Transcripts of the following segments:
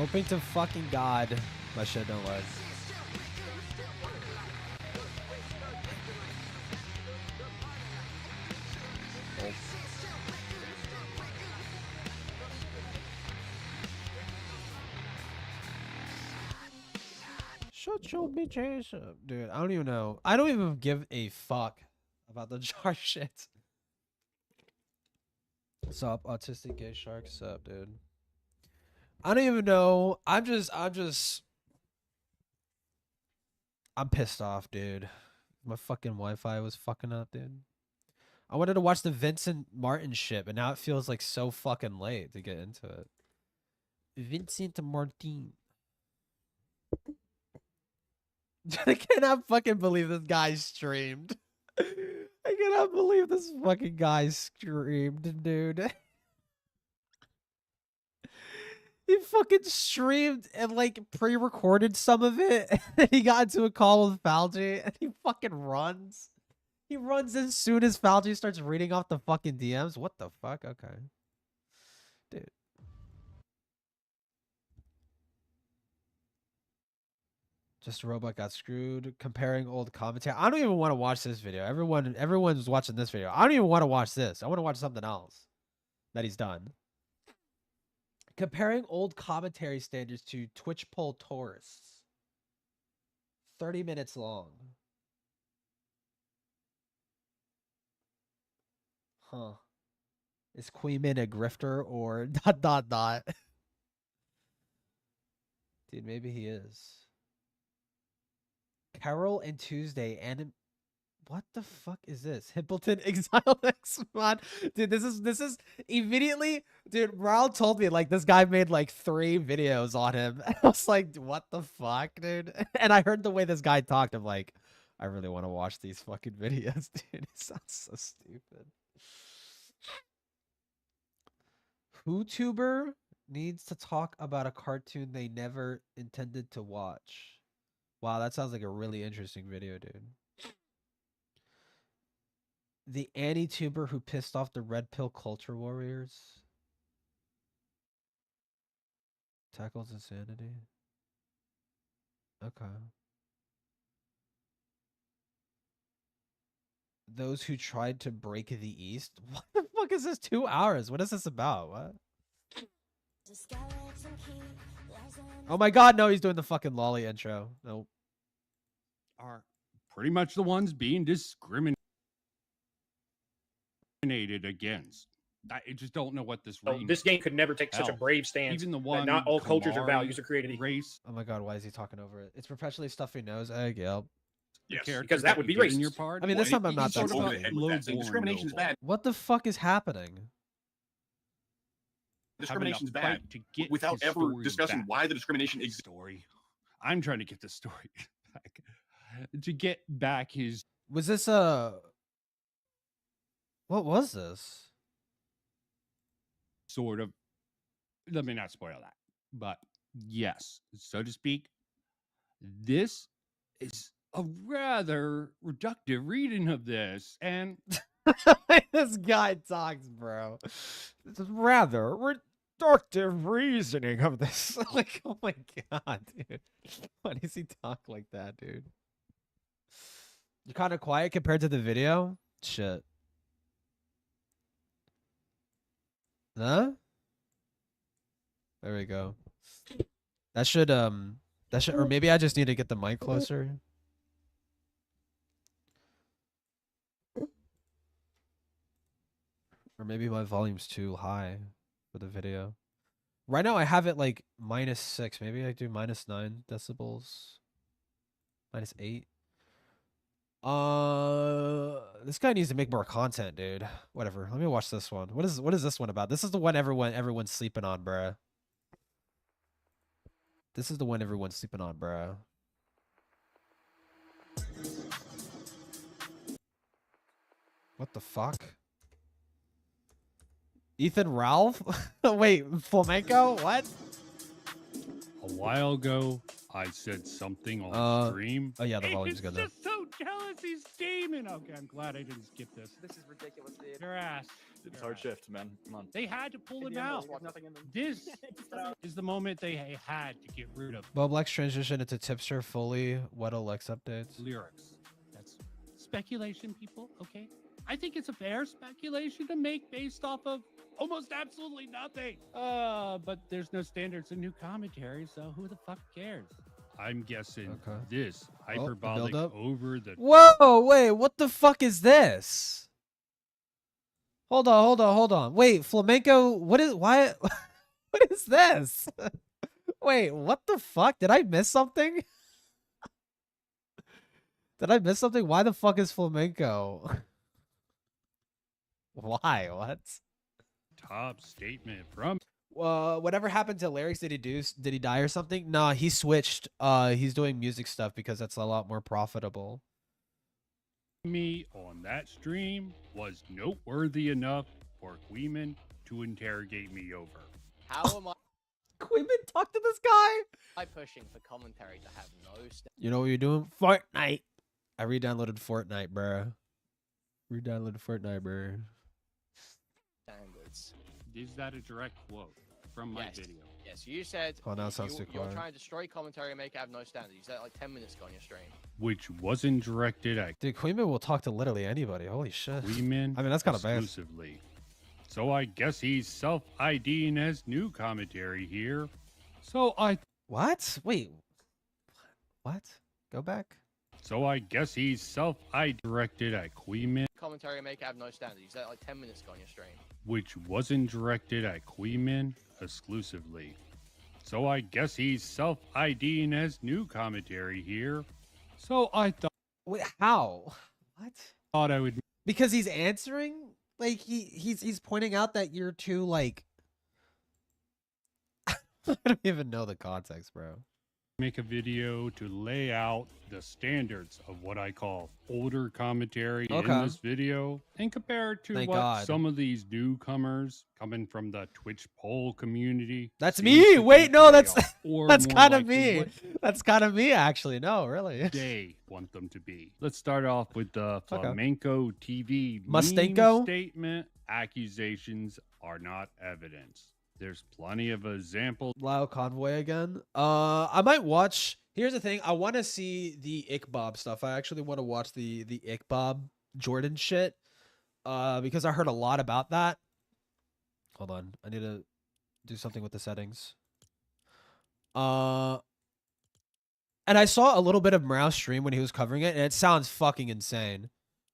Hoping to fucking God my shit don't lag. Shut your bitch ass up, dude. I don't even know. I don't even give a fuck about the jar shit. Sup, autistic gay shark? Sup, dude. I don't even know. I'm pissed off, dude. My fucking Wi-Fi was fucking up, dude. I wanted to watch the Vincent Martin shit, but now it feels like so fucking late to get into it. Vincent Martin. I cannot fucking believe this guy streamed. I cannot believe this fucking guy streamed, dude. He fucking streamed and like pre-recorded some of it, and then he got into a call with Falgi, and he fucking runs. He runs as soon as Falgi starts reading off the fucking DMs. What the fuck? Okay. Dude. Just a robot got screwed. Comparing old commentary. I don't even want to watch this video. Everyone's watching this video. I don't even want to watch this. I want to watch something else that he's done. Comparing old commentary standards to Twitch poll tourists. 30 minutes long. Huh. Is Queeman a grifter or ... Dude, maybe he is. Carol and Tuesday and what the fuck is this? Hippleton Exile X mod. Dude, this is immediately, dude, Raul told me like this guy made like 3 videos on him. I was like, what the fuck, dude? And I heard the way this guy talked. I'm like, I really want to watch these fucking videos, dude. It sounds so stupid. YouTuber needs to talk about a cartoon they never intended to watch. Wow, that sounds like a really interesting video, dude. The anti-tuber who pissed off the red pill culture warriors. Tackles insanity. Okay. Those who tried to break the East. What the fuck is this? 2 hours. What is this about? What? Oh my god, no, he's doing the fucking lolly intro. Nope. Are pretty much the ones being discriminated against. I just don't know what this. This game could never take such a brave stance. Even the one, not all cultures or values are created equal. Race. Oh my god, why is he talking over it? It's perpetually stuffing nose egg. Yep. Yes, because that would be racist. Your part. I mean, this time I'm not that. Discrimination is bad. What the fuck is happening? Discrimination is bad. Without ever discussing why the discrimination exists. Story. I'm trying to get the story back. To get back his. Was this a? What was this? Sort of. Let me not spoil that, but yes, so to speak, this is a rather reductive reading of this, and this guy talks, bro. This is rather reductive reasoning of this. Like, oh my god, dude. Why does he talk like that, dude? You're kind of quiet compared to the video? Shit. Huh? There we go. That should, or maybe I just need to get the mic closer. Or maybe my volume's too high for the video. Right now I have it like -6. Maybe I do -9 decibels. -8. This guy needs to make more content, dude. Whatever. Let me watch this one. What is this one about? This is the one everyone's sleeping on, bruh. This is the one everyone's sleeping on, bruh. What the fuck? Ethan Ralph? Wait, flamenco? What? A while ago, I said something on stream. Oh yeah, the volume's good though. Just so jealous he's gaming. again? Okay, I'm glad I didn't skip this. This is ridiculous, dude. Your ass. It's hard shift, man. Come on. They had to pull him Yeah, out. there's nothing in them. This is the moment they had to get rid of Boblex transition into tipster fully. What Alex updates? lyrics. That's speculation, people. Okay, I think it's a fair speculation to make based off of almost absolutely nothing. But there's no standards in new commentary, so who the fuck cares? I'm guessing this hyperbolic build-up. over the Whoa, wait, what the fuck is this? Hold on. Wait, flamenco, what is, why, what is this? Wait, what the fuck? Did I miss something? Did I miss something? Why the fuck is flamenco? Why? What? top statement from Whatever happened to lyrics? Did he die or something? Nah, he switched. He's doing music stuff because that's a lot more profitable. me on that stream was noteworthy enough for Queeman to interrogate me over. How am Queeman, talk to this guy. I pushing for commentary to have no You know what you're doing? Fortnite. I re-downloaded Fortnite, bruh. Re-downloaded Fortnite, bruh. standards? Is that a direct quote from my Yes. video? Yes, you said Oh, now it sounds too you're quiet. trying to destroy commentary and make it have no standards. You said it like 10 minutes ago on your stream. Which wasn't directed at Dude, Queeman will talk to literally anybody. Holy shit. Queeman I mean, that's kind of bad. exclusively. So I guess he's self-IDing as new commentary here. So I Wait. What? Go back. guess he's self-ID directed at Queeman, Commentary and make it have no standards. You said it like 10 minutes ago on your stream. which wasn't directed at Queeman exclusively. So I guess he's self-IDing as new commentary here. So I Wait, how? What? thought I would Because he's answering? Like he's pointing out that you're too like I don't even know the context, bro. make a video to lay out the standards of what I call older commentary in Okay. this video and compare it to Thank what God. some of these newcomers coming from the Twitch poll community. That's seem me. to Wait, think no, they that's are, or that's more kind of likely me. what That's kind of me, actually. No, really. they want them to be. Let's start off with the Okay. Flamenco TV meme Mustanko? statement. Accusations are not evidence. There's plenty of examples. Lao Convoy again. I might watch. Here's the thing. I want to see the Ickbob stuff. I actually want to watch the Ickbob Jordan shit. Because I heard a lot about that. Hold on. I need to do something with the settings. And I saw a little bit of Morale's stream when he was covering it, and it sounds fucking insane.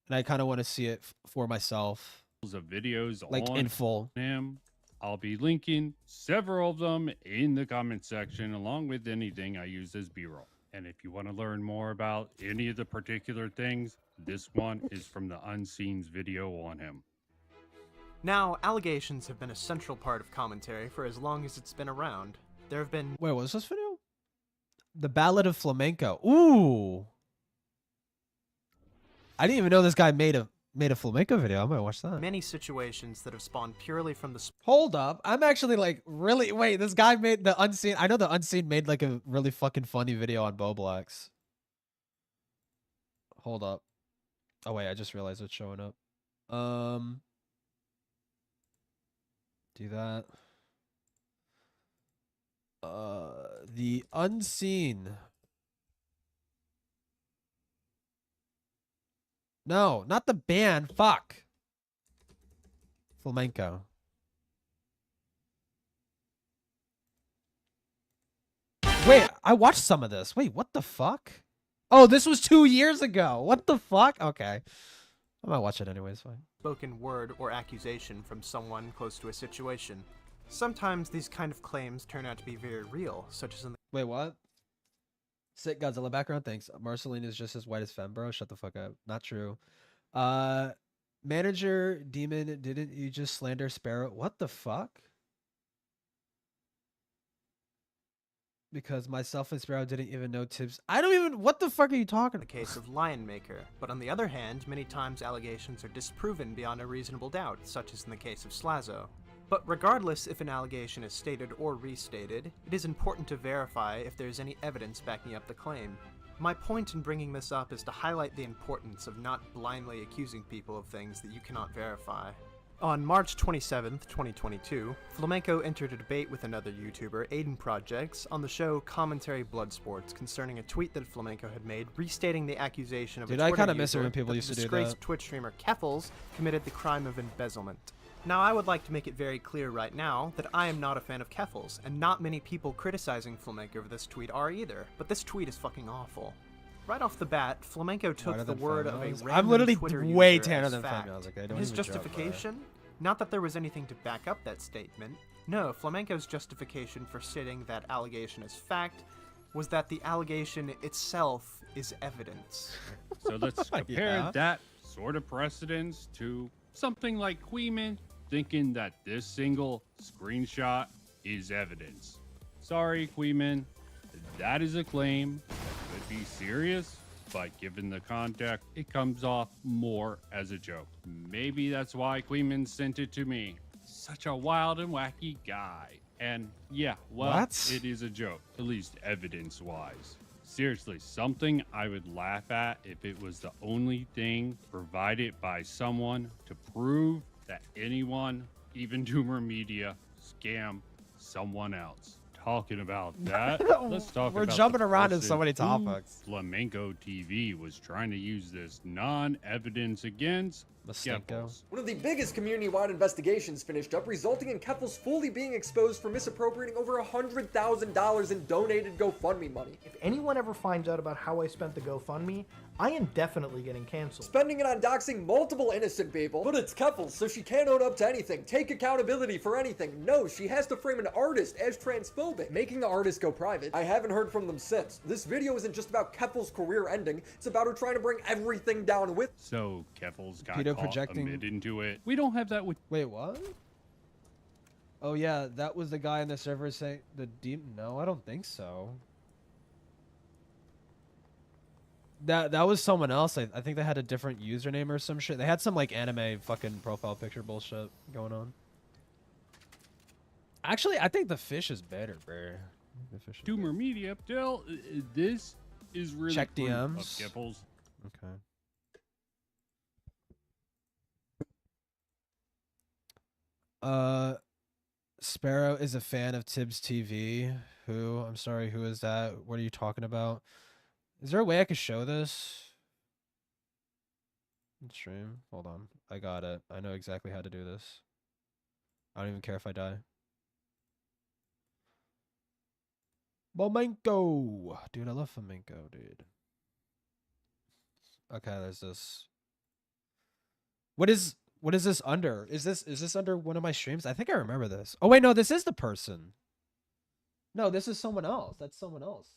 And I kind of want to see it for myself, Of videos like on in full. him. I'll be linking several of them in the comment section along with anything I use as B-roll. And if you want to learn more about any of the particular things, this one is from the Unseens video on him. Now, allegations have been a central part of commentary for as long as it's been around. There have been Wait, what was this video? The Ballad of Flamenco. Ooh. I didn't even know this guy made a flamenco video. I might watch that. many situations that have spawned purely from the Hold up. I'm actually like really wait, this guy made the Unseen. I know the Unseen made like a really fucking funny video on Boblex. Hold up. Oh wait, I just realized it's showing up. Do that. The Unseen. No, not the band. Fuck. Flamenco. Wait, I watched some of this. Wait, what the fuck? Oh, this was 2 years ago. What the fuck? Okay. I might watch it anyways. Fine. spoken word or accusation from someone close to a situation. Sometimes these kind of claims turn out to be very real, such as in the Wait, what? Sick Godzilla background. Thanks. Marceline is just as white as Fem, bro. Shut the fuck up. Not true. Manager Demon, didn't you just slander Sparrow? What the fuck? Because myself and Sparrow didn't even know tips. I don't even. What the fuck are you talking? case of Lion Maker, but on the other hand, many times allegations are disproven beyond a reasonable doubt, such as in the case of Slazo. But regardless if an allegation is stated or restated, it is important to verify if there is any evidence backing up the claim. My point in bringing this up is to highlight the importance of not blindly accusing people of things that you cannot verify. On March 27th, 2022, Flamenco entered a debate with another YouTuber, Aiden Projects, on the show Commentary Bloodsports concerning a tweet that Flamenco had made restating the accusation of Dude, a I Twitter kind of miss it user when people that used the to do disgraced that. Twitch streamer Keffels committed the crime of embezzlement. Now, I would like to make it very clear right now that I am not a fan of Keffels, and not many people criticizing Flamenco for this tweet are either, but this tweet is fucking awful. Right off the bat, Flamenco took the word of a random I'm literally Twitter way user tanner as than fact. Flamenco. Okay, don't His even joke, bro. justification? Not that there was anything to back up that statement. No, Flamenco's justification for stating that allegation as fact was that the allegation itself is evidence. So let's compare that sort of precedence to something like Queeman thinking that this single screenshot is evidence. Sorry, Queeman, that is a claim. Could be serious, but given the context, it comes off more as a joke. Maybe that's why Queeman sent it to me. Such a wild and wacky guy. And yeah, well, it is a joke, at least evidence-wise. Seriously, something I would laugh at if it was the only thing provided by someone to prove that anyone, even Doomer Media, scam someone else. Talking about that, let's talk about We're jumping around in so many who topics. Flamenco TV was trying to use this non-evidence against Keffels. One of the biggest community-wide investigations finished up, resulting in Keffels fully being exposed for misappropriating over $100,000 in donated GoFundMe money. If anyone ever finds out about how I spent the GoFundMe, I am definitely getting canceled. Spending it on doxing multiple innocent people. But it's Keffels, so she can't own up to anything, take accountability for anything. No, she has to frame an artist as transphobic, making the artist go private. I haven't heard from them since. This video isn't just about Keffels' career ending, it's about her trying to bring everything down with. So Keffels got Pedo caught projecting. admitted into it. We don't have that with. Wait, what? Oh yeah, that was the guy in the server saying the deep. No, I don't think so. That was someone else. I think they had a different username or some shit. They had some like anime fucking profile picture bullshit going on. Actually, I think the fish is better, bro. The fish is Doomer Media, Dell, this is really Check proof of DMs. Keffels. Okay. Sparrow is a fan of Tibbs TV. Who? I'm sorry, who is that? What are you talking about? Is there a way I could show this? Stream. Hold on. I got it. I know exactly how to do this. I don't even care if I die. Flamenco. Dude, I love flamenco, dude. Okay, there's this. What is this under? Is this under one of my streams? I think I remember this. Oh wait, no, this is the person. No, this is someone else. That's someone else.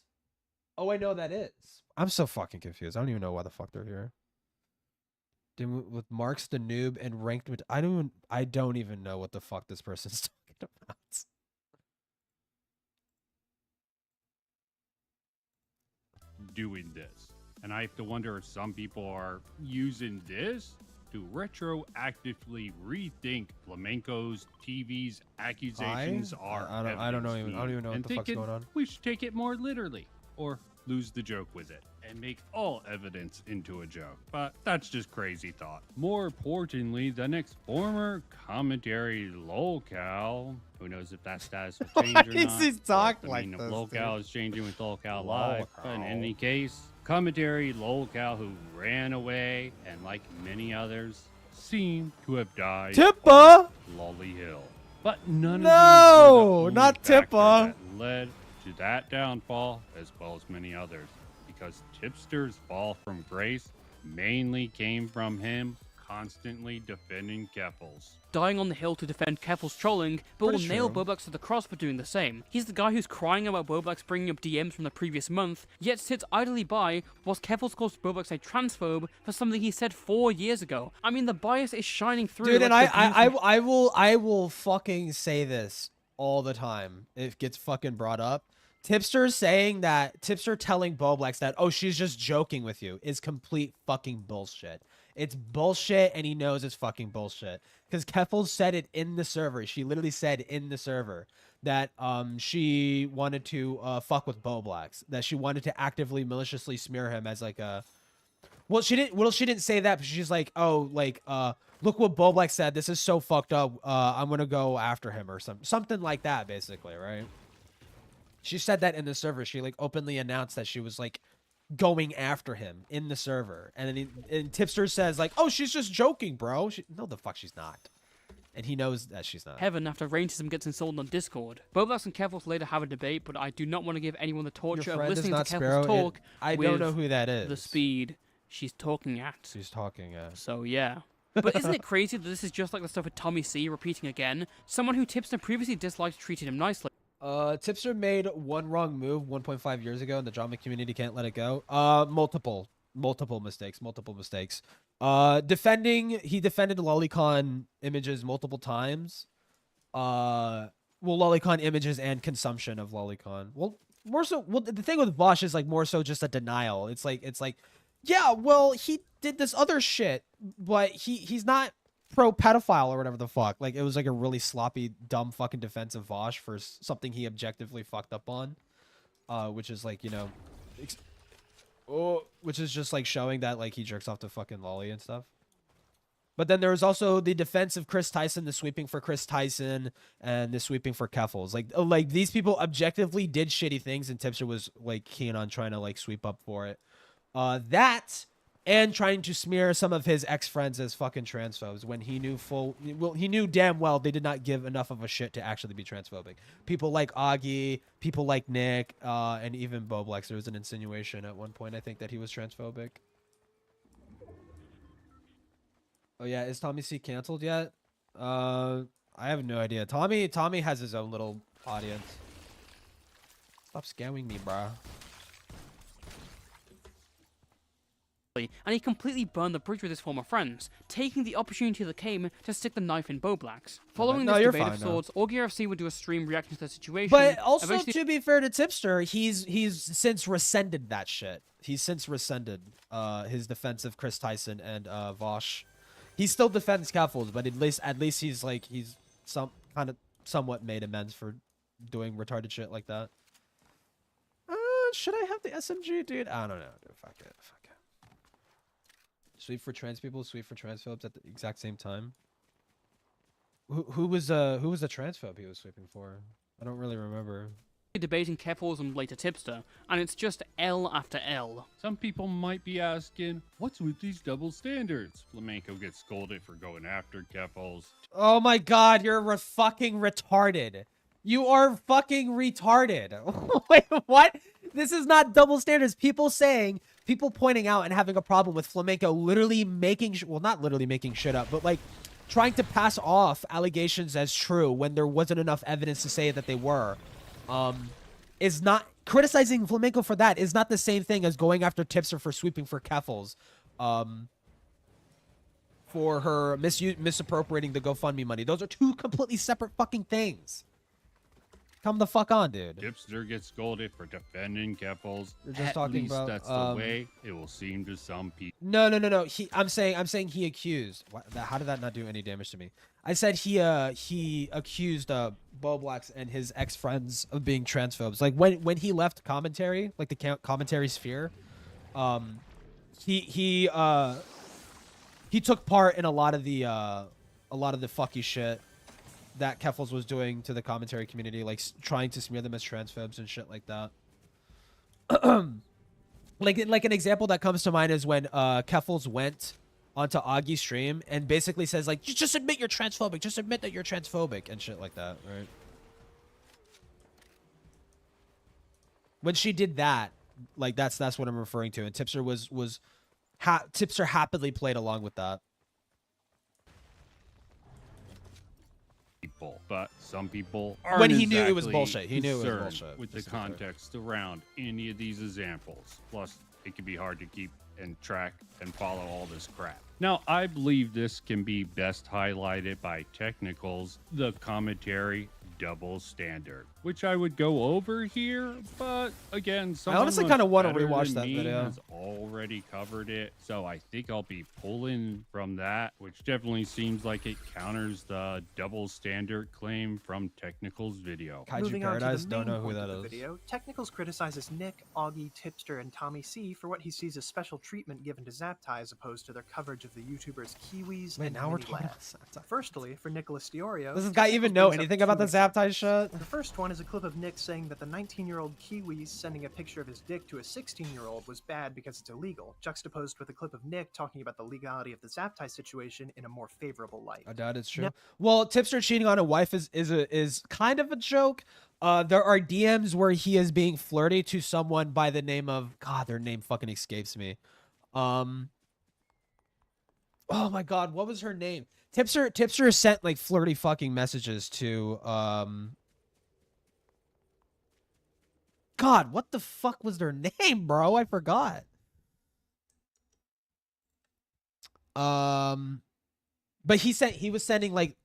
Oh, I know that is. I'm so fucking confused. I don't even know why the fuck they're here. With Marks the Noob and ranked with I don't even know what the fuck this person's talking about. Doing this. And I have to wonder if some people are using this to retroactively rethink Flamenco's TV's accusations are I don't even know what the fuck's going on. We should take it more literally or lose the joke with it and make all evidence into a joke. But that's just crazy thought. More importantly, the next former commentary lolcow, who knows if that status will change or not. He talk like the this, lolcow is changing with lolcow live. But in any case, commentary lolcow who ran away and like many others seem to have died Tippa! on Lolly Hill. But none of these were the not only factor Tippa. that led to that downfall, as well as many others, because Tipster's fall from grace mainly came from him constantly defending Keffels. Dying on the hill to defend Keffels trolling, but will nail Bobax to the cross for doing the same. He's the guy who's crying about Bobax bringing up DMs from the previous month, yet sits idly by whilst Keffels calls Bobax a transphobe for something he said 4 years ago. I mean, the bias is shining through. Dude, like and I will fucking say this all the time. It gets fucking brought up. Tipster telling Boblex that, oh, she's just joking with you is complete fucking bullshit. It's bullshit, and he knows it's fucking bullshit. Because Keffels said it in the server. She literally said in the server that she wanted to fuck with Boblax, that she wanted to actively maliciously smear him as like a she didn't say that, but she's like, oh, like look what Boblax said, this is so fucked up, I'm gonna go after him or something like that, basically, right? She said that in the server. She like openly announced that she was like going after him in the server, and then and Tipster says like, oh, she's just joking, bro. No, the fuck she's not. And he knows that she's not. Heaven after racism gets installed on Discord. Boblax and Kevos later have a debate, but I do not want to give anyone the torture of listening to Kevos talk. I don't know who that is. The speed she's talking at. She's talking at. So yeah. But isn't it crazy that this is just like the stuff with Tommy C repeating again? Someone who Tipster previously disliked treated him nicely. Tipster made one wrong move 1.5 years ago, and the drama community can't let it go. Multiple mistakes. He defended Lolicon images multiple times. Well, Lolicon images and consumption of Lolicon. Well, more so. Well, the thing with Vosh is like more so just a denial. It's like, yeah, well, he did this other shit, but he's not pro pedophile or whatever the fuck. Like, it was like a really sloppy, dumb fucking defense of Vosh for something he objectively fucked up on, which is like, you know, which is just like showing that like he jerks off to fucking Lolly and stuff. But then there was also the defense of Chris Tyson, the sweeping for Chris Tyson, and the sweeping for Keffels. Like these people objectively did shitty things, and Tipster was like keen on trying to like sweep up for it. That and trying to smear some of his ex-friends as fucking transphobes when he knew damn well they did not give enough of a shit to actually be transphobic. People like Augie, people like Nick, and even Boblex. There was an insinuation at one point, I think, that he was transphobic. Oh yeah, is Tommy C canceled yet? I have no idea. Tommy has his own little audience. Stop scamming me, bro. And he completely burned the bridge with his former friends, taking the opportunity that came to stick the knife in Boblax. Following this debate of sorts, OrgRFC would do a stream reacting to the situation. But also, to be fair to Tipster, he's since rescinded that shit. He's since rescinded his defense of Chris Tyson and Vosh. He still defends Keffels, but at least he's somewhat made amends for doing retarded shit like that. Should I have the SMG, dude? I don't know, dude. Fuck it. Sweep for trans people, sweep for transphobes at the exact same time. Who was the transphobe he was sweeping for? I don't really remember. Debating Keffels and later Tipster, and it's just L after L. Some people might be asking, what's with these double standards? Flamenco gets scolded for going after Keffels. Oh my god, you're fucking retarded. You are fucking retarded. Wait, what? This is not double standards. People pointing out and having a problem with Flamenco literally making, well, not literally making shit up, but like trying to pass off allegations as true when there wasn't enough evidence to say that they were. Is not criticizing Flamenco for that is not the same thing as going after Tipster for sweeping for Keffels, for her misappropriating the GoFundMe money. Those are two completely separate fucking things. Come the fuck on, dude. Tipster gets scolded for defending Keffels. You're just talking about that's the way it will seem to some people. No. I'm saying he accused. How did that not do any damage to me? I said he accused Boblax and his ex-friends of being transphobes. Like when he left commentary, like the commentary sphere, he took part in a lot of the fucky shit that Keffels was doing to the commentary community, like trying to smear them as transphobes and shit like that. like an example that comes to mind is when Keffels went onto Augie's stream and basically says like, just admit you're transphobic, just admit that you're transphobic and shit like that, right? When she did that, like that's what I'm referring to, and Tipster Tipster happily played along with that. But some people aren't when he knew it was bullshit. He knew it was bullshit. With the context around any of these examples. Plus, it can be hard to keep and track and follow all this crap. Now, I believe this can be best highlighted by technicals, the commentary double standard, which I would go over here, but again, I honestly kind of want to rewatch that video. Has already covered it, so I think I'll be pulling from that, which definitely seems like it counters the double standard claim from Technical's video. Kaiju Moving on to Paradise, the don't main know who point that of the is. video, Technicals criticizes Nick, Augie, Tipster, and Tommy C for what he sees as special treatment given to Zaptai as opposed to their coverage of the YouTubers Kiwis Wait, and now we're Mini talking Labs. about Zaptai. Firstly, for Nicholas Diorio, Does this guy even know anything about the Zaptai shit? The first one is a clip of Nick saying that the 19-year-old Kiwi sending a picture of his dick to a 16-year-old was bad because it's illegal, juxtaposed with a clip of Nick talking about the legality of the Zaptai situation in a more favorable light. I doubt it's true. Well, Tipster cheating on a wife is kind of a joke. There are DMs where he is being flirty to someone by the name of, God, their name fucking escapes me. Oh my God, what was her name? Tipster sent like flirty fucking messages to God, what the fuck was their name, bro? I forgot. But he was sending like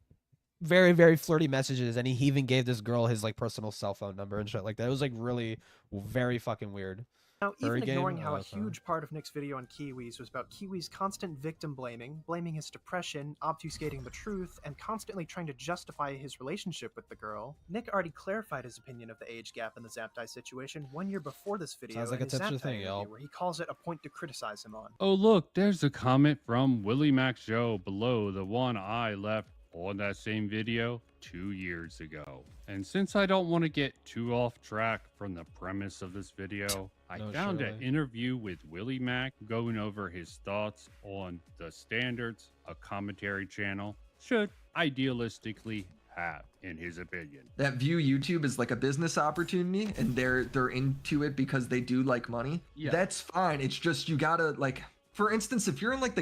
very, very flirty messages, and he even gave this girl his like personal cell phone number and shit like that. It was like really very fucking weird. Now, even Furry ignoring game? how Oh, a huge part of Nick's video on Kiwis was about Kiwi's constant victim blaming his depression, obfuscating the truth, and constantly trying to justify his relationship with the girl, Nick already clarified his opinion of the age gap in the Zaptai situation 1 year before this video. Sounds like in a his Tipster Zaptai thing, interview, y'all. where he calls it a point to criticize him on. Oh, look, there's a comment from Willie Max Joe below the one I left on that same video 2 years ago. And since I don't want to get too off track from the premise of this video, I found an interview with Willie Mac going over his thoughts on the standards a commentary channel should idealistically have, in his opinion. That view YouTube is like a business opportunity, and they're into it because they do like money. Yeah. That's fine. It's just you gotta like, for instance, if you're in like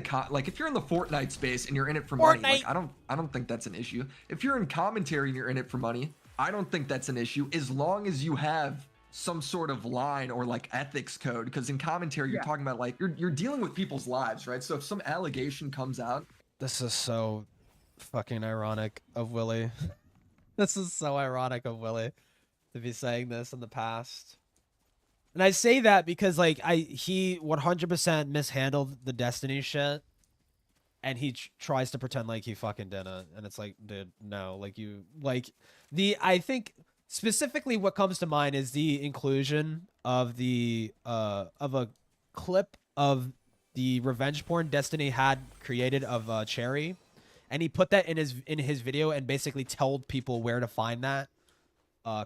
if you're in the Fortnite space and you're in it for money, like I don't think that's an issue. If you're in commentary and you're in it for money, I don't think that's an issue, as long as you have some sort of line or like ethics code, because in commentary you're talking about like you're dealing with people's lives, right? So if some allegation comes out, This is so fucking ironic of Willie. This is so ironic of Willie to be saying this in the past. And I say that because like he 100% mishandled the Destiny shit, and he tries to pretend like he fucking didn't, and it's like, dude, no, like you I think specifically what comes to mind is the inclusion of the of a clip of the revenge porn Destiny had created of Cherry, and he put that in his video and basically told people where to find that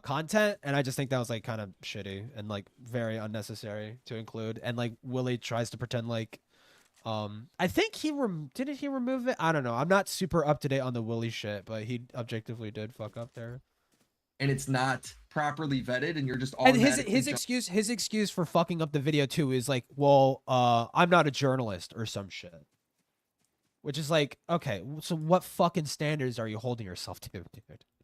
content, and I just think that was like kind of shitty and like very unnecessary to include. And like Willie tries to pretend like I think didn't he remove it? I don't know. I'm not super up to date on the Willie shit, but he objectively did fuck up there. and it's not properly vetted, and you're just all. And his excuse for fucking up the video too is like, well, I'm not a journalist or some shit. Which is like, okay, so what fucking standards are you holding yourself to, dude?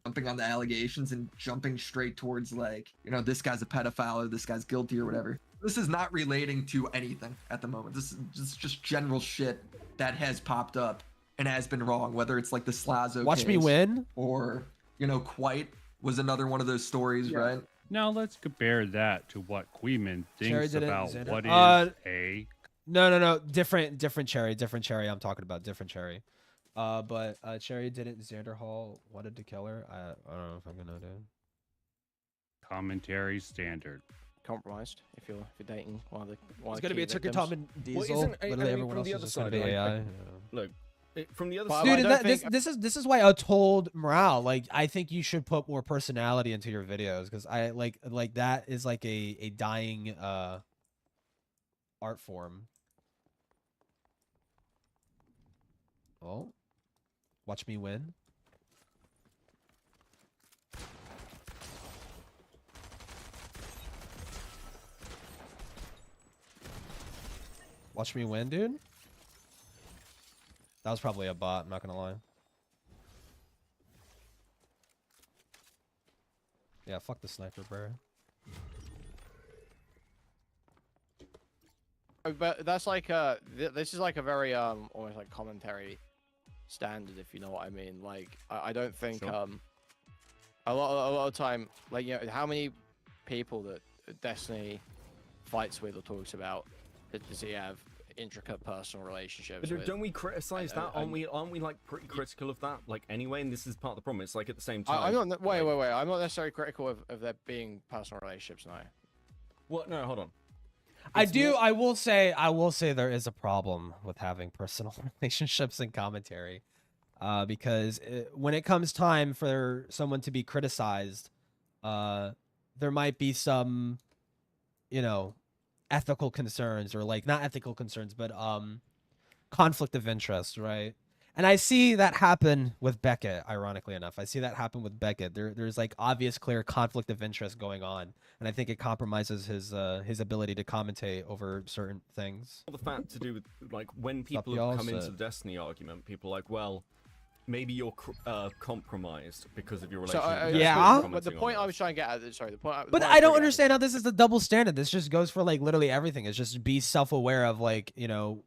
Jumping on the allegations and jumping straight towards like, you know, this guy's a pedophile or this guy's guilty or whatever. This is not relating to anything at the moment. This is just general shit that has popped up and has been wrong, whether it's like the Slazo Watch case Me Win, or, you know, Quite was another one of those stories, right? Now let's compare that to what Queeman thinks about what is a... No, different Cherry, I'm talking about different Cherry. But Cherry didn't. Xanderhall wanted to kill her. I don't know if I'm gonna do. Commentary standard. Compromised if you're dating one of the. It's gonna be a Tucker Tom and Diesel. Well, Literally everyone else is just gonna be AI. Look, from the other Dude, side, this is why I told Morale, like, I think you should put more personality into your videos, because I like that is like a dying art form. Oh, watch me win. Watch me win, dude. That was probably a bot, I'm not gonna lie. Yeah, fuck the sniper, bro. But that's like this is like a very almost like commentary standard, if you know what I mean. Like I don't think Sure. a lot of time, like, you know, how many people that Destiny fights with or talks about does he have intricate personal relationships But with? don't we criticize that? Aren't we like pretty critical of that? Like anyway, and this is part of the problem. It's like at the same time. I'm not. Wait. I'm not necessarily critical of there being personal relationships. No. What? No, hold on. I will say there is a problem with having personal relationships in commentary, because when it comes time for someone to be criticized, there might be some, you know, ethical concerns, or like not ethical concerns, but conflict of interest, right? And I see that happen with Beckett, ironically enough. I see that happen with Beckett. There's like obvious, clear conflict of interest going on, and I think it compromises his ability to commentate over certain things. The fact to do with like when people have come into the Destiny argument, people are like, well, maybe you're compromised because of your relationship. Yeah. But the point I was trying to get at, sorry, But I don't understand how this is the double standard. This just goes for like literally everything. It's just be self-aware of, like, you know,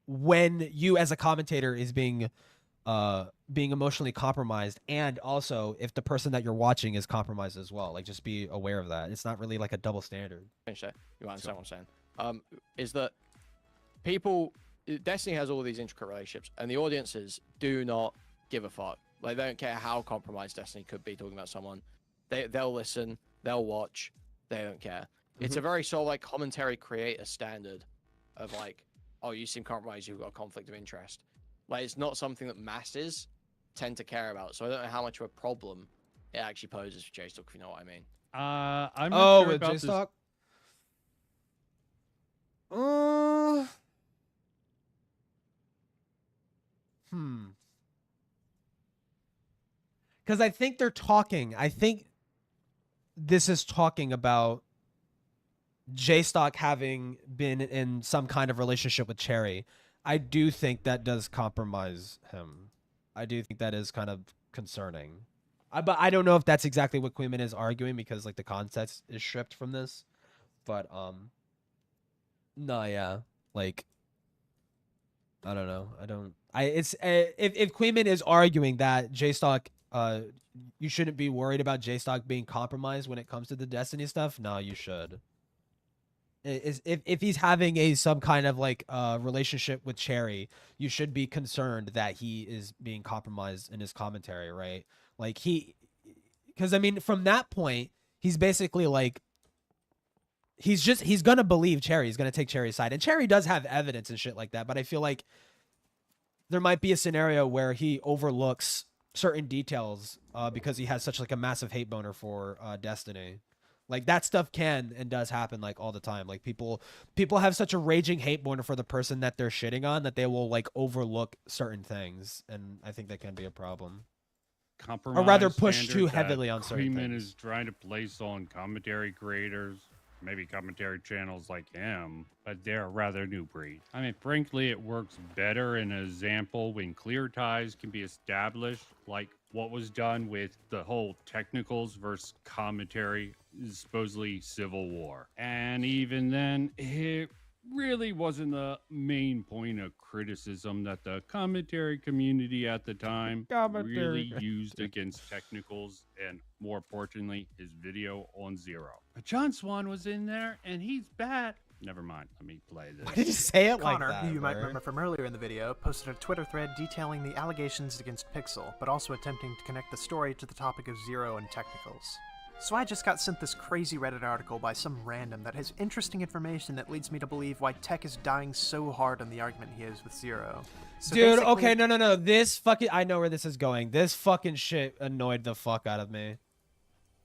when you as a commentator is being emotionally compromised, and also if the person that you're watching is compromised as well. Like, just be aware of that. It's not really like a double standard. Finish that. You understand what I'm saying? Is that people, Destiny has all these intricate relationships, and the audiences do not give a fuck. Like, they don't care how compromised Destiny could be talking about someone. They'll listen, they'll watch, they don't care. It's a very sort of like commentary creator standard of like, oh, you seem compromised, you've got a conflict of interest. Like, it's not something that masses tend to care about. So I don't know how much of a problem it actually poses for JStock, if you know what I mean. I'm not sure with about this. JStock? Because I think they're talking. I think this is talking about JStock having been in some kind of relationship with Cherry. I do think that does compromise him. I do think that is kind of concerning. But I don't know if that's exactly what Queenman is arguing, because like the context is stripped from this. But no, yeah, like I don't know. It's if Queenman is arguing that JStock, you shouldn't be worried about JStock being compromised when it comes to the Destiny stuff. No, you should. If he's having some kind of like relationship with Cherry, you should be concerned that he is being compromised in his commentary, right? Like because I mean, from that point, he's basically like, he's gonna believe Cherry. He's gonna take Cherry's side, and Cherry does have evidence and shit like that. But I feel like there might be a scenario where he overlooks certain details because he has such like a massive hate boner for Destiny. Like, that stuff can and does happen like all the time. Like, people have such a raging hate boner for the person that they're shitting on that they will like overlook certain things, and I think that can be a problem. Compromise or rather push too standard heavily that on certain Freeman things. is trying to place on commentary creators, maybe commentary channels like him, but they're a rather new breed. I mean, frankly, it works better in an example when clear ties can be established, like what was done with the whole technicals versus commentary, supposedly Civil War. And even then, it really wasn't the main point of criticism that the commentary community at the time really used against technicals, and more importantly, his video on Zero. But John Swan was in there, and he's bad. Never mind, let me play this. Why did you say it Connor, like that? who you might bro? remember from earlier in the video, posted a Twitter thread detailing the allegations against Pixel, but also attempting to connect the story to the topic of Zero and technicals. So I just got sent this crazy Reddit article by some random that has interesting information that leads me to believe why Tech is dying so hard on the argument he is with Zero. So Dude, basically- okay, no. This fucking, I know where this is going. This fucking shit annoyed the fuck out of me.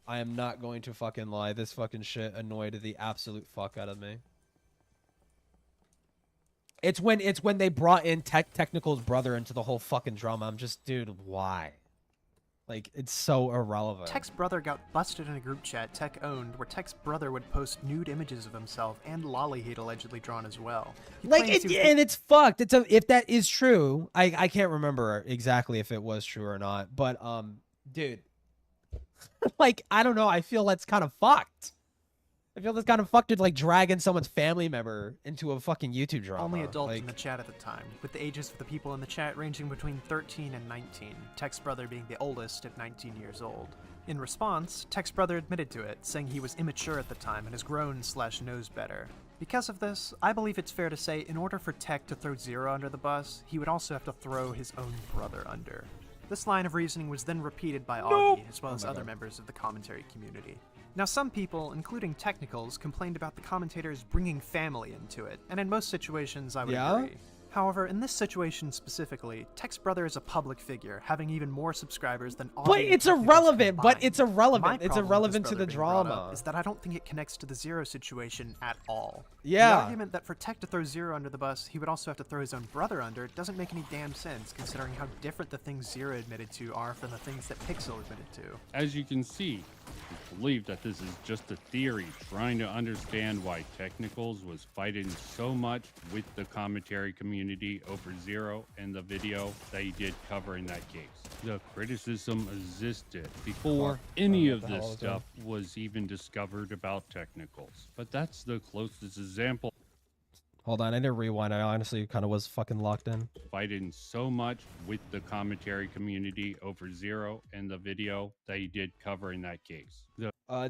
I am not going to fucking lie. This fucking shit annoyed the absolute fuck out of me. It's when they brought in Technical's brother into the whole fucking drama. I'm just, dude, why? Like, it's so irrelevant. Tech's brother got busted in a group chat Tech owned, where Tech's brother would post nude images of himself and lolly he'd allegedly drawn as well. And it's fucked. If that is true, I can't remember exactly if it was true or not, but dude, like, I don't know. I feel that's kind of fucked. I feel that's kind of fucked to like dragging someone's family member into a fucking YouTube drama. Only adults like, in the chat at the time, with the ages of the people in the chat ranging between 13 and 19, Tech's brother being the oldest at 19 years old. In response, Tech's brother admitted to it, saying he was immature at the time and has grown/knows better. Because of this, I believe it's fair to say in order for Tech to throw Zero under the bus, he would also have to throw his own brother under. This line of reasoning was then repeated by Augie, as well as other members of the commentary community. Now, some people, including technicals, complained about the commentators bringing family into it, and in most situations I would agree. However, in this situation specifically, Tech's brother is a public figure, having even more subscribers than all. But it's irrelevant. But it's irrelevant. It's irrelevant to the drama. Is that I don't think it connects to the Zero situation at all. Yeah. The argument that for Tech to throw Zero under the bus, he would also have to throw his own brother under doesn't make any damn sense, considering how different the things Zero admitted to are from the things that Pixel admitted to. As you can see, it's believed that this is just a theory, trying to understand why Technicals was fighting so much with the commentary community over Zero and the video that he did covering that case. The criticism existed before any of this stuff was even discovered about Technicals, but that's the closest example. Hold on, I didn't rewind. I honestly kind of was fucking locked in. Fighting so much with the commentary community over Zero and the video that he did covering that case.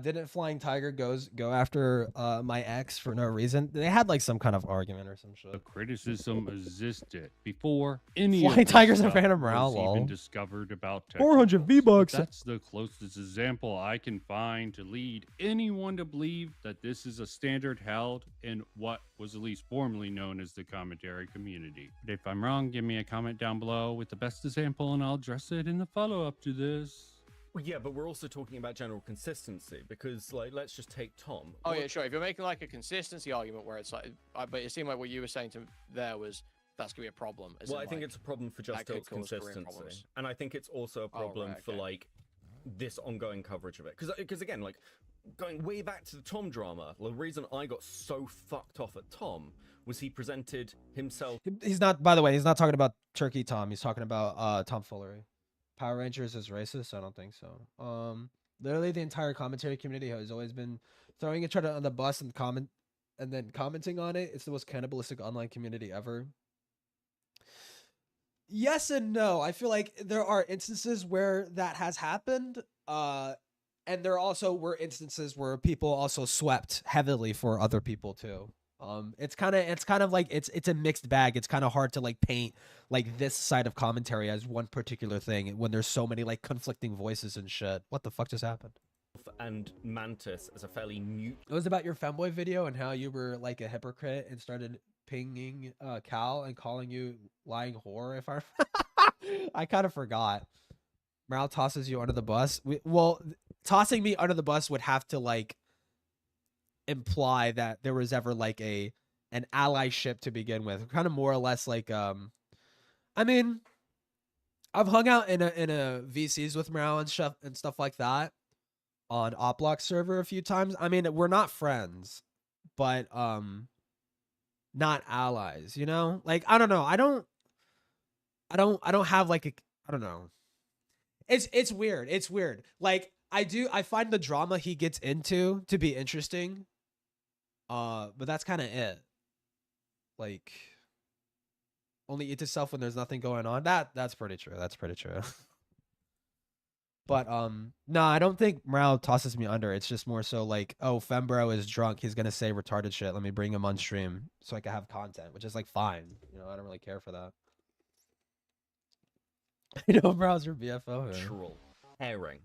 Didn't Flying Tiger go after my ex for no reason? They had like some kind of argument or some shit. The criticism existed before any Flying of Tigers and stuff Phantom Morale, was even lol. discovered about 400 Technicals. V-Bucks. That's the closest example I can find to lead anyone to believe that this is a standard held in what was at least formerly known as the commentary community. But if I'm wrong, give me a comment down below with the best example and I'll address it in the follow-up to this. Well, yeah, but we're also talking about general consistency because, like, let's just take Tom. Oh, yeah, sure. If you're making, like, a consistency argument where it's like, but it seemed like what you were saying to there was that's going to be a problem. Well, I think it's a problem for just its consistency. And I think it's also a problem for, like, this ongoing coverage of it. Because again, like, going way back to the Tom drama, the reason I got so fucked off at Tom was he presented himself. He's not, by the way, he's not talking about Turkey Tom. He's talking about tomfoolery. Power Rangers is racist? I don't think so. Literally the entire commentary community has always been throwing each other on the bus and then commenting on it. It's the most cannibalistic online community ever. Yes and no. I feel like there are instances where that has happened. And there also were instances where people also swept heavily for other people too. It's kind of like it's a mixed bag. It's kind of hard to like paint like this side of commentary as one particular thing when there's so many like conflicting voices and shit. What the fuck just happened? And Mantis as a fairly new. It was about your femboy video and how you were like a hypocrite and started pinging Cal and calling you lying whore. If I kind of forgot. Mal tosses you under the bus. Well, tossing me under the bus would have to like imply that there was ever like an allyship to begin with, kind of more or less like I mean, I've hung out in a VCs with Morale and stuff like that on Oplock server a few times. I mean, we're not friends, but not allies, you know? Like I don't know. I don't have like I don't know. It's weird. It's weird. Like I find the drama he gets into to be interesting. But that's kind of it. Like, only eat itself when there's nothing going on. That's pretty true. That's pretty true. But no, I don't think Morale tosses me under. It's just more so like, oh, Fembro is drunk. He's gonna say retarded shit. Let me bring him on stream so I can have content, which is like fine. You know, I don't really care for that. I know Morale's your BFO. Troll herring.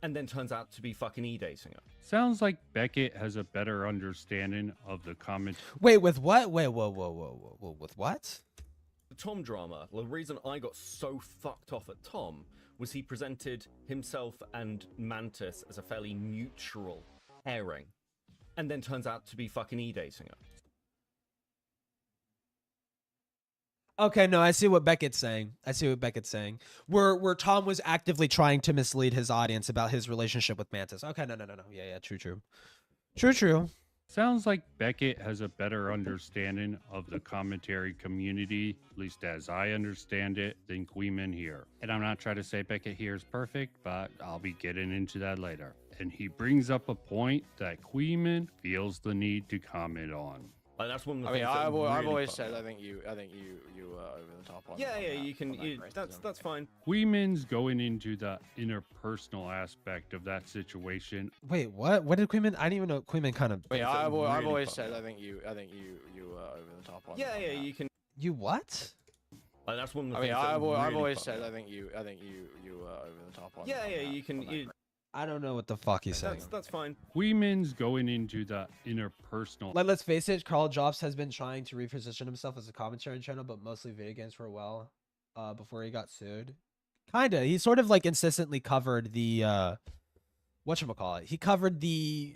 And then turns out to be fucking e-dating her. Sounds like Beckett has a better understanding of the comment. Wait, with what? Wait, whoa, with what? The Tom drama, the reason I got so fucked off at Tom was he presented himself and Mantis as a fairly neutral herring. And then turns out to be fucking e-dating her. Okay, no, I see what Beckett's saying. Where Tom was actively trying to mislead his audience about his relationship with Mantis. Okay, no. Yeah, true. Sounds like Beckett has a better understanding of the commentary community, at least as I understand it, than Queeman here. And I'm not trying to say Beckett here is perfect, but I'll be getting into that later. And he brings up a point that Queeman feels the need to comment on. Like that's one of the I mean, things that I've really always fucked said me I up. think you were over the top on. Yeah, on yeah, that, you can. on that That's fine. Queeman's going into the interpersonal aspect of that situation. Wait, what? What did Queeman? I didn't even know Queeman kind of. Wait, I've really always fucked said me I think you were over the top on. Yeah, on yeah, that. you can. You what? Like that's one of the I mean, things that I've really always fucked said me I up. think you were over the top on. Yeah, on yeah, that, you can. on that. I don't know what the fuck he's saying. That's fine. Queeman's going into the interpersonal. Like, let's face it, Carl Jobs has been trying to reposition himself as a commentary channel, but mostly video games for a while, before he got sued. Kinda. He sort of like insistently covered the whatchamacallit. He covered the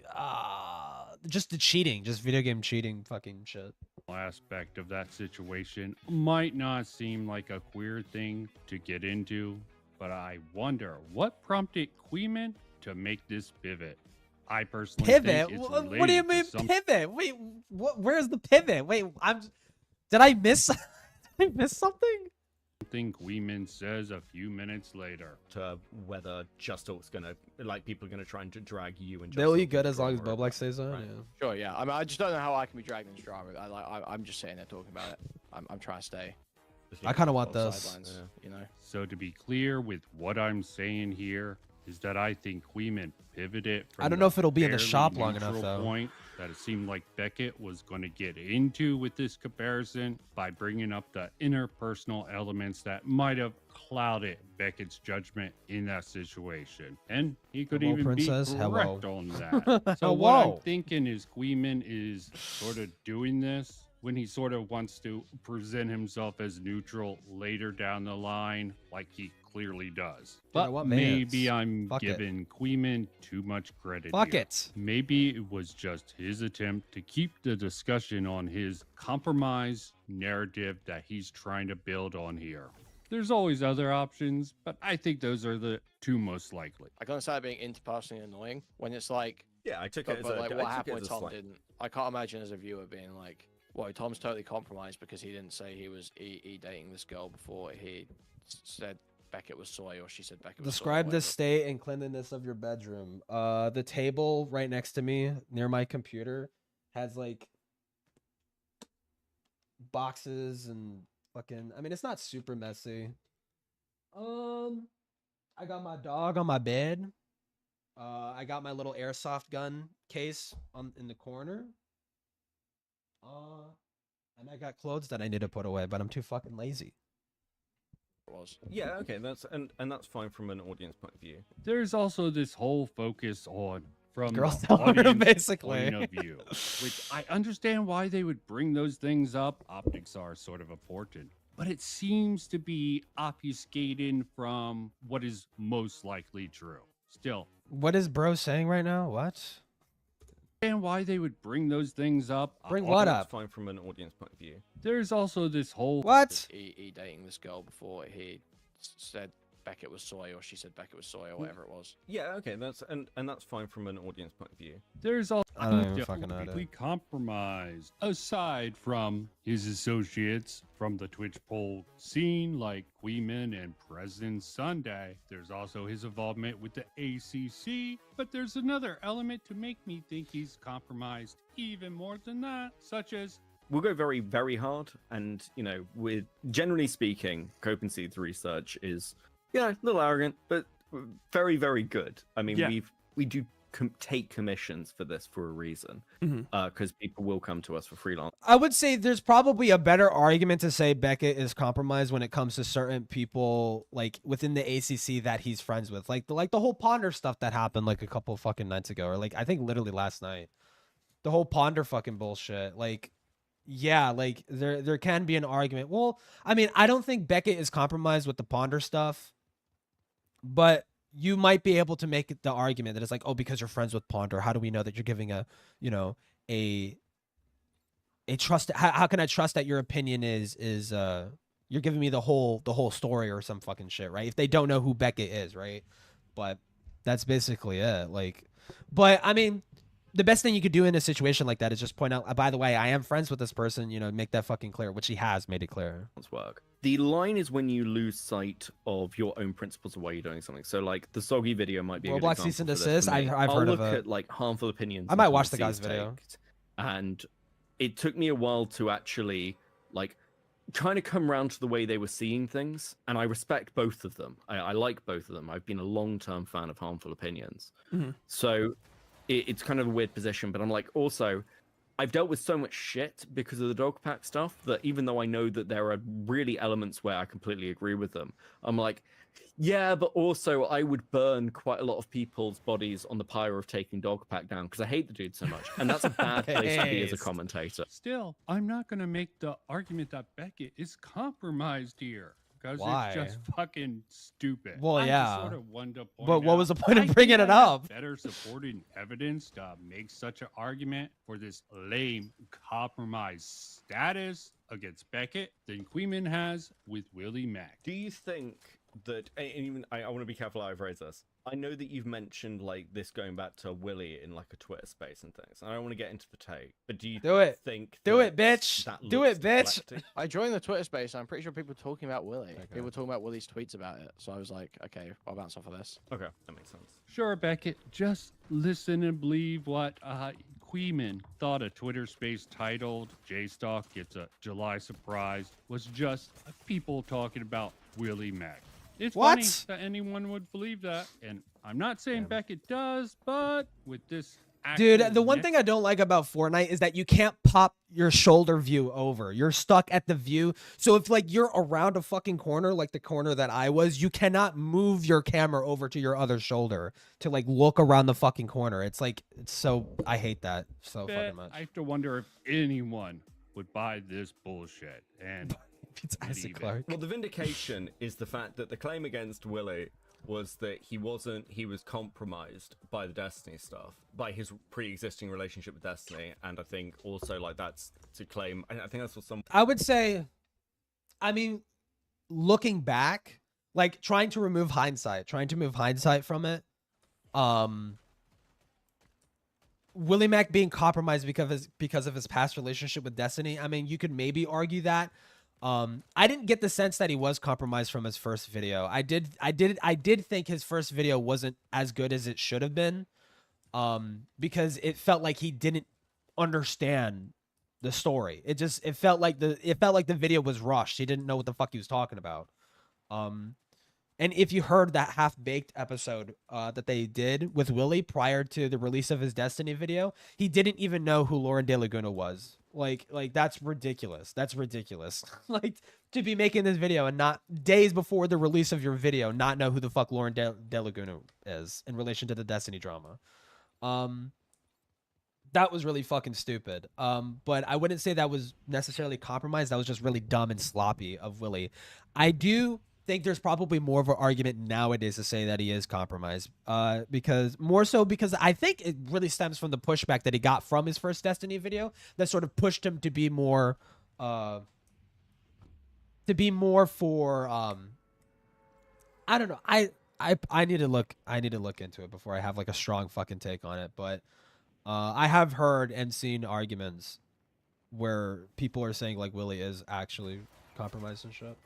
just the cheating, just video game cheating fucking shit. Aspect of that situation might not seem like a queer thing to get into, but I wonder what prompted Queeman to make this pivot. I personally Pivot? think it's What do you related mean to some pivot? Wait, where's the pivot? Wait, did I miss did I miss something? something Queeman says a few minutes later. To whether Just Talk's gonna people are gonna try and drag you and. They'll be good as long as Boblack stays on. Right. Yeah. Sure, yeah. I mean, I just don't know how I can be dragged into drama. I'm just sitting there talking about it. I'm trying to stay. I kind of want on the this. sidelines, you know. So to be clear with what I'm saying here is that I think Queeman pivoted from I don't know if it'll be in the fairly shop long enough, neutral though. point that it seemed like Beckett was going to get into with this comparison by bringing up the interpersonal elements that might have clouded Beckett's judgment in that situation. And he could Hello, even princess. be Hello. correct on that. So what Hello. I'm thinking is Queeman is sort of doing this when he sort of wants to present himself as neutral later down the line, like he clearly does. Dude, I But want maybe mans. I'm Fuck it. giving Queeman too much credit. Fuck here. it. Maybe it was just his attempt to keep the discussion on his compromise narrative that he's trying to build on here. There's always other options, but I think those are the two most likely. I can't say being interpersonally annoying when it's like, Yeah, I took but, it as but a. like I what took happened it when as a Tom slight. didn't. I can't imagine as a viewer being like, "Whoa, Tom's totally compromised because he didn't say he was dating this girl before he said Beckett was soy or she said Beckett was soy." Describe the whatever. state and cleanliness of your bedroom. The table right next to me near my computer has like boxes and fucking. I mean, it's not super messy. I got my dog on my bed. I got my little airsoft gun case in the corner. And I got clothes that I need to put away, but I'm too fucking lazy. Was. Yeah, okay, that's and that's fine from an audience point of view. There's also this whole focus on from Girls the telling her, audience basically. point of view, which I understand why they would bring those things up. Optics are sort of important, but it seems to be obfuscating from what is most likely true. Still, What is bro saying right now? What? and why they would bring those things up. Bring what That's up? fine from an audience point of view. There's also this whole What? He dating this girl before he said Beckett was soy or she said Beckett was soy or whatever it was. Yeah, okay, that's and that's fine from an audience point of view. There's also I don't even fucking know that. definitely compromised aside from his associates from the Twitch poll scene like Queeman and President Sunday. There's also his involvement with the ACC, but there's another element to make me think he's compromised even more than that, such as We'll go very, very hard, and with generally speaking, Cope and Seed's research is, a little arrogant, but very, very good. I mean, Yeah. we do take commissions for this for a reason, because people will come to us for freelance. I would say there's probably a better argument to say Beckett is compromised when it comes to certain people like within the ACC that he's friends with, like the whole Ponder stuff that happened like a couple fucking nights ago, or like I think literally last night, the whole Ponder fucking bullshit. Like, yeah, like there can be an argument. Well, I mean, I don't think Beckett is compromised with the Ponder stuff, but you might be able to make the argument that it's like, oh, because you're friends with Ponder, how do we know that you're giving a trust? How can I trust that your opinion is you're giving me the whole story or some fucking shit, right? If they don't know who Beckett is, right? But that's basically it. Like, but I mean, the best thing you could do in a situation like that is just point out, by the way, I am friends with this person, make that fucking clear, which he has made it clear. Work. The line is when you lose sight of your own principles of why you're doing something. So, like, the Soggy video might be a good Roblox example cease and for this desist? for me. I've heard I'll of look it. at, like, harmful opinions. I might and watch the policies guy's video. taked, and it took me a while to actually like kind of come around to the way they were seeing things, and I respect both of them. I like both of them. I've been a long-term fan of Harmful Opinions. So it's kind of a weird position, but I'm like, also, I've dealt with so much shit because of the dog pack stuff that even though I know that there are really elements where I completely agree with them, I'm like, yeah, but also I would burn quite a lot of people's bodies on the pyre of taking dog pack down because I hate the dude so much, and that's a bad place to be as a commentator. Still, I'm not going to make the argument that Beckett is compromised here. Because it's just fucking stupid. Well, I yeah. just sort of wanted to point But what out, was the point of I bringing think it I have up? Better supporting evidence to make such an argument for this lame compromise status against Beckett than Queeman has with Willie Mack. Do you think that, and even I want to be careful how I phrase this. I know that you've mentioned like this going back to Willie in like a Twitter space and things. I don't want to get into the take, but do you think Do it, that bitch. that Do looks it, bitch. deflecting? I joined the Twitter space. I'm pretty sure people were talking about Willie. Okay. People were talking about Willie's tweets about it. So I was like, okay, I'll bounce off of this. Okay, that makes sense. Sure, Beckett, just listen and believe what Queeman thought a Twitter space titled J-Stock Gets a July Surprise was just people talking about Willie Mack. It's funny that anyone would believe that, and I'm not saying Beckett does, but with this Dude, the one thing I don't like about Fortnite is that you can't pop your shoulder view over. You're stuck at the view. So if like you're around a fucking corner, like the corner that I was, you cannot move your camera over to your other shoulder to like look around the fucking corner. It's like, it's so, I hate that so fucking much. I have to wonder if anyone would buy this bullshit and it's Isaac Clarke. Well, the vindication is the fact that the claim against Willie was that he was compromised by the Destiny stuff, by his pre-existing relationship with Destiny, and I think also like that's to claim, I think that's what some... I would say, I mean, looking back, like trying to move hindsight from it, Willie Mack being compromised because of his past relationship with Destiny, I mean, you could maybe argue that. I didn't get the sense that he was compromised from his first video. I did think his first video wasn't as good as it should have been, because it felt like he didn't understand the story. It felt like the video was rushed. He didn't know what the fuck he was talking about. And if you heard that half-baked episode that they did with Willie prior to the release of his Destiny video, he didn't even know who Lauren De Laguna was. Like that's ridiculous. That's ridiculous. Like to be making this video and not days before the release of your video, not know who the fuck Lauren De Laguna is in relation to the Destiny drama. That was really fucking stupid. But I wouldn't say that was necessarily compromised. That was just really dumb and sloppy of Willie. I do think there's probably more of an argument nowadays to say that he is compromised, because I think it really stems from the pushback that he got from his first Destiny video that sort of pushed him to be more for I don't know. I need to look into it before I have like a strong fucking take on it, but I have heard and seen arguments where people are saying like Willie is actually compromised and shit.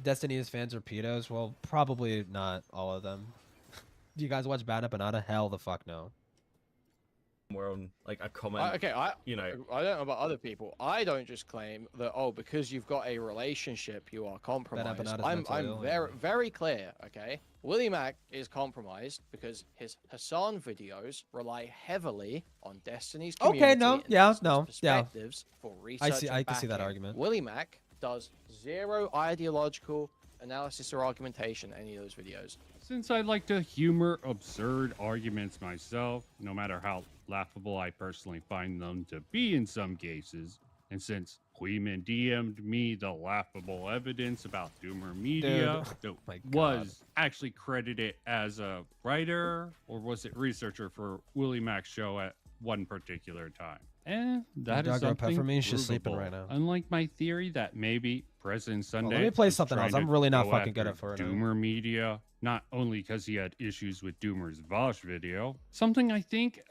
Destiny's fans are pedos? Well, probably not all of them. Do you guys watch Bad Up and Nada? Hell the fuck no. We're on like a comment. Okay, I don't know about other people. I don't just claim that because you've got a relationship you are compromised. I'm very clear. Okay, Willie Mack is compromised because his Hassan videos rely heavily on Destiny's community. Perspectives for research. I can see that argument. Willie Mack does zero ideological analysis or argumentation in any of those videos. Since I like to humor absurd arguments myself, no matter how laughable I personally find them to be in some cases, and since Queeman DM'd me the laughable evidence about Doomer Media that was actually credited as a writer, or was it researcher for Willie Mack's show at one particular time? That is something provable. She's sleeping right now. Unlike my theory that maybe President Sunday let me play something else. I'm really not fucking good at Fortnite. Doomer Media, not only because he had issues with Doomer's Vosh video, something I think,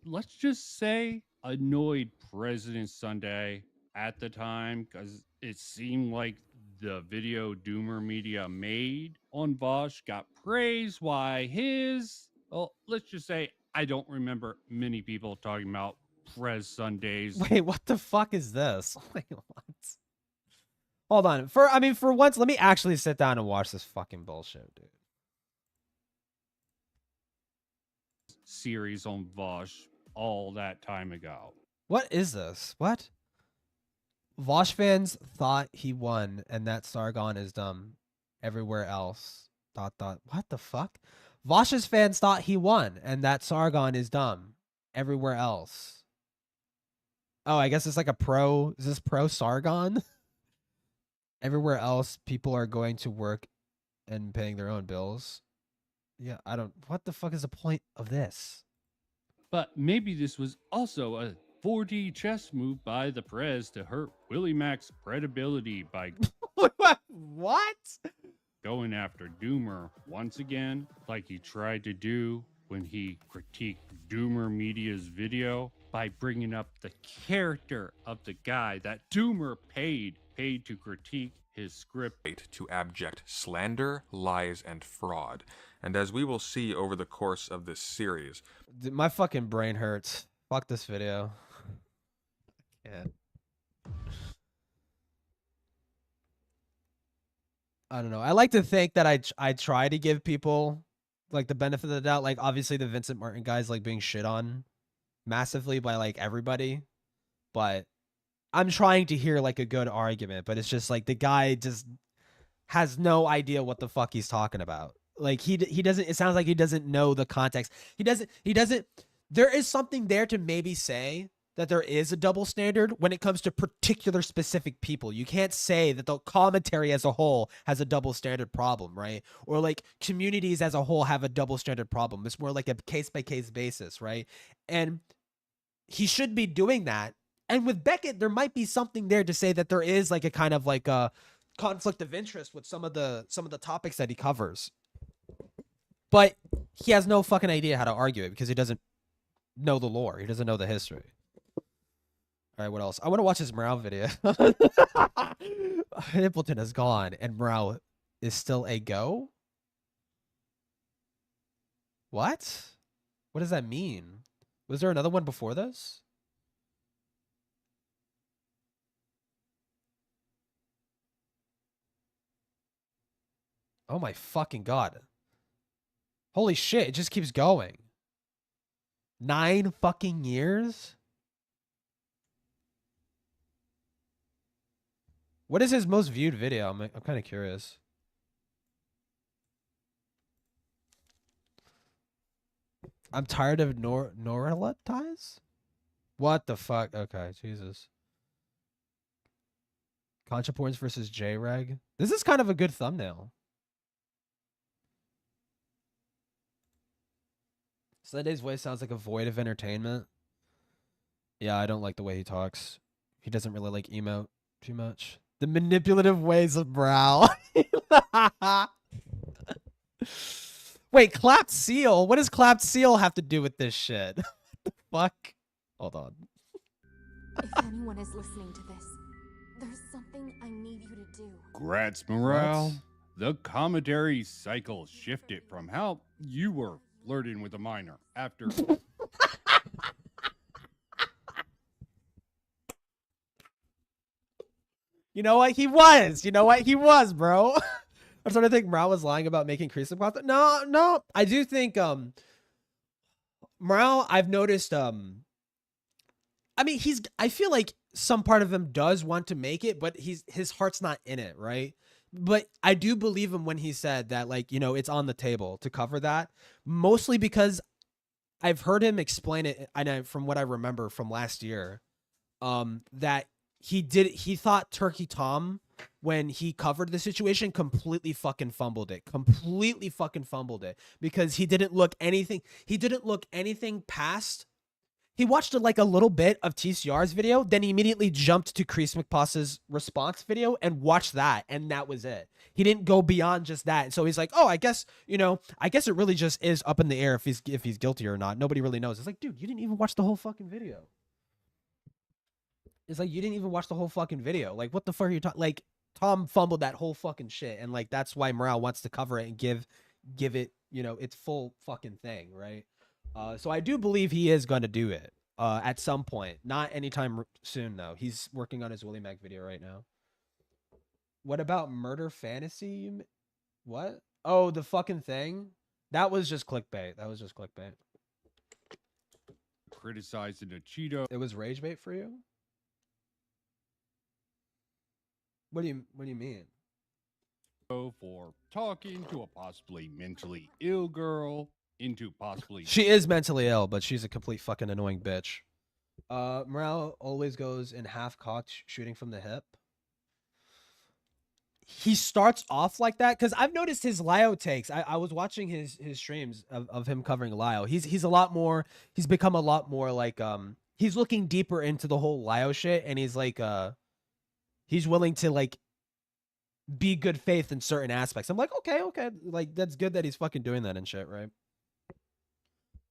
let's just say, annoyed President Sunday at the time, because it seemed like the video Doomer Media made on Vosh got praised, while his, well, let's just say, I don't remember many people talking about Prez Sundays. Wait, what the fuck is this? Wait, what? Hold on. For once, let me actually sit down and watch this fucking bullshit, dude. Series on Vosh all that time ago. What is this? What? Vosh fans thought he won, and that Sargon is dumb. Everywhere else. ... What the fuck? Vosh's fans thought he won, and that Sargon is dumb. Everywhere else. Oh, I guess it's like a pro. Is this pro Sargon? Everywhere else, people are going to work and paying their own bills. Yeah, I don't... What the fuck is the point of this? But maybe this was also a 4D chess move by the Prez to hurt Willie Mac's credibility by What? going after Doomer once again, like he tried to do when he critiqued Doomer Media's video by bringing up the character of the guy that Doomer paid to critique his script. To abject slander, lies, and fraud. And as we will see over the course of this series... Dude, my fucking brain hurts. Fuck this video. Yeah. I don't know. I like to think that I try to give people like the benefit of the doubt. Like obviously the Vincent Martin guy's like being shit on massively by like everybody, but I'm trying to hear like a good argument, but it's just like the guy just has no idea what the fuck he's talking about. Like he doesn't, it sounds like he doesn't know the context. He doesn't, there is something there to maybe say that there is a double standard when it comes to particular specific people. You can't say that the commentary as a whole has a double standard problem, right? Or like communities as a whole have a double standard problem. It's more like a case by case basis, right? And he should be doing that. And with Beckett, there might be something there to say that there is like a kind of like a conflict of interest with some of the topics that he covers. But he has no fucking idea how to argue it because he doesn't know the lore. He doesn't know the history. All right, what else? I want to watch his Morale video. Hippleton is gone, and Morale is still a go? What? What does that mean? Was there another one before this? Oh my fucking god. Holy shit, it just keeps going. 9 fucking years? What is his most viewed video? I'm kind of curious. I'm tired of Norletize? What the fuck? Okay, Jesus. Concha Points versus J-Reg. This is kind of a good thumbnail. Sunday's voice sounds like a void of entertainment. Yeah, I don't like the way he talks. He doesn't really like emote too much. The manipulative ways of Brow. Wait, clapped seal? What does clapped seal have to do with this shit? What the fuck? Hold on. If anyone is listening to this, there's something I need you to do. Grats, Morale. The commentary cycle shifted from how you were flirting with a minor after... You know what? He was. You know what? He was, bro. I'm starting to think Morale was lying about making Creasing content. No. I do think Morale, I've noticed I mean, I feel like some part of him does want to make it, but his heart's not in it, right? But I do believe him when he said that, like, you know, it's on the table to cover that, mostly because I've heard him explain it, and from what I remember from last year, that he thought Turkey Tom, when he covered the situation, completely fucking fumbled it. Because he didn't look anything past. He watched like a little bit of TCR's video, then he immediately jumped to Kreese McPaus's response video and watched that, and that was it. He didn't go beyond just that. And so he's like, oh, I guess it really just is up in the air if he's guilty or not. Nobody really knows. It's like, dude, you didn't even watch the whole fucking video. It's like, you didn't even watch the whole fucking video. Like, what the fuck are you talking? Like, Tom fumbled that whole fucking shit, and like that's why Morale wants to cover it and give it, you know, its full fucking thing, right? So I do believe he is going to do it. at some point. Not anytime soon, though. He's working on his Willie Mac video right now. What about Murder Fantasy? What? Oh, the fucking thing? That was just clickbait. Criticizing a Cheeto. It was rage bait for you? What do you mean? For talking to a possibly mentally ill girl into possibly... She is mentally ill, but she's a complete fucking annoying bitch. Morale always goes in half-cocked shooting from the hip. He starts off like that because I've noticed his Lio takes. I was watching his streams of him covering Lio. He's a lot more. He's become a lot more like he's looking deeper into the whole Lio shit, and he's like he's willing to like be good faith in certain aspects. I'm like, okay, like that's good that he's fucking doing that and shit, right?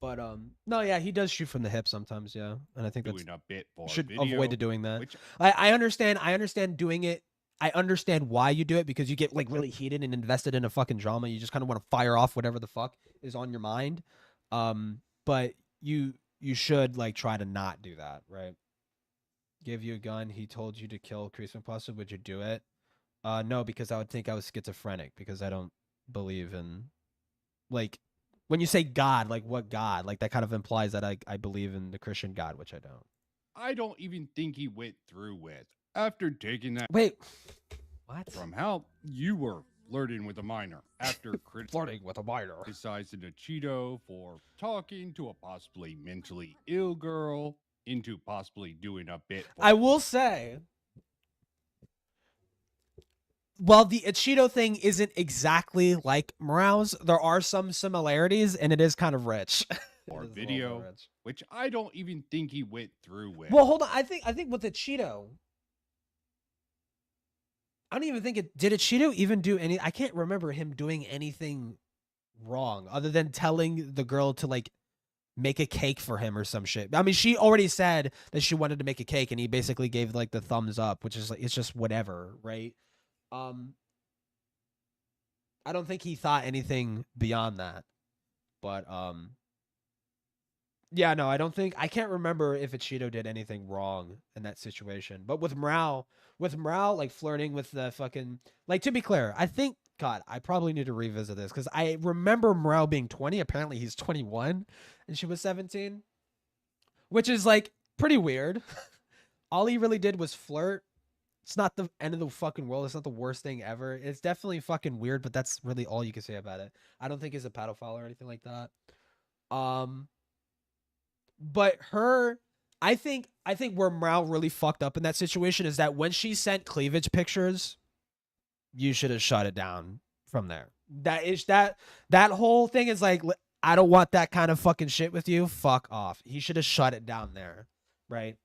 But no, yeah, he does shoot from the hip sometimes, yeah, and I think that's a bit for should video, avoid doing that. I understand doing it. I understand why you do it because you get like really heated and invested in a fucking drama. You just kind of want to fire off whatever the fuck is on your mind. But you should like try to not do that, right? Give you a gun. He told you to kill Chris Imposter. Would you do it? No, because I would think I was schizophrenic because I don't believe in like when you say God, like what God? Like that kind of implies that I believe in the Christian God, which I don't. I don't even think he went through with. After taking that... Wait. What? From how you were flirting with a minor. After flirting with a minor. Criticizing a Cheeto for talking to a possibly mentally ill girl into possibly doing a bit... I will say... While the Cheeto thing isn't exactly like Morale's, there are some similarities, and it is kind of rich. Or video, which I don't even think he went through with. Well, hold on. I think with the Cheeto... I don't even think did a Cheeto even do any, I can't remember him doing anything wrong other than telling the girl to like make a cake for him or some shit. I mean, she already said that she wanted to make a cake and he basically gave like the thumbs up, which is like, it's just whatever, right? I don't think he thought anything beyond that, but, yeah, no, I can't remember if a Cheeto did anything wrong in that situation. But with Morale, like flirting with the fucking, like, to be clear, I think, God, I probably need to revisit this because I remember Morale being 20. Apparently he's 21 and she was 17, which is like pretty weird. All he really did was flirt. It's not the end of the fucking world. It's not the worst thing ever. It's definitely fucking weird, but that's really all you can say about it. I don't think he's a pedophile or anything like that. But I think where Morale really fucked up in that situation is that when she sent cleavage pictures, you should have shut it down from there. That whole thing is like, I don't want that kind of fucking shit with you. Fuck off. He should have shut it down there, right?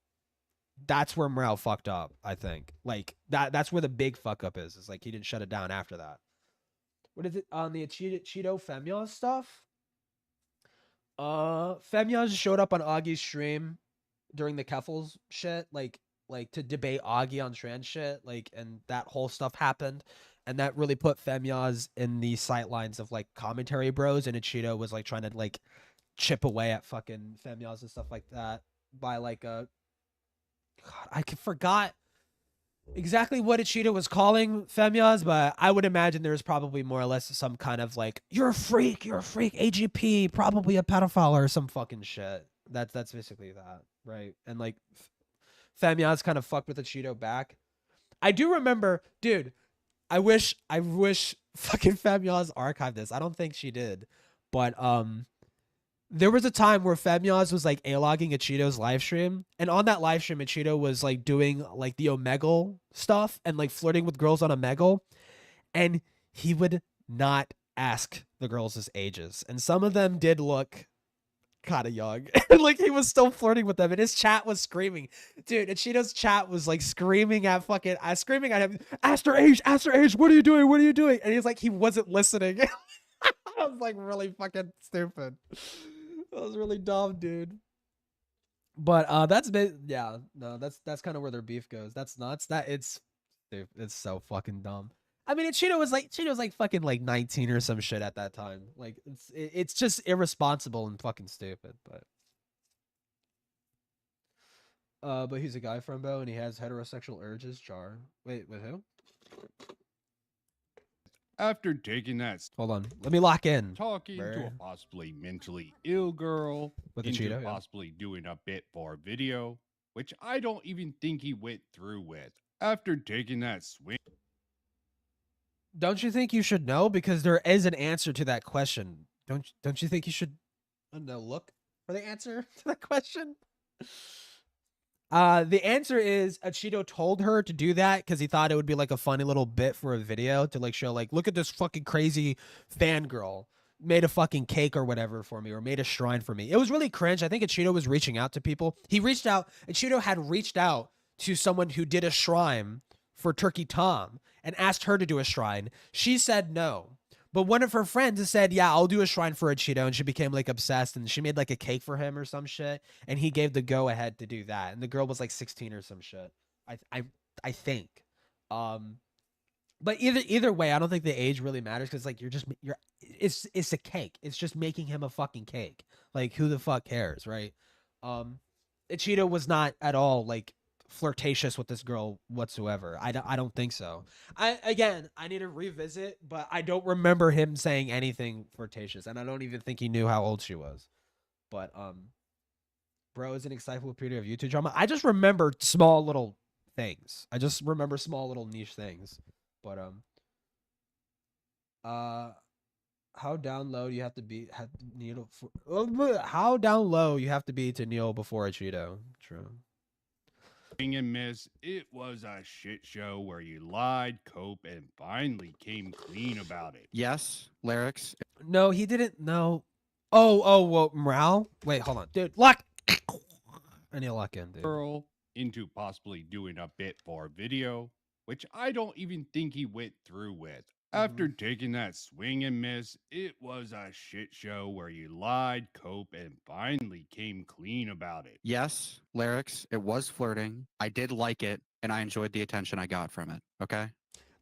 That's where Morale fucked up, I think. Like that's where the big fuck up is. It's like he didn't shut it down after that. What is it on the Cheeto Femia stuff? Femia showed up on Augie's stream during the Keffels shit, like to debate Augie on trans shit, like, and that whole stuff happened, and that really put Femias in the sightlines of like commentary bros, and Cheeto was like trying to like chip away at fucking Femias and stuff like that by like God, I forgot exactly what Cheeto was calling Femias, but I would imagine there's probably more or less some kind of like, you're a freak, AGP, probably a pedophile or some fucking shit. That's basically that, right? And like Femias kind of fucked with Cheeto back. I do remember, dude, I wish fucking Femias archived this. I don't think she did, but there was a time where Femias was like A-logging Cheeto's live stream, and on that live stream, Cheeto was like doing like the Omegle stuff and like flirting with girls on Omegle, and he would not ask the girls' ages, and some of them did look kind of young, and like he was still flirting with them, and his chat was screaming, dude. And Cheeto's chat was like screaming at him, ask her age, what are you doing? And he's like, he wasn't listening. I was like really fucking stupid. That was really dumb, dude. But that's kind of where their beef goes. That's nuts. It's so fucking dumb. I mean, Cheeto was like fucking like 19 or some shit at that time. Like it's just irresponsible and fucking stupid. But But he's a guy from Bo and he has heterosexual urges. Char. Wait, with who? After taking that, Hold on. Let me lock in. talking to a possibly mentally ill girl, With a into Cheeto, yeah. possibly doing a bit for a video, which I don't even think he went through with. After taking that swing. Don't you think you should know? Because there is an answer to that question. Don't you think you should look for the answer to that question? The answer is Cheeto told her to do that because he thought it would be like a funny little bit for a video to like show like, look at this fucking crazy fangirl made a fucking cake or whatever for me or made a shrine for me. It was really cringe. I think Cheeto was reaching out to people. He reached out, Cheeto had reached out to someone who did a shrine for Turkey Tom and asked her to do a shrine. She said no. But one of her friends said, yeah, I'll do a shrine for a Cheeto. And she became like obsessed and she made like a cake for him or some shit. And he gave the go ahead to do that. And the girl was like 16 or some shit. I think. But either way, I don't think the age really matters because like it's a cake. It's just making him a fucking cake. Like who the fuck cares, right? Cheeto was not at all like flirtatious with this girl whatsoever. I don't think so. I need to revisit, but I don't remember him saying anything flirtatious, and I don't even think he knew how old she was. But bro is an encyclopedia of YouTube drama. I just remember small little things. I just remember small little niche things. But how down low you have to be how down low you have to be to kneel before a Cheeto. True. And miss, it was a shit show where you lied, coped, and finally came clean about it. Yes, lyrics. No, he didn't. No. Oh, well, morale. Wait, hold on, dude. Lock. I need to lock in, dude. Girl into possibly doing a bit for a video, which I don't even think he went through with. After taking that swing and miss, it was a shit show where you lied, coped, and finally came clean about it. Yes, lyrics. It was flirting. I did like it, and I enjoyed the attention I got from it. Okay?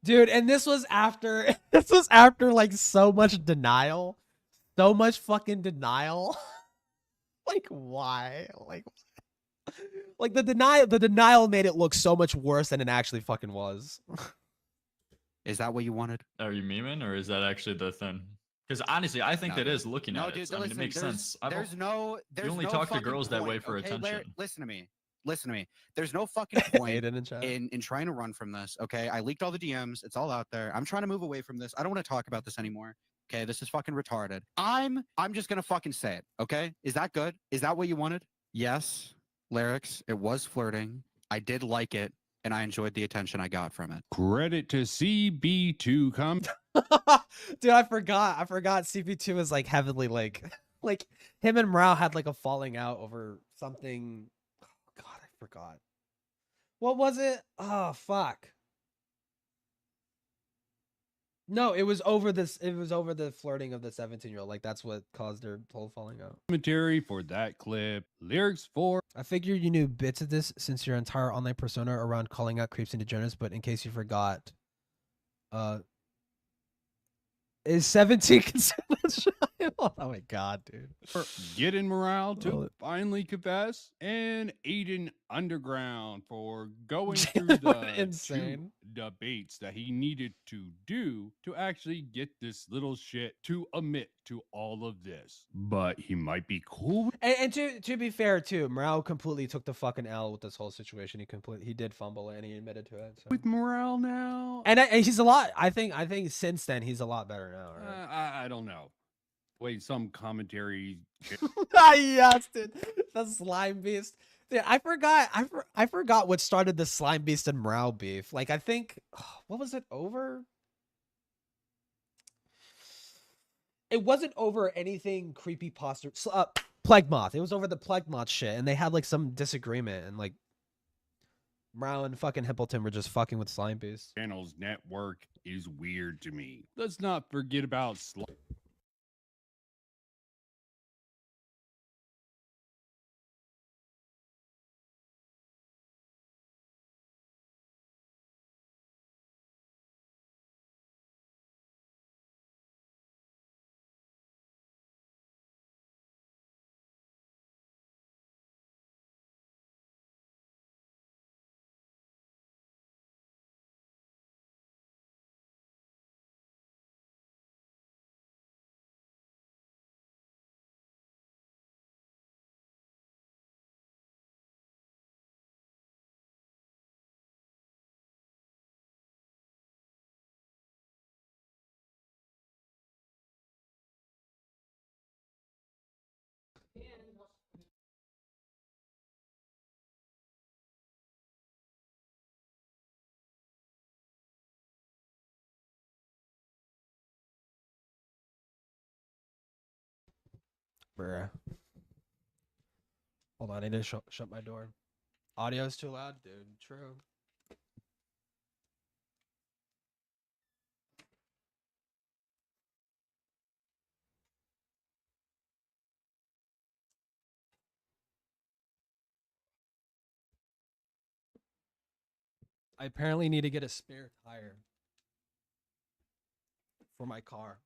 Dude, and this was after like so much denial. So much fucking denial. Like why? Like the denial made it look so much worse than it actually fucking was. Is that what you wanted? Are you memeing or is that actually the thing? Because honestly, I think that is looking at dude, it. I mean, it makes sense. There's no you only talk to girls that way for attention. Listen to me. There's no fucking point in trying to run from this. Okay, I leaked all the DMs. It's all out there. I'm trying to move away from this. I don't want to talk about this anymore. Okay, this is fucking retarded. I'm just gonna fucking say it. Okay, is that good? Is that what you wanted? Yes, lyrics. It was flirting. I did like it. And I enjoyed the attention I got from it. Credit to CB2 come. Dude, I forgot CP2 is like heavily like him and Morale had like a falling out over something. Oh god, I forgot. What was it? Oh fuck. No, it was over this. It was over the flirting of the 17-year-old. Like that's what caused their whole falling out. Commentary for that clip. Lyrics for. I figured you knew bits of this since your entire online persona around calling out creeps and degenerates. But in case you forgot, is 17 considered a child? Oh my god, dude. Getting Morale to finally confess, and Aiden Underground for going through the insane debates that he needed to do to actually get this little shit to admit to all of this. But he might be cool. And to be fair too, Morale completely took the fucking L with this whole situation. He did fumble and he admitted to it. So. With Morale now, and he's a lot. I think since then he's a lot better now. Right? I don't know. Wait, some commentary. Yes, dude. The slime beast. Dude, I forgot what started the slime beast and Morale beef. Like, I think, what was it over? It wasn't over anything creepy pasta. Plague Moth. It was over the Plague Moth shit, and they had like some disagreement, and like Morale and fucking Hippleton were just fucking with slime beast. Channel's network is weird to me. Let's not forget about slime. Bruh. Hold on, I need to shut my door. Audio's too loud, dude. True. I apparently need to get a spare tire for my car.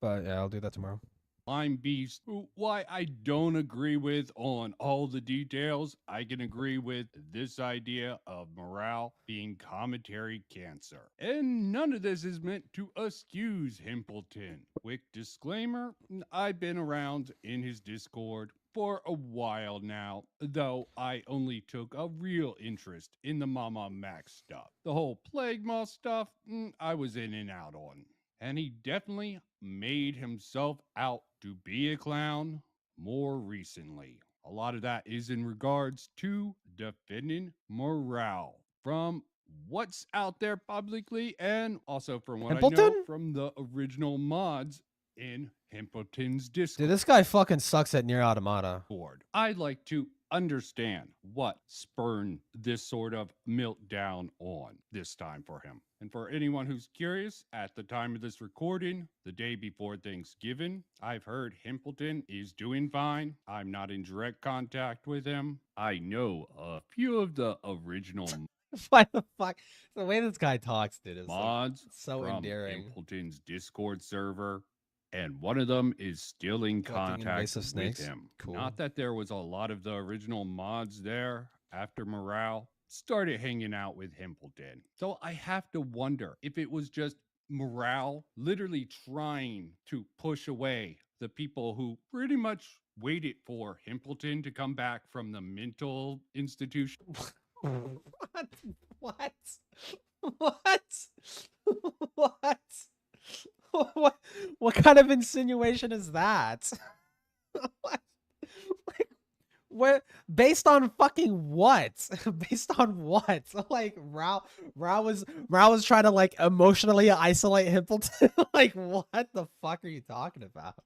But yeah, I'll do that tomorrow. I'm Beast. Why I don't agree with on all the details, I can agree with this idea of morale being commentary cancer. And none of this is meant to excuse Himpleton. Quick disclaimer, I've been around in his Discord for a while now, though I only took a real interest in the Mama Max stuff. The whole Plague Moth stuff, I was in and out on. And he definitely made himself out to be a clown more recently. A lot of that is in regards to defending morale from what's out there publicly and also from what I know from the original mods in Himpleton's Discord. Dude, this guy fucking sucks at Nier Automata. I'd like to understand what spurned this sort of meltdown on this time for him. And for anyone who's curious, at the time of this recording, the day before Thanksgiving, I've heard Himpleton is doing fine. I'm not in direct contact with him. I know a few of the original Why the fuck? The way this guy talks, dude, is mods like, so from endearing. Himpleton's Discord server, and one of them is still in contact with him. Cool. Not that there was a lot of the original mods there after morale started hanging out with Himpleton. So I have to wonder if it was just morale literally trying to push away the people who pretty much waited for Himpleton to come back from the mental institution. What? What kind of insinuation is that? What? Based on fucking what? Based on what? Like Rao was trying to like emotionally isolate Himpleton. Like what the fuck are you talking about?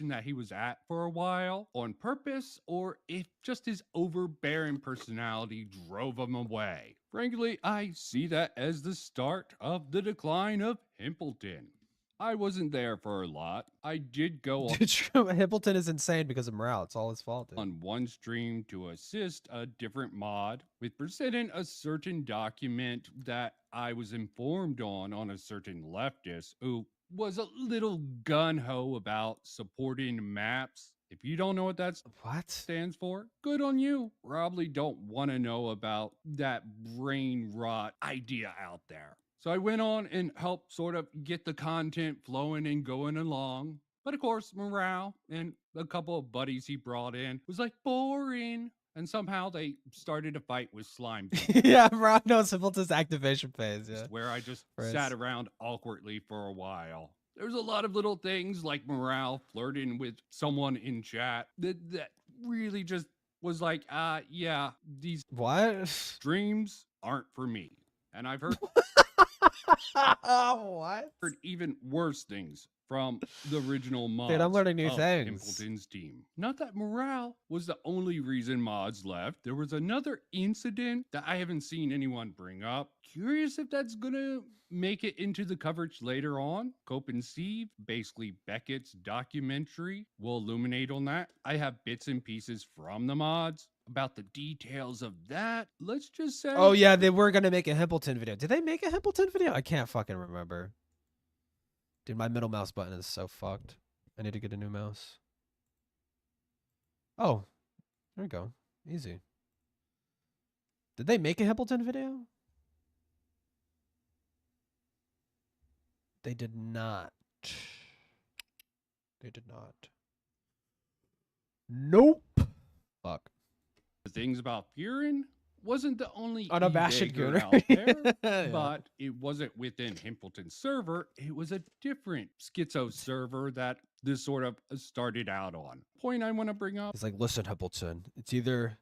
That he was at for a while on purpose, or if just his overbearing personality drove him away. Frankly, I see that as the start of the decline of Himpleton. I wasn't there for a lot. I did go on. Himpleton is insane because of morale. It's all his fault, dude. On one stream to assist a different mod with presenting a certain document that I was informed on a certain leftist who was a little gun-ho about supporting maps. If you don't know what that stands for, good on you. Probably don't want to know about that brain rot idea out there. So I went on and helped sort of get the content flowing and going along. But of course, morale and a couple of buddies he brought in was like boring. And somehow they started a fight with Slime. Yeah, bro, no, Himpleton's activation phase. Yeah, where I just sat around awkwardly for a while. There's a lot of little things like morale flirting with someone in chat that really just was like, yeah, these streams aren't for me. And I've heard heard even worse things from the original mods. Dude, I'm learning new things. Himpleton's team. Not that morale was the only reason mods left. There was another incident that I haven't seen anyone bring up. Curious if that's gonna make it into the coverage later on. Cope and Steve, basically Beckett's documentary, will illuminate on that. I have bits and pieces from the mods about the details of that. Let's just say, oh yeah, they were gonna make a Himpleton video. Did they make a Himpleton video? I can't fucking remember. Dude, my middle mouse button is so fucked. I need to get a new mouse. Oh, there we go. Easy. Did they make a Himpleton video? They did not. They did not. Nope. Fuck. The things about Furin wasn't the only unabashed gooner out there, but it wasn't within Himpleton's server. It was a different schizo server that this sort of started out on. Point I want to bring up. It's like, listen, Himpleton, it's either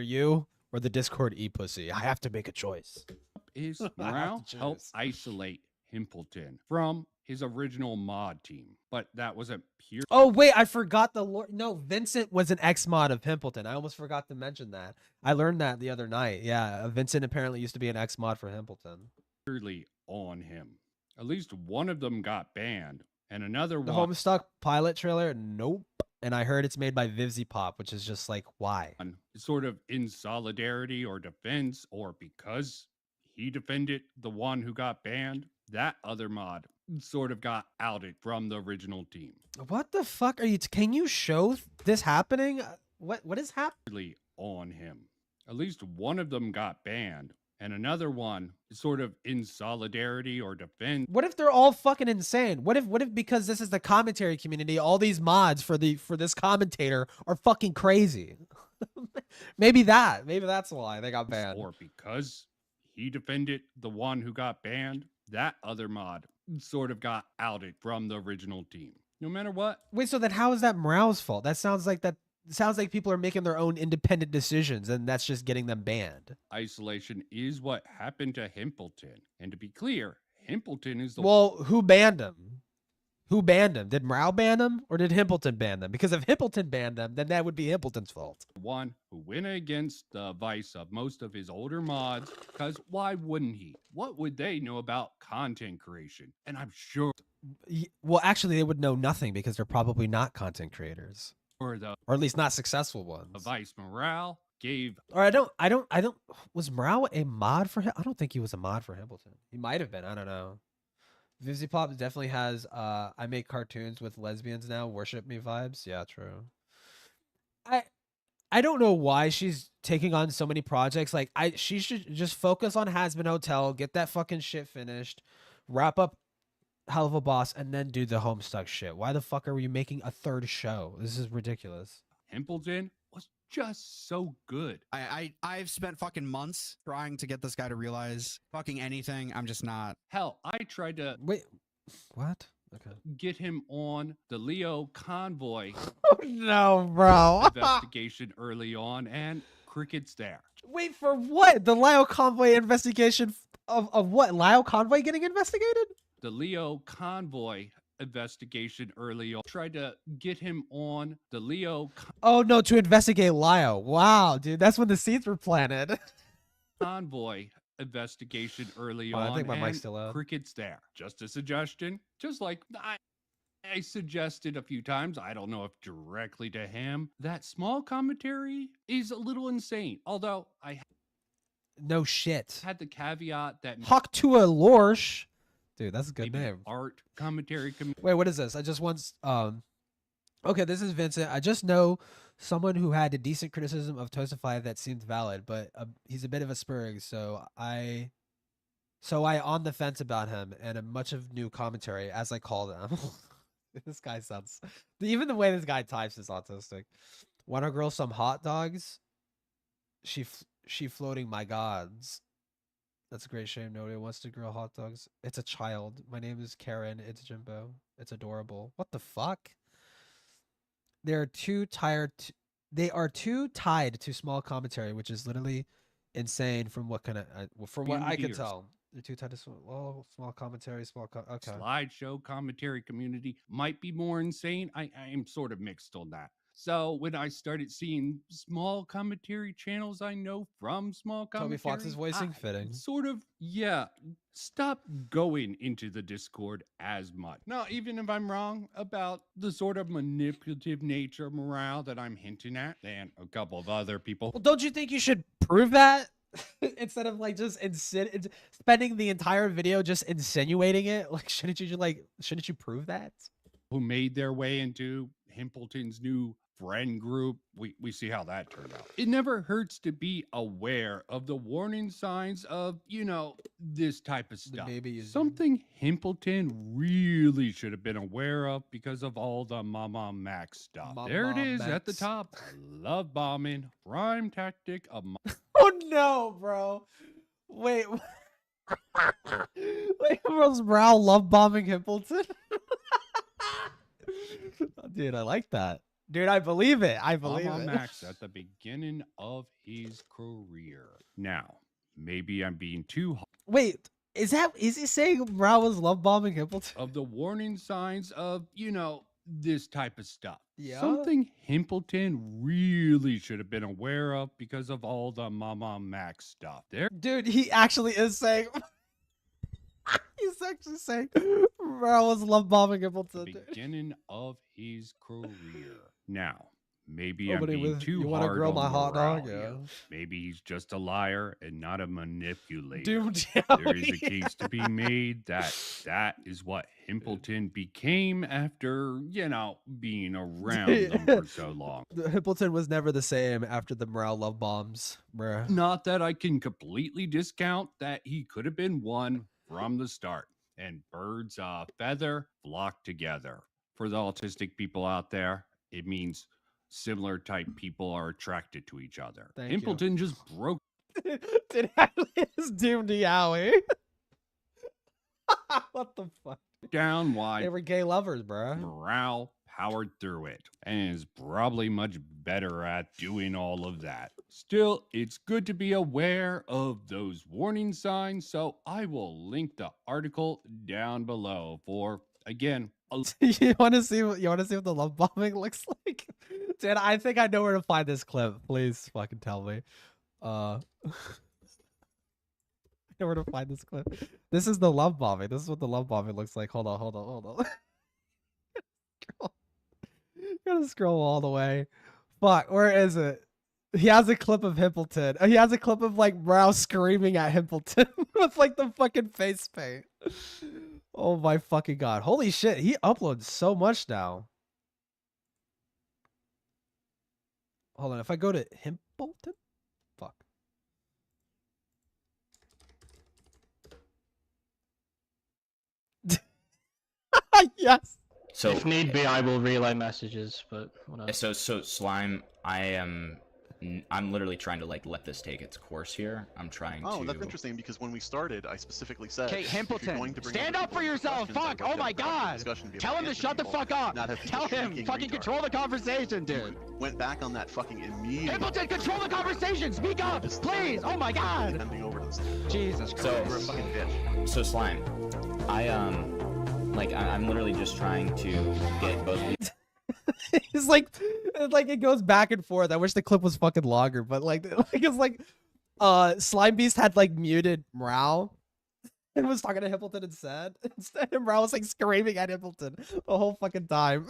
you or the Discord e-pussy. I have to make a choice. Is morale help isolate Himpleton from his original mod team, but that wasn't pure. Oh wait, I forgot the lore. No, Vincent was an ex-mod of Himpleton. I almost forgot to mention that. I learned that the other night. Yeah, Vincent apparently used to be an ex-mod for Himpleton. Purely on him. At least one of them got banned, and another The one. Homestuck pilot trailer, nope. And I heard it's made by Vivzy Pop, which is just like, why? Sort of in solidarity or defense, or because he defended the one who got banned, that other mod sort of got outed from the original team. What the fuck are you? Can you show this happening? What is happening? On him. At least one of them got banned, and another one sort of in solidarity or defense. What if they're all fucking insane? What if because this is the commentary community, all these mods for this commentator are fucking crazy? Maybe that's why they got banned. Or because he defended the one who got banned, that other mod sort of got outed from the original team. No matter what. Wait, so then how is that morale's fault? That sounds like people are making their own independent decisions, and that's just getting them banned. Isolation is what happened to Himpleton. And to be clear, Himpleton is the who banned him? Who banned him? Did Morale ban him, or did Himpleton ban them? Because if Himpleton banned them, then that would be Himpleton's fault. One who went against the advice of most of his older mods, because why wouldn't he? What would they know about content creation? And I'm sure... Well, actually, they would know nothing because they're probably not content creators. Or at least not successful ones. Advice Morale gave... Or I don't... Was Morale a mod for him? I don't think he was a mod for Himpleton. He might have been. I don't know. Vivzy Pop definitely has I make cartoons with lesbians now, worship me vibes. Yeah, true. I don't know why she's taking on so many projects. Like she should just focus on Hazbin Hotel, get that fucking shit finished, wrap up Hell of a Boss, and then do the Homestuck shit. Why the fuck are you making a third show? This is ridiculous. Himpleton was just so good. I've spent fucking months trying to get this guy to realize fucking anything. I'm just not. Hell, I tried to wait. What? Okay. Get him on the Leo convoy. Oh no, bro. Investigation early on, and crickets there. Wait, for what? The Leo convoy investigation of what? Leo convoy getting investigated? The Leo convoy investigation early on. Tried to get him on the Leo. Oh no, to investigate Leo. Wow, dude, that's when the seeds were planted. Convoy investigation early on. I think my mic's still out. Crickets there. Just a suggestion. Just like I suggested a few times. I don't know if directly to him. That small commentary is a little insane. Although I no shit had the caveat that Hawk to a Lorsch. Dude, that's a good name. Art commentary. Wait, what is this? I just once okay, this is Vincent. I just know someone who had a decent criticism of Toastify that seemed valid, but he's a bit of a spurg, so I on the fence about him and a much of new commentary, as I call them. This guy sounds... Even the way this guy types is autistic. Wanna grill some hot dogs? She floating my gods. That's a great shame. Nobody wants to grill hot dogs. It's a child. My name is Karen. It's Jimbo. It's adorable. What the fuck? They are too tied to small commentary, which is literally insane from what I could tell. They're too tied to small commentary, okay. Slideshow commentary community might be more insane. I am sort of mixed on that. So when I started seeing small commentary channels I know from small commentary, Toby Fox's voicing fitting. Sort of, yeah. Stop going into the Discord as much. Now, even if I'm wrong about the sort of manipulative nature of Morale that I'm hinting at, and a couple of other people. Well, don't you think you should prove that? Instead of like just spending the entire video just insinuating it? Like, shouldn't you prove that? Who made their way into Himpleton's new friend group, we see how that turned out. It never hurts to be aware of the warning signs of, this type of stuff. Something Himpleton really should have been aware of because of all the Mama Max stuff. There it is at the top. Love bombing, prime tactic of... Oh no, bro. Wait, was Morale love bombing Himpleton? Dude, I like that. Dude, I believe it. I believe it. Max at the beginning of his career. Now, maybe I'm being too... Wait, Is he saying Rao was love bombing Himpleton? Of the warning signs of, you know, this type of stuff. Yeah. Something Himpleton really should have been aware of because of all the Mama Max stuff. Dude, he actually is saying. He's actually saying Rao was love bombing Himpleton. The beginning of his career. Now, maybe Somebody I'm being with- too you wanna hard grill on my hot dog? Morale, Yeah. Maybe he's just a liar and not a manipulator. Doomed There is a case to be made that is what Himpleton became after, you know, being around them for so long. Himpleton was never the same after the morale love bombs, bruh. Not that I can completely discount that he could have been one from the start. And birds of feather flock together. For the autistic people out there, it means similar type people are attracted to each other. Thank you. Himpleton just broke Did Hadley is doomed to Yowie. What the fuck? down why They were gay lovers, bruh. morale powered through it and is probably much better at doing all of that. Still, it's good to be aware of those warning signs, so I will link the article down below for, again, You want to see what the love bombing looks like? Dude, I think I know where to find this clip. Please fucking tell me. I know where to find this clip. This is the love bombing. This is what the love bombing looks like. Hold on. Gotta scroll all the way. Fuck, where is it? He has a clip of Himpleton. He has a clip of like Rao screaming at Himpleton with like the fucking face paint. Oh my fucking god. Holy shit, he uploads so much now. Hold on, if I go to Himpleton? Fuck. Yes. So if need be, I will relay messages, but whatever. So Slime, I'm literally trying to like let this take its course here. I'm trying to. Oh, that's interesting because when we started, I specifically said, Okay, if you're Himpleton, going to bring stand other up for people into yourself. discussions, Fuck. I'd like Oh my them to have god. the discussion be Tell about him to answer shut the people, fuck up. not have Tell people him. shrieking Fucking retard. control the conversation, dude. Went back on that fucking immediately. Himpleton, control the conversation. Speak up, please. Oh my god. Bending over to the Jesus Christ. You're a fucking bitch. So Slime, I'm literally just trying to get both. It's like it goes back and forth. I wish the clip was fucking longer, but it's like Slime Beast had like muted Rao and was talking to Himpleton instead. And Rao was like screaming at Himpleton the whole fucking time.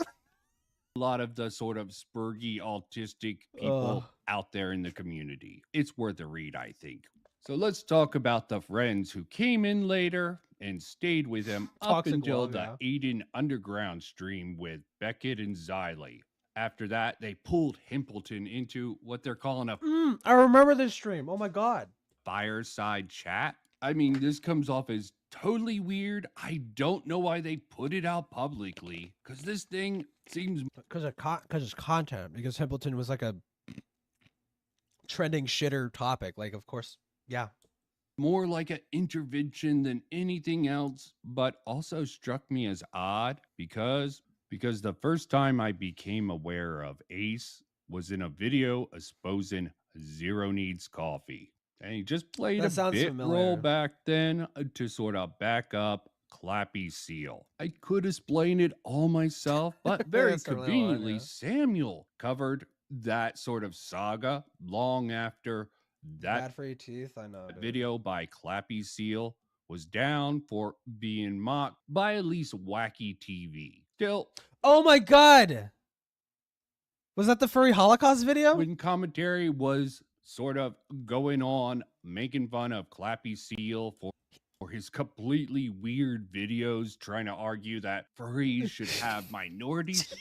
a lot of the sort of spurgy autistic people out there in the community. It's worth a read, I think. So let's talk about the friends who came in later and stayed with him up until the Aiden Underground stream with Beckett and Xylee. After that, they pulled Himpleton into what they're calling a I remember this stream. Oh my god. fireside chat. I mean, this comes off as totally weird. I don't know why they put it out publicly, because this thing seems because it's content. Because Himpleton was like a trending shitter topic. Like, of course, yeah. more like an intervention than anything else, but also struck me as odd because the first time I became aware of Ace was in a video exposing Zero Needs Coffee. And he just played a bit role back then to sort of back up Clappy Seal. I could explain it all myself, but very conveniently, Samuel covered that sort of saga long after that Bad for your teeth, I know. video by Clappy Seal was down for being mocked by at least Wacky TV. Still, oh my god! Was that the Furry Holocaust video? when commentary was sort of going on, making fun of Clappy Seal for his completely weird videos, trying to argue that furries should have minorities.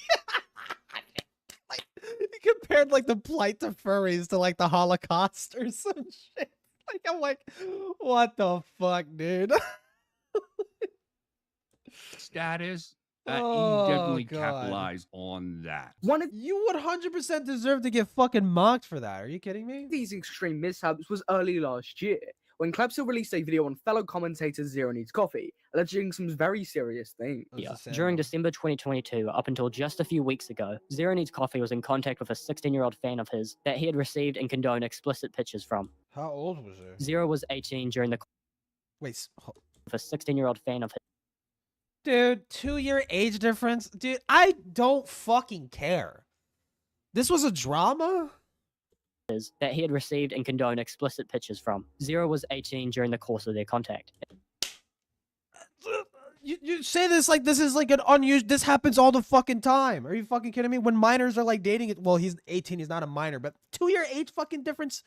He compared like the plight to furries to like the Holocaust or some shit. Like, I'm like, what the fuck, dude? Status. He Oh, definitely God. capitalized on that. You would 100% deserve to get fucking mocked for that. Are you kidding me? These extreme mishaps was early last year, when Klebsill released a video on fellow commentator Zero Needs Coffee, alleging some very serious things. Yeah. During December 2022, up until just a few weeks ago, Zero Needs Coffee was in contact with a 16-year-old fan of his that he had received and condoned explicit pictures from. How old was he? Zero was 18 during the... Wait, a 16-year-old fan of his. Dude, 2-year age difference? Dude, I don't fucking care. This was a drama? That he had received and condoned explicit pictures from. Zero was 18 during the course of their contact. You say this like this is like an unusual. This happens all the fucking time. Are you fucking kidding me? When minors are like dating it, well, he's 18, he's not a minor, but 2-year age fucking difference.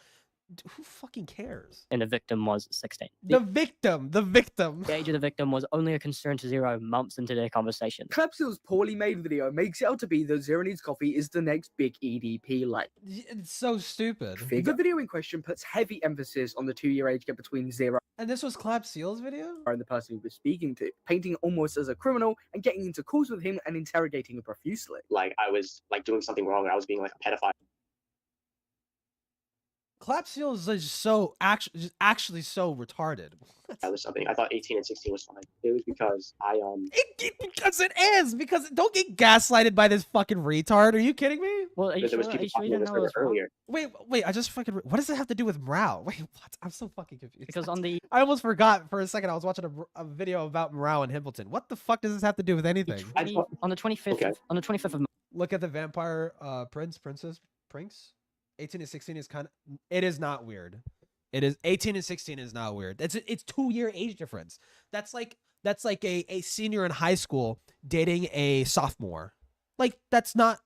Who fucking cares? And the victim was 16. The victim. The age of the victim was only a concern to Zero months into their conversation. Clapsil's poorly made video makes it out to be that Zero Needs Coffee is the next big EDP light. It's so stupid. The video in question puts heavy emphasis on the 2-year age gap between Zero and this was Clapsil's video? And the person he was speaking to, painting almost as a criminal and getting into calls with him and interrogating him profusely. Like I was like doing something wrong, or I was being like a pedophile. Clapsil is just so actually so retarded. That was something I thought 18 and 16 was fine. It was because I because it is because don't get gaslighted by this fucking retard. Are you kidding me? Well, are you sure you don't know earlier? Wait, I just fucking. What does it have to do with morale? Wait, what? I'm so fucking confused. Because on the I almost forgot for a second. I was watching a video about morale in Himbleton. What the fuck does this have to do with anything? On the 25th, on the 25th of Look at the vampire princess. 18 and 16 is kind of. It is not weird. It is 18 and 16 is not weird. It's 2-year age difference. That's like a senior in high school dating a sophomore. Like that's not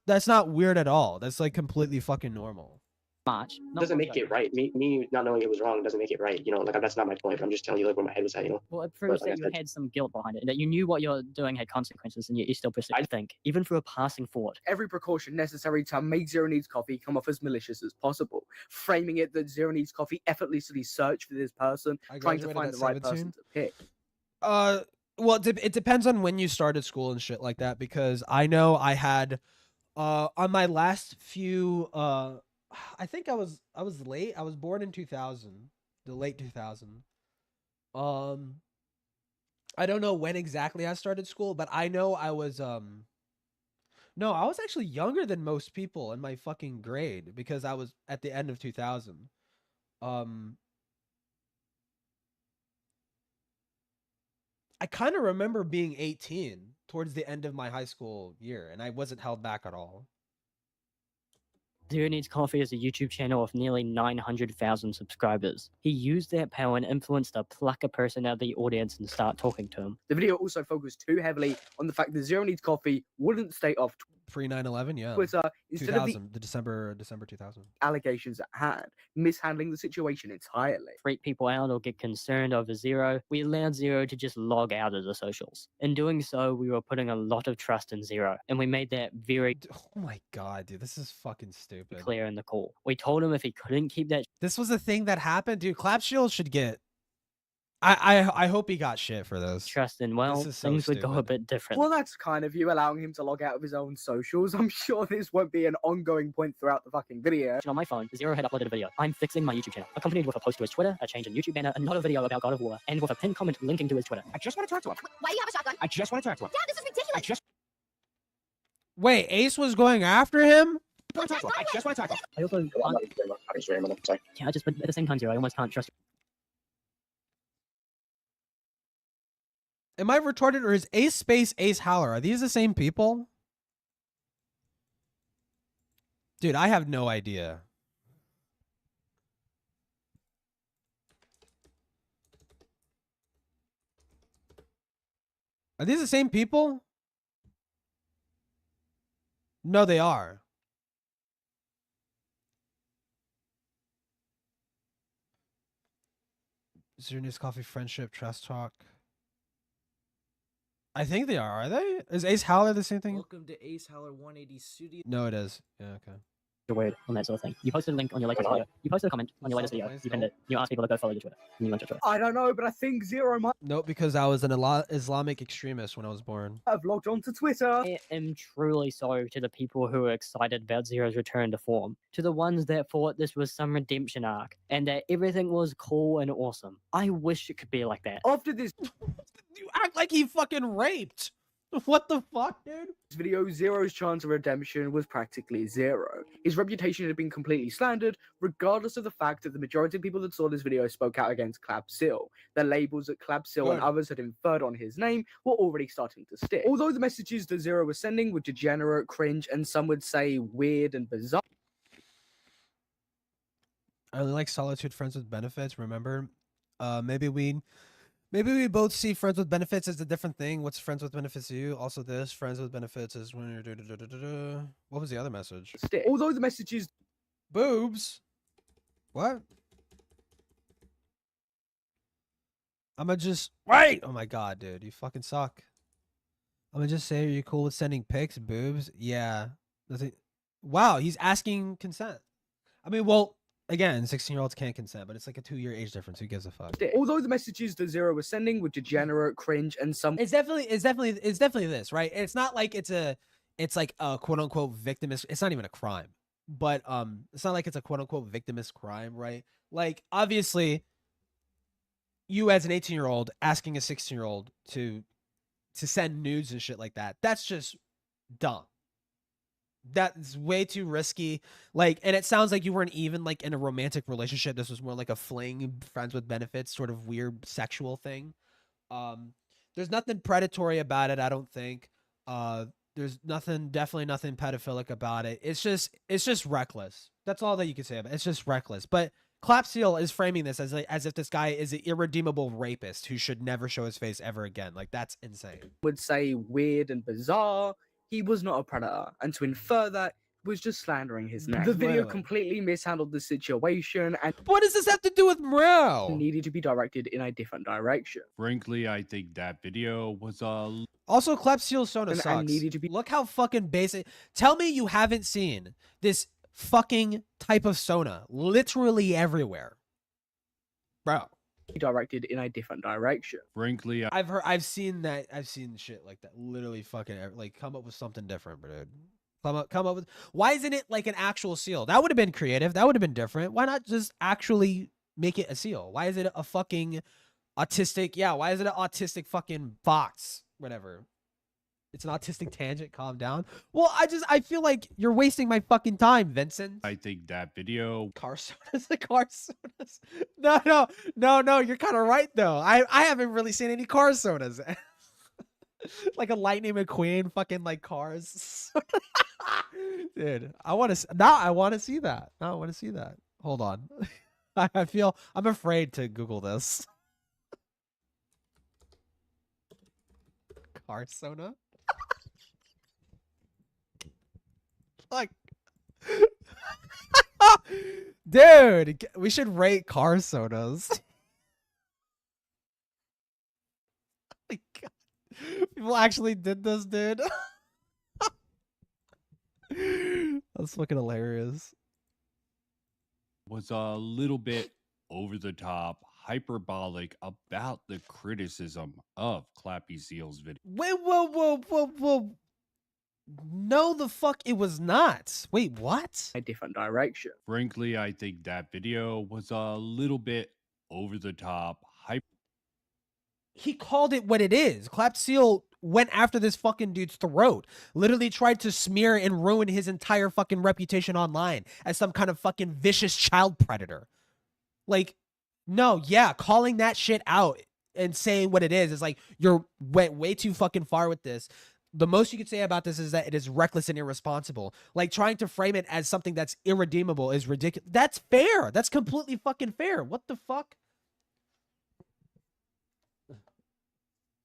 weird at all. That's like completely fucking normal. March. Doesn't make it right. Me not knowing it was wrong doesn't make it right. You know, like that's not my point. I'm just telling you like where my head was at. You know. Well, it proves that you had some guilt behind it, that you knew what you're doing had consequences, and yet you still proceed to think, even for a passing thought. Every precaution necessary to make Zero Needs Coffee come off as malicious as possible, framing it that Zero Needs Coffee effortlessly searched for this person, trying to find the right person to pick. Well, it depends on when you started school and shit like that, because I know I had on my last few I think I was late. I was born in 2000, the late 2000. I don't know when exactly I started school, but I know I was no, I was actually younger than most people in my fucking grade because I was at the end of 2000. I kind of remember being 18 towards the end of my high school year, and I wasn't held back at all. Zero Needs Coffee is a YouTube channel of nearly 900,000 subscribers. He used that power and influence to pluck a person out of the audience and start talking to him. The video also focused too heavily on the fact that Zero Needs Coffee wouldn't stay off pre 9/11, yeah. Twitter instead of the December 2000 allegations at hand, mishandling the situation entirely. Freak people out or get concerned over Zero, we allowed Zero to just log out of the socials. In doing so, we were putting a lot of trust in Zero, and we made that very oh my god, dude, this is fucking stupid. Clear in the call. We told him if he couldn't keep that. This was a thing that happened, dude. Clapshield should get. I hope he got shit for this. Trust in well, things would go a bit different. Well, that's kind of you allowing him to log out of his own socials. I'm sure this won't be an ongoing point throughout the fucking video. On my phone, Zero had uploaded a video. I'm fixing my YouTube channel, accompanied with a post to his Twitter, a change in YouTube banner, another video about God of War, and with a pinned comment linking to his Twitter. I just want to talk to him. Why do you have a shotgun? I just want to talk to him. Dad, this is ridiculous. Wait, Ace was going after him? I just want to talk to him. I also yeah, but at the same time, Zero, I almost can't trust you. Am I retarded, or is Ace Space Ace Howler? Are these the same people? Dude, I have no idea. Are these the same people? No, they are. Zero News Coffee, Friendship, Trust Talk. I think they are they? Is Ace Howler the same thing? Welcome to Ace Howler 180 Studio. No, it is. Yeah, okay. You're weird on that sort of thing. You posted a link on your latest video. You posted a comment on your latest video. You pinned it. You asked people to go follow your Twitter. And you linked your Twitter. I don't know, but I think Zero might Nope, because I was an Islamic extremist when I was born. have logged on to Twitter. I am truly sorry to the people who were excited about Zero's return to form. To the ones that thought this was some redemption arc and that everything was cool and awesome. I wish it could be like that. After this, you act like he fucking raped. What the fuck, dude? This video, Zero's chance of redemption was practically zero. His reputation had been completely slandered, regardless of the fact that the majority of people that saw this video spoke out against Clap Seal. The labels that Clap Seal and Good. others had inferred on his name were already starting to stick. Although the messages that Zero was sending were degenerate, cringe, and some would say weird and bizarre. I really like Solitude Friends with Benefits. Remember, maybe we both see Friends with Benefits as a different thing. What's Friends with Benefits to you? Also, this Friends with Benefits is when you're What was the other message? Although the messages boobs. What? I'ma just wait. Oh my god, dude, you fucking suck. I'ma just say, are you cool with sending pics, boobs? Yeah. Wow, he's asking consent. I mean, well, again, 16-year-olds can't consent, but it's like a 2-year age difference. Who gives a fuck? Although the messages that Zero was sending were degenerate, cringe, and some It's definitely this, right? It's not like it's like a quote unquote victimist. It's not even a crime, but it's not like it's a quote unquote victimist crime, right? Like, obviously, you as an 18-year-old asking a 16-year-old to send nudes and shit like that, that's just dumb. That's way too risky. Like, and it sounds like you weren't even like in a romantic relationship. This was more like a fling, friends with benefits, sort of weird sexual thing. There's nothing predatory about it, I don't think. There's definitely nothing pedophilic about it. It's just reckless. That's all that you can say about it. It's just reckless. But Clap Seal is framing this as if this guy is an irredeemable rapist who should never show his face ever again. Like, that's insane. would say weird and bizarre. He was not a predator, and to infer that was just slandering his name. The video Literally. completely mishandled the situation, and what does this have to do with Morale? Needed to be directed in a different direction. Frankly, I think that video was Also, Clap Seal Sona And sucks. needed to be Look how fucking basic. Tell me you haven't seen this fucking type of Sona literally everywhere, bro. Directed in a different direction. frankly. I've seen shit like that. Literally fucking like come up with something different, dude. Come up with. Why isn't it like an actual seal? That would have been creative. That would have been different. Why not just actually make it a seal? Why is it a fucking autistic? Yeah, why is it an autistic fucking fox? Whatever. It's an autistic tangent. Calm down. Well, I feel like you're wasting my fucking time, Vincent. I think that video. Car sodas, the car sodas. No. You're kind of right though. I haven't really seen any car sodas. Like a Lightning McQueen, fucking like cars. Dude, I want to see that. Now I want to see that. Hold on. I'm afraid to Google this. Car soda. Like, dude, we should rate car sodas. Oh my God. People actually did this, dude. That's fucking hilarious. Was a little bit over the top, hyperbolic about the criticism of Clappy Seal's video. Wait, whoa. No, the fuck it was not. Wait, what? A different direction. Frankly, I think that video was a little bit over the top, He called it what it is. Clap Seal went after this fucking dude's throat. Literally tried to smear and ruin his entire fucking reputation online as some kind of fucking vicious child predator. Like, no, yeah, calling that shit out and saying what it is like, you're went way too fucking far with this. The most you could say about this is that it is reckless and irresponsible. Like, trying to frame it as something that's irredeemable is ridiculous. That's fair. That's completely fucking fair. What the fuck?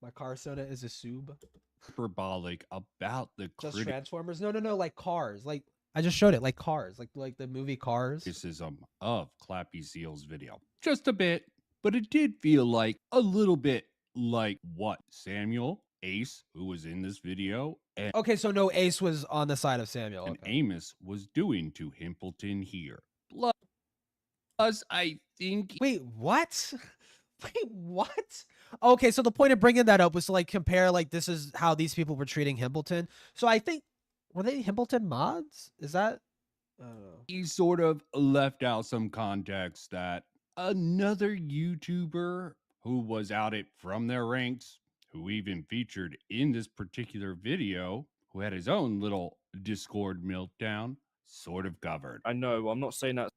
My car soda is a sub. hyperbolic about the Just Transformers? No, like cars. Like, I just showed it, like cars. Like the movie Cars. criticism of Clappy Seal's video. Just a bit, but it did feel like a little bit like what Samuel Ace, who was in this video, and, Okay, so no, Ace was on the side of Samuel. and Okay. Amos was doing to Himpleton here. Plus, I think. Wait, what? Wait, what? Okay, so the point of bringing that up was to like compare like this is how these people were treating Himpleton. So I think, were they Himpleton mods? Is that? I don't know. He sort of left out some context that another YouTuber who was out it from their ranks, who even featured in this particular video, who had his own little Discord meltdown, sort of covered. I know, I'm not saying that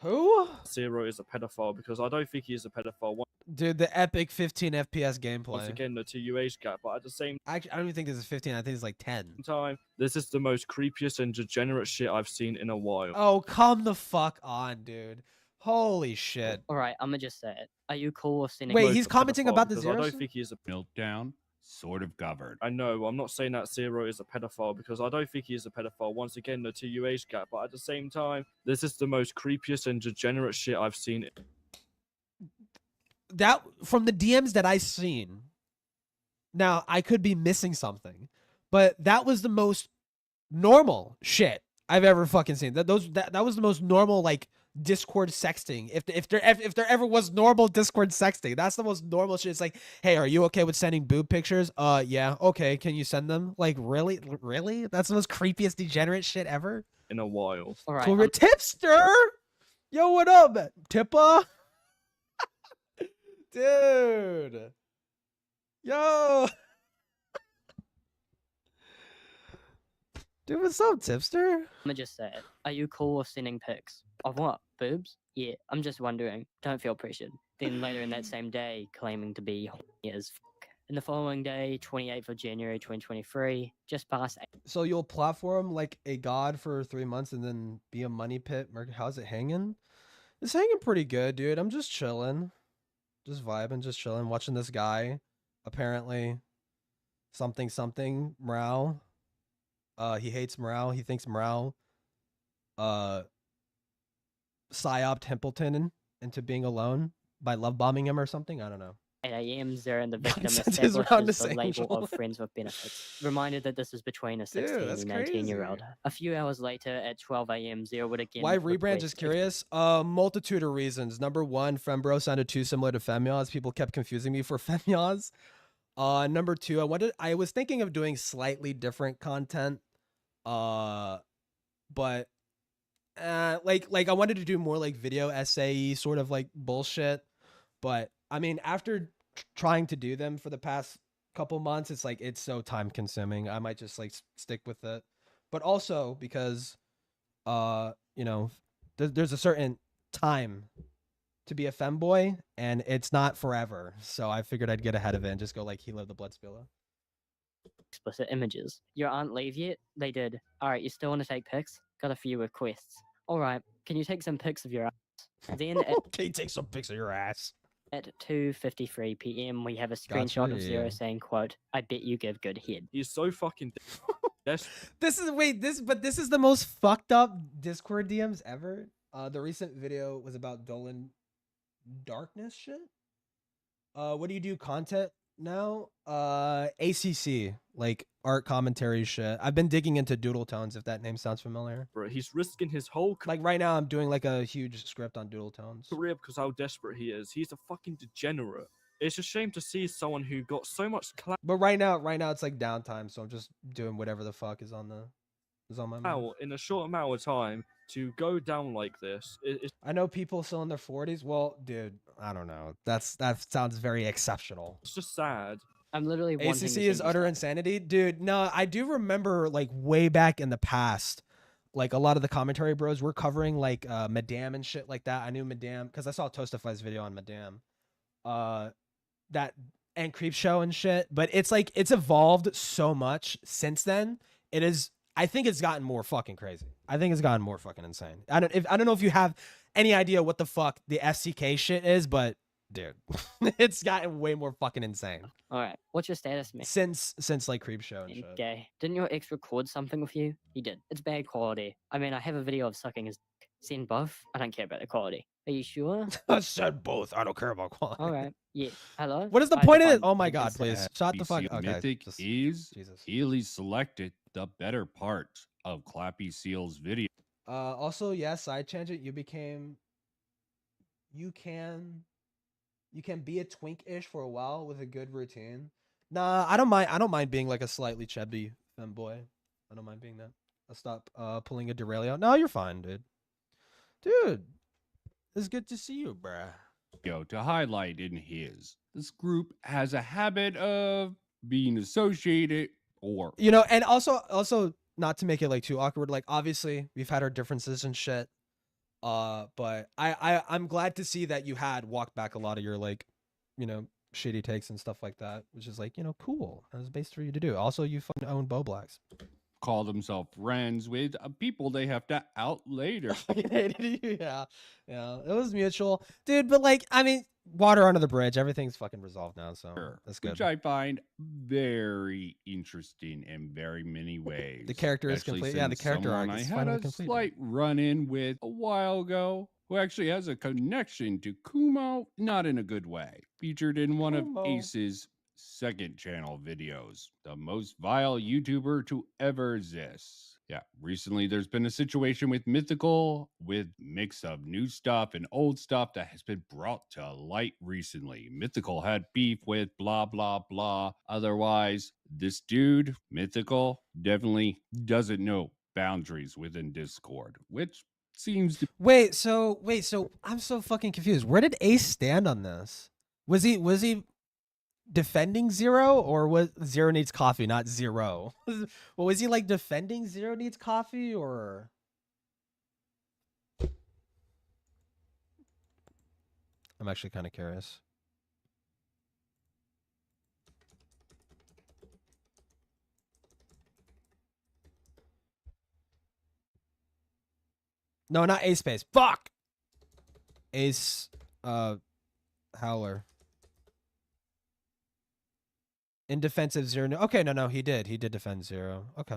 Who? Zero is a pedophile because I don't think he is a pedophile. Dude, the epic 15 FPS gameplay. Once again, the 2U age gap, but at the same Actually, I don't even think this is 15. I think it's like 10. time, this is the most creepiest and degenerate shit I've seen in a while. Oh, come the fuck on, dude. Holy shit. All right, I'm gonna just say it. Are you cool with sending? Wait, he's commenting about the because Zero? I don't think he is a meltdown, sort of covered. I know, I'm not saying that Zero is a pedophile because I don't think he is a pedophile. Once again, the 2U age gap, but at the same time, this is the most creepiest and degenerate shit I've seen. That from the DMs that I've seen. Now, I could be missing something, but that was the most normal shit I've ever fucking seen. That was the most normal like Discord sexting. If there ever was normal Discord sexting, that's the most normal shit. It's like, hey, are you okay with sending boob pictures? Yeah, okay. Can you send them? Like, really? That's the most creepiest degenerate shit ever. In a while. All right. Cool, tipster. Yo, what up, Tippa? Dude. Yo. Dude, what's up, tipster? I'm gonna just say it. Are you cool with sending pics? Of what? Boobs? Yeah, I'm just wondering. Don't feel pressured. Then later in that same day, claiming to be horny as fuck. And the following day, 28th of January 2023, just past 8. So you'll platform like a god for 3 months and then be a money pit? How's it hanging? It's hanging pretty good, dude. I'm just chilling. Just vibing, just chilling. Watching this guy. Apparently, something, morale. He hates morale. He thinks morale psyoped Templeton into being alone by love bombing him or something. I don't know. 8 a.m. Zero and the victim Sent his round establishes to the St. label Joel. of friends with benefits. Reminded that this is between a Dude, 16 that's and 18-year-old. crazy. A few hours later at 12 a.m. Zero would again Why rebrand? request Just curious. Multitude of reasons. Number one, Fembro sounded too similar to Femyaz. People kept confusing me for Femyaz. Number two, I was thinking of doing slightly different content. But like I wanted to do more like video essay sort of like bullshit. But I mean, after trying to do them for the past couple months, it's like it's so time consuming. I might just like stick with it. But also because you know, there's a certain time to be a femboy and it's not forever. So I figured I'd get ahead of it and just go like Hilo the Blood Spiller. explicit images. Your aunt leave yet? They did. Alright, you still want to take pics? Got a few requests. Alright, can you take some pics of your ass? Then can you take some pics of your ass? At 2:53 p.m. we have a screenshot of Zero saying, quote, I bet you give good head. He's so fucking This is this is the most fucked up Discord DMs ever. The recent video was about Dolan Darkness shit. What do you do content now? ACC, like art commentary shit. I've been digging into Doodle Tones, if that name sounds familiar. Bro, he's risking his whole like right now I'm doing like a huge script on Doodle Tones. career because how desperate he is. He's a fucking degenerate. It's a shame to see someone who got so much clout But right now it's like downtime, so I'm just doing whatever the fuck is on my mind. in a short amount of time to go down like this. I know people still in their 40s. Well, dude, I don't know. That sounds very exceptional. It's just sad. I'm literally wanting ACC to is see utter insanity, dude. No, I do remember like way back in the past, like a lot of the commentary bros were covering like Madame and shit like that. I knew Madame because I saw Toastify's video on Madame, that and Creep Show and shit. But it's like it's evolved so much since then. It is. I think it's gotten more fucking crazy. I think it's gotten more fucking insane. I don't know if you have any idea what the fuck the FCK shit is, but dude, it's gotten way more fucking insane. All right, what's your status, man? Since like Creep Show and shit. Okay, didn't your ex record something with you? He did. It's bad quality. I mean, I have a video of sucking his dick. Send both. I don't care about the quality. Are you sure? I said both. I don't care about quality. All right. Yeah. Hello. What is the point of it? Oh my god, please shut the fuck. Okay. Mythic is Healy selected the better part of Clappy Seal's video. Also, yes, side tangent. You can be a twink-ish for a while with a good routine. Nah, I don't mind being like a slightly chubby femboy. I don't mind being that. I'll stop pulling a Derailio. No, you're fine, dude. Dude, it's good to see you, bruh. To highlight in his this group has a habit of being associated or You know, and also not to make it like too awkward, like obviously we've had our differences and shit. But I'm glad to see that you had walked back a lot of your like, you know, shitty takes and stuff like that, which is like, you know, cool. That was based for you to do. Also, you fucking own Boblax. call themselves friends with people they have to out later. Yeah, it was mutual, dude. But like, I mean, water under the bridge. Everything's fucking resolved now, so that's good. Which I find very interesting in very many ways. The character is complete. Yeah, the character arc is finally complete. I had a slight run-in with a while ago, who actually has a connection to Kumo, not in a good way. Featured in one of Ace's second channel videos, the most vile YouTuber to ever exist. Yeah, recently there's been a situation with Mythical with mix of new stuff and old stuff that has been brought to light recently. Mythical had beef with blah blah blah. Otherwise, this dude, Mythical, definitely doesn't know boundaries within Discord, which seems to wait, so I'm so fucking confused. Where did Ace stand on this? Was he defending Zero, or was Zero needs coffee, not Zero? Well, was he like defending Zero needs coffee, or? I'm actually kind of curious. No, not Ace Space. Fuck. Ace, Howler. In defense of Zero. No, okay, no, he did. He did defend Zero. Okay.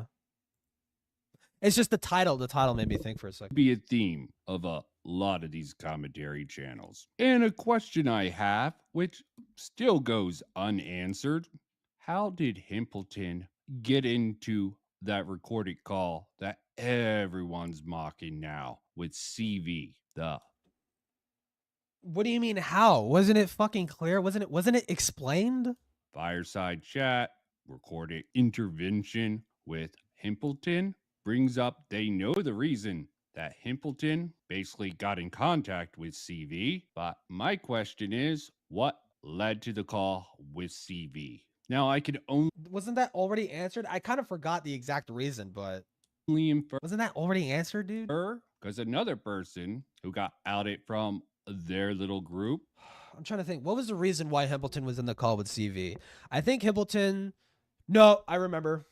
It's just the title. The title made me think for a second. Be a theme of a lot of these commentary channels. And a question I have, which still goes unanswered. How did Himpleton get into that recorded call that everyone's mocking now with CV? What do you mean how? Wasn't it fucking clear? Wasn't it explained? Fireside chat, recorded intervention with Himpleton brings up they know the reason that Himpleton basically got in contact with CV, but my question is, what led to the call with CV? Now, I could only... Wasn't that already answered? I kind of forgot the exact reason, but... Wasn't that already answered, dude? Because another person who got outed from their little group... I'm trying to think. What was the reason why Himpleton was in the call with CV? I think Himpleton... No, I remember.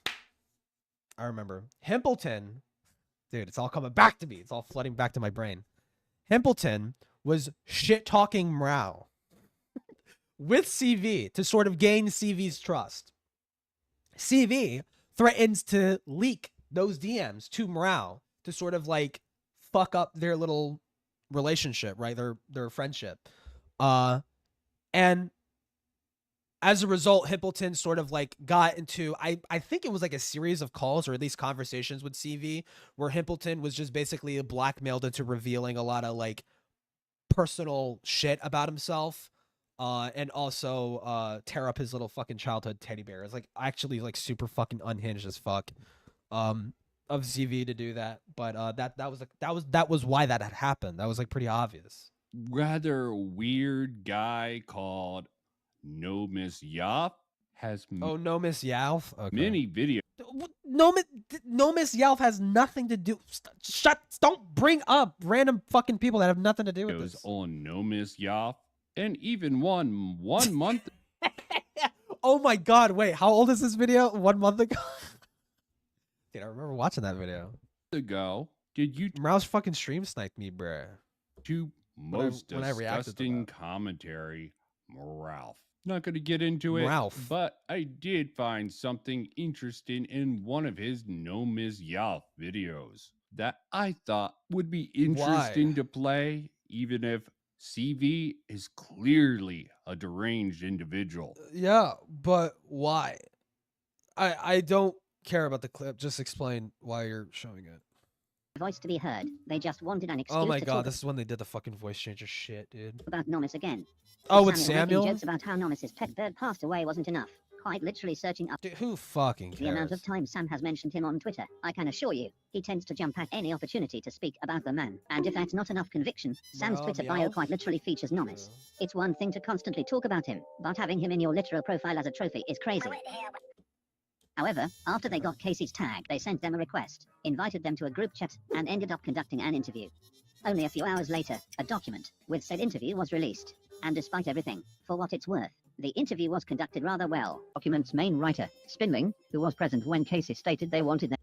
Himpleton... Dude, it's all coming back to me. It's all flooding back to my brain. Himpleton was shit-talking Mrao with CV to sort of gain CV's trust. CV threatens to leak those DMs to Mrao to sort of like fuck up their little relationship, right? Their friendship. And as a result, Himpleton sort of like got into, I think it was like a series of calls or at least conversations with CV where Himpleton was just basically blackmailed into revealing a lot of like personal shit about himself. And also tear up his little fucking childhood teddy bear. It's like actually like super fucking unhinged as fuck of CV to do that. But that was why that had happened. That was like pretty obvious. Rather weird guy called No Miss Yop has No Miss Yalf? Okay. Many videos. No Miss Yalf has nothing to do. Don't bring up random fucking people that have nothing to do with this. On No Miss Yop, and even one month. Oh my god! Wait, how old is this video? 1 month ago. Dude, I remember watching that video. Did you? Mouse fucking stream sniped me, bruh. Most disgusting commentary, Ralph. Not going to get into it, Ralph. But I did find something interesting in one of his No Ms. Yalf videos that I thought would be interesting to play, even if CV is clearly a deranged individual. Yeah, but why? I don't care about the clip. Just explain why you're showing it. Voice to be heard. They just wanted an excuse. Oh my to god, talk this is when they did the fucking voice changer shit, dude. about Nomis again. Oh, with Samuel? Making jokes about how Nomis's pet bird passed away wasn't enough. quite literally searching up. Dude, who fucking cares? The amount of times Sam has mentioned him on Twitter, I can assure you, he tends to jump at any opportunity to speak about the man. And if that's not enough conviction, Sam's Twitter bio quite literally features Nomis. It's one thing to constantly talk about him, but having him in your literal profile as a trophy is crazy. However, after they got Casey's tag, they sent them a request, invited them to a group chat, and ended up conducting an interview. Only a few hours later, a document with said interview was released. And despite everything, for what it's worth, the interview was conducted rather well. Document's main writer, Spinling, who was present when Casey stated they wanted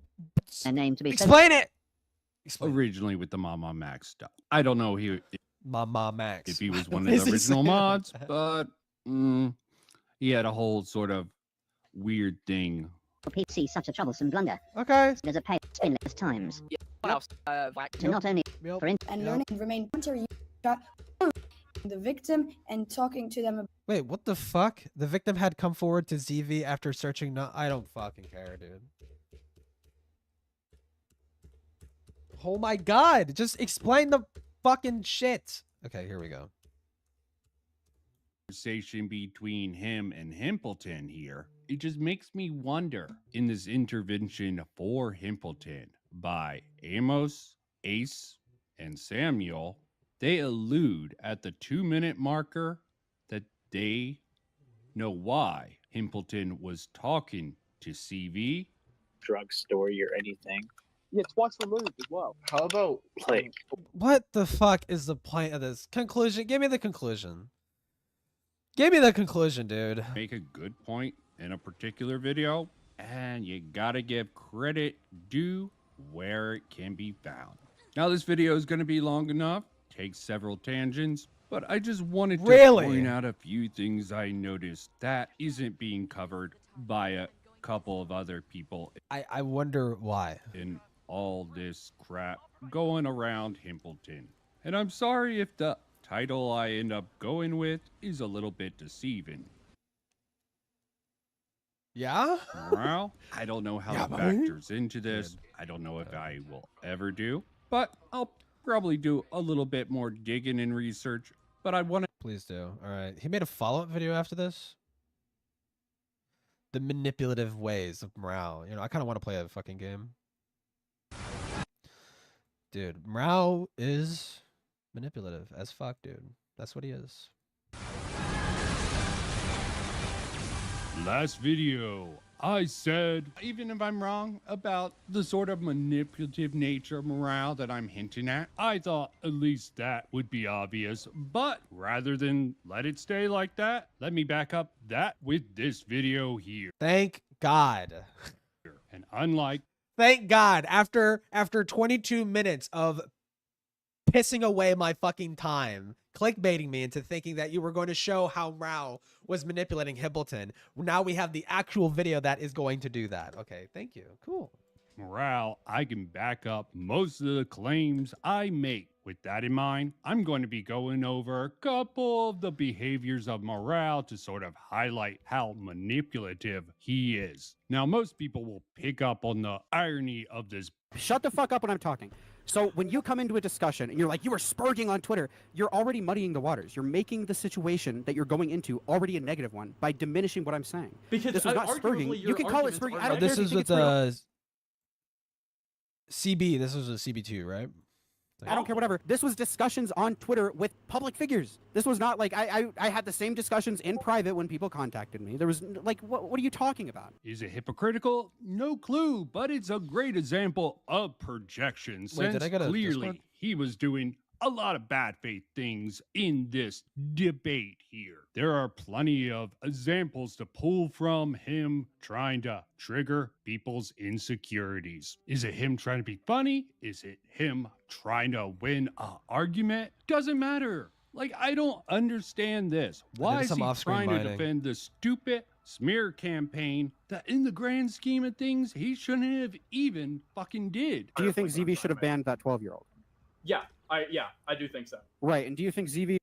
their name to be... Explain it! Originally with the Mama Max stuff. I don't know Mama Max. if he was one of the original mods, but he had a whole sort of weird thing. PC such a troublesome blunder. Okay. There's a pay spinless times. To not only for and learning and remain counter the victim and talking to them. Wait, what the fuck? The victim had come forward to ZV after searching. No, I don't fucking care, dude. Oh my god! Just explain the fucking shit. Okay, here we go. Conversation between him and Himpleton here. It just makes me wonder. In this intervention for Himpleton by Amos, Ace, and Samuel, they allude at the 2-minute marker that they know why Himpleton was talking to CV. Drugstore or anything. Yeah, twice removed as well. How about like What the fuck is the point of this? Conclusion? Give me the conclusion. Give me the conclusion, dude. Make a good point in a particular video, and you gotta give credit due where it can be found. Now, this video is gonna be long enough, take several tangents, but I just wanted to point out a few things I noticed that isn't being covered by a couple of other people. I wonder why. In all this crap going around Himpleton. And I'm sorry if the title I end up going with is a little bit deceiving. Yeah? Morale? I don't know how it factors into this. I don't know if I will ever do, but I'll probably do a little bit more digging and research. But I want to... Please do. All right. He made a follow-up video after this. The manipulative ways of morale. You know, I kind of want to play a fucking game. Dude, morale is manipulative as fuck, dude. That's what he is. Last video, I said, even if I'm wrong about the sort of manipulative nature of morale that I'm hinting at, I thought at least that would be obvious. But rather than let it stay like that, let me back up that with this video here. Thank God. And unlike... Thank God. After 22 minutes of pissing away my fucking time, clickbaiting me into thinking that you were going to show how Rao was manipulating Himpleton, now we have the actual video that is going to do that. Okay, thank you. Cool. Morale, I can back up most of the claims I make. With that in mind, I'm going to be going over a couple of the behaviors of Morale to sort of highlight how manipulative he is. Now, most people will pick up on the irony of this. Shut the fuck up when I'm talking. So when you come into a discussion and you're like, you were spurging on Twitter, you're already muddying the waters. You're making the situation that you're going into already a negative one by diminishing what I'm saying. Because this was not spurging. You can call it spurging. I don't This care is if you with think it's real. CB. This was a CB2, right? I don't care, whatever. This was discussions on Twitter with public figures. This was not like I had the same discussions in private when people contacted me. There was like, what are you talking about? Is it hypocritical? No clue, but it's a great example of projection. Wait, did I get a clearly Discord? he was doing a lot of bad faith things in this debate here. There are plenty of examples to pull from him trying to trigger people's insecurities. Is it him trying to be funny? Is it him trying to win an argument? Doesn't matter. Like, I don't understand this. Why is he trying to defend the stupid smear campaign that in the grand scheme of things, he shouldn't have even fucking did? Do you think ZV should have banned that 12-year-old? Yeah, I do think so. Right, and do you think ZV...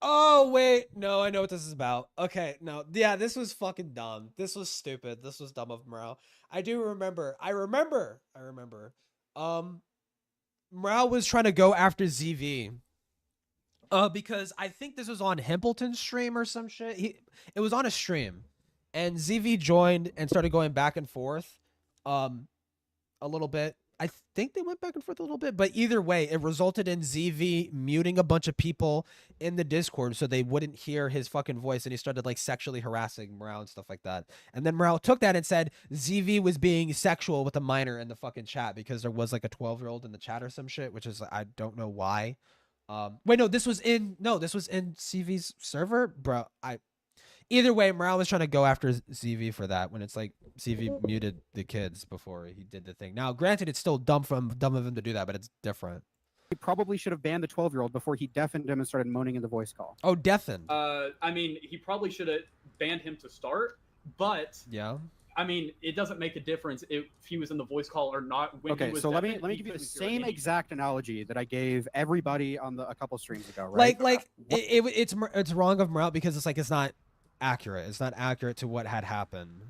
Oh, wait. No, I know what this is about. Okay, no. Yeah, this was fucking dumb. This was stupid. This was dumb of Morale. I remember. Morale was trying to go after ZV. Because I think this was on Himpleton's stream or some shit. It was on a stream. and ZV joined and started going back and forth, a little bit. I think they went back and forth a little bit, but either way, it resulted in ZV muting a bunch of people in the Discord so they wouldn't hear his fucking voice, and he started like sexually harassing Morale and stuff like that. And then Morale took that and said ZV was being sexual with a minor in the fucking chat because there was like a 12-year-old in the chat or some shit, which is I don't know why. Wait, no, this was in CV's server, bro. Either way, Morale was trying to go after ZV for that when it's like ZV muted the kids before he did the thing. Now, granted, it's still dumb of him to do that, but it's different. He probably should have banned the 12-year-old before he deafened him and started moaning in the voice call. Oh, deafened. I mean, he probably should have banned him to start, but yeah. I mean, it doesn't make a difference if he was in the voice call or not. When Okay, he was so let me deafened, give you the couldn't hear same anything. exact analogy that I gave everybody on a couple streams ago, right? It's wrong of Morale because it's not accurate. It's not accurate to what had happened.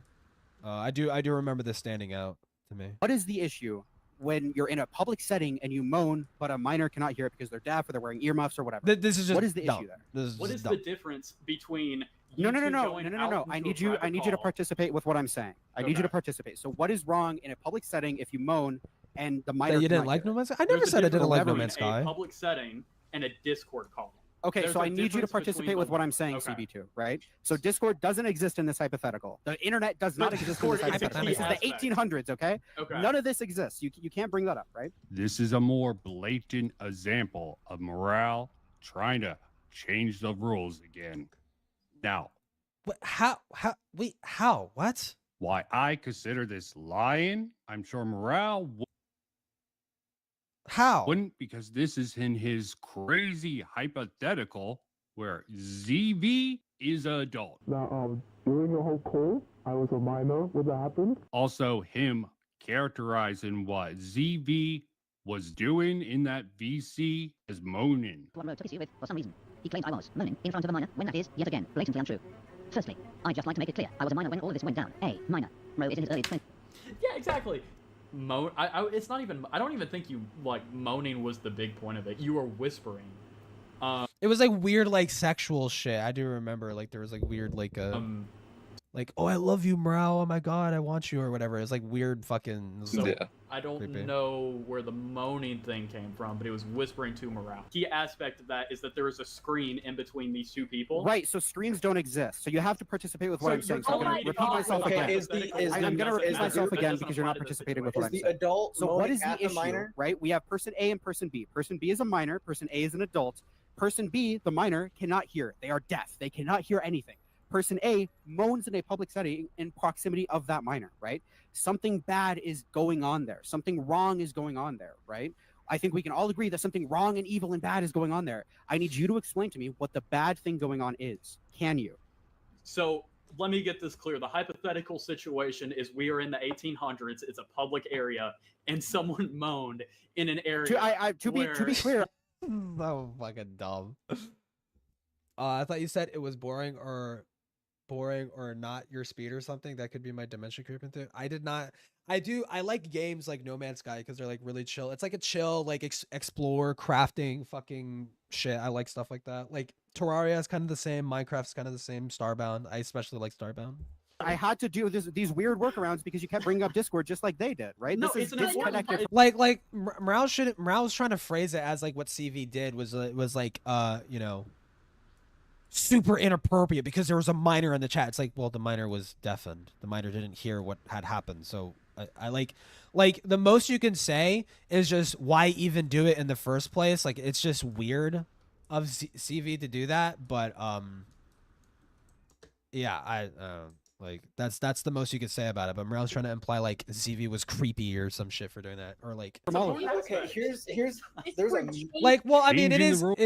I do remember this standing out to me. What is the issue when you're in a public setting and you moan, but a minor cannot hear it because they're deaf or they're wearing earmuffs or whatever? This is just what is the dumb. issue there? What is the difference between No. going out I into need a you. I private need you to call? participate with what I'm saying. I need you to participate. So, what is wrong in a public setting if you moan and the minor? That you didn't cannot like hear No it? Man's Sky? I never There's a said I didn't like No difference Man's between Sky. a public setting and a Discord call. Okay, There's so a I need you to difference participate between with them. what I'm saying, Okay. CB2, right? So Discord doesn't exist in this hypothetical. The internet does not But exist in this Discord is a hypothetical. key This is the aspect. 1800s, okay? Okay. None of this exists. You can't bring that up, right? This is a more blatant example of Morale trying to change the rules again. Now, How? What? why I consider this lying, I'm sure Morale wouldn't, because this is in his crazy hypothetical where ZV is an adult. Now, during the whole call, I was a minor when that happened. Also, him characterizing what ZV was doing in that VC as moaning. One took issue with for some reason. He claimed I was moaning in front of a minor when that is, yet again, blatantly untrue. Firstly, I'd just like to make it clear, I was a minor when all of this went down. A minor. Ro is in his early 20s. Yeah, exactly. It's not even. I don't even think you like moaning was the big point of it. You were whispering. It was like weird, like sexual shit. I do remember like there was like weird, like like, oh, I love you, Morale. Oh my god, I want you, or whatever. It's like weird, fucking. So I don't know where the moaning thing came from, but it was whispering to Morale. Key aspect of that is that there is a screen in between these two people. Right, so screens don't exist. So you have to participate with what I'm saying. So I'm going to repeat myself again. I'm going to repeat myself again because you're not participating with what I'm saying. adult So what is the at the issue, minor? right? We have person A and person B. Person B is a minor. Person A is an adult. Person B, the minor, cannot hear. They are deaf. They cannot hear anything. Person A moans in a public setting in proximity of that minor, right? Something bad is going on there. Something wrong is going on there, right? I think we can all agree that something wrong and evil and bad is going on there. I need you to explain to me what the bad thing going on is. Can you? So let me get this clear. The hypothetical situation is we are in the 1800s. It's a public area, and someone moaned in an area. To be clear, that was fucking dumb. I thought you said it was boring or not your speed or something. That could be my dimension creeping through. I did not. I like games like No Man's Sky because they're like really chill. It's like a chill, like explore, crafting, fucking shit. I like stuff like that. Like Terraria is kind of the same. Minecraft's kind of the same. Starbound. I especially like Starbound. I had to do these weird workarounds because you kept bringing up Discord just like they did, right? No, this is it's an disconnected. Like Morale was trying to phrase it as like what CV did was like you know, super inappropriate because there was a minor in the chat. It's like, well, the minor was deafened. The minor didn't hear what had happened. So I like the most you can say is just why even do it in the first place? Like it's just weird of CV to do that, but yeah, like that's the most you could say about it. But Morale's trying to imply like CV was creepy or some shit for doing that, or like Okay, here's there's a like, well, I mean, it Changing is the rule.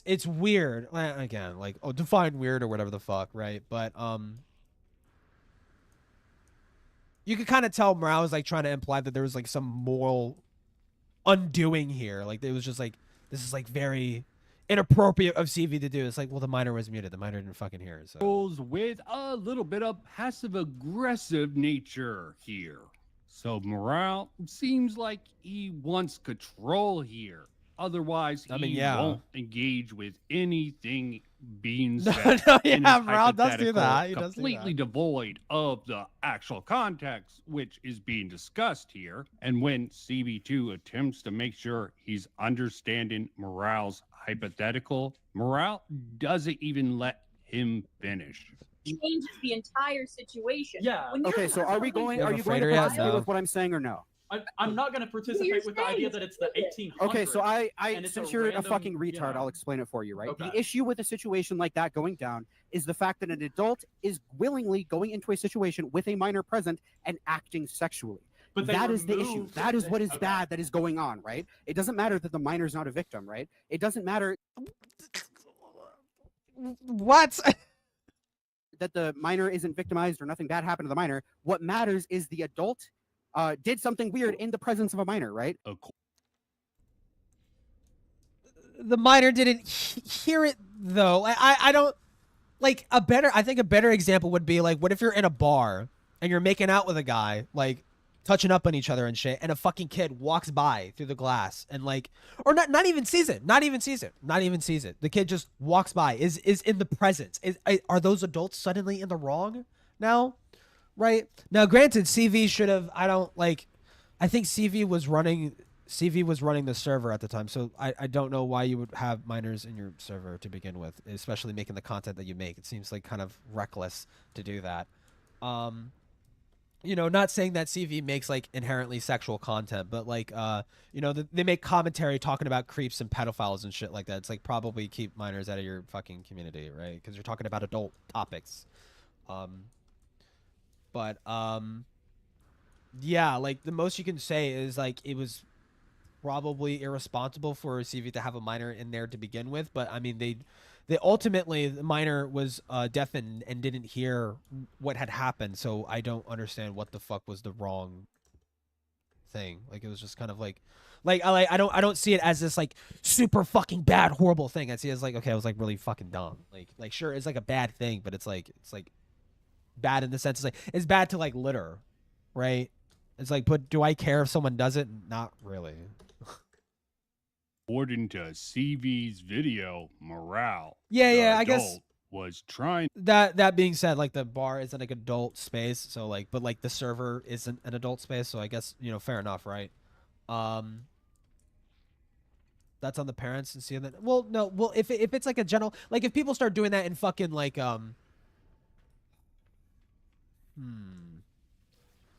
it's weird. Again, like, oh, define weird or whatever the fuck, right? But you could kind of tell Morale was like trying to imply that there was like some moral undoing here. Like it was just like this is like very inappropriate of CV to do. It's like, well, the minor was muted. The minor didn't fucking hear it. So Rules with a little bit of passive aggressive nature here. So Morale seems like he wants control here. Otherwise, I mean, he yeah. won't engage with anything being No, said. no, in yeah, his Morale does do hypothetical, that. He does do completely that. devoid of the actual context which is being discussed here. And when CB2 attempts to make sure he's understanding Morale's hypothetical, Morale doesn't even let him finish. Changes the entire situation. Yeah. When you're Okay, so are you going to Freighter yet? participate No. with what I'm saying or no? I'm not going to participate with the idea that it's the 1800s. Okay, so I and it's since a you're random, a fucking you retard, know. I'll explain it for you, right? Okay. The issue with a situation like that going down is the fact that an adult is willingly going into a situation with a minor present and acting sexually. But they that is the issue. removed That is the- what is okay. bad that is going on, right? It doesn't matter that the minor's not a victim, right? It doesn't matter What? that the minor isn't victimized or nothing bad happened to the minor. What matters is the adult did something weird in the presence of a minor, right? The minor didn't hear it though. I don't like I think a better example would be like, what if you're in a bar and you're making out with a guy, like touching up on each other and shit, and a fucking kid walks by through the glass and like, or not even sees it, not even sees it. The kid just walks by, is in the presence. Are those adults suddenly in the wrong now? Right? Now, granted, CV should have, I think CV was running the server at the time, so I don't know why you would have minors in your server to begin with, especially making the content that you make. It seems like kind of reckless to do that. You know, not saying that CV makes like inherently sexual content, but like, you know, they make commentary talking about creeps and pedophiles and shit like that. It's like, probably keep minors out of your fucking community, right? Because you're talking about adult topics. Yeah, like the most you can say is like it was probably irresponsible for CV to have a minor in there to begin with, but I mean they ultimately, the minor was deaf and didn't hear what had happened, so I don't understand what the fuck was the wrong thing. Like, it was just kind of like I don't see it as this like super fucking bad horrible thing. I see it as like, okay, I was like really fucking dumb. Like sure, it's like a bad thing, but it's like bad in the sense it's bad to like litter, right? It's like, but do I care if someone does it? Not really. According to CV's video, Morale, Yeah, the I guess adult, was trying. That being said, like the bar isn't like adult space, so like, but like the server isn't an adult space, so I guess, you know, fair enough, right? That's on the parents and seeing that. Well, no, well, if it's like a general, like if people start doing that in fucking like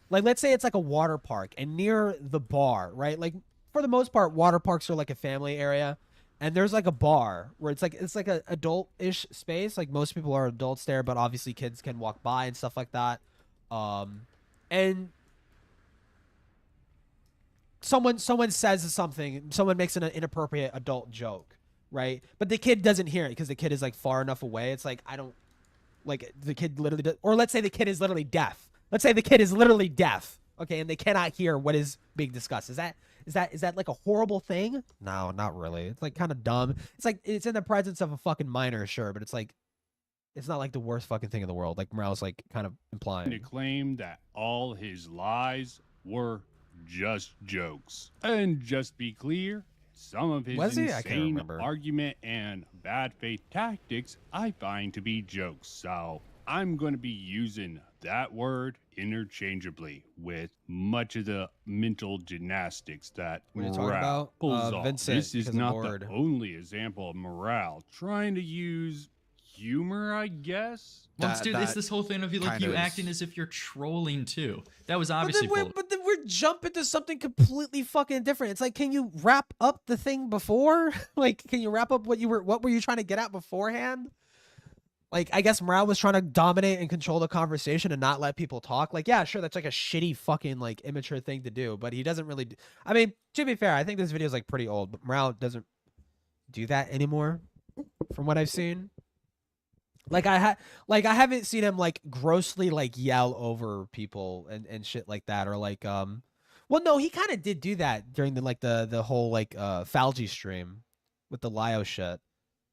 like let's say it's like a water park and near the bar, right? Like for the most part, water parks are like a family area, and there's like a bar where it's like a adult-ish space. Like most people are adults there, but obviously kids can walk by and stuff like that. And someone says something, someone makes an inappropriate adult joke, right? But the kid doesn't hear it because the kid is like far enough away. It's like, I don't, like the kid literally or let's say the kid is literally deaf. Let's say the kid is literally deaf, okay, and they cannot hear what is being discussed. Is that like a horrible thing? No, not really. It's like kind of dumb. It's like it's in the presence of a fucking minor, sure, but it's like it's not like the worst fucking thing in the world. Like Morale's like kind of implying. To claim that all his lies were just jokes. And just be clear, some of his insane argument and bad faith tactics I find to be jokes. So I'm going to be using that word interchangeably with much of the mental gymnastics that What are you talking Morale about? pulls off. Vincent, This is because I'm not bored. the only example of Morale trying to use humor, I guess. Well, dude, it's this whole thing of you acting as if you're trolling too. That was obviously. But then we're jumping to something completely fucking different. It's like, can you wrap up the thing before? Like, can you wrap up what were you trying to get at beforehand? Like, I guess Morale was trying to dominate and control the conversation and not let people talk. Like, yeah, sure, that's like a shitty fucking like immature thing to do, but he doesn't really I mean, to be fair, I think this video is like pretty old, but Morale doesn't do that anymore from what I've seen. Like I haven't seen him like grossly like yell over people and shit like that, or like well, no, he kind of did do that during the whole like Falgi stream with the Lio shit.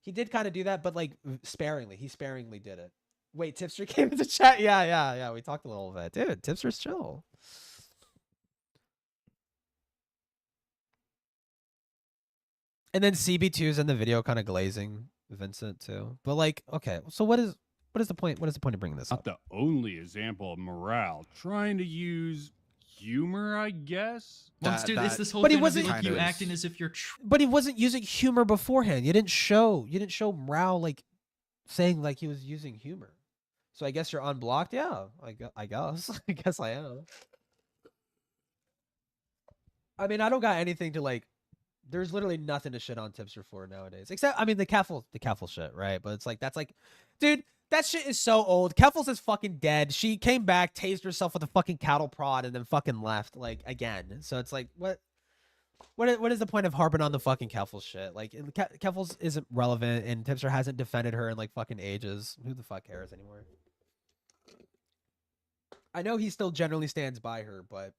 He did kind of do that, but like sparingly. He sparingly did it. Wait, Tipster came into chat. Yeah. We talked a little bit, dude. Tipster's chill. And then CB2's in the video kind of glazing Vincent too. But like, okay, so what is the point? What is the point of bringing this up? Not the only example of morale. Trying to use humor, I guess. Well, dude, it's this whole But he thing wasn't of like you acting as if you're. But he wasn't using humor beforehand. You didn't show Morale like saying like he was using humor. So I guess you're unblocked. Yeah, I guess. I guess I am. I mean, I don't got anything to like. There's literally nothing to shit on Tipster for nowadays, except I mean the Keffel shit, right? But it's like that's like, dude, that shit is so old. Keffels is fucking dead. She came back, tased herself with a fucking cattle prod, and then fucking left like again. So it's like what is the point of harping on the fucking Keffels shit? Like Keffels isn't relevant, and Tipster hasn't defended her in like fucking ages. Who the fuck cares anymore? I know he still generally stands by her, but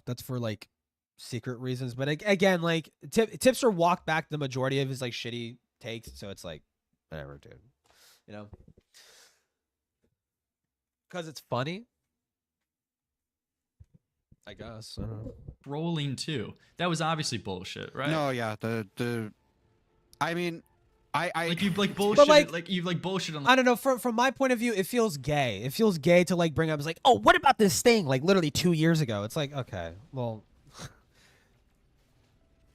that's for like secret reasons. But again, like Tipster walked back the majority of his like shitty takes, so it's like whatever, dude. You know, because it's funny. I guess. I don't know. Rolling too. That was obviously bullshit, right? No, yeah. I mean, I like you've like bullshit, like you've like bullshit on. I don't know. From my point of view, it feels gay. It feels gay to like bring up. It's like, oh, what about this thing? Like literally 2 years ago. It's like, okay, well,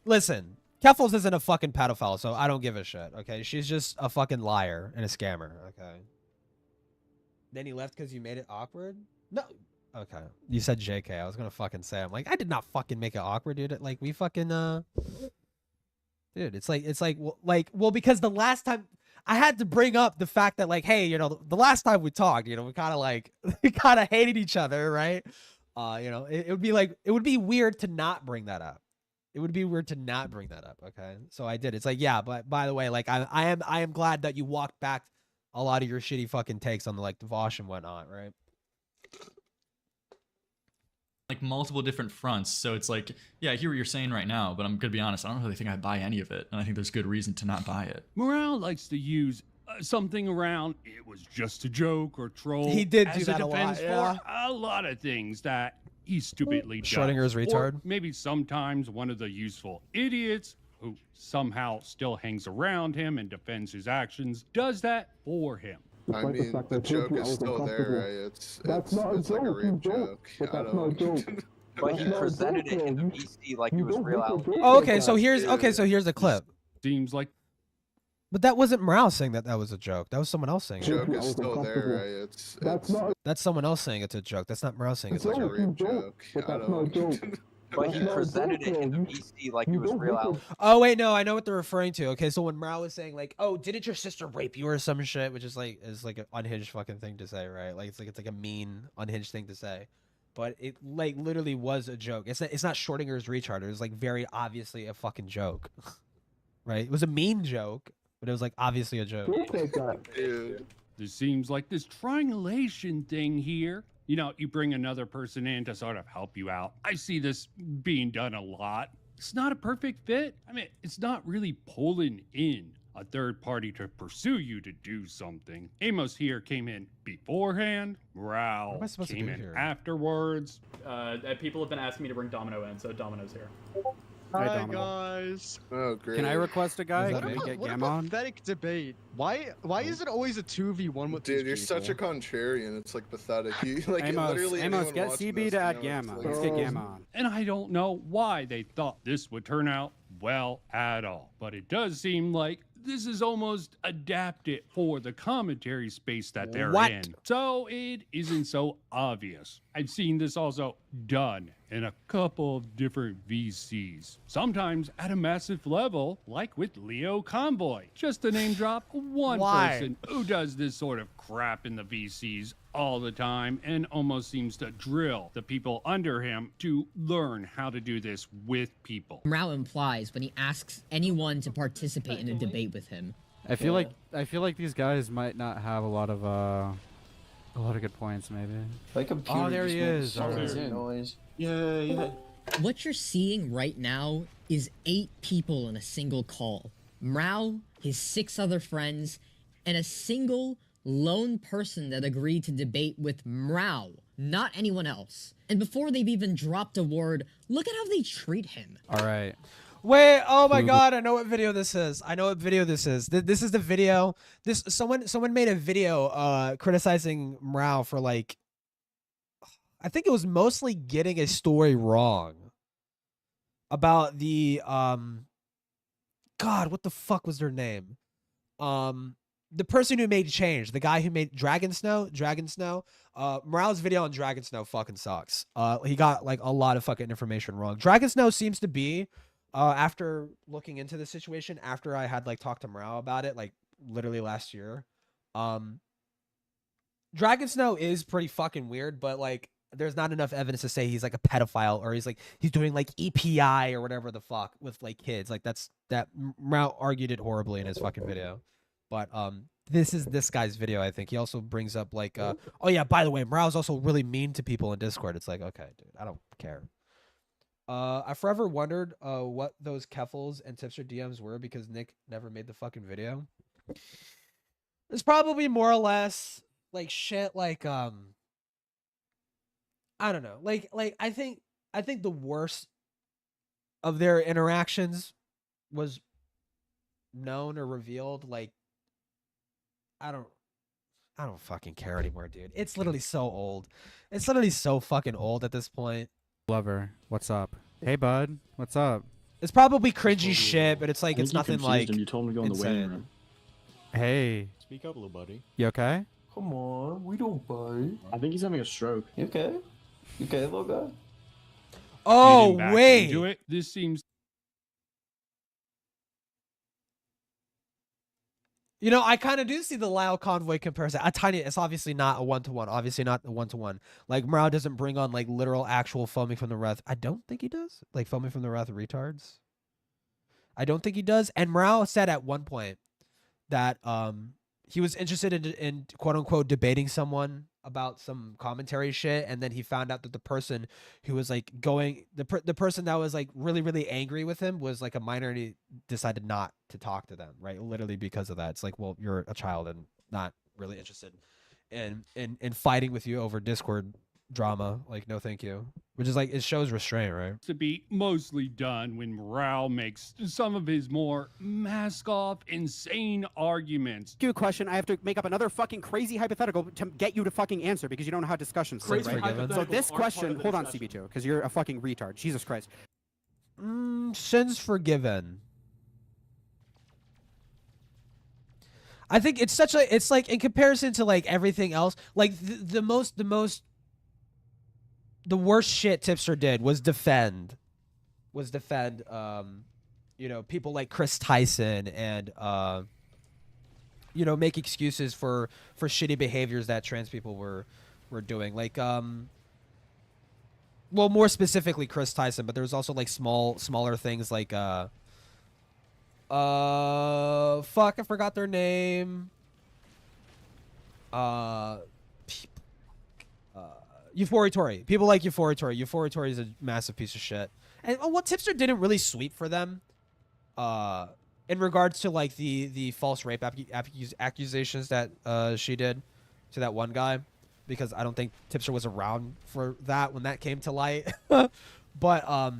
listen, Keffels isn't a fucking pedophile, so I don't give a shit. Okay, she's just a fucking liar and a scammer. Okay. Then he left because you made it awkward. No. Okay. You said JK. I was gonna fucking say. I'm like, I did not fucking make it awkward, dude. Like we fucking dude, it's like well, because the last time I had to bring up the fact that like, hey, you know, the last time we talked, you know, we kind of like we kind of hated each other, right? You know, it would be like it would be weird to not bring that up. It would be weird to not bring that up. Okay, so I did. It's like, yeah, but by the way, like I am glad that you walked back a lot of your shitty fucking takes on the like the Vosh and whatnot, right? Like multiple different fronts. So it's like, yeah, I hear what you're saying right now, but I'm gonna be honest, I don't really think I buy any of it, and I think there's good reason to not buy it. Morale likes to use something around it was just a joke or troll. He did do as that a a lot, defense yeah. for a lot of things that he stupidly does. Schrodinger's Or retard. maybe sometimes one of the useful idiots who somehow still hangs around him and defends his actions does that for him. I mean, the joke is still there, right? It's like a real joke. I don't. But he presented it in the VC like it was real allegation. Oh, okay. So here's a clip. Seems like. But that wasn't Morale saying that was a joke. That was someone else saying it. Joke is still there, right? That's someone else saying it's a joke. That's not Morale saying it's a joke. real joke. I don't. But he presented it in the VC like it was real allegation. Oh wait, no, I know what they're referring to. Okay, so when Morale was saying like, "Oh, didn't your sister rape you or some shit," which is like an unhinged fucking thing to say, right? Like it's like a mean, unhinged thing to say. But it like literally was a joke. It's not Schrodinger's retard. It was like very obviously a fucking joke, right? It was a mean joke, but it was like obviously a joke. There seems like this triangulation thing here. You know, you bring another person in to sort of help you out. I see this being done a lot. It's not a perfect fit. I mean, it's not really pulling in a third party to pursue you to do something. Amos here came in beforehand. Morale came in afterwards. People have been asking me to bring Domino in, so Domino's here. Hi guys. Oh great. Can I request a guy? Can we get What Gam a on? pathetic debate. Why is it always a 2v1 with Dude, you're these such a people? contrarian. It's like pathetic. You like literally Amos, anyone get watching CB this, to add you know, Gam it's on. like- Let's get Gam on. And I don't know why they thought this would turn out well at all. But it does seem like this is almost adapted for the commentary space that they're in. So it isn't so obvious. I've seen this also done in a couple of different VCs. Sometimes at a massive level, like with Leo Convoy. Just to name drop one person who does this sort of crap in the VCs all the time and almost seems to drill the people under him to learn how to do this with people. Rao implies when he asks anyone to participate in a debate with him. I feel like these guys might not have a lot of good points, maybe. Oh, there he is. Noise. Yeah. What you're seeing right now is 8 people in a single call. Mrao, his 6 other friends, and a single lone person that agreed to debate with Mrao, not anyone else. And before they've even dropped a word, look at how they treat him. All right. Wait, oh my god, I know what video this is. I know what video this is. This is the video. Someone made a video criticizing Mrao for like, I think it was mostly getting a story wrong about the God, what the fuck was their name? The person who made Change, the guy who made Dragon Snow. Mrao's video on Dragon Snow fucking sucks. He got like a lot of fucking information wrong. Dragon Snow seems to be, after looking into the situation, after I had like talked to Mrao about it, like literally last year, Dragon Snow is pretty fucking weird, but like there's not enough evidence to say he's like a pedophile or he's doing like EPI or whatever the fuck with like kids. Like that Mrao argued it horribly in his fucking video. But this is this guy's video, I think. He also brings up like oh yeah, by the way, Mrao's also really mean to people in Discord. It's like, okay, dude, I don't care. I forever wondered what those Keffels and Tipster DMs were because Nick never made the fucking video. It's probably more or less like shit like I don't know. Like I think the worst of their interactions was known or revealed. Like I don't fucking care anymore, dude. It's literally so old. It's literally so fucking old at this point. Lover, what's up? Hey, bud, what's up? It's probably cringy shit, but it's like it's nothing like. You told him to go in the waiting room. Hey. Speak up, little buddy. You okay? Come on, we don't bite. I think he's having a stroke. You okay? You okay, little guy? Oh wait. Do it. This seems. You know, I kind of do see the Lyle Convoy comparison. A tiny, it's obviously not a one-to-one. Obviously not a one-to-one. Like, Mrao doesn't bring on, like, literal actual foaming from the wrath. I don't think he does. Like, foaming from the wrath retards. I don't think he does. And Mrao said at one point that he was interested in quote-unquote debating someone about some commentary shit, and then he found out that the person who was like the person that was like really really angry with him was like a minor, and he decided not to talk to them, right? Literally because of that. It's like, well, you're a child and not really interested in fighting with you over Discord drama. Like, no thank you. Which is like, it shows restraint, right? To be mostly done when Mrao makes some of his more mask-off, insane arguments. Do a question. I have to make up another fucking crazy hypothetical to get you to fucking answer because you don't know how discussions go, right? So this question, hold on, CB2, because you're a fucking retard. Jesus Christ. Sins forgiven. I think it's such a, it's like in comparison to like everything else, like the worst shit Tipster did was defend, you know, people like Chris Tyson and, you know, make excuses for shitty behaviors that trans people were doing. Like, well, more specifically Chris Tyson, but there was also like smaller things like, fuck, I forgot their name. Euphoritori. People like Euphoritori. Euphoritori is a massive piece of shit. And what Tipster didn't really sweep for them, in regards to like the false rape accusations that she did to that one guy, because I don't think Tipster was around for that when that came to light. But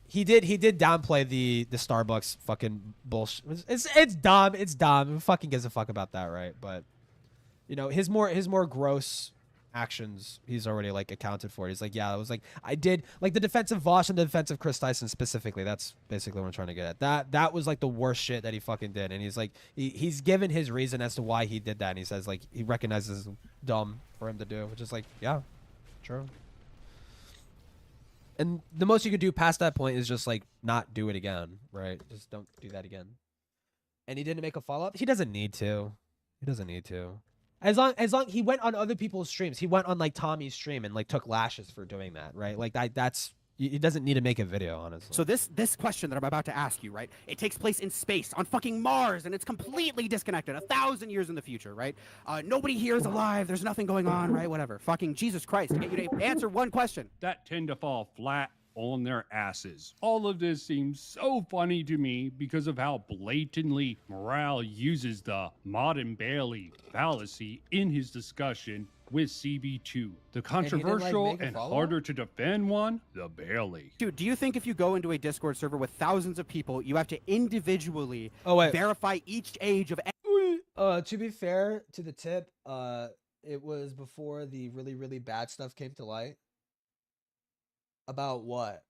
he did downplay the Starbucks fucking bullshit. It's dumb. It's dumb. Who fucking gives a fuck about that, right? But you know, his more gross actions he's already like accounted for. He's like, yeah, it was like I did like the defense of Vosh and the defense of Chris Tyson specifically. That's basically what I'm trying to get at. That was like the worst shit that he fucking did. And he's like, he's given his reason as to why he did that, and he says like he recognizes it's dumb for him to do, which is like, yeah, true. And the most you could do past that point is just like not do it again, right? Just don't do that again. And he didn't make a follow-up. He doesn't need to. He doesn't need to. As long he went on other people's streams. He went on like Tommy's stream and like took lashes for doing that, right? Like that's he doesn't need to make a video, honestly. So this question that I'm about to ask you, right? It takes place in space on fucking Mars, and it's completely disconnected, 1,000 years in the future, right? Nobody here is alive. There's nothing going on, right? Whatever. Fucking Jesus Christ! To get you to answer one question. That tend to fall flat on their asses. All of this seems so funny to me because of how blatantly Morale uses the Modern Bailey fallacy in his discussion with CB2. The controversial and harder to defend one, the Bailey. Dude, do you think if you go into a Discord server with thousands of people, you have to individually verify each age of... To be fair to the tip, it was before the really, really bad stuff came to light. About what?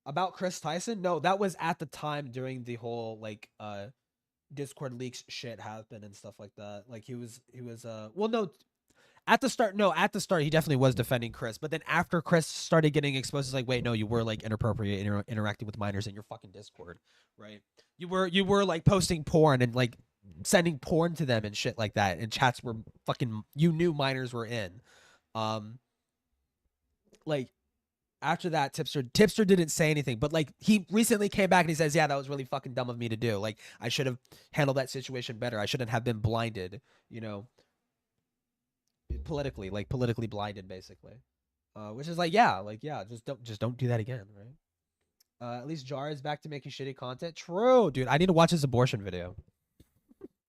About Chris Tyson? No, that was at the time during the whole, like, Discord leaks shit happened and stuff like that. Like, he was well, no, at the start he definitely was defending Chris, but then after Chris started getting exposed, it's like, wait, no, you were like inappropriate interacting with minors in your fucking Discord, right? You were like posting porn and like sending porn to them and shit like that, and chats were fucking, you knew minors were in. Like, after that, Tipster didn't say anything, but like he recently came back and he says, yeah, that was really fucking dumb of me to do. Like, I should have handled that situation better. I shouldn't have been blinded, you know, politically blinded, basically. Which is like, yeah, just don't do that again, right? At least Jar is back to making shitty content. True, dude. I need to watch his abortion video.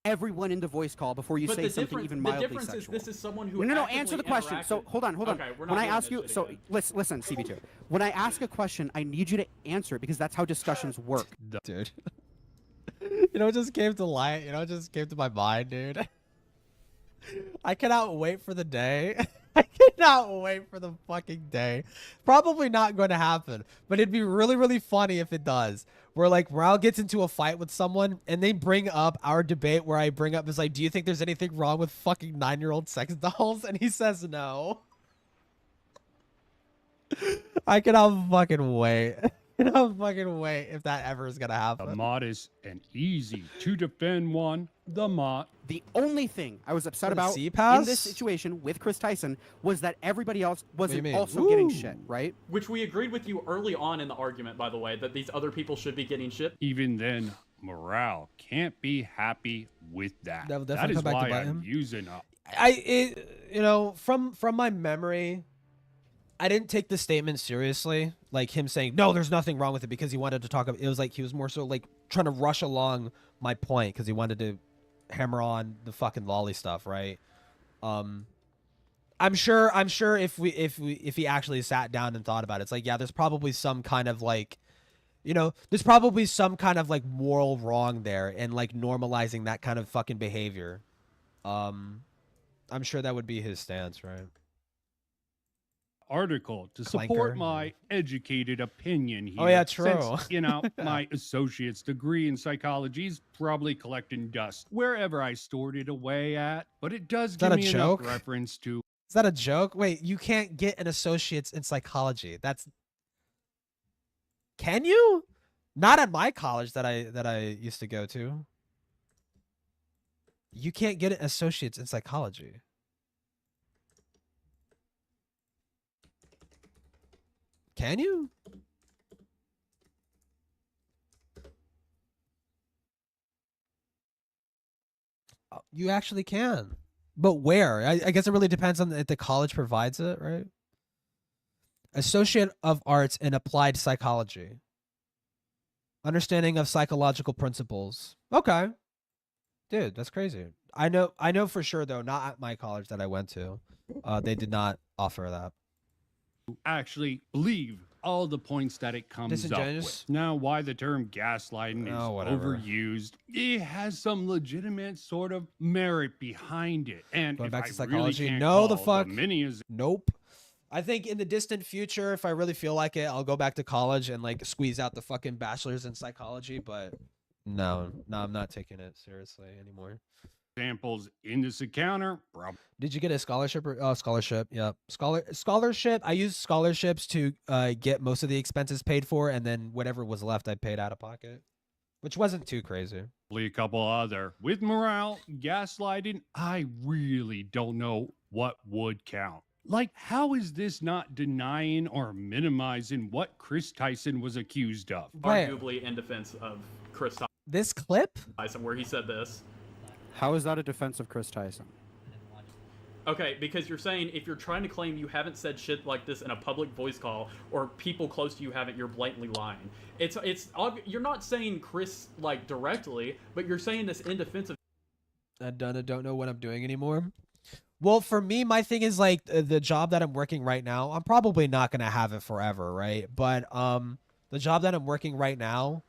Everyone in the voice call before you say something even mildly sexual. The difference is this is someone who No, answer the question. So hold on. Okay, When I ask you, so listen, CB2. When I ask a question, I need you to answer it because that's how discussions work. Dude. You know, it just came to light. You know, it just came to my mind, dude. I cannot wait for the day. I cannot wait for the fucking day. Probably not going to happen, but it'd be really, really funny if it does. Where like Raul gets into a fight with someone and they bring up our debate where I bring up is like, do you think there's anything wrong with fucking 9-year-old sex dolls? And he says no. I cannot fucking wait. I cannot fucking wait if that ever is gonna happen. The modest and easy to defend one. The mod. The only thing I was upset about in this situation with Chris Tyson was that everybody else wasn't also getting shit, right? Which we agreed with you early on in the argument, by the way, that these other people should be getting shit. Even then, Morale can't be happy with that. That is why I'm using up. You know, from my memory, I didn't take the statement seriously. Like him saying, no, there's nothing wrong with it because he wanted to talk. It was like he was more so like trying to rush along my point because he wanted to hammer on the fucking lolly stuff, right? I'm sure if he actually sat down and thought about it, it's like, yeah, there's probably some kind of like, you know, there's probably some kind of like moral wrong there and like normalizing that kind of fucking behavior. I'm sure that would be his stance, right? Article to support my educated opinion here. Oh yeah, true. Since, you know, my associate's degree in psychology is probably collecting dust wherever I stored it away at, but it does give me enough reference to. Is that a joke? Wait, you can't get an associate's in psychology. That's. Can you? Not at my college that I used to go to. You can't get an associate's in psychology. Can you? You actually can. But where? I guess it really depends on if the college provides it, right? Associate of Arts in Applied Psychology. Understanding of psychological principles. Okay. Dude, that's crazy. I know for sure, though, not at my college that I went to. They did not offer that. Actually believe all the points that it comes up with. Now, why the term gaslighting is overused, it has some legitimate sort of merit behind it. And going if back to I psychology, really can't no, the call fuck, mini nope. I think in the distant future, if I really feel like it, I'll go back to college and like squeeze out the fucking bachelor's in psychology. But no, I'm not taking it seriously anymore. Examples in this encounter. Did you get a scholarship? Scholarship. Yeah. Scholarship. I used scholarships to get most of the expenses paid for, and then whatever was left, I paid out of pocket, which wasn't too crazy. A couple other. With morale, gaslighting, I really don't know what would count. Like, how is this not denying or minimizing what Chris Tyson was accused of? Arguably in defense of Chris Tyson. This clip? Where he said this. How is that a defense of Chris Tyson? Okay, because you're saying if you're trying to claim you haven't said shit like this in a public voice call, or people close to you haven't, you're blatantly lying. You're not saying Chris like directly, but you're saying this in defense of. I don't know what I'm doing anymore. Well, for me, my thing is like the job that I'm working right now. I'm probably not gonna have it forever, right? But the job that I'm working right now,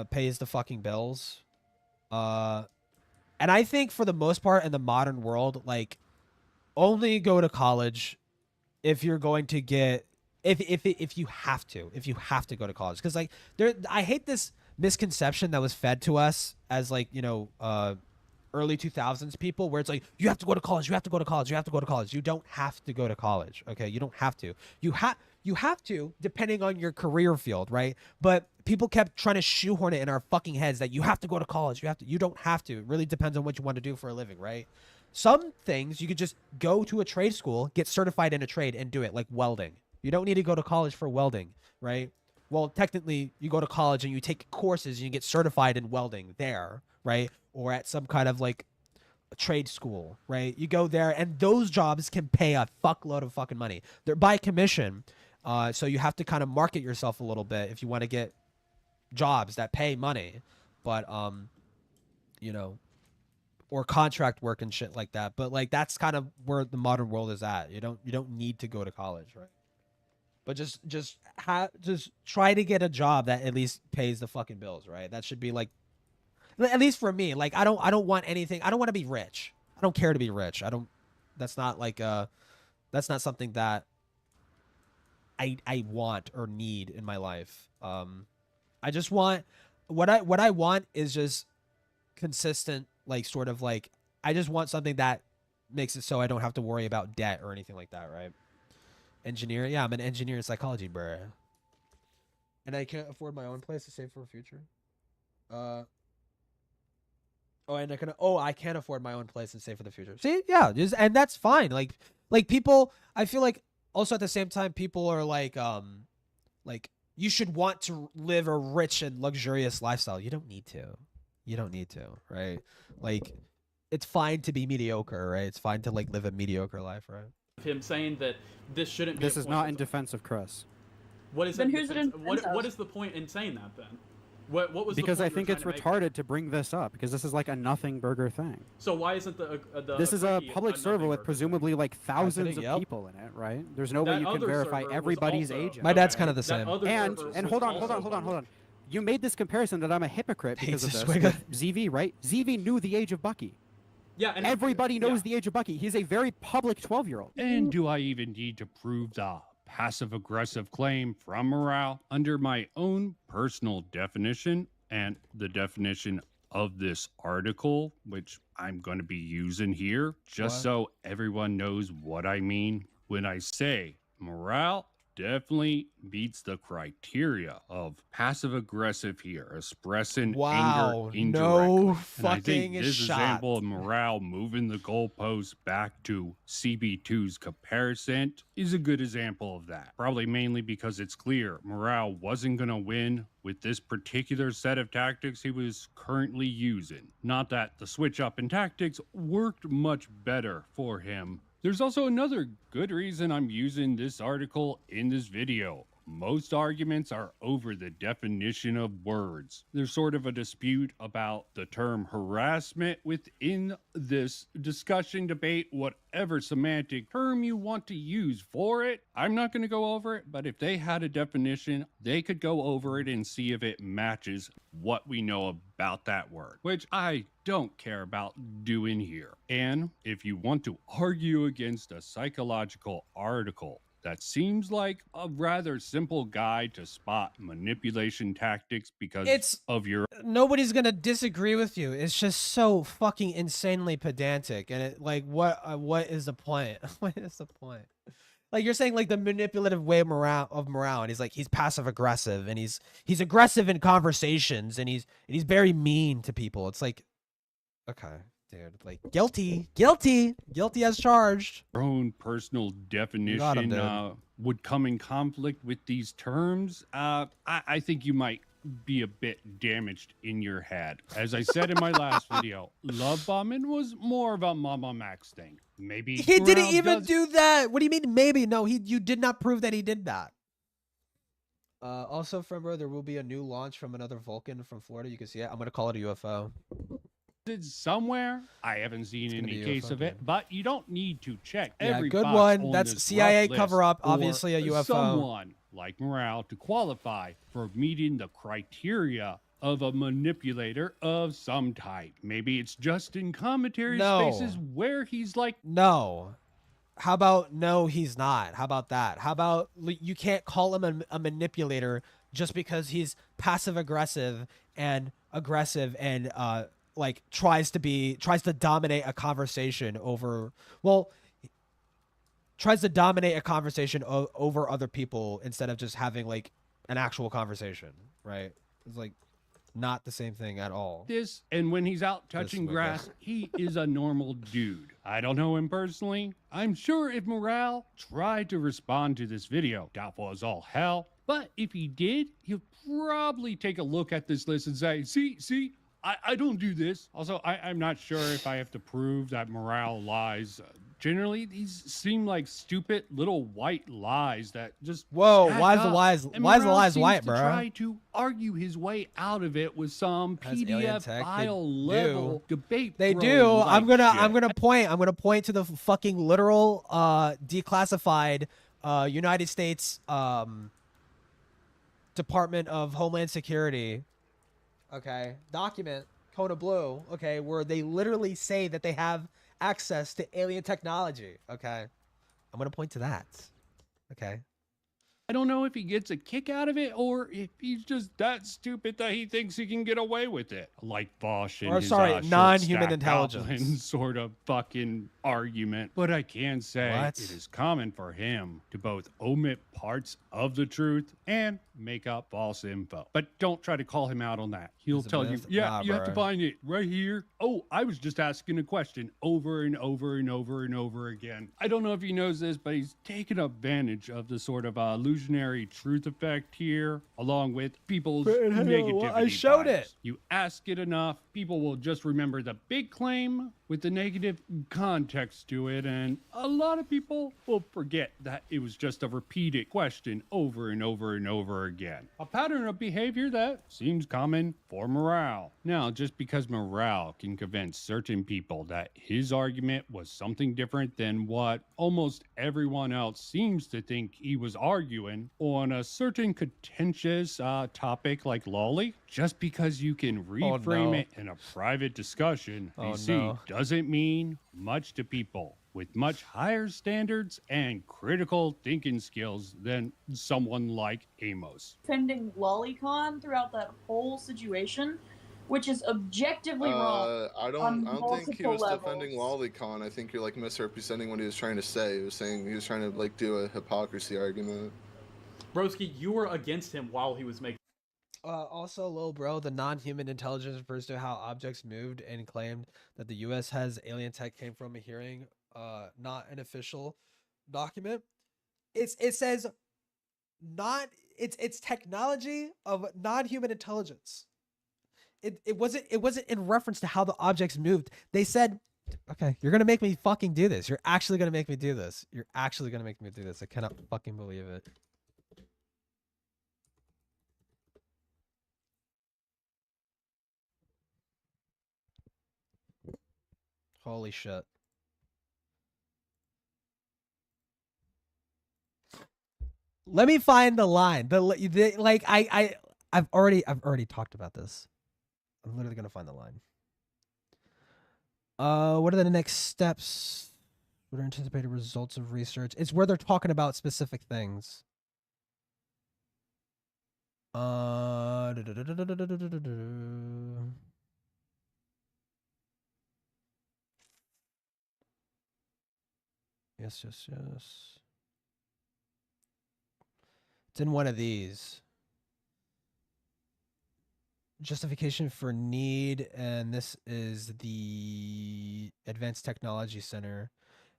pays the fucking bills. And I think for the most part in the modern world, like, only go to college if you're going to get if you have to go to college, because like I hate this misconception that was fed to us as like, you know, early 2000s people, where it's like, you have to go to college, you have to go to college, you have to go to college. You don't have to go to college. Okay, you don't have to. You have to, depending on your career field, right? But people kept trying to shoehorn it in our fucking heads that you have to go to college. You don't have to. It really depends on what you want to do for a living, right? Some things you could just go to a trade school, get certified in a trade, and do it, like welding. You don't need to go to college for welding, right? Well, technically, you go to college and you take courses and you get certified in welding there, right? Or at some kind of like a trade school, right? You go there, and those jobs can pay a fuckload of fucking money. They're by commission, so you have to kind of market yourself a little bit if you want to get jobs that pay money. But you know, or contract work and shit like that. But like, that's kind of where the modern world is at. You don't need to go to college, right? But just try to get a job that at least pays the fucking bills, right? That should be like, at least for me. Like, I don't want anything. I don't want to be rich. I don't care to be rich. That's not like that's not something that I want or need in my life. I just want what I want is just consistent, like, sort of like, I just want something that makes it so I don't have to worry about debt or anything like that, right? Engineer, yeah, I'm an engineer in psychology, bruh. And I can't afford my own place to save for a future. I can't afford my own place and save for the future. See, yeah, and that's fine. Like people, I feel like also at the same time, people are like you should want to live a rich and luxurious lifestyle. You don't need to. You don't need to, right? Like, it's fine to be mediocre, right? It's fine to like live a mediocre life, right? Him saying that this shouldn't be. This is not in defense of Chris. What is Then it? who's it in defense of? What is the point in saying that then? What was because the I point think it's retarded to bring this up, because this is like a nothing burger thing. So why isn't this is a public server with presumably like thousands of people in it, right? There's no way you can verify everybody's age. My dad's kind of the same. And hold on. You made this comparison that I'm a hypocrite because of this with ZV, right? ZV knew the age of Bucky. Yeah, and everybody knows the age of Bucky. He's a very public 12-year-old. And do I even need to prove the passive-aggressive claim from Morale? Under my own personal definition and the definition of this article, which I'm going to be using here, just so everyone knows what I mean when I say Morale definitely meets the criteria of passive-aggressive here, expressing anger indirectly. No and I think fucking this shot. example of Morale moving the goalposts back to CB2's comparison is a good example of that. Probably mainly because it's clear Morale wasn't going to win with this particular set of tactics he was currently using. Not that the switch up in tactics worked much better for him. There's also another good reason I'm using this article in this video. Most arguments are over the definition of words. There's sort of a dispute about the term harassment within this discussion, debate, whatever semantic term you want to use for it. I'm not going to go over it, but if they had a definition, they could go over it and see if it matches what we know about that word, which I don't care about doing here. And if you want to argue against a psychological article that seems like a rather simple guide to spot manipulation tactics because of your... Nobody's gonna disagree with you. It's just so fucking insanely pedantic, and it like what is the point? What is the point? Like, you're saying like the manipulative way of morale, and he's like, he's passive aggressive, and he's aggressive in conversations, and he's very mean to people. It's like, okay. Dude, like, guilty as charged. Your own personal definition would come in conflict with these terms. I think you might be a bit damaged in your head. As I said in my last video, love bombing was more of a Mama Max thing. Maybe he didn't even do that. What do you mean maybe? No, you did not prove that he did that. Also, from bro, there will be a new launch from another Vulcan from Florida. You can see it. I'm gonna call it a UFO. It's somewhere. I haven't seen any case of it, but you don't need to check every good box one. on That's this CIA rough cover up. list Obviously, a for UFO. Someone like Morale to qualify for meeting the criteria of a manipulator of some type. Maybe it's just in commentary spaces where he's like, no. How about no, he's not? How about that? How about you can't call him a manipulator just because he's passive aggressive and like tries to dominate a conversation over over other people instead of just having like an actual conversation, right? It's like not the same thing at all. this, and when he's out touching grass, he is a normal dude. I don't know him personally. I'm sure if Morale tried to respond to this video, doubtful as all hell, but if he did, he'll probably take a look at this list and say, see, I don't do this. Also, I'm not sure if I have to prove that Morale lies. Generally, these seem like stupid little white lies that just why is the lies white, bro? Try to argue his way out of it with some PDF file level debate. They do. I'm gonna point to the fucking literal declassified United States Department of Homeland Security document, Code of Blue, where they literally say that they have access to alien technology. I'm gonna point to that. I don't know if he gets a kick out of it or if he's just that stupid that he thinks he can get away with it. Like Bosch and his non-human intelligence sort of fucking argument. But I can say it is common for him to both omit parts of the truth and make up false info. But don't try to call him out on that. He'll tell you, you have to find it right here. Oh, I was just asking a question over and over and over and over again. I don't know if he knows this, but he's taken advantage of the sort of illusionary truth effect here, along with people's negativity. I showed bias. You ask it enough, people will just remember the big claim with the negative context to it, and a lot of people will forget that it was just a repeated question over and over and over again. A pattern of behavior that seems common for Morale. Now, just because Morale can convince certain people that his argument was something different than what almost everyone else seems to think he was arguing on a certain contentious topic like lolly, just because you can reframe it in a private discussion, doesn't mean much to people with much higher standards and critical thinking skills than someone like Amos. Defending lolicon throughout that whole situation, which is objectively wrong. I don't think he was defending lolicon. I think you're like misrepresenting what he was trying to say. He was saying he was trying to like do a hypocrisy argument. Broski, you were against him while he was making. Also, Lil Bro, the non-human intelligence refers to how objects moved and claimed that the U.S. has alien tech came from a hearing, not an official document. It says it's technology of non-human intelligence. It wasn't in reference to how the objects moved. They said, okay, you're gonna make me fucking do this. You're actually gonna make me do this. You're actually gonna make me do this. I cannot fucking believe it. Holy shit. Let me find the line. I've already talked about this. I'm literally gonna find the line. What are the next steps? What are anticipated results of research? It's where they're talking about specific things. Yes. It's in one of these. Justification for need, and this is the Advanced Technology Center.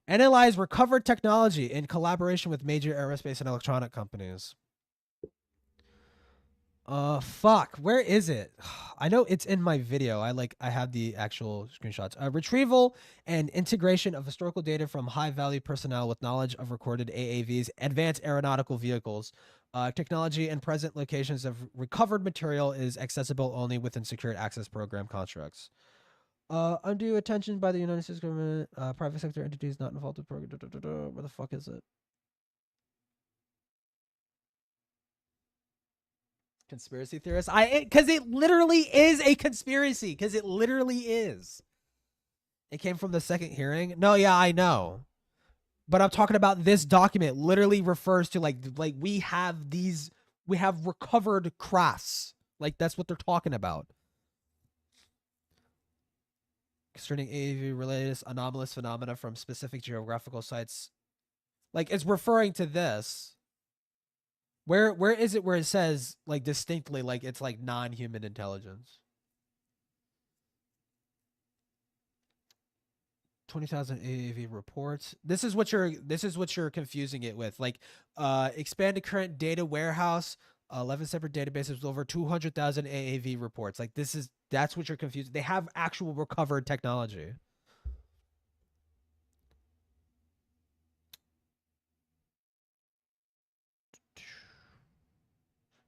Analyze recovered technology in collaboration with major aerospace and electronic companies. Fuck. Where is it? I know it's in my video. I have the actual screenshots. Retrieval and integration of historical data from high-value personnel with knowledge of recorded AAVs, advanced aeronautical vehicles. Technology and present locations of recovered material is accessible only within secured access program constructs. Undue attention by the United States government, private sector entities not involved in program. Where the fuck is it? Conspiracy theorists? Because it literally is a conspiracy. Because it literally is. It came from the second hearing. No, yeah, I know. But I'm talking about this document literally refers to like we have recovered crafts. Like that's what they're talking about. Concerning AAV related anomalous phenomena from specific geographical sites. Like it's referring to this. Where is it where it says like distinctly like it's like non-human intelligence? 20,000 AAV reports. This is what you're confusing it with. Like expanded current data warehouse, 11 separate databases with over 200,000 AAV reports. Like that's what you're confusing. They have actual recovered technology.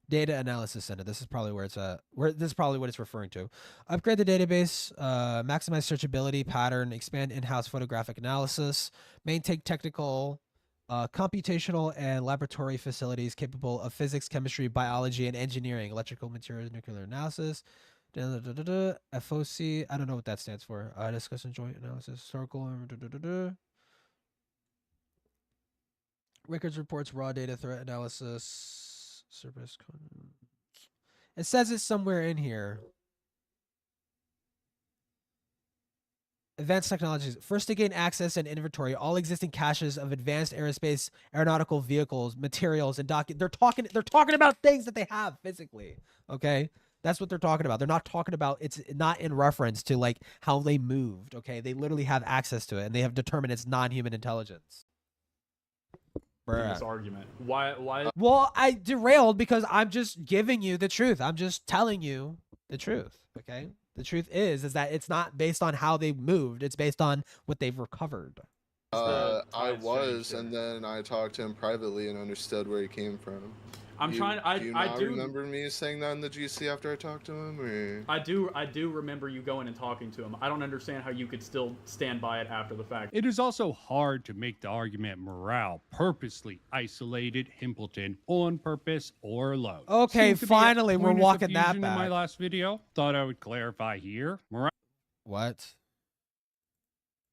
Data Analysis Center. This is probably where it's at. This is probably what it's referring to. Upgrade the database, maximize searchability, pattern, expand in-house photographic analysis, maintain technical, computational, and laboratory facilities capable of physics, chemistry, biology, and engineering, electrical materials, nuclear analysis. FOC. I don't know what that stands for. Discussion joint analysis, historical. Records reports, raw data, threat analysis. Service. It says it somewhere in here. Advanced technologies. First to gain access and inventory all existing caches of advanced aerospace, aeronautical vehicles, materials, and They're talking about things that they have physically. Okay, that's what they're talking about. They're not talking about. It's not in reference to like how they moved. Okay, they literally have access to it, and they have determined it's non-human intelligence. This argument. Why? Well, I derailed because I'm just giving you the truth. I'm just telling you the truth. Okay. The truth is that it's not based on how they moved. It's based on what they've recovered. I was, and then I talked to him privately and understood where he came from. I'm trying. I do remember me saying that in the GC after I talked to him. Or? I do remember you going and talking to him. I don't understand how you could still stand by it after the fact. It is also hard to make the argument Morale purposely isolated Himpleton on purpose or alone. Okay, finally we're walking that back. In my last video, thought I would clarify here. What?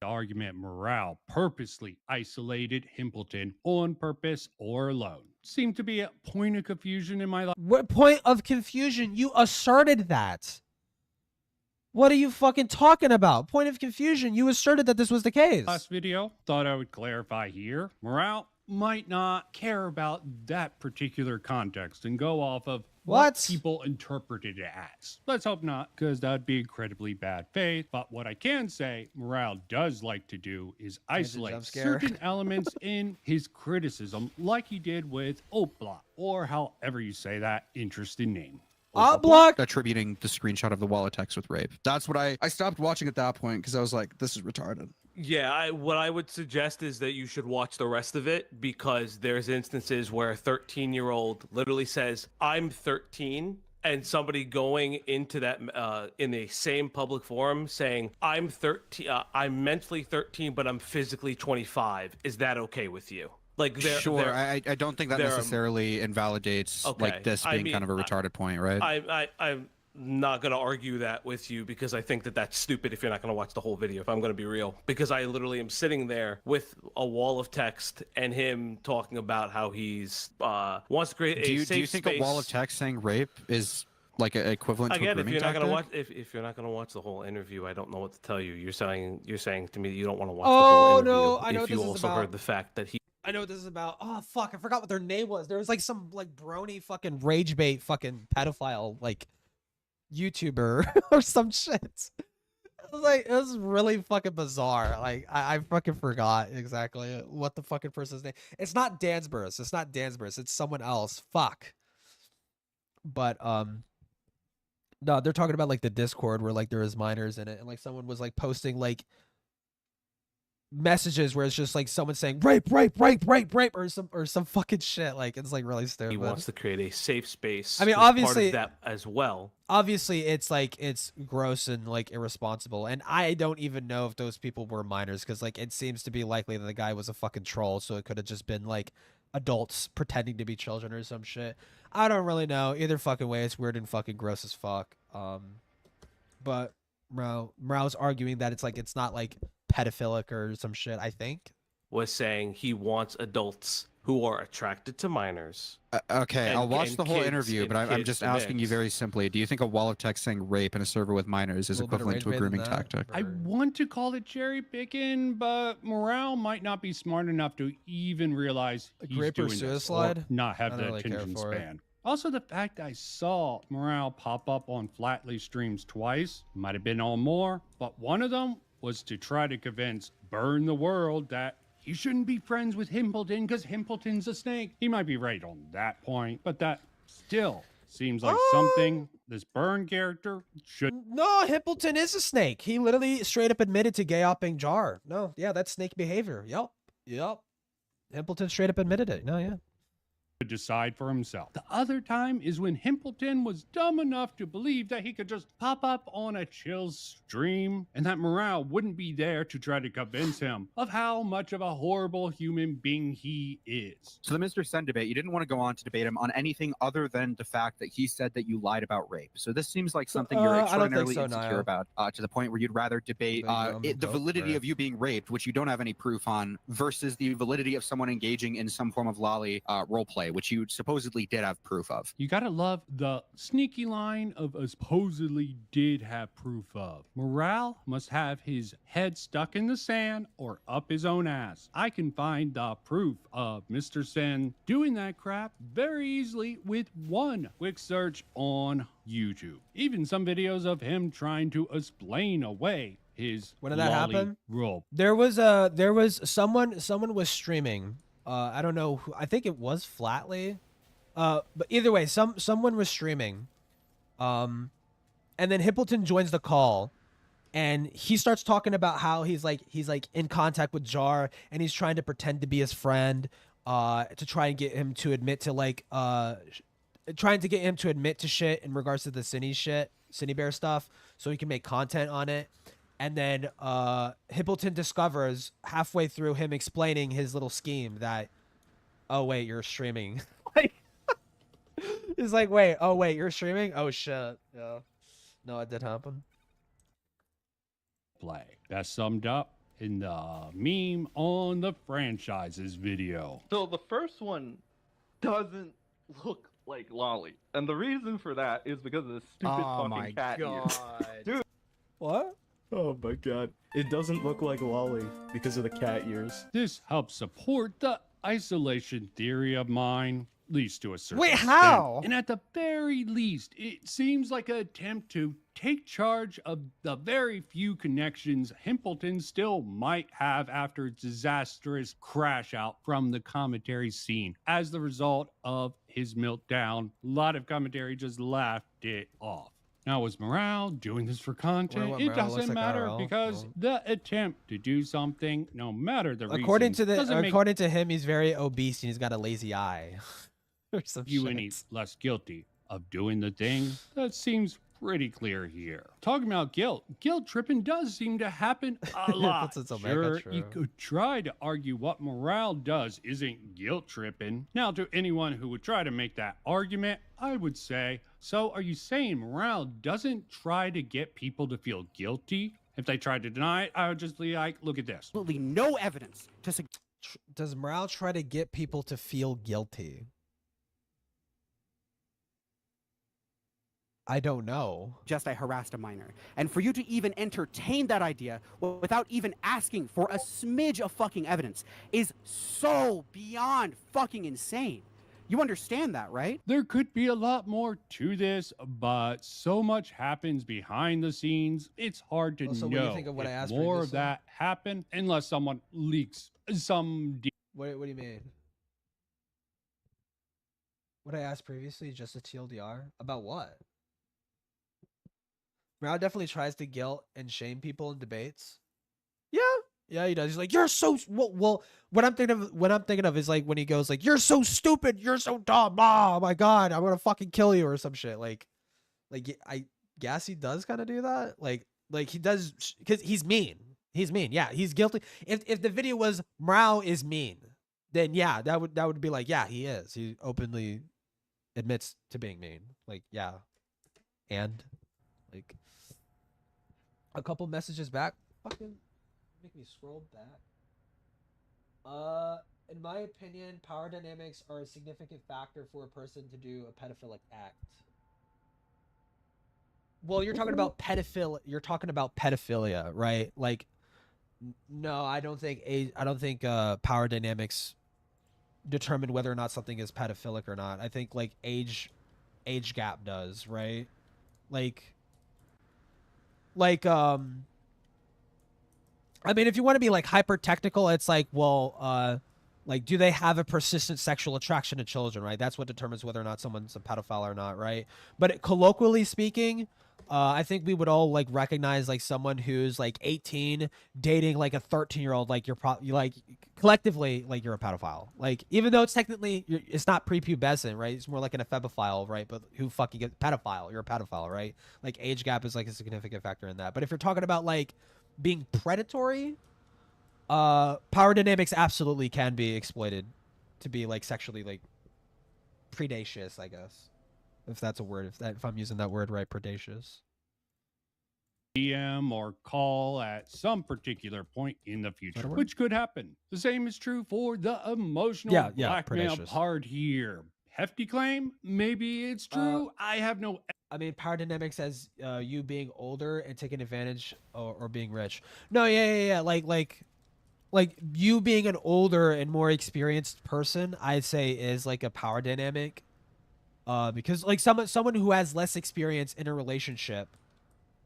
Argument Morale purposely isolated Himpleton on purpose or alone. Seemed to be a point of confusion in my life. What point of confusion? You asserted that. What are you fucking talking about? Point of confusion. You asserted that this was the case. Last video, thought I would clarify here. Morale might not care about that particular context and go off of what people interpreted it as. Let's hope not, because that'd be incredibly bad faith. But what I can say Morale does like to do is isolate certain elements in his criticism, like he did with Opla, or however you say that interesting name. Block attributing the screenshot of the wallet text with rape. That's what I stopped watching at that point because I was like, this is retarded. Yeah, what I would suggest is that you should watch the rest of it, because there's instances where a 13-year-old literally says, I'm 13, and somebody going into that in the same public forum saying, I'm 13, I'm mentally 13, but I'm physically 25. Is that okay with you? Like, I don't think that necessarily invalidates like this being kind of a retarded point, right? I'm not going to argue that with you, because I think that that's stupid if you're not going to watch the whole video, if I'm going to be real. Because I literally am sitting there with a wall of text and him talking about how he's wants to create a safe space. Do you think a wall of text saying rape is like equivalent to a grooming tactic? If you're not going to watch the whole interview, I don't know what to tell you. You're saying to me that you don't want to watch the whole interview. No, I know what if you this is also about. heard the fact that he I know what this is about. Oh fuck, I forgot what their name was. There was like some like brony fucking rage bait fucking pedophile like YouTuber or some shit. It was really fucking bizarre. Like I fucking forgot exactly what the fucking person's name. It's not Dansburst. It's not Dansburst. It's someone else. Fuck. But no, they're talking about like the Discord where like there is minors in it, and like someone was like posting like messages where it's just like someone saying rape, or some fucking shit. Like it's like really stupid. He wants to create a safe space. I mean, as obviously part of that as well. Obviously, it's like it's gross and like irresponsible, and I don't even know if those people were minors because like it seems to be likely that the guy was a fucking troll, so it could have just been like adults pretending to be children or some shit. I don't really know. Either fucking way, it's weird and fucking gross as fuck. But Morale's arguing that it's not like pedophilic or some shit, I think. Was saying he wants adults who are attracted to minors. Okay, I'll watch the whole interview, but I'm just asking you mix. very simply, do you think a wall of text saying rape in a server with minors is equivalent to a grooming tactic? I want to call it cherry picking, but Morale might not be smart enough to even realize he's rape or doing this, suicide? or not have I the don't really care attention for it. span. Also, the fact I saw Morale pop up on Flatly streams twice, might have been on more, but one of them was to try to convince Burn the World that he shouldn't be friends with Himpleton because Himpleton's a snake. He might be right on that point, but that still seems like something this Burn character should. No, Himpleton is a snake. He literally straight up admitted to gay-opping Jar. No, yeah, that's snake behavior. Yep. Himpleton straight up admitted it. No, yeah. Decide for himself. The other time is when Himpleton was dumb enough to believe that he could just pop up on a chill stream and that Morale wouldn't be there to try to convince him of how much of a horrible human being he is. So the Mr. Sen debate, you didn't want to go on to debate him on anything other than the fact that he said that you lied about rape. So this seems like something you're extraordinarily insecure about, to the point where you'd rather debate the validity of you being raped, which you don't have any proof on, versus the validity of someone engaging in some form of lolly roleplay, which you supposedly did have proof of. You gotta love the sneaky line of a supposedly did have proof of. Morale must have his head stuck in the sand or up his own ass. I can find the proof of Mr. Sen doing that crap very easily with one quick search on YouTube. Even some videos of him trying to explain away his When did that lolly happen? role. There was someone was streaming. I don't know who, I think it was Flatly. But either way, someone was streaming. And then Himpleton joins the call and he starts talking about how he's like in contact with Jar and he's trying to pretend to be his friend to try and get him to admit to shit in regards to the Cine Bear stuff so he can make content on it. And then Himpleton discovers halfway through him explaining his little scheme that, oh wait, you're streaming. He's like, wait, you're streaming? Oh shit. Yeah. No, it did happen. Play. That's summed up in the meme on the franchises video. So the first one doesn't look like Lolly, and the reason for that is because of the stupid fucking cat ears. Dude. What? Oh my god. It doesn't look like Lolly because of the cat ears. This helps support the isolation theory of mine, at least to a certain Wait, extent. how? And at the very least, it seems like an attempt to take charge of the very few connections Himpleton still might have after its disastrous crash out from the commentary scene. As the result of his meltdown, a lot of commentary just laughed it off. Now, was Morale doing this for content? What It Morale doesn't looks like matter IRL. because the attempt to do something, no matter the According reason, to doesn't make according to him, he's very obese and he's got a lazy eye. Or some you shit. any less guilty of doing the thing. That seems pretty clear here. Talking about guilt tripping does seem to happen a lot. That's Omega Sure, true. you could try to argue what Morale does isn't guilt tripping. Now, to anyone who would try to make that argument, I would say, so are you saying Morale doesn't try to get people to feel guilty? If they tried to deny it, I would just be like, look at this. Absolutely no evidence to Does Morale try to get people to feel guilty? I don't know. suggest I harassed a minor. And for you to even entertain that idea without even asking for a smidge of fucking evidence is so beyond fucking insane. You understand that, right? There could be a lot more to this, but so much happens behind the scenes. It's hard to Also, know what do you think of what I if asked more of previously? that happened unless someone leaks some. What do you mean? What I asked previously, just a TLDR about what? Morale definitely tries to guilt and shame people in debates. Yeah, he does. He's like, you're so well. What I'm thinking of is like when he goes like, you're so stupid, you're so dumb. Oh my god, I'm gonna fucking kill you or some shit. Like I guess he does kind of do that. Like he does because he's mean. He's mean. Yeah, he's guilty. If the video was Morale is mean, then yeah, that would be like, yeah, he is. He openly admits to being mean. Like, yeah. And like a couple messages back, fucking make me scroll back. In my opinion, power dynamics are a significant factor for a person to do a pedophilic act. Well, you're talking about you're talking about pedophilia, right? Like, no, I don't think power dynamics determine whether or not something is pedophilic or not. I think like age gap does, right? Like I mean, if you want to be like hyper technical, it's like, well, like, do they have a persistent sexual attraction to children, right? That's what determines whether or not someone's a pedophile or not, right? But colloquially speaking, I think we would all like recognize like someone who's like 18 dating like a 13-year-old, like like collectively like you're a pedophile. Like even though it's technically it's not prepubescent, right? It's more like an ephebophile, right? But who fucking gets pedophile? You're a pedophile, right? Like age gap is like a significant factor in that. But if you're talking about like being predatory, power dynamics absolutely can be exploited to be like sexually like predacious, I guess. If that's a word, if I'm using that word right, predacious. DM or call at some particular point in the future, which could happen. The same is true for the emotional blackmail part here. Hefty claim? Maybe it's true. I have no... I mean, power dynamics as you being older and taking advantage or being rich. No, yeah. Like you being an older and more experienced person, I'd say is like a power dynamic. Because like someone who has less experience in a relationship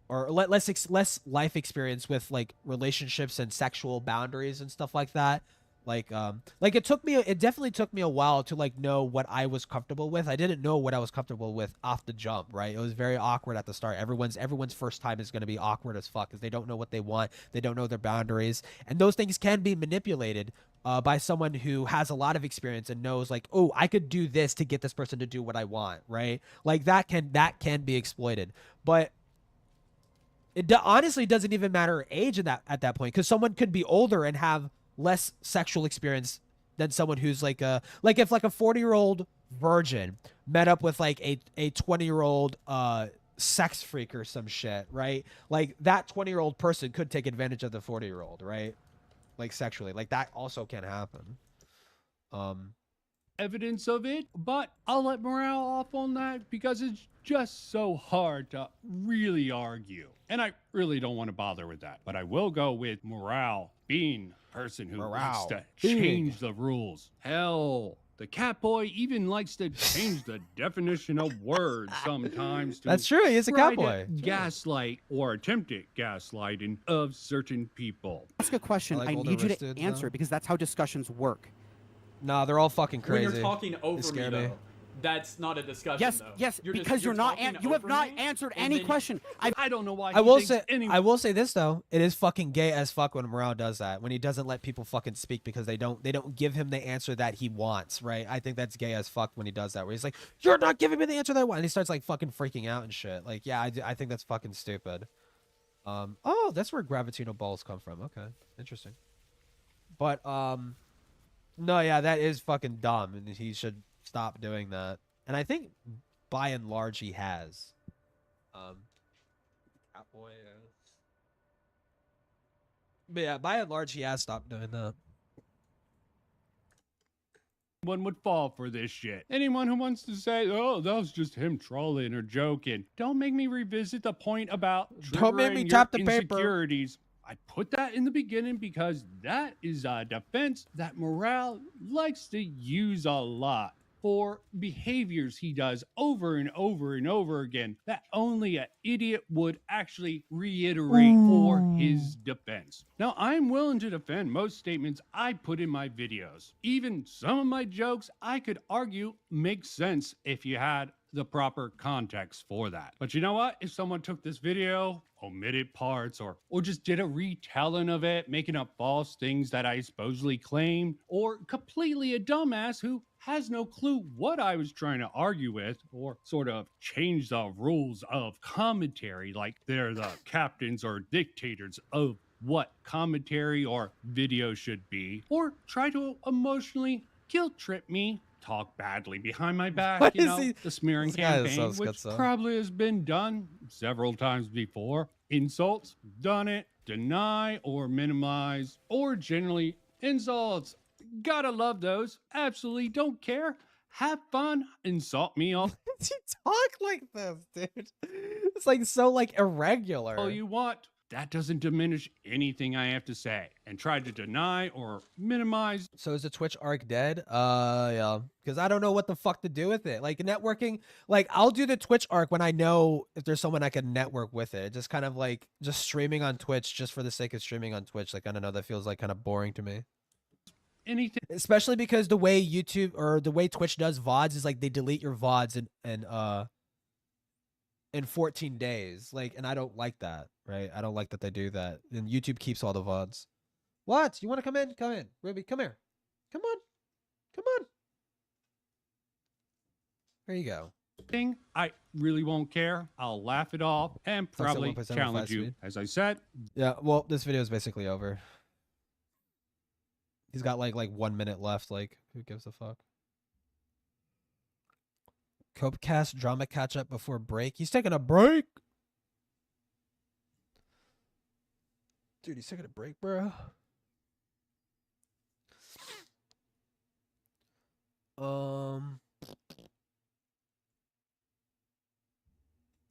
or less life experience with like relationships and sexual boundaries and stuff like that. Like it definitely took me a while to like know what I was comfortable with. I didn't know what I was comfortable with off the jump, right? It was very awkward at the start. Everyone's first time is going to be awkward as fuck because they don't know what they want. They don't know their boundaries. And those things can be manipulated by someone who has a lot of experience and knows like, oh, I could do this to get this person to do what I want, right? Like that can be exploited. But it honestly doesn't even matter age at that point because someone could be older and have less sexual experience than someone who's like if like a 40-year-old virgin met up with like a 20-year-old sex freak or some shit, right? Like that 20-year-old person could take advantage of the 40-year-old, right? Like sexually, like that also can happen. Evidence of it, but I'll let Morale off on that because it's just so hard to really argue. And I really don't want to bother with that. But I will go with Morale being a person who likes to change the rules. Hell, the cat boy even likes to change the definition of words sometimes. That's true, he is a cat boy. Gaslight or attempted gaslighting of certain people. Ask a question. I need you to answer because that's how discussions work. Nah, they're all fucking crazy. When you're talking over me, though, that's not a discussion. Yes, though. yes, You're because you're not. You have not me, answered any question. I don't know why. I will say this though. It is fucking gay as fuck when Morale does that. When he doesn't let people fucking speak because they don't give him the answer that he wants. Right? I think that's gay as fuck when he does that. Where he's like, "You're not giving me the answer that I want," and he starts like fucking freaking out and shit. Like, yeah, I think that's fucking stupid. Oh, that's where gravitino balls come from. Okay, interesting. But no, yeah, that is fucking dumb, and he should stop doing that. And I think, by and large, he has. Catboy. But yeah, by and large, he has stopped doing that. One would fall for this shit. Anyone who wants to say, "Oh, that was just him trolling or joking," don't make me revisit the point about don't make me tap the paper. Insecurities. I put that in the beginning because that is a defense that Morale likes to use a lot for behaviors he does over and over and over again that only an idiot would actually reiterate for his defense. Now, I'm willing to defend most statements I put in my videos. Even some of my jokes I could argue make sense if you had the proper context for that. But you know what? If someone took this video, omitted parts, or just did a retelling of it, making up false things that I supposedly claimed, or completely a dumbass who has no clue what I was trying to argue with, or sort of change the rules of commentary like they're the captains or dictators of what commentary or video should be, or try to emotionally guilt trip me, talk badly behind my back, the smearing campaign, which probably has been done several times before. Insults, done it, deny or minimize, or generally insults. Gotta love those. Absolutely don't care. Have fun. Insult me all. You talk like this, dude. It's like so like irregular. All you want. That doesn't diminish anything I have to say, and try to deny or minimize. So is the Twitch arc dead? Yeah, because I don't know what the fuck to do with it. Like networking, like I'll do the Twitch arc when I know if there's someone I can network with it. Just kind of like just streaming on Twitch just for the sake of streaming on Twitch. Like I don't know, that feels like kind of boring to me. Anything, especially because the way YouTube or the way Twitch does VODs is like they delete your VODs in 14 days. Like, and I don't like that, right? I don't like that they do that. And YouTube keeps all the VODs. What? You want to come in? Come in. Ruby, come here. Come on. Come on. There you go. I really won't care. I'll laugh it off and probably challenge you, as I said. Yeah, well, this video is basically over. He's got like 1 minute left. Like, who gives a fuck? Copecast drama catch up before break. He's taking a break. Dude, he's taking a break, bro.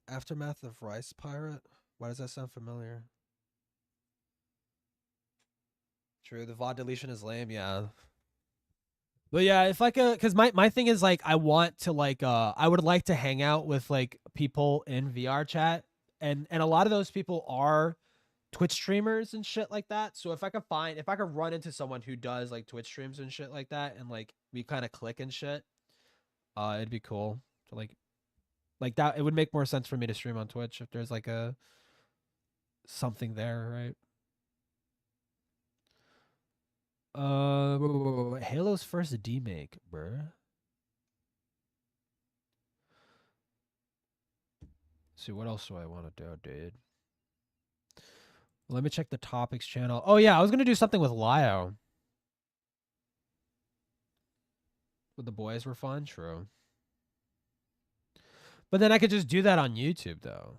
Aftermath of Rice Pirate? Why does that sound familiar? True, the VOD deletion is lame, yeah. But yeah, if I could, because my thing is like, I want to like, I would like to hang out with like people in VR chat, and a lot of those people are Twitch streamers and shit like that. So if I could run into someone who does like Twitch streams and shit like that, and like we kind of click and shit, it'd be cool to like that. It would make more sense for me to stream on Twitch if there's like something there, right? Halo's first demake, bruh. See, what else do I want to do, dude? Let me check the topics channel. Oh yeah, I was gonna do something with Lio. But the boys were fun, true. But then I could just do that on YouTube, though.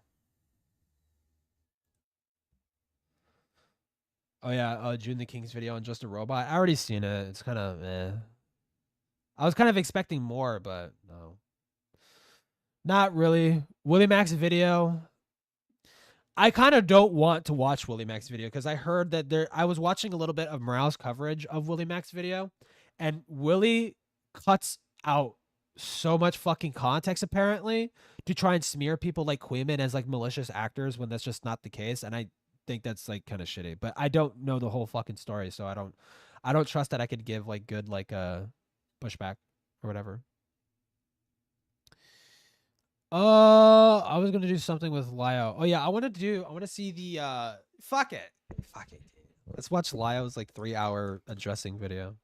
Oh yeah, June the King's video on Just a Robot. I already seen it. It's kind of eh. I was kind of expecting more, but no. Not really. Willie Mac's video. I kind of don't want to watch Willie Mac's video because I heard that I was watching a little bit of Morale's coverage of Willie Mac's video, and Willie cuts out so much fucking context apparently to try and smear people like Queeman as like malicious actors when that's just not the case, and I think that's like kind of shitty. But I don't know the whole fucking story, so I don't trust that I could give like good like pushback or whatever. I was gonna do something with Lio. Oh yeah, I want to see the fuck it. Let's watch Lio's like 3-hour addressing video.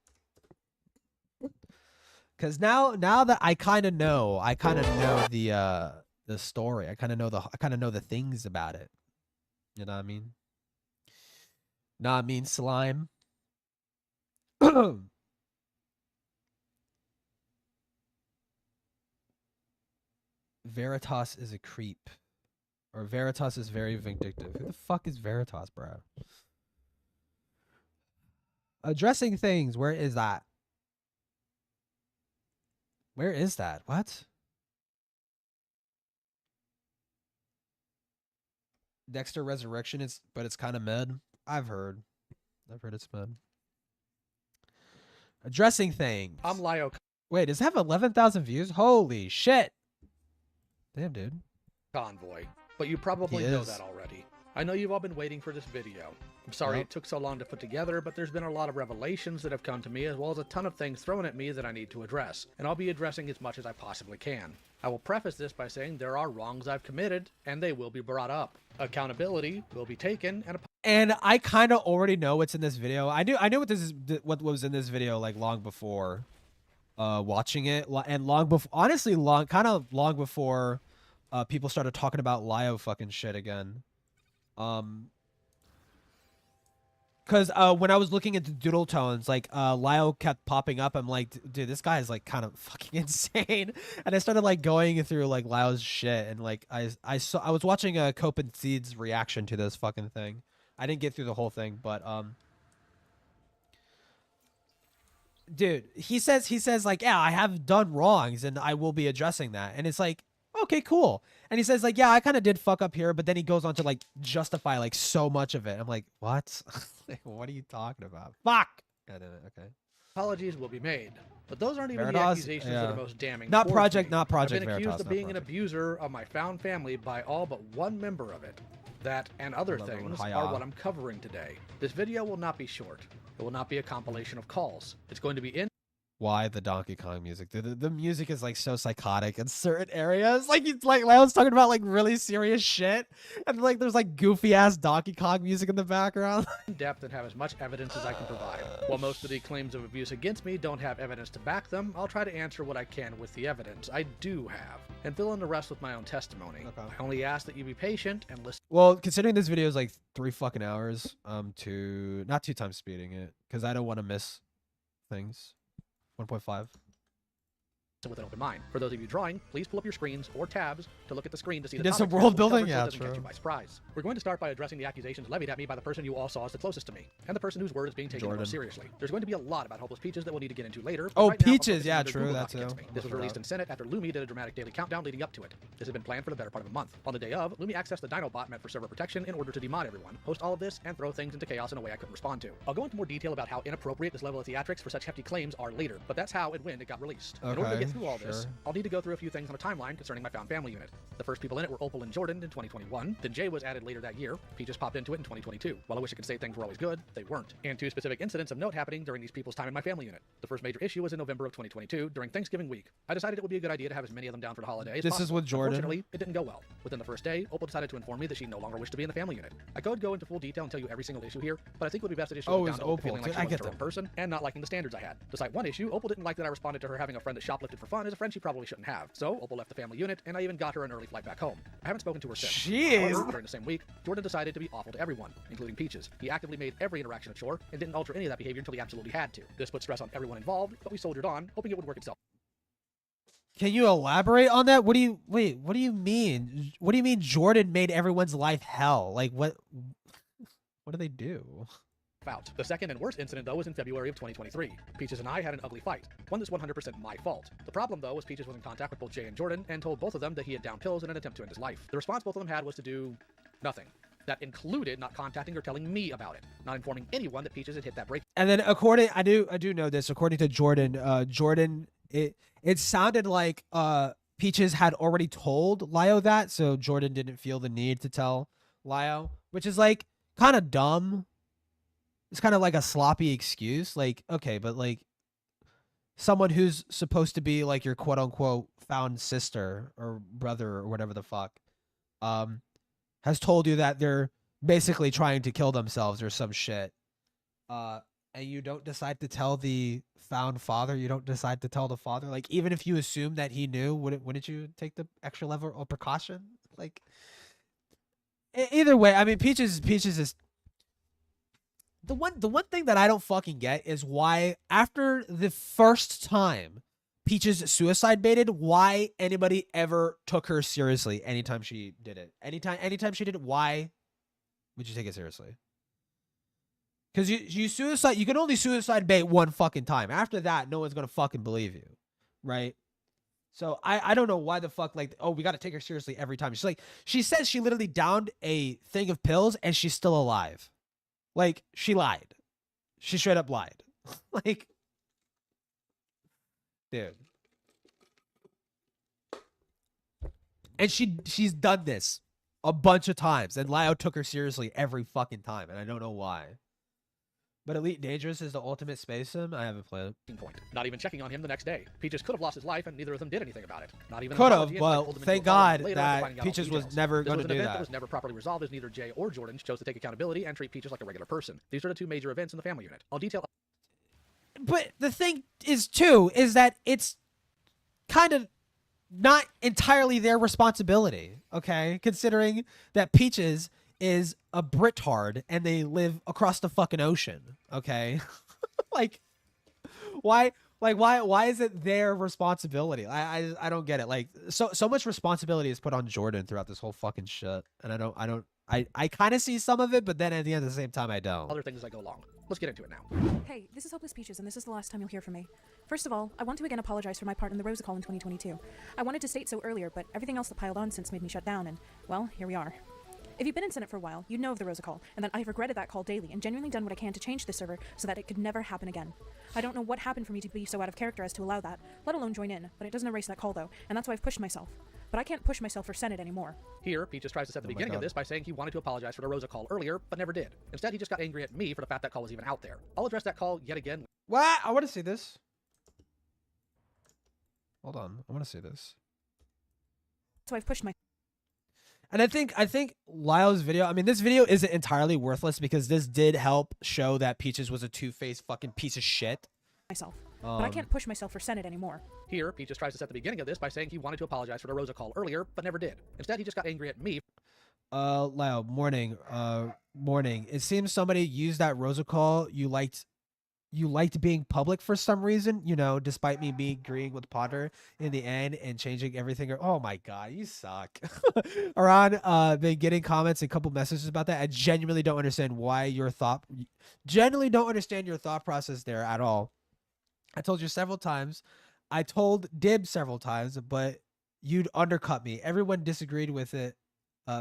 Cause now that I kind of know the story. I kind of know the things about it. You know what I mean? Know what I mean, slime? Veritas is a creep. Or Veritas is very vindictive. Who the fuck is Veritas, bro? Addressing things. Where is that? Where is that? What? Dexter Resurrection is, but it's kind of mid. I've heard it's mid. Addressing things. I'm Lio. Wait, does it have 11,000 views? Holy shit. Damn, dude. Convoy, but you probably know that already. I know you've all been waiting for this video. I'm sorry it took so long to put together, but there's been a lot of revelations that have come to me, as well as a ton of things thrown at me that I need to address, and I'll be addressing as much as I possibly can. I will preface this by saying there are wrongs I've committed, and they will be brought up. Accountability will be taken, and I kind of already know what's in this video. I knew what was in this video like long before watching it, and long before, honestly, kind of long before people started talking about Lio fucking shit again. Because when I was looking at the doodle tones, like Lio kept popping up. I'm like, dude, this guy is like kind of fucking insane. And I started like going through like Lio's shit, and like I was watching Cope and Seed's reaction to this fucking thing. I didn't get through the whole thing, but dude, he says like, yeah, I have done wrongs and I will be addressing that. And it's like, okay, cool. And he says like, yeah, I kind of did fuck up here, but then he goes on to like justify like so much of it. I'm like, what? Like, what are you talking about? Fuck. Okay. Apologies will be made, but those aren't even the accusations that are most damning. Not Project I've been Veritas, accused of being an abuser of my found family by all but one member of it. That and other things are what I'm covering today. This video will not be short. It will not be a compilation of calls. It's going to be in. Why the Donkey Kong music? The music is like so psychotic in certain areas. Like Leo's talking about like really serious shit, and like there's like goofy ass Donkey Kong music in the background. In depth and have as much evidence as I can provide. While most of the claims of abuse against me don't have evidence to back them, I'll try to answer what I can with the evidence I do have, and fill in the rest with my own testimony. I only ask that you be patient and listen. Well, considering this video is like 3 fucking hours, to not 2 times speeding it, because I don't want to miss things. 1.5. With an open mind. For those of you drawing, please pull up your screens or tabs to look at the screen to see the There's some topic world that will building, cover so it yeah, doesn't catch you by surprise. We're going to start by addressing the accusations levied at me by the person you all saw as the closest to me, and the person whose word is being taken most seriously. There's going to be a lot about Hopeless Peaches that we'll need to get into later. Oh, right now, Peaches, yeah, true, that's it. This was released in Senate after Lumi did a dramatic daily countdown leading up to it. This has been planned for the better part of a month. On the day of, Lumi accessed the Dinobot meant for server protection in order to demod everyone, host all of this, and throw things into chaos in a way I couldn't respond to. I'll go into more detail about how inappropriate this level of theatrics for such hefty claims are later, but that's how and when it got released. In order to get through all this, I'll need to go through a few things on a timeline concerning my found family unit. The first people in it were Opal and Jordan in 2021, then Jay was added later that year, Peaches popped into it in 2022. While I wish I could say things were always good, they weren't. And 2 specific incidents of note happening during these people's time in my family unit. The first major issue was in November of 2022, during Thanksgiving week. I decided it would be a good idea to have as many of them down for the holiday as This possible. is with Jordan. Unfortunately, it didn't go well. Within the first day, Opal decided to inform me that she no longer wished to be in the family unit. I could go into full detail and tell you every single issue here, but I think it would be best to issue it down to Opal feeling like she wasn't her own person and not liking the standards I had. To cite one issue, Opal didn't like that I responded to her having a friend that shoplifted for fun as a friend she probably shouldn't have. So Opal left the family unit, and I even got her an early flight back home. I haven't spoken to her since. However, during the same week, Jordan decided to be awful to everyone, including Peaches. He actively made every interaction a chore and didn't alter any of that behavior until he absolutely had to. This put stress on everyone involved, but we soldiered on, hoping it would work itself. Can you elaborate on that? What do you mean? What do you mean Jordan made everyone's life hell? Like what do they do? Out. The second and worst incident, though, was in February of 2023. Peaches and I had an ugly fight, one that's 100% my fault. The problem, though, was Peaches was in contact with both Jay and Jordan and told both of them that he had downed pills in an attempt to end his life. The response both of them had was to do nothing. That included not contacting or telling me about it, not informing anyone that Peaches had hit that break. And then I do know this, according to Jordan, Jordan, it sounded like Peaches had already told Lio that, so Jordan didn't feel the need to tell Lio, which is like kind of dumb. It's kind of like a sloppy excuse. Like, okay, but like someone who's supposed to be like your quote unquote found sister or brother or whatever the fuck, has told you that they're basically trying to kill themselves or some shit. And you don't decide to tell the found father, you don't decide to tell the father. Like, even if you assume that he knew, wouldn't you take the extra level of precaution? Like, either way, I mean, Peaches is the one thing that I don't fucking get is why after the first time Peaches suicide baited, why anybody ever took her seriously anytime she did it. Anytime she did it, why would you take it seriously? Because you can only suicide bait one fucking time. After that, no one's gonna fucking believe you, right? So I don't know why the fuck, like, oh, we gotta take her seriously every time. She's like, she says she literally downed a thing of pills and she's still alive. Like, she lied. She straight up lied. Like, Dude. And she's done this a bunch of times, and Lio took her seriously every fucking time, and I don't know why. But Elite Dangerous is the ultimate space sim. I haven't played it. Point. Not even checking on him the next day. Peaches could have lost his life, and neither of them did anything about it. Not even could have. Well, thank God that Peaches was never going to do that was never properly resolved, as neither Jay or Jordan chose to take accountability and treat Peaches like a regular person. These are the two major events in the family unit. I'll detail. But the thing is, too, is that it's kind of not entirely their responsibility, okay? Considering that Peaches is a Britard and they live across the fucking ocean, okay? like, why is it their responsibility? I don't get it. Like, so much responsibility is put on Jordan throughout this whole fucking shit, and I kind of see some of it, but then at the end of the same time, I don't. Other things that go along. Let's get into it now. Hey, this is Hopeless Peaches, and this is the last time you'll hear from me. First of all, I want to again apologize for my part in the Rosa Call in 2022. I wanted to state so earlier, but everything else that piled on since made me shut down, and, well, here we are. If you've been in Senate for a while, you know of the Rosa Call, and that I've regretted that call daily and genuinely done what I can to change the server so that it could never happen again. I don't know what happened for me to be so out of character as to allow that, let alone join in, but it doesn't erase that call though, and that's why I've pushed myself. But I can't push myself for Senate anymore. Here, Peaches tries to set the beginning of this by saying he wanted to apologize for the Rosa Call earlier, but never did. Instead, he just got angry at me for the fact that call was even out there. I'll address that call yet again. What? I want to see this. Hold on, I want to see this. So I've pushed my... And I think Lyle's video, I mean, this video isn't entirely worthless because this did help show that Peaches was a two-faced fucking piece of shit. Myself. But I can't push myself for Senate anymore. Here, Peaches tries to set the beginning of this by saying he wanted to apologize for the Rosa Call earlier, but never did. Instead, he just got angry at me. Lyle, morning. It seems somebody used that Rosa Call. You liked being public for some reason, you know, despite me agreeing with Potter in the end and changing everything. Oh my God, you suck. Around, been getting comments and a couple messages about that. I genuinely don't understand don't understand your thought process there at all. I told you several times. I told Dib several times, but you'd undercut me. Everyone disagreed with it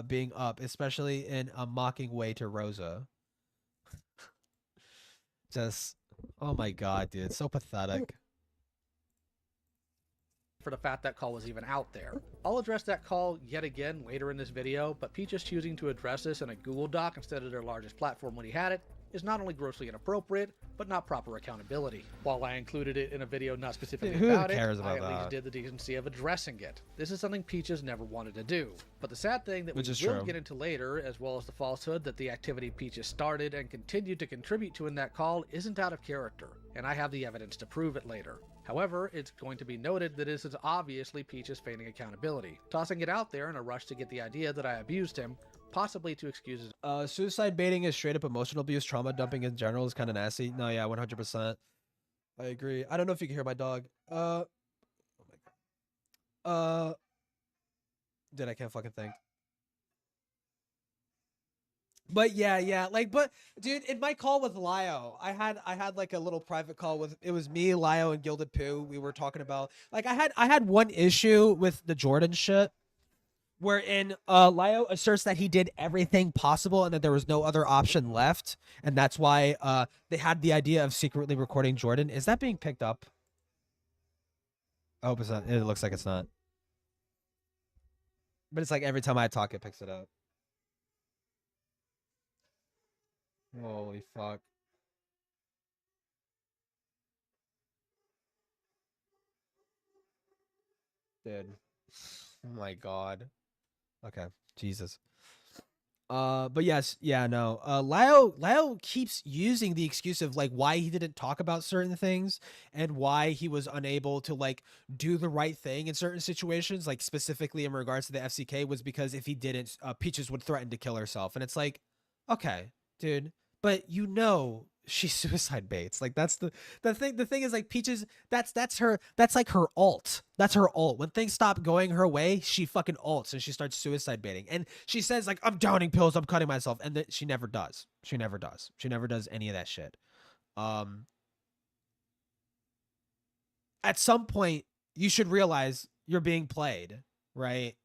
being up, especially in a mocking way to Rosa. Just... oh my God, dude, it's so pathetic. For the fact that call was even out there. I'll address that call yet again later in this video, but Peaches choosing to address this in a Google Doc instead of their largest platform when he had it is not only grossly inappropriate, but not proper accountability. While I included it in a video not specifically about it, I at least did the decency of addressing it. This is something Peaches never wanted to do. But the sad thing that we will get into later, as well as the falsehood that the activity Peaches started and continued to contribute to in that call isn't out of character, and I have the evidence to prove it later. However, it's going to be noted that this is obviously Peaches feigning accountability, tossing it out there in a rush to get the idea that I abused him, possibly to excuse his... suicide baiting is straight up emotional abuse. Trauma dumping in general is kind of nasty. No, yeah, 100%. I agree. I don't know if you can hear my dog. Oh my God. Dude, I can't fucking think. But yeah, like, but dude, in my call with Lio, I had like a little private call with, it was me, Lio, and Gilded Poo. We were talking about, like, I had one issue with the Jordan shit, wherein Lio asserts that he did everything possible and that there was no other option left, and that's why they had the idea of secretly recording Jordan. Is that being picked up? I hope it's not. It looks like it's not. But it's like every time I talk, it picks it up. Holy fuck. Dude. Oh my God. Okay. Jesus. But yes, yeah, no. Lio keeps using the excuse of like why he didn't talk about certain things and why he was unable to like do the right thing in certain situations, like specifically in regards to the FCK, was because if he didn't, Peaches would threaten to kill herself. And it's like, okay, dude, but you know she suicide baits. Like that's the thing. The thing is like Peaches, that's like her alt. That's her alt. When things stop going her way, she fucking alts and she starts suicide baiting. And she says like, I'm downing pills, I'm cutting myself. And she never does. She never does. She never does any of that shit. At some point, you should realize you're being played, right?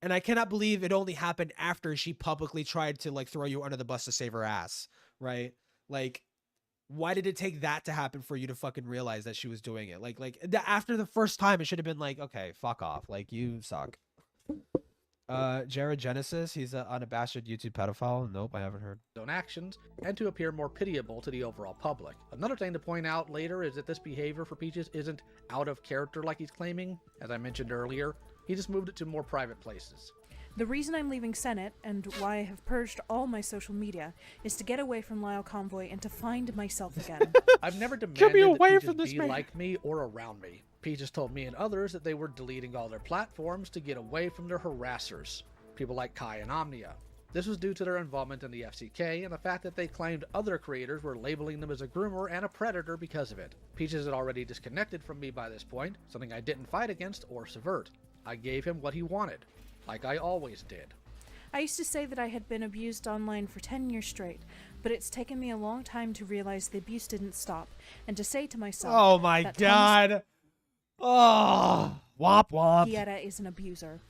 And I cannot believe it only happened after she publicly tried to like throw you under the bus to save her ass, right? Like Why did it take that to happen for you to fucking realize that she was doing it? Like after the first time, it should have been like, okay, fuck off. Like, you suck. Jared Genesis, he's an unabashed YouTube pedophile. Nope, I haven't heard. Own actions and to appear more pitiable to the overall public. Another thing to point out later is that this behavior for Peaches isn't out of character like he's claiming. As I mentioned earlier, he just moved it to more private places. The reason I'm leaving Senate and why I have purged all my social media is to get away from Lyle Convoy and to find myself again. I've never demanded that Peaches be like me or around me. Peaches told me and others that they were deleting all their platforms to get away from their harassers, people like Kai and Omnia. This was due to their involvement in the FCK and the fact that they claimed other creators were labeling them as a groomer and a predator because of it. Peaches had already disconnected from me by this point, something I didn't fight against or subvert. I gave him what he wanted, like I always did. I used to say that I had been abused online for 10 years straight, but it's taken me a long time to realize the abuse didn't stop, and to say to myself, oh my god. Oh, womp womp. Pieta is an abuser.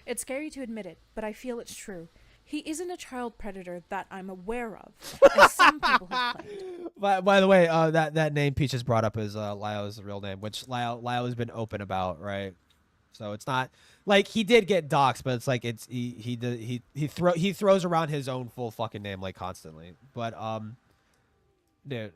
It's scary to admit it, but I feel it's true. He isn't a child predator that I'm aware of, as some people have claimed. By the way, that name Peaches brought up is Lyo's real name, which Lyo has been open about, right? So it's not like he did get doxxed, but it's like he throws around his own full fucking name like constantly. But dude.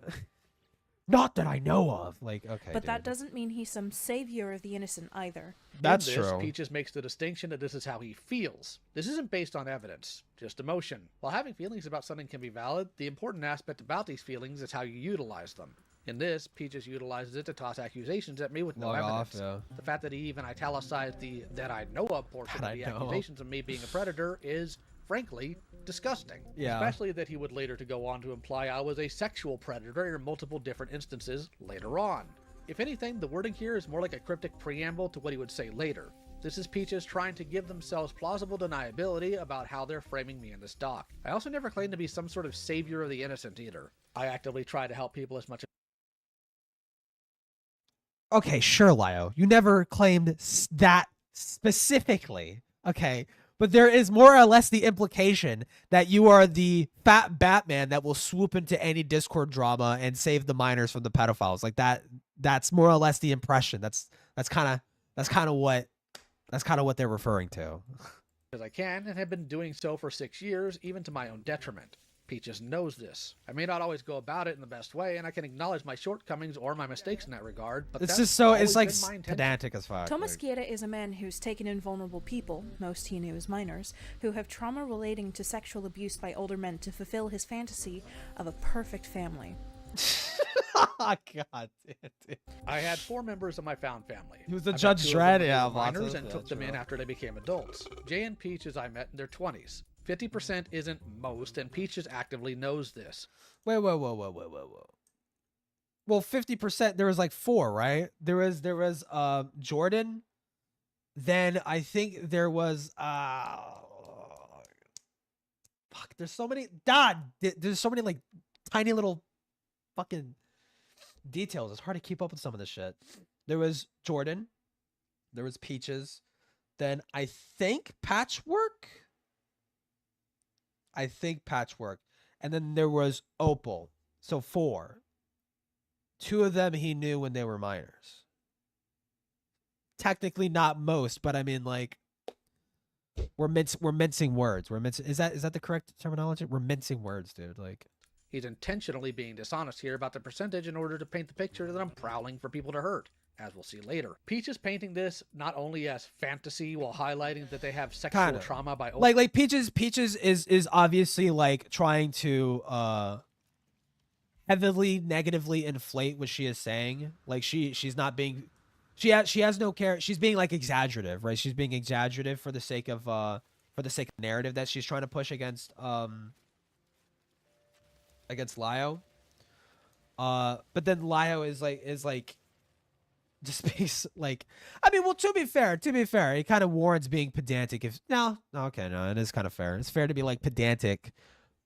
Not that I know of. Like, okay. But that doesn't mean he's some savior of the innocent either. That's in this, true. Peaches makes the distinction that this is how he feels. This isn't based on evidence, just emotion. While having feelings about something can be valid, the important aspect about these feelings is how you utilize them. In this, Peaches utilizes it to toss accusations at me with no evidence. The fact that he even italicized the "that I know of" portion of the accusations of me being a predator is, frankly, disgusting. Yeah. Especially that he would later to go on to imply I was a sexual predator in multiple different instances later on. If anything, the wording here is more like a cryptic preamble to what he would say later. This is Peaches trying to give themselves plausible deniability about how they're framing me in this doc. I also never claimed to be some sort of savior of the innocent either. I actively try to help people as much as... Okay, sure, Lyo. You never claimed that specifically. Okay. But there is more or less the implication that you are the fat Batman that will swoop into any Discord drama and save the minors from the pedophiles. Like that's more or less the impression. That's kind of what they're referring to. As I can, and have been doing so for 6 years, even to my own detriment. Peaches knows this. I may not always go about it in the best way, and I can acknowledge my shortcomings or my mistakes in that regard, but it's just so, it's like pedantic as fuck. Thomas Pieta is a man who's taken in vulnerable people, most he knew as minors, who have trauma relating to sexual abuse by older men to fulfill his fantasy of a perfect family. Oh, God damn. I had 4 members of my found family. He was a Judge Dredd, yeah, minors, and took them in after they became adults. Jay and Peaches I met in their 20s. 50% isn't most, and Peaches actively knows this. Wait. Well, 50%, there was like 4, right? There was Jordan. Then I think there was fuck, there's so many there's so many like tiny little fucking details. It's hard to keep up with some of this shit. There was Jordan. There was Peaches. Then I think Patchwork. And then there was Opal. So 4. 2 of them he knew when they were minors. Technically not most, but I mean, like, we're mincing words. Is that the correct terminology? We're mincing words, dude. Like, he's intentionally being dishonest here about the percentage in order to paint the picture that I'm prowling for people to hurt, as we'll see later. Peach is painting this not only as fantasy while highlighting that they have sexual trauma by like Peaches is obviously like trying to heavily negatively inflate what she is saying. Like she's not being she has no care. She's being like exaggerative, right? She's being exaggerative for the sake of narrative that she's trying to push against Lyo. But then Lyo is like just speaks like, I mean, well, to be fair, he kind of warrants being pedantic. It is kind of fair. It's fair to be like pedantic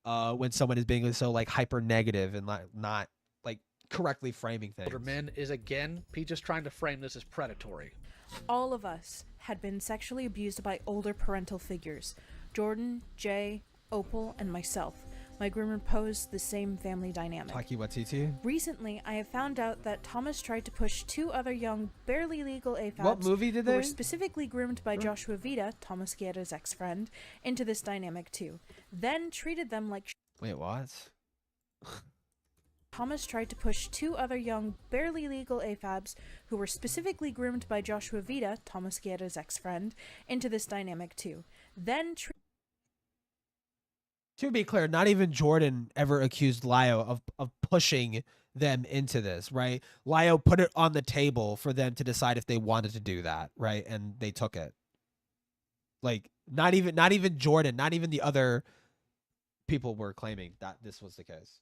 when someone is being so like hyper negative and not like correctly framing things. Older men is again, Peach is trying to frame this as predatory. All of us had been sexually abused by older parental figures. Jordan, Jay, Opal, and myself. my groomer posed the same family dynamic. Taki Watiti. Recently, I have found out that Thomas tried to push 2 other young, barely legal AFABs What movie did who they? were specifically groomed by Joshua Vida, Thomas Guerra's ex-friend, into this dynamic too. Then treated them like Wait, what? Thomas tried to push 2 other young, barely legal AFABs who were specifically groomed by Joshua Vida, Thomas Guerra's ex-friend, into this dynamic too. Then To be clear, not even Jordan ever accused Lio of pushing them into this, right? Lio put it on the table for them to decide if they wanted to do that, right? And they took it. Like, not even Jordan, not even the other people were claiming that this was the case.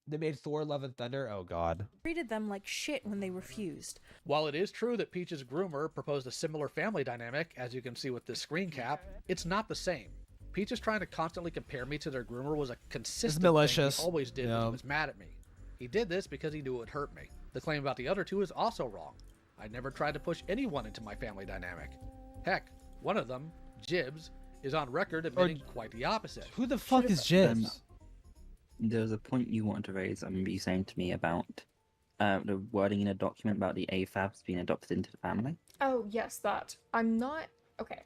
They made Thor Love and Thunder. Oh god. Treated them like shit when they refused. While it is true that Peach's groomer proposed a similar family dynamic, as you can see with this screen cap, it's not the same. Peach is trying to constantly compare me to their groomer was a consistent malicious. thing he always did when he was mad at me. He did this because he knew it would hurt me. The claim about the other 2 is also wrong. I never tried to push anyone into my family dynamic. Heck, one of them, Jibs, is on record admitting quite the opposite. Who the fuck is Jibs? There was a point you wanted to raise. I remember you saying to me about the wording in a document about the AFABs being adopted into the family. Oh, yes, that. I'm not... Okay.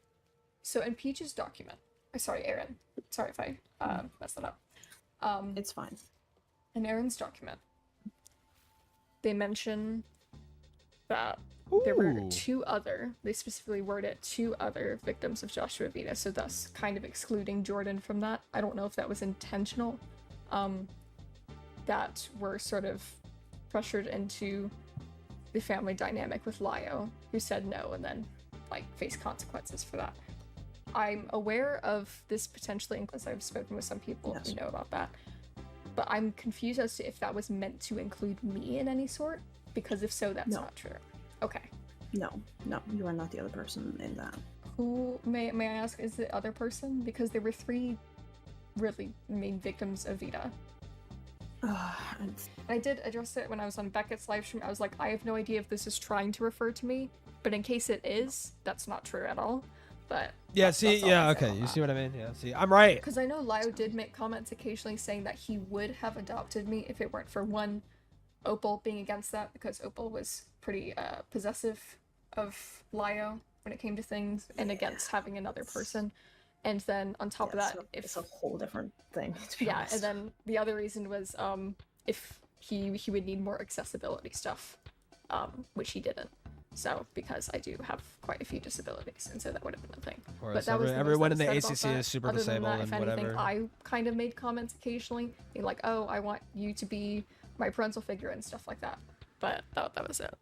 So in Peach's document... Sorry, Aaron. Sorry if I messed that up. It's fine. In Aaron's document, they mention that there were 2 other... They specifically worded 2 other victims of Joshua Vida, so thus kind of excluding Jordan from that. I don't know if that was intentional. That were sort of pressured into the family dynamic with Lio, who said no and then, like, faced consequences for that. I'm aware of this potentially, because I've spoken with some people who know about that, but I'm confused as to if that was meant to include me in any sort, because if so, that's not true. Okay. No, you are not the other person in that. Who, may I ask, is the other person? Because there were 3 really main victims of Vida. I did address it when I was on Beckett's live stream. I was like, I have no idea if this is trying to refer to me, but in case it is, that's not true at all. But yeah, see, yeah, okay, you see what I mean? Yeah, see, I'm right. Because I know Lio did make comments occasionally saying that he would have adopted me if it weren't for one, Opal being against that, because Opal was pretty possessive of Lio when it came to things, and against having another person. And then on top of that, so it's a whole different thing. To be honest. And then the other reason was if he would need more accessibility stuff, which he didn't. So because I do have quite a few disabilities, and so that would have been a thing. Of course, everyone in the ACC is super disabled and if whatever. anything, I kind of made comments occasionally, being like, "Oh, I want you to be my parental figure" and stuff like that. But that was it.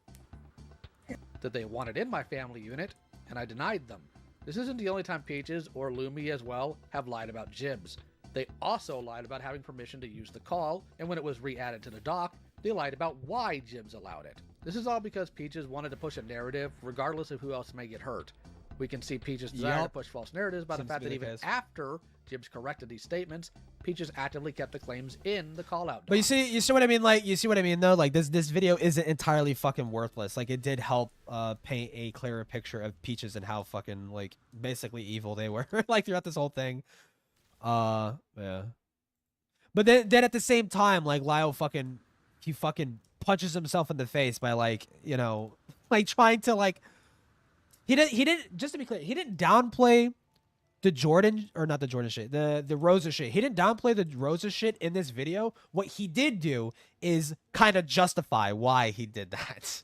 That they wanted in my family unit, and I denied them. This isn't the only time Peaches, or Lumi as well, have lied about Jibs. They also lied about having permission to use the call, and when it was re-added to the doc, they lied about why Jibs allowed it. This is all because Peaches wanted to push a narrative, regardless of who else may get hurt. We can see Peaches' desire to push false narratives by the fact that even after Jibs corrected these statements, Peaches actively kept the claims in the call-out doc. But you see what I mean? Like, you see what I mean, though? Like, this video isn't entirely fucking worthless. Like, it did help paint a clearer picture of Peaches and how fucking, like, basically evil they were, like, throughout this whole thing. Yeah. But then at the same time, like, Lyle he fucking punches himself in the face by, like, you know, like, trying to, like, he didn't, just to be clear, he didn't downplay the Jordan, or not the Jordan shit, the Rosa shit. He didn't downplay the Rosa shit in this video. What he did do is kind of justify why he did that.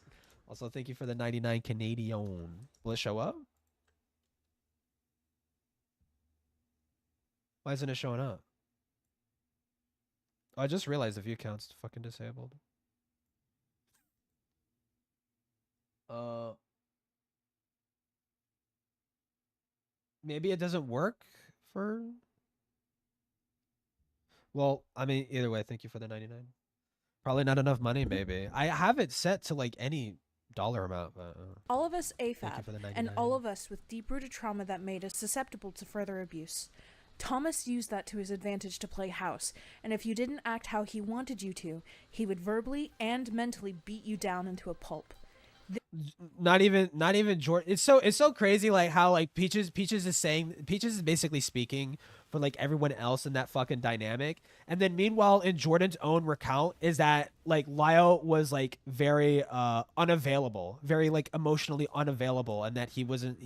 Also, thank you for the 99 Canadian. Will it show up? Why isn't it showing up? Oh, I just realized the view count's fucking disabled. Maybe it doesn't work for... Well, I mean, either way, thank you for the 99. Probably not enough money, maybe. I have it set to, like, any dollar amount. But, all of us AFAB, and all of us with deep-rooted trauma that made us susceptible to further abuse. Thomas used that to his advantage to play house, and if you didn't act how he wanted you to, he would verbally and mentally beat you down into a pulp. Not even Jordan. It's so crazy, like how like Peaches is basically speaking for like everyone else in that fucking dynamic. And then meanwhile in Jordan's own recount is that like Lyle was like very unavailable, very like emotionally unavailable, and that he wasn't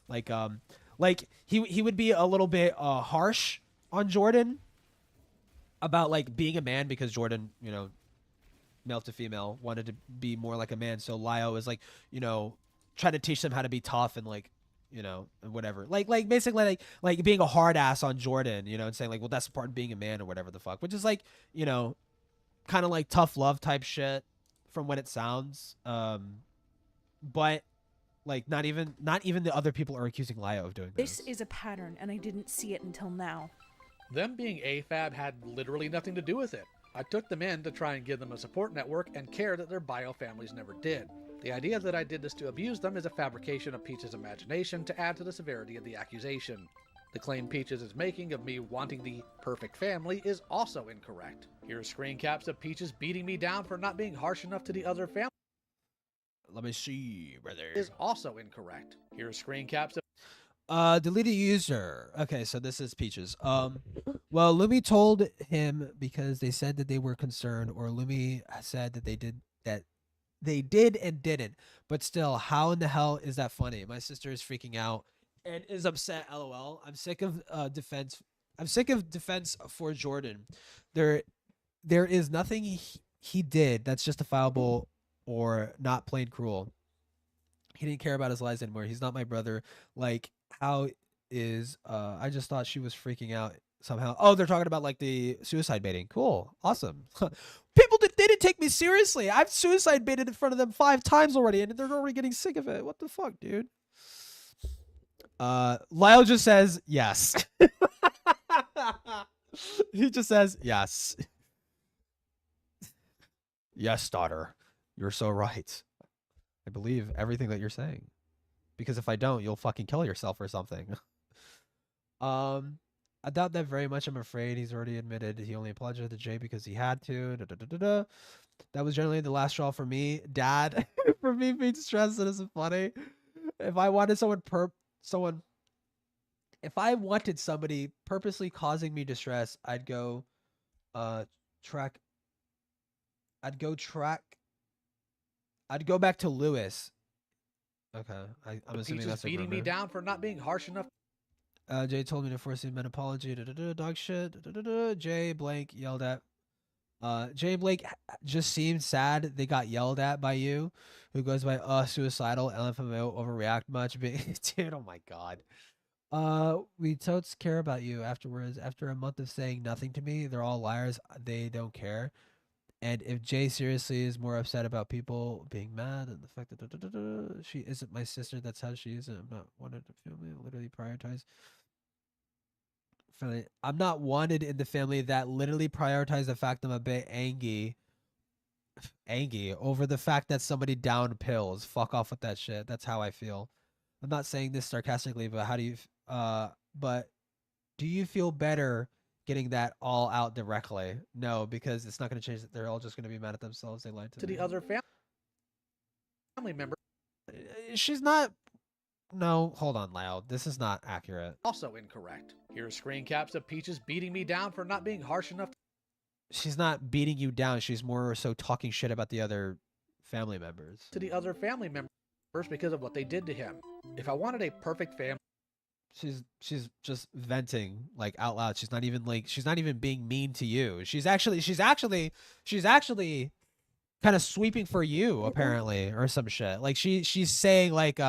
like he would be a little bit harsh on Jordan about like being a man, because Jordan, you know, male to female, wanted to be more like a man. So Lyle was like, you know, trying to teach them how to be tough and like, you know, and whatever. Like basically like being a hard ass on Jordan, you know, and saying like, well, that's part of being a man or whatever the fuck, which is like, you know, kind of like tough love type shit from what it sounds. But like not even the other people are accusing Lyle of doing this. This is a pattern, and I didn't see it until now. Them being AFAB had literally nothing to do with it. I took them in to try and give them a support network and care that their bio families never did. The idea that I did this to abuse them is a fabrication of Peaches' imagination to add to the severity of the accusation. The claim Peaches is making of me wanting the perfect family is also incorrect. Here are screen caps of Peaches beating me down for not being harsh enough to the other family. Let me see, brother. Is also incorrect. Here are screen caps of deleted user. Okay, so this is Peaches. Well, Lumi told him because they said that they were concerned, or Lumi said that they did and didn't. But still, how in the hell is that funny? My sister is freaking out and is upset. LOL. I'm sick of defense. I'm sick of defense for Jordan. There is nothing he did that's justifiable or not plain cruel. He didn't care about his lies anymore. He's not my brother. Like, how is I just thought she was freaking out somehow. Oh, they're talking about like the suicide baiting. Cool. Awesome. People they didn't take me seriously. I've suicide baited in front of them 5 times already, and they're already getting sick of it. What the fuck, dude? Lyle just says yes. He just says yes. Yes, daughter. You're so right. I believe everything that you're saying. Because if I don't, you'll fucking kill yourself or something. I doubt that very much. I'm afraid he's already admitted he only apologized to Jay because he had to. That was generally the last straw for me. Dad, for me being stressed, it isn't funny. If I wanted if I wanted somebody purposely causing me distress, I'd go back to Lewis. Okay, I'm assuming that's beating me down for not being harsh enough. Jay told me to force him an apology. Dog shit. Jay Blake yelled at. Jay Blake just seemed sad they got yelled at by you, who goes by suicidal. LFMO overreact much. Dude, oh my god. We totes care about you afterwards. After a month of saying nothing to me, they're all liars. They don't care. And if Jay seriously is more upset about people being mad and the fact that she isn't my sister, that's how she is. I'm not wanted in the family. Literally prioritize. I'm not wanted in the family that literally prioritize the fact I'm a bit angry over the fact that somebody downed pills. Fuck off with that shit. That's how I feel. I'm not saying this sarcastically, but how do you? But do you feel better getting that all out directly? No, because it's not going to change. They're all just going to be mad at themselves. They lied to the other family member. She's not. No, hold on, Loud. This is not accurate. Also incorrect. Here are screen caps of Peaches beating me down for not being harsh enough. She's not beating you down. She's more so talking shit about the other family members. To the other family members because of what they did to him. If I wanted a perfect family. She's just venting like out loud. She's not even being mean to you. She's actually kind of sweeping for you apparently, or some shit. Like she's saying like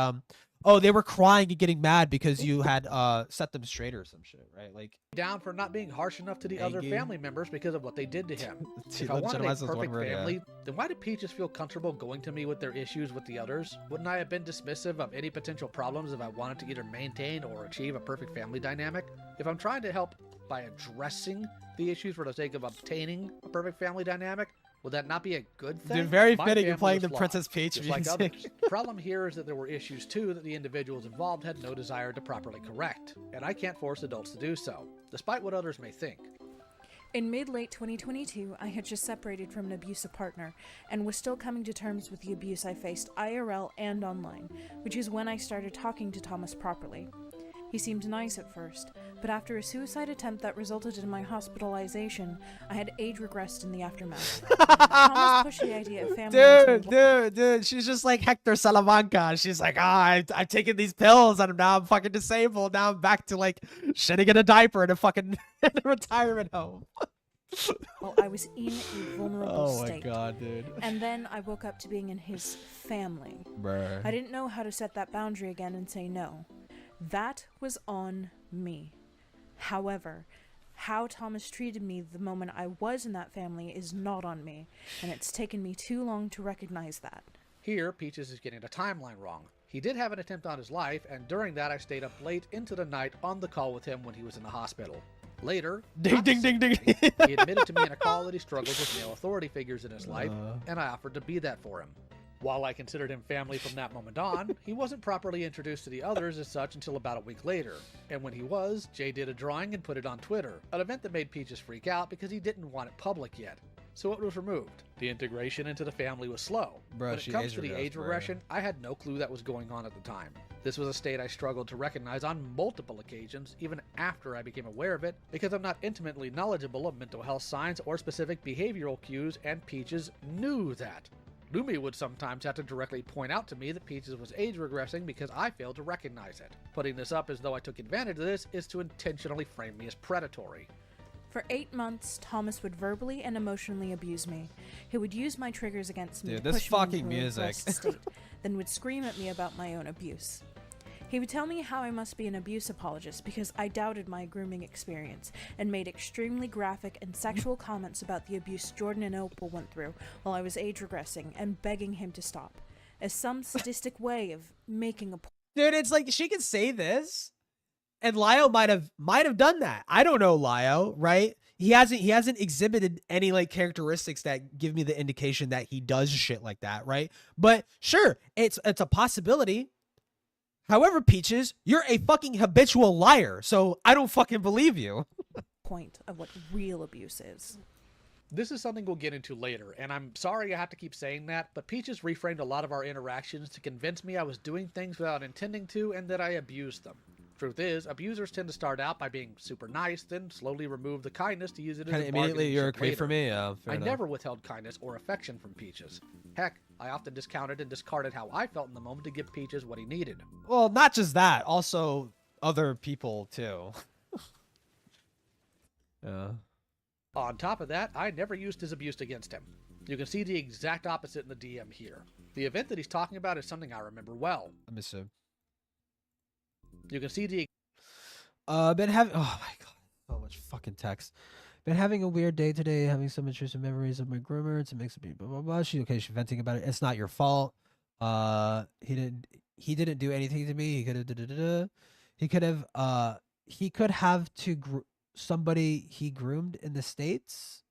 oh, they were crying and getting mad because you had set them straight or some shit, right? Like down for not being harsh enough to the other family members because of what they did to him. If I wanted a perfect family, then why did Peaches feel comfortable going to me with their issues with the others? Wouldn't I have been dismissive of any potential problems if I wanted to either maintain or achieve a perfect family dynamic? If I'm trying to help by addressing the issues for the sake of obtaining a perfect family dynamic, would that not be a good thing? Dude, very fitting you're playing the Princess Peach music. Like others. The problem here is that there were issues too that the individuals involved had no desire to properly correct, and I can't force adults to do so, despite what others may think. In mid-late 2022, I had just separated from an abusive partner and was still coming to terms with the abuse I faced IRL and online, which is when I started talking to Thomas properly. He seemed nice at first, but after a suicide attempt that resulted in my hospitalization, I had age regressed in the aftermath. Thomas pushed the idea of family Dude, she's just like Hector Salamanca. She's like, I've taken these pills and now I'm fucking disabled. Now I'm back to like shitting in a diaper in a fucking retirement home. Well, I was in a vulnerable state. Oh my god, dude. And then I woke up to being in his family. Bruh. I didn't know how to set that boundary again and say no. That was on me. However, how Thomas treated me the moment I was in that family is not on me, and it's taken me too long to recognize that. Here, Peaches is getting the timeline wrong. He did have an attempt on his life, and during that I stayed up late into the night on the call with him when he was in the hospital. Later, he admitted to me in a call that he struggles with male authority figures in his life, and I offered to be that for him. While I considered him family from that moment on, he wasn't properly introduced to the others as such until about a week later. And when he was, Jay did a drawing and put it on Twitter, an event that made Peaches freak out because he didn't want it public yet. So it was removed. The integration into the family was slow. Bro, when it comes to the age regression, I had no clue that was going on at the time. This was a state I struggled to recognize on multiple occasions, even after I became aware of it, because I'm not intimately knowledgeable of mental health signs or specific behavioral cues, and Peaches knew that. Lumi would sometimes have to directly point out to me that Peaches was age regressing because I failed to recognize it. Putting this up as though I took advantage of this is to intentionally frame me as predatory. For 8 months, Thomas would verbally and emotionally abuse me. He would use my triggers against me Dude, to this push me fucking into a music. repressed state, then would scream at me about my own abuse. He would tell me how I must be an abuse apologist because I doubted my grooming experience and made extremely graphic and sexual comments about the abuse Jordan and Opal went through while I was age regressing and begging him to stop, as some sadistic way of making a point. Dude, it's like she could say this and Lio might have done that. I don't know Lio, right? He hasn't exhibited any like characteristics that give me the indication that he does shit like that, right? But sure, it's a possibility. However, Peaches, you're a fucking habitual liar, so I don't fucking believe you. Point of what real abuse is. This is something we'll get into later, and I'm sorry I have to keep saying that, but Peaches reframed a lot of our interactions to convince me I was doing things without intending to and that I abused them. Truth is, abusers tend to start out by being super nice, then slowly remove the kindness to use it as a immediately you're a bargaining creep chip for me. Yeah, I never withheld kindness or affection from Peaches. Heck, I often discounted and discarded how I felt in the moment to give Peaches what he needed. Well, not just that, also other people too. Yeah. On top of that, I never used his abuse against him. You can see the exact opposite in the DM here. The event that he's talking about is something I remember well. I miss him. You can see the... Been having... Oh my god. So much fucking text. Been having a weird day today, having some intrusive memories of my groomer. It's a mix of me, blah, blah, blah. She's venting about it. It's not your fault. He didn't do anything to me. He could have to somebody he groomed in the States.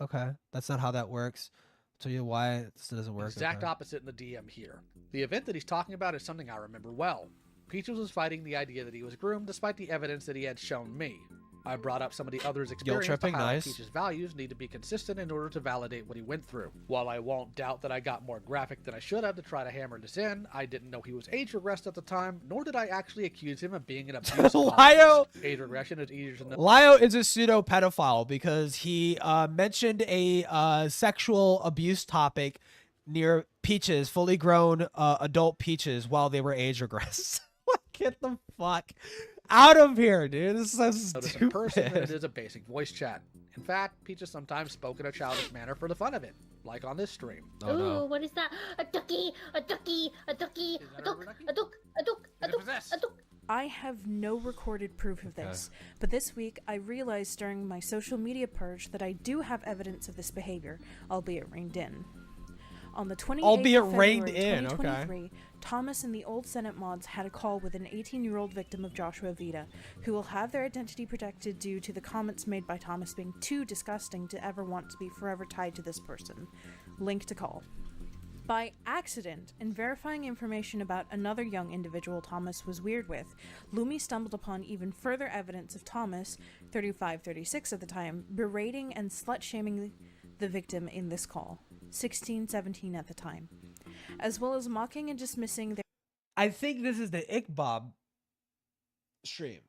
Okay. That's not how that works. I'll tell you why this doesn't work. Exact opposite in the DM here. The event that he's talking about is something I remember well. Peaches was fighting the idea that he was groomed despite the evidence that he had shown me. I brought up some of the others' experience to how Peach's values need to be consistent in order to validate what he went through. While I won't doubt that I got more graphic than I should have to try to hammer this in, I didn't know he was age regressed at the time, nor did I actually accuse him of being an abusive Lio, age regression is easier to know. Lio is a pseudo pedophile because he mentioned a sexual abuse topic near Peaches, fully grown adult Peaches, while they were age regressed. Get the fuck out of here, dude. This is so stupid. A person than it is a basic voice chat. In fact, Peaches sometimes spoke in a childish manner for the fun of it, like on this stream. Oh, no. What is that? A ducky, a ducky, a ducky, a duck, a duck, a duck, a duck, a duck. I have no recorded proof of this, but this week I realized during my social media purge that I do have evidence of this behavior, albeit reined in. On the 28th of February 2023, Thomas and the old Senate mods had a call with an 18-year-old victim of Joshua Vida, who will have their identity protected due to the comments made by Thomas being too disgusting to ever want to be forever tied to this person. Link to call. By accident, in verifying information about another young individual Thomas was weird with, Lumi stumbled upon even further evidence of Thomas, 35-36 at the time, berating and slut-shaming the victim in this call, 16-17 at the time, as well as mocking and dismissing their... I think this is the Ickbob stream,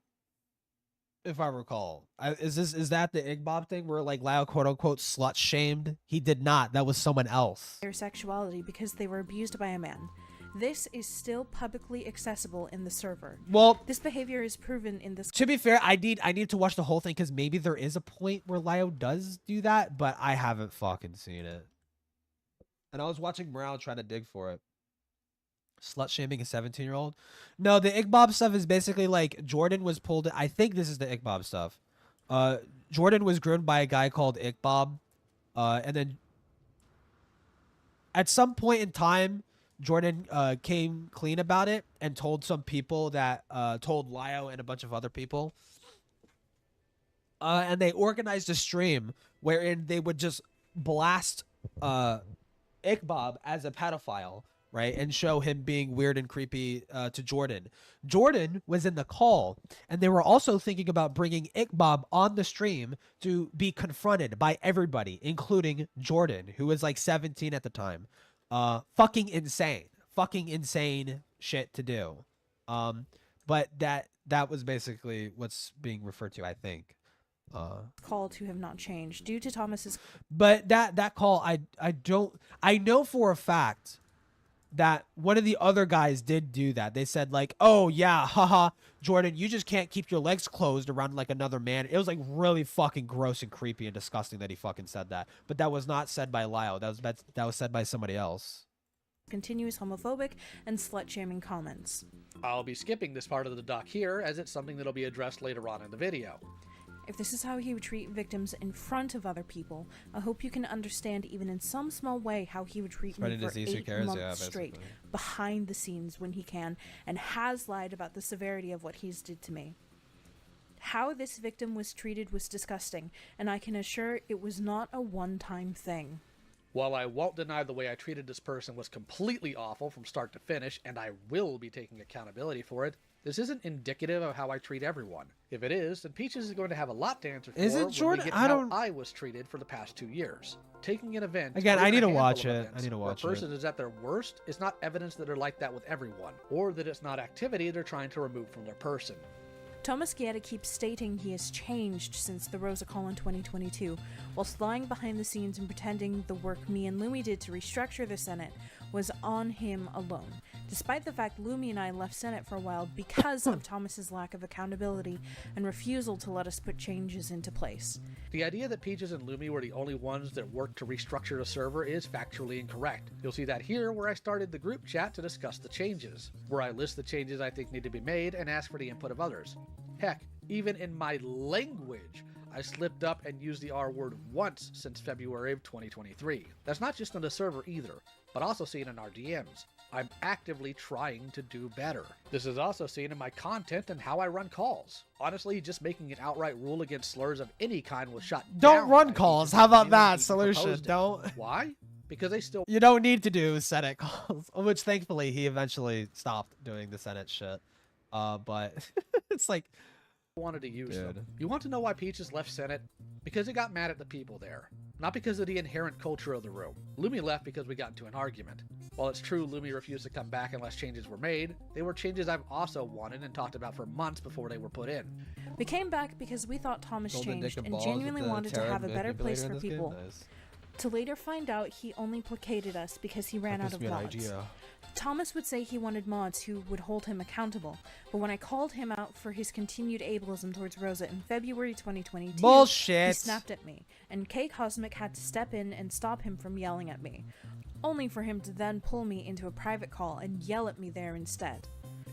if I recall. Is that the Ickbob thing where like Lao quote unquote slut shamed? He did not. That was someone else. Their sexuality because they were abused by a man. This is still publicly accessible in the server. Well, this behavior is proven in this. To be fair, I need to watch the whole thing because maybe there is a point where Lao does do that, but I haven't fucking seen it. And I was watching Morale trying to dig for it. Slut shaming a 17-year-old. No, the Ickbob stuff is basically like Jordan was pulled. I think this is the Ickbob stuff. Jordan was groomed by a guy called Ickbob, and then at some point in time, Jordan came clean about it and told some people that told Lio and a bunch of other people, and they organized a stream wherein they would just blast Ickbob as a pedophile. Right, and show him being weird and creepy to Jordan. Jordan was in the call, and they were also thinking about bringing Ickbob on the stream to be confronted by everybody, including Jordan, who was like 17 at the time. Fucking insane shit to do. But that was basically what's being referred to, I think. Call to have not changed due to Thomas's. But that call, I know for a fact that one of the other guys did do that. They said like, oh yeah, haha, Jordan, you just can't keep your legs closed around like another man. It was like really fucking gross and creepy and disgusting that he fucking said that. But that was not said by Lio. That was said by somebody else. Continuous homophobic and slut-shaming comments. I'll be skipping this part of the doc here as it's something that'll be addressed later on in the video. If this is how he would treat victims in front of other people, I hope you can understand even in some small way how he would treat me for 8 months straight, behind the scenes when he can, and has lied about the severity of what he's did to me. How this victim was treated was disgusting, and I can assure it was not a one-time thing. While I won't deny the way I treated this person was completely awful from start to finish, and I will be taking accountability for it, this isn't indicative of how I treat everyone. If it is, then Peaches is going to have a lot to answer for when we get how I was treated for the past 2 years. Taking an event... Again, I need to watch it. I need to watch it. Where a person is at their worst is not evidence that they're like that with everyone, or that it's not activity they're trying to remove from their person. Thomas Guetta keeps stating he has changed since the Rosa Call in 2022, whilst lying behind the scenes and pretending the work me and Lumi did to restructure the Senate was on him alone, despite the fact Lumi and I left Senate for a while because of Thomas's lack of accountability and refusal to let us put changes into place. The idea that Peaches and Lumi were the only ones that worked to restructure the server is factually incorrect. You'll see that here where I started the group chat to discuss the changes, where I list the changes I think need to be made and ask for the input of others. Heck, even in my language, I slipped up and used the R word once since February of 2023. That's not just on the server either, but also seen in our DMs. I'm actively trying to do better. This is also seen in my content and how I run calls. Honestly, just making an outright rule against slurs of any kind was shot down. Don't run calls. How about that solution? Don't. Why? Because they still... You don't need to do Senate calls, which thankfully he eventually stopped doing the Senate shit. But it's like... wanted to use them. You want to know why Peaches left Senate? Because he got mad at the people there. Not because of the inherent culture of the room. Lumi left because we got into an argument. While it's true Lumi refused to come back unless changes were made, they were changes I've also wanted and talked about for months before they were put in. We came back because we thought Thomas changed and genuinely wanted to have a better place for people. To later find out he only placated us because he ran out of mods. Thomas would say he wanted mods who would hold him accountable, but when I called him out for his continued ableism towards Rosa in February 2022, bullshit, he snapped at me, and K Cosmic had to step in and stop him from yelling at me, only for him to then pull me into a private call and yell at me there instead.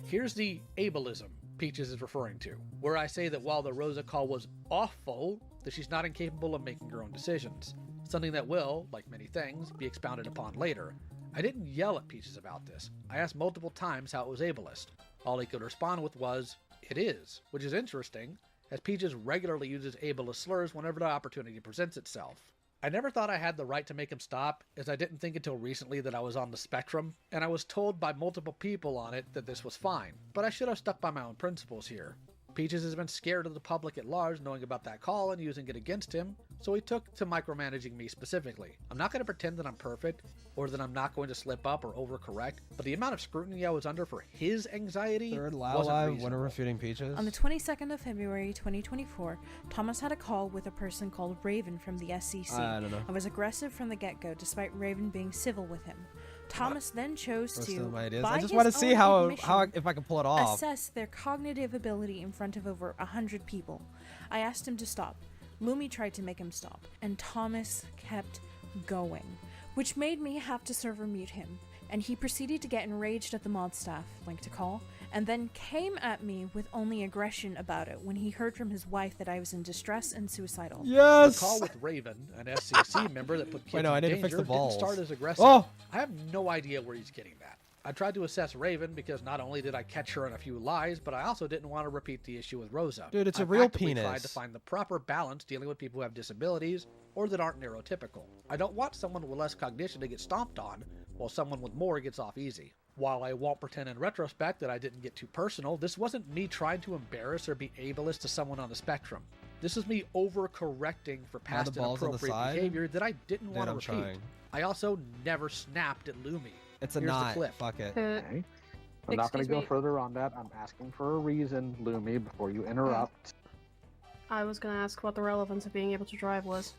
Here's the ableism Peaches is referring to, where I say that while the Rosa call was awful, that she's not incapable of making her own decisions, something that will, like many things, be expounded upon later. I didn't yell at Peaches about this. I asked multiple times how it was ableist. All he could respond with was, "It is," which is interesting, as Peaches regularly uses ableist slurs whenever the opportunity presents itself. I never thought I had the right to make him stop, as I didn't think until recently that I was on the spectrum, and I was told by multiple people on it that this was fine, but I should have stuck by my own principles here. Peaches has been scared of the public at large knowing about that call and using it against him, so he took to micromanaging me specifically. I'm not going to pretend that I'm perfect, or that I'm not going to slip up or overcorrect, but the amount of scrutiny I was under for his anxiety Third wasn't live reasonable. winner refuting Peaches. On the 22nd of February 2024, Thomas had a call with a person called Raven from the SCC. I don't know. I was aggressive from the get-go, despite Raven being civil with him. Thomas then chose to, by I just want to his see own how admission, if I can pull it off. assess their cognitive ability in front of over 100 people. I asked him to stop. Lumi tried to make him stop, and Thomas kept going, which made me have to server mute him, and he proceeded to get enraged at the mod staff, link to call, and then came at me with only aggression about it when he heard from his wife that I was in distress and suicidal. Yes! The call with Raven, an SCC member that put kids Wait, no, I in need to danger, fix the didn't balls. start as aggressive. Oh! I have no idea where he's getting that. I tried to assess Raven because not only did I catch her in a few lies, but I also didn't want to repeat the issue with Rosa. Dude, it's a I've real actively tried penis. to find the proper balance dealing with people who have disabilities or that aren't neurotypical. I don't want someone with less cognition to get stomped on, while someone with more gets off easy. While I won't pretend in retrospect that I didn't get too personal, this wasn't me trying to embarrass or be ableist to someone on the spectrum. This is me overcorrecting for past balls on the inappropriate side? behavior that I didn't Dude, want to I'm repeat. trying. I also never snapped at Lumi. It's a Here's knot. the clip. Fuck it. Okay. I'm not going Excuse to go me. further on that. I'm asking for a reason, Lumi, before you interrupt. I was gonna ask what the relevance of being able to drive was.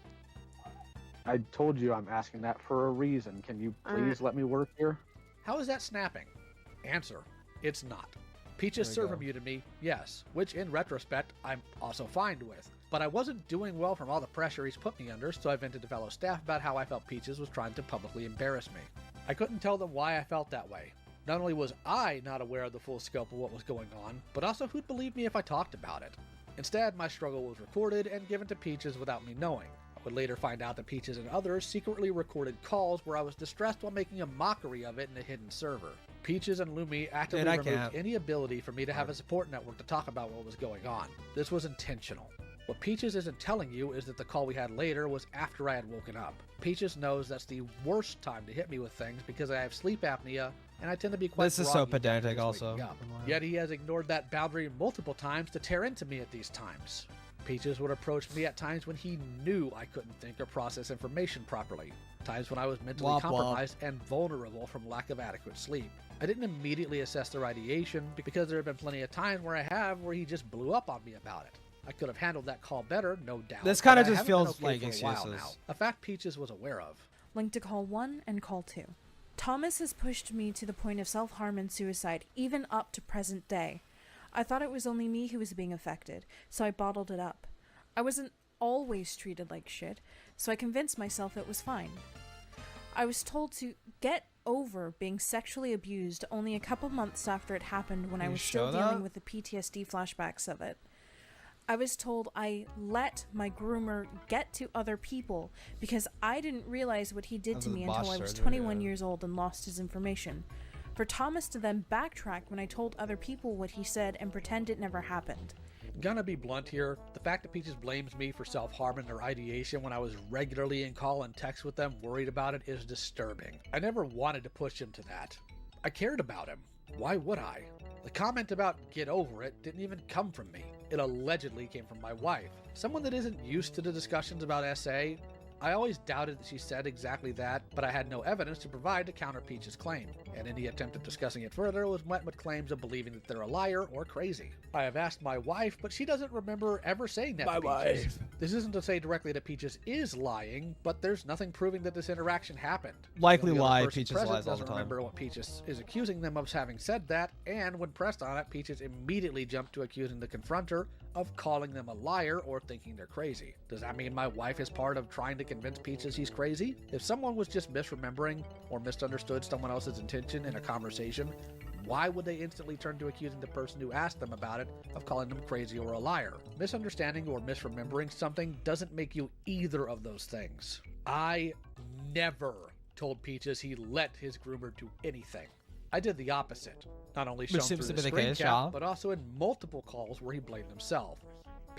I told you I'm asking that for a reason. Can you please Alright. let me work here? How is that snapping? Answer: it's not. Peaches There we server go. muted me, yes, which in retrospect I'm also fine with. But I wasn't doing well from all the pressure he's put me under, so I vented to fellow staff about how I felt Peaches was trying to publicly embarrass me. I couldn't tell them why I felt that way. Not only was I not aware of the full scope of what was going on, but also who'd believe me if I talked about it. Instead, my struggle was recorded and given to Peaches without me knowing. I would later find out that Peaches and others secretly recorded calls where I was distressed while making a mockery of it in a hidden server. Peaches and Lumi actively I removed can't. any ability for me to have a support network to talk about what was going on. This was intentional. What Peaches isn't telling you is that the call we had later was after I had woken up. Peaches knows that's the worst time to hit me with things because I have sleep apnea and I tend to be quite This is so groggy pedantic just also. waking up. Yet he has ignored that boundary multiple times to tear into me at these times. Peaches would approach me at times when he knew I couldn't think or process information properly. Times when I was mentally Womp womp. compromised and vulnerable from lack of adequate sleep. I didn't immediately assess their ideation because there have been plenty of times where he just blew up on me about it. I could have handled that call better, no doubt. This but kinda I just haven't been feels okay like for a while excuses. now. A fact Peaches was aware of. Link to call 1 and call 2. Thomas has pushed me to the point of self-harm and suicide, even up to present day. I thought it was only me who was being affected, so I bottled it up. I wasn't always treated like shit, so I convinced myself it was fine. I was told to get over being sexually abused only a couple months after it happened when I You was still show dealing that? with the PTSD flashbacks of it. I was told I let my groomer get to other people because I didn't realize what he did That to was me botched until I was surgery, 21 yeah. years old and lost his information. For Thomas to then backtrack when I told other people what he said and pretend it never happened. Gonna be blunt here, the fact that Peaches blames me for self-harm in their ideation when I was regularly in call and text with them worried about it is disturbing. I never wanted to push him to that. I cared about him. Why would I? The comment about get over it didn't even come from me. It allegedly came from my wife. Someone that isn't used to the discussions about SA, I always doubted that she said exactly that, but I had no evidence to provide to counter Peach's claim, and any attempt at discussing it further was met with claims of believing that they're a liar or crazy. I have asked my wife, but she doesn't remember ever saying that to Peaches. This isn't to say directly that Peaches is lying, but there's nothing proving that this interaction happened. Likely The other lie, person Peaches present lies all the doesn't time. remember what Peaches is accusing them of having said that, and when pressed on it, Peaches immediately jumped to accusing the confronter of calling them a liar or thinking they're crazy. Does that mean my wife is part of trying to convince Peaches he's crazy? If someone was just misremembering or misunderstood someone else's intention in a conversation, why would they instantly turn to accusing the person who asked them about it of calling them crazy or a liar? Misunderstanding or misremembering something doesn't make you either of those things. I never told Peaches he let his groomer do anything. I did the opposite. Not only shown seems through to the be the screen case, cap, yeah. but also in multiple calls where he blamed himself.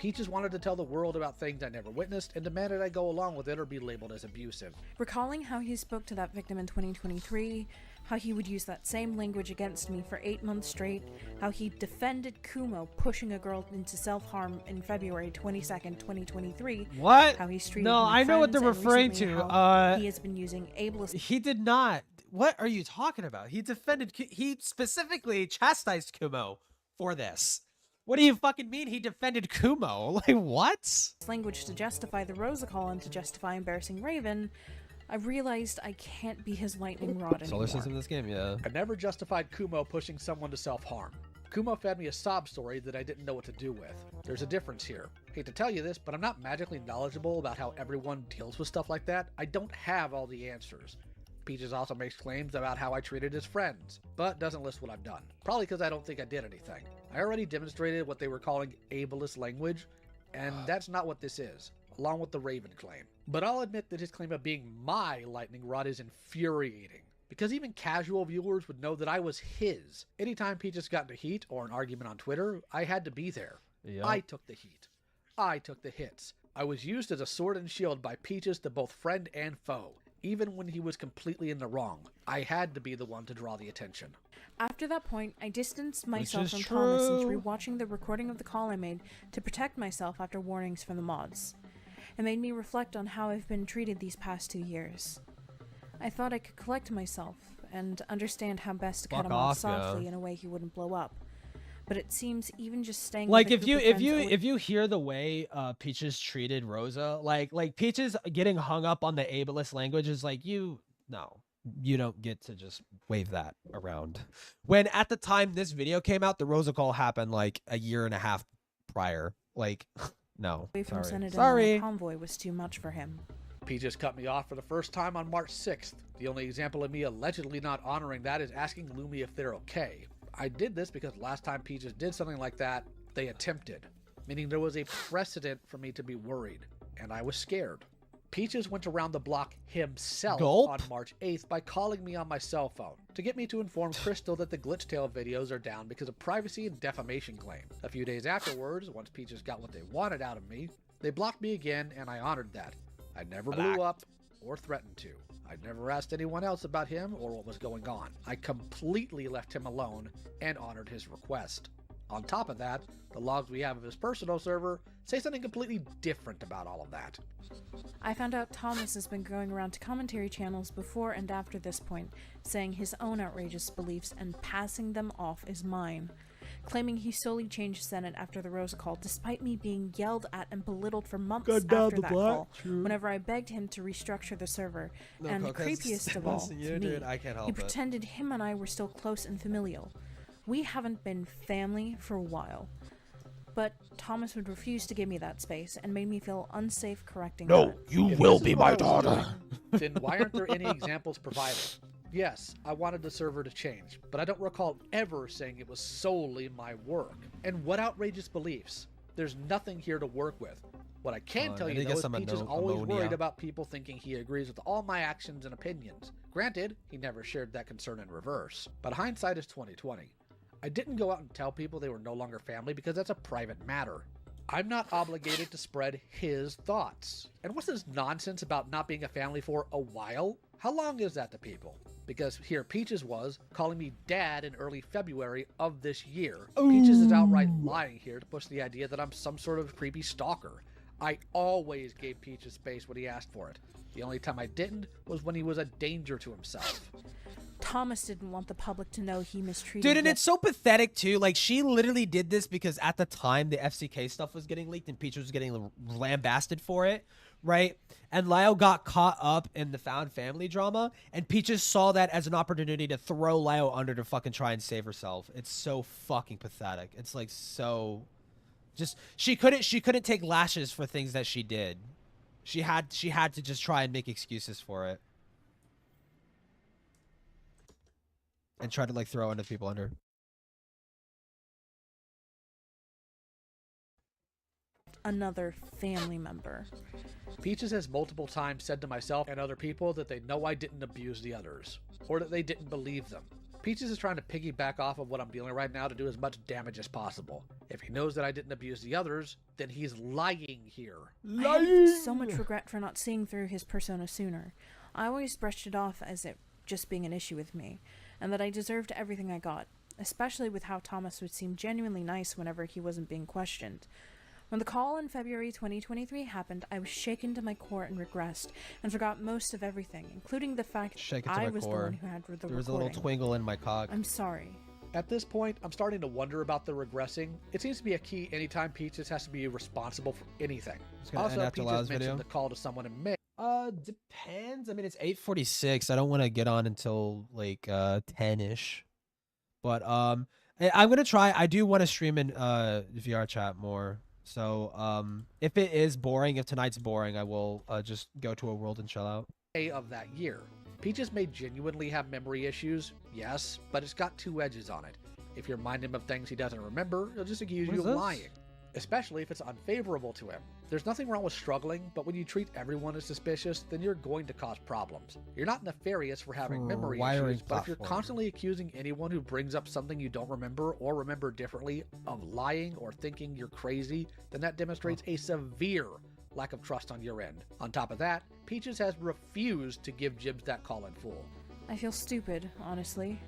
Peaches wanted to tell the world about things I never witnessed and demanded I go along with it or be labeled as abusive. Recalling how he spoke to that victim in 2023, how he would use that same language against me for 8 months straight, how he defended Kumo pushing a girl into self-harm in February 22nd, 2023. What? How he's treated No, I know what they're referring to. He has been using ableist. He did not. What are you talking about? He defended. He specifically chastised Kumo for this. What do you fucking mean he defended Kumo? Like, what? Language to justify the Rosa Call and to justify embarrassing Raven. I realized I can't be his lightning rod anymore. Solar system in this game, yeah. I never justified Kumo pushing someone to self-harm. Kumo fed me a sob story that I didn't know what to do with. There's a difference here. Hate to tell you this, but I'm not magically knowledgeable about how everyone deals with stuff like that. I don't have all the answers. Peaches also makes claims about how I treated his friends, but doesn't list what I've done. Probably because I don't think I did anything. I already demonstrated what they were calling ableist language, and that's not what this is, along with the Raven claim. But I'll admit that his claim of being my lightning rod is infuriating, because even casual viewers would know that I was his. Anytime Peaches got into heat or an argument on Twitter, I had to be there. Yep. I took the heat. I took the hits. I was used as a sword and shield by Peaches to both friend and foe. Even when he was completely in the wrong, I had to be the one to draw the attention. After that point, I distanced myself from Thomas since rewatching the recording of the call I made to protect myself after warnings from the mods. It made me reflect on how I've been treated these past 2 years. I thought I could collect myself and understand how best to cut him off softly in a way he wouldn't blow up. But it seems even just staying like with if you hear the way Peaches treated Rosa, like Peaches getting hung up on the ableist language is like, you don't get to just wave that around. When at the time this video came out, the Rosa Call happened like a year and a half prior. Like, no, sorry. Convoy was too much for him. Peaches cut me off for the first time on March 6th. The only example of me allegedly not honoring that is asking Lumi if they're okay. I did this because last time Peaches did something like that, they attempted, meaning there was a precedent for me to be worried, and I was scared. Peaches went around the block himself on March 8th by calling me on my cell phone to get me to inform Crystal that the Glitch Tale videos are down because of privacy and defamation claims. A few days afterwards, once Peaches got what they wanted out of me, they blocked me again, and I honored that. I never blew up or threatened to. I never asked anyone else about him or what was going on. I completely left him alone and honored his request. On top of that, the logs we have of his personal server say something completely different about all of that. I found out Thomas has been going around to commentary channels before and after this point, saying his own outrageous beliefs and passing them off as mine, claiming he solely changed Senate after the Rosa Call, despite me being yelled at and belittled for months after that call, whenever I begged him to restructure the server. And the creepiest of all, to me, he pretended him and I were still close and familial. We haven't been family for a while. But Thomas would refuse to give me that space and made me feel unsafe correcting that. You will be my daughter. Then why aren't there any examples provided? Yes, I wanted the server to change, but I don't recall ever saying it was solely my work. And what outrageous beliefs? There's nothing here to work with. What I can tell you, though, is Peach is always worried about people thinking he agrees with all my actions and opinions. Granted, he never shared that concern in reverse. But hindsight is 20/20. I didn't go out and tell people they were no longer family because that's a private matter. I'm not obligated to spread his thoughts. And what's this nonsense about not being a family for a while? How long is that to people? Because here Peaches was calling me dad in early February of this year. Peaches is outright lying here to push the idea that I'm some sort of creepy stalker. I always gave Peaches space when he asked for it. The only time I didn't was when he was a danger to himself. Thomas didn't want the public to know he mistreated Dude, and it's so pathetic too. Like, she literally did this because at the time the FCK stuff was getting leaked and Peach was getting lambasted for it, right? And Lyle got caught up in the found family drama, and Peaches saw that as an opportunity to throw Lyle under to fucking try and save herself. It's so fucking pathetic. It's like so, just she couldn't take lashes for things that she did. She had to just try and make excuses for it. And try to like throw other people under. Another family member. Peaches has multiple times said to myself and other people that they know I didn't abuse the others, or that they didn't believe them. Peaches is trying to piggyback off of what I'm dealing right now to do as much damage as possible. If he knows that I didn't abuse the others, then he's lying here. I have so much regret for not seeing through his persona sooner. I always brushed it off as it just being an issue with me, and that I deserved everything I got, especially with how Thomas would seem genuinely nice whenever he wasn't being questioned. When the call in February 2023 happened, I was shaken to my core and regressed, and forgot most of everything, including the fact that I was the one who had the recording. There was a little twinkle in my cock. I'm sorry. At this point, I'm starting to wonder about the regressing. It seems to be a key anytime Peaches has to be responsible for anything. Also, Peaches mentioned the call to someone in May. Depends. I mean, it's 8:46. I don't want to get on until like 10ish. But I'm gonna try. I do want to stream in VR chat more. So if it is boring, if tonight's boring, I will just go to a world and chill out. Of that year. Peaches may genuinely have memory issues, yes, but it's got two edges on it. If you remind him of things he doesn't remember, he'll just accuse you of lying, especially if it's unfavorable to him. There's nothing wrong with struggling, but when you treat everyone as suspicious, then you're going to cause problems. You're not nefarious for having memory issues, but if you're constantly accusing anyone who brings up something you don't remember or remember differently of lying or thinking you're crazy, then that demonstrates a severe lack of trust on your end. On top of that, Peaches has refused to give Jibs that call in full. I feel stupid, honestly.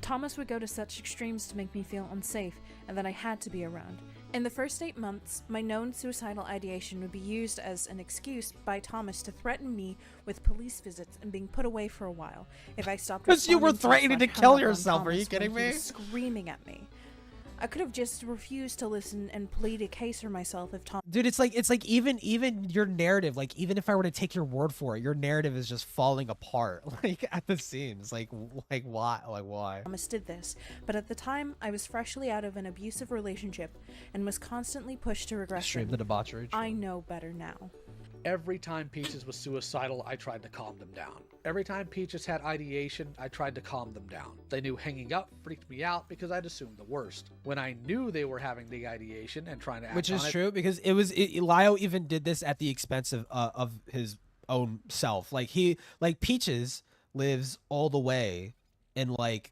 Thomas would go to such extremes to make me feel unsafe, and that I had to be around. In the first 8 months, my known suicidal ideation would be used as an excuse by Thomas to threaten me with police visits and being put away for a while if I stopped. Because you were threatening to kill yourself. Are you kidding me? Screaming at me. I could have just refused to listen and plead a case for myself if Tom. Dude, it's like even your narrative, like even if I were to take your word for it, your narrative is just falling apart, like at the seams. Like why? Thomas did this, but at the time I was freshly out of an abusive relationship and was constantly pushed to regression. Stream the debauchery. I know better now. Every time Peaches was suicidal, I tried to calm them down. Every time Peaches had ideation, I tried to calm them down. They knew hanging up freaked me out because I'd assumed the worst. When I knew they were having the ideation and trying to act Which is on true, because Lio even did this at the expense of his own self. Like Peaches lives all the way in like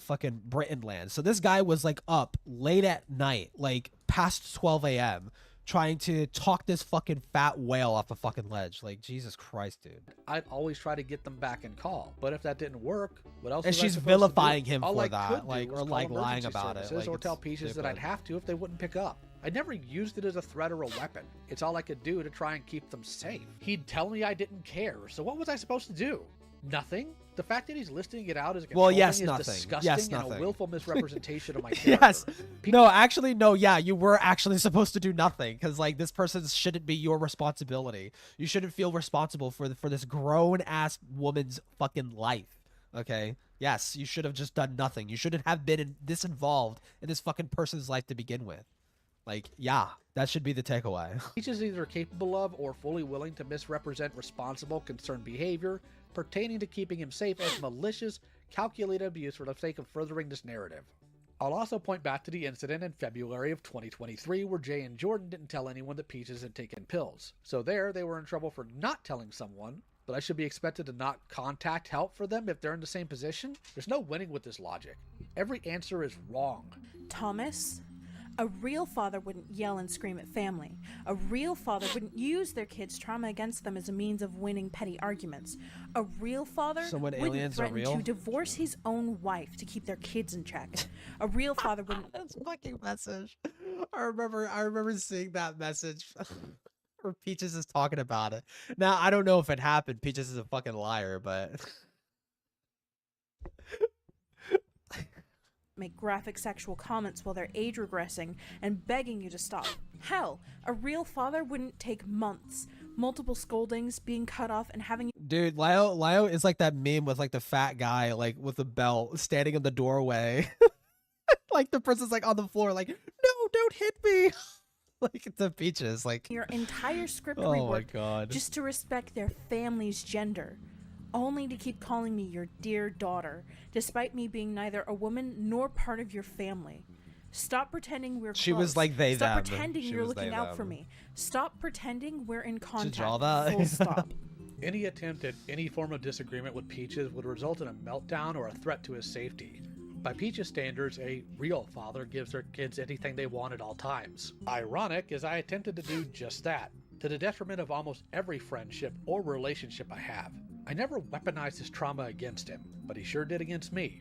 fucking Britain land. So this guy was like up late at night, like past 12 a.m. trying to talk this fucking fat whale off a fucking ledge. Like, Jesus Christ, dude. I'd always try to get them back and call. But if that didn't work, what else And was I she's supposed vilifying to do? him All for I that, could like, do or was like call lying emergency about it. services Like, or tell it's Peaches that I'd stupid. have to if they wouldn't pick up. I never used it as a threat or a weapon. It's all I could do to try and keep them safe. He'd tell me I didn't care, so what was I supposed to do? Nothing? The fact that he's listing it out as a Well, control yes, thing is nothing. disgusting Yes, and nothing. a willful misrepresentation of my character. Yes. No, actually, no. Yeah, you were actually supposed to do nothing because like this person shouldn't be your responsibility. You shouldn't feel responsible for this grown ass woman's fucking life. Okay. Yes, you should have just done nothing. You shouldn't have been this involved in this fucking person's life to begin with. Like, yeah, that should be the takeaway. Each is either capable of or fully willing to misrepresent responsible, concerned behavior pertaining to keeping him safe as malicious, calculated abuse for the sake of furthering this narrative. I'll also point back to the incident in February of 2023 where Jay and Jordan didn't tell anyone that Peaches had taken pills. So there, they were in trouble for not telling someone, but I should be expected to not contact help for them if they're in the same position? There's no winning with this logic. Every answer is wrong. Thomas? A real father wouldn't yell and scream at family. A real father wouldn't use their kids' trauma against them as a means of winning petty arguments. A real father wouldn't threaten to divorce his own wife to keep their kids in check. A real father wouldn't... That's fucking message. I remember seeing that message where Peaches is talking about it. Now, I don't know if it happened. Peaches is a fucking liar, but... make graphic sexual comments while they're age regressing and begging you to stop. Hell, a real father wouldn't take months, multiple scoldings, being cut off, and having... Dude, Lio is like that meme with like the fat guy like with the belt standing in the doorway. Like the person's like on the floor like, no, don't hit me. Like it's the Peaches, like your entire script oh my reworked God. just to respect their family's gender. Only to keep calling me your dear daughter, despite me being neither a woman nor part of your family. Stop pretending we're She close. was like they, Stop them. pretending She you're was looking they, out for them. me. Stop pretending we're in draw contact. that? Full stop. Any attempt at any form of disagreement with Peaches would result in a meltdown or a threat to his safety. By Peach's standards, a real father gives their kids anything they want at all times. Ironic as I attempted to do just that, to the detriment of almost every friendship or relationship I have. I never weaponized his trauma against him, but he sure did against me,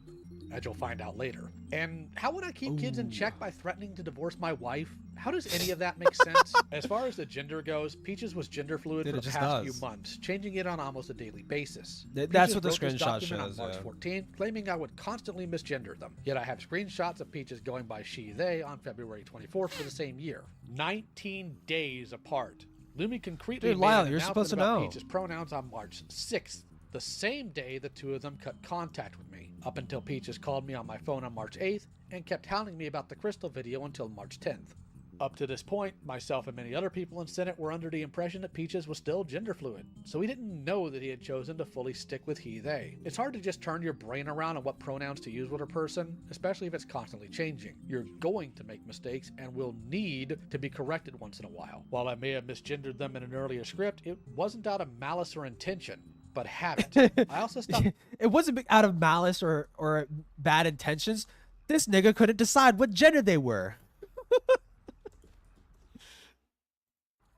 as you'll find out later. And how would I keep kids in check by threatening to divorce my wife? How does any of that make sense? As far as the gender goes, Peaches was gender fluid for the past few months, changing it on almost a daily basis. That's what the Peaches wrote this screenshot document shows. on March 14, claiming I would constantly misgender them. Yet I have screenshots of Peaches going by she, they on February 24th for the same year. 19 days apart. Lumi concretely Dude, made Lyle, an you're supposed to announcement about know. Peaches' pronouns on March 6th, the same day the two of them cut contact with me, up until Peaches called me on my phone on March 8th and kept hounding me about the Crystal video until March 10th. Up to this point, myself and many other people in Senate were under the impression that Peaches was still gender fluid, so we didn't know that he had chosen to fully stick with he, they. It's hard to just turn your brain around on what pronouns to use with a person, especially if it's constantly changing. You're going to make mistakes and will need to be corrected once in a while. While I may have misgendered them in an earlier script, it wasn't out of malice or intention, but habit. I also stopped. It wasn't out of malice or bad intentions. This nigga couldn't decide what gender they were.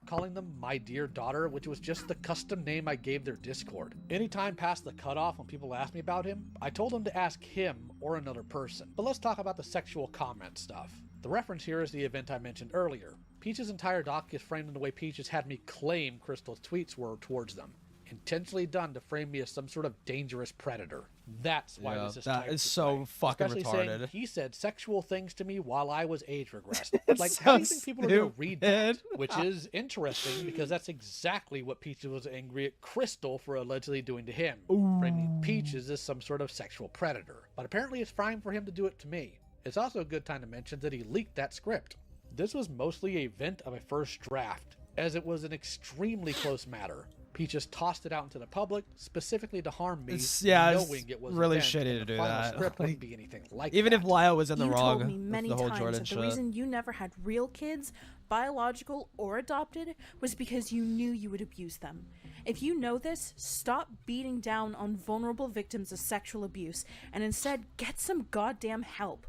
calling them my dear daughter, which was just the custom name I gave their Discord. Anytime past the cutoff when people asked me about him, I told them to ask him or another person. But let's talk about the sexual comment stuff. The reference here is the event I mentioned earlier. Peach's entire doc is framed in the way Peaches had me claim Crystal's tweets were towards them. Intentionally done to frame me as some sort of dangerous predator. That's why this is that is so fucking Especially retarded. saying he said sexual things to me while I was age regressed. Like, how do you think people are going to read that? Which is interesting because that's exactly what Peaches was angry at Crystal for allegedly doing to him. Framing Peaches as some sort of sexual predator. But apparently it's fine for him to do it to me. It's also a good time to mention that he leaked that script. This was mostly a vent of a first draft, as it was an extremely close matter. Peaches tossed it out into the public, specifically to harm me, knowing it was really a vent, shitty and to the do final that. script wouldn't be anything like Even that. if Lyle was in the You wrong told me with many the whole times Jordan that shit. the reason you never had real kids, biological or adopted, was because you knew you would abuse them. If you know this, stop beating down on vulnerable victims of sexual abuse and instead get some goddamn help.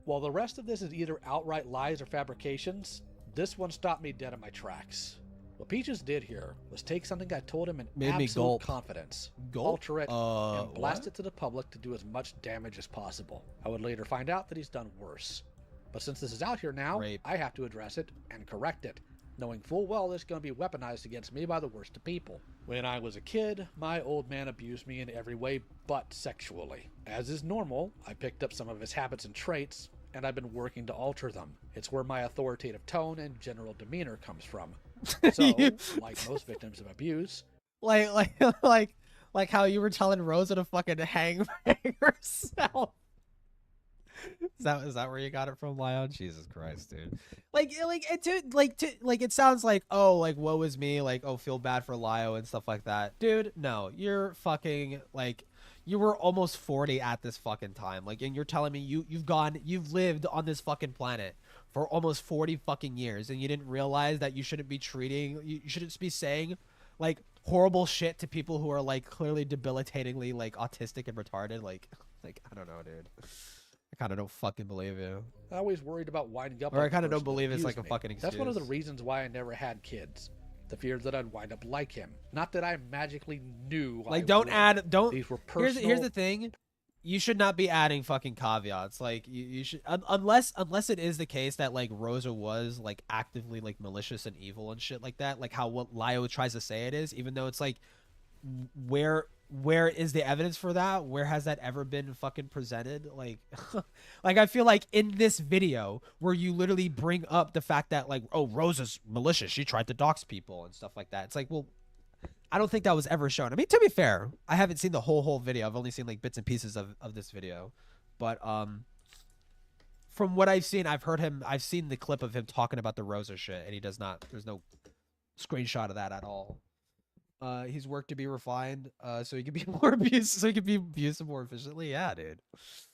While the rest of this is either outright lies or fabrications, this one stopped me dead in my tracks. What Peaches did here was take something I told him in Made me absolute gulp. confidence, Gulp? alter it, and blast what? it to the public to do as much damage as possible. I would later find out that he's done worse. But since this is out here now, I have to address it and correct it, knowing full well this is going to be weaponized against me by the worst of people. When I was a kid, my old man abused me in every way but sexually. As is normal, I picked up some of his habits and traits, and I've been working to alter them. It's where my authoritative tone and general demeanor comes from. So, like most victims of abuse, like how you were telling Rosa to fucking hang herself. Is that where you got it from, Lion? Jesus Christ, dude. It sounds like, oh, like, woe is me, like, oh, feel bad for Lio and stuff like that. Dude, no, you're fucking, like, you were almost 40 at this fucking time. Like, and you're telling me you've lived on this fucking planet for almost 40 fucking years, and you didn't realize that you shouldn't be you shouldn't be saying, like, horrible shit to people who are, like, clearly debilitatingly, like, autistic and retarded. Like, I don't know, dude. I kind of don't fucking believe you. I always worried about winding up. Or I like the kind of don't person that believe it's abused like a me. fucking excuse. That's one of the reasons why I never had kids. The fear that I'd wind up like him. Not that I magically knew. Like, I don't would. add. Don't. These were personal. Here's the thing. You should not be adding fucking caveats. Like, you should, unless it is the case that, like, Rosa was, like, actively, like, malicious and evil and shit like that. Like how what Lio tries to say it is, even though it's like, where is the evidence for that? Where has that ever been fucking presented? Like, like, I feel like in this video where you literally bring up the fact that, like, oh, Rosa's malicious, she tried to dox people and stuff like that. It's like, well, I don't think that was ever shown. I mean, to be fair, I haven't seen the whole video. I've only seen, like, bits and pieces of this video. But from what I've seen, I've seen the clip of him talking about the Rosa shit, and there's no screenshot of that at all. He's worked to be refined, so he could be more abusive more efficiently. Yeah, dude.